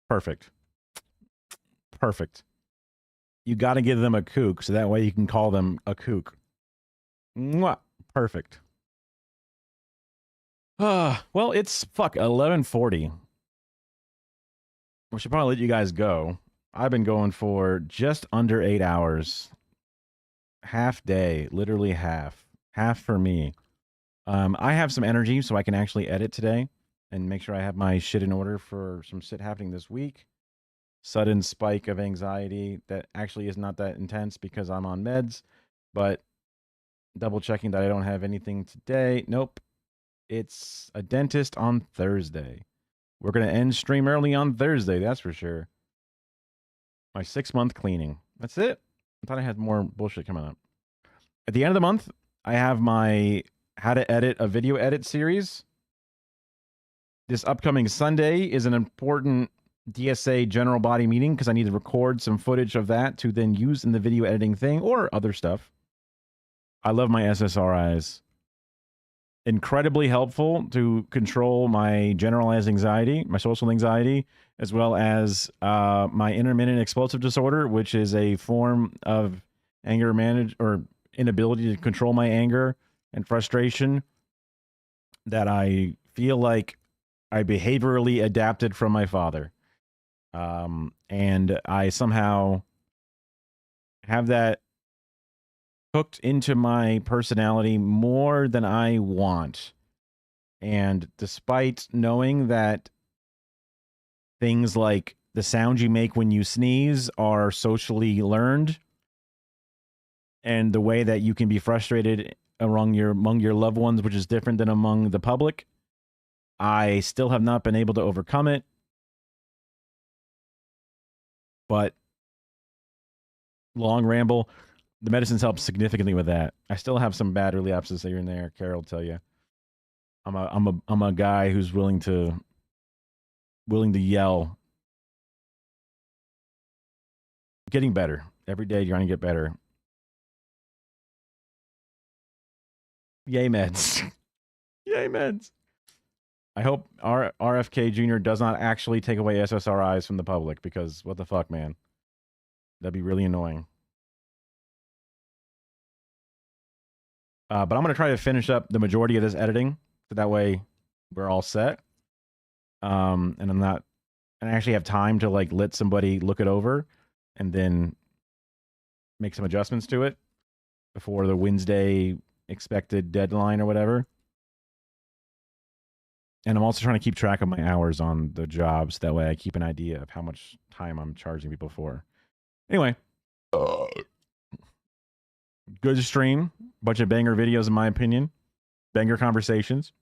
Perfect. Perfect. You got to give them a kook, so that way you can call them a kook. Mwah. Perfect. Well, it's 11:40. We should probably let you guys go. I've been going for just under 8 hours. Half day, literally half. Half for me. I have some energy, so I can actually edit today and make sure I have my shit in order for some shit happening this week. Sudden spike of anxiety that actually is not that intense because I'm on meds, but double checking that I don't have anything today. Nope. It's a dentist on Thursday. We're going to end stream early on Thursday, that's for sure. My 6-month cleaning. That's it. thought I had more bullshit coming up. At the end of the month, I have my How to Edit a Video Edit series. This upcoming Sunday is an important DSA general body meeting because I need to record some footage of that to then use in the video editing thing or other stuff. I love my SSRIs. Incredibly helpful to control my generalized anxiety, my social anxiety, as well as my intermittent explosive disorder, which is a form of anger or inability to control my anger and frustration that I feel like I behaviorally adapted from my father. And I somehow have that hooked into my personality more than I want. And despite knowing that things like the sound you make when you sneeze are socially learned, and the way that you can be frustrated among your loved ones, which is different than among the public, I still have not been able to overcome it. But long ramble, the medicines help significantly with that. I still have some bad relapses here and there. Carol will tell you. I'm a guy who's willing to yell. Getting better. Every day you're going to get better. Yay meds. Yay meds. I hope RFK Jr. does not actually take away SSRIs from the public, because what the fuck, man? That'd be really annoying. But I'm going to try to finish up the majority of this editing, so that way we're all set. And I actually have time to like let somebody look it over and then make some adjustments to it before the Wednesday expected deadline or whatever. And I'm also trying to keep track of my hours on the jobs. That way I keep an idea of how much time I'm charging people for. Anyway. Good stream. Bunch of banger videos, in my opinion. Banger conversations.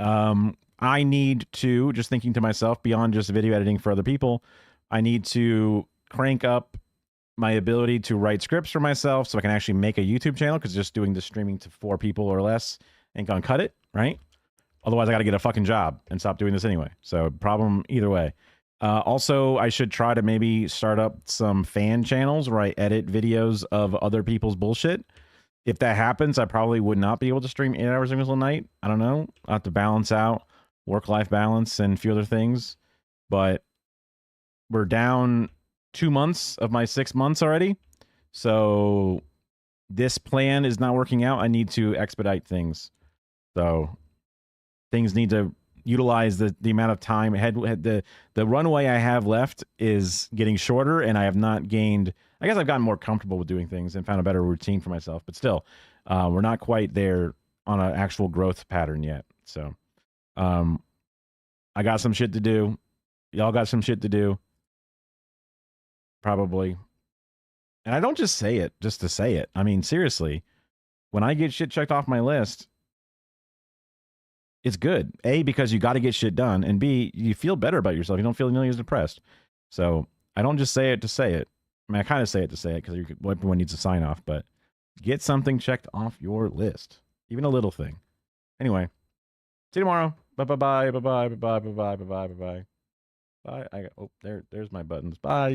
I need to, just thinking to myself, beyond just video editing for other people, I need to crank up my ability to write scripts for myself so I can actually make a YouTube channel, because just doing the streaming to 4 people or less ain't gonna cut it, right? Otherwise, I got to get a fucking job and stop doing this anyway. So problem either way. Also, I should try to maybe start up some fan channels where I edit videos of other people's bullshit. If that happens, I probably would not be able to stream 8 hours every single night. I don't know. I'll have to balance out work-life balance and a few other things. But we're down 2 months of my 6 months already. So this plan is not working out. I need to expedite things. So things need to utilize the amount of time ahead. The runway I have left is getting shorter, and I have not gained. I guess I've gotten more comfortable with doing things and found a better routine for myself. But still, we're not quite there on an actual growth pattern yet. So, I got some shit to do. Y'all got some shit to do. Probably. And I don't just say it just to say it. I mean, seriously, when I get shit checked off my list, it's good. A, because you got to get shit done. And B, you feel better about yourself. You don't feel nearly as depressed. So I don't just say it to say it. I mean, I kind of say it to say it because everyone needs to sign off. But get something checked off your list. Even a little thing. Anyway, see you tomorrow. Bye-bye. Bye-bye. Bye-bye. Bye-bye. Bye-bye. Bye-bye. Bye. Oh, there's my buttons. Bye.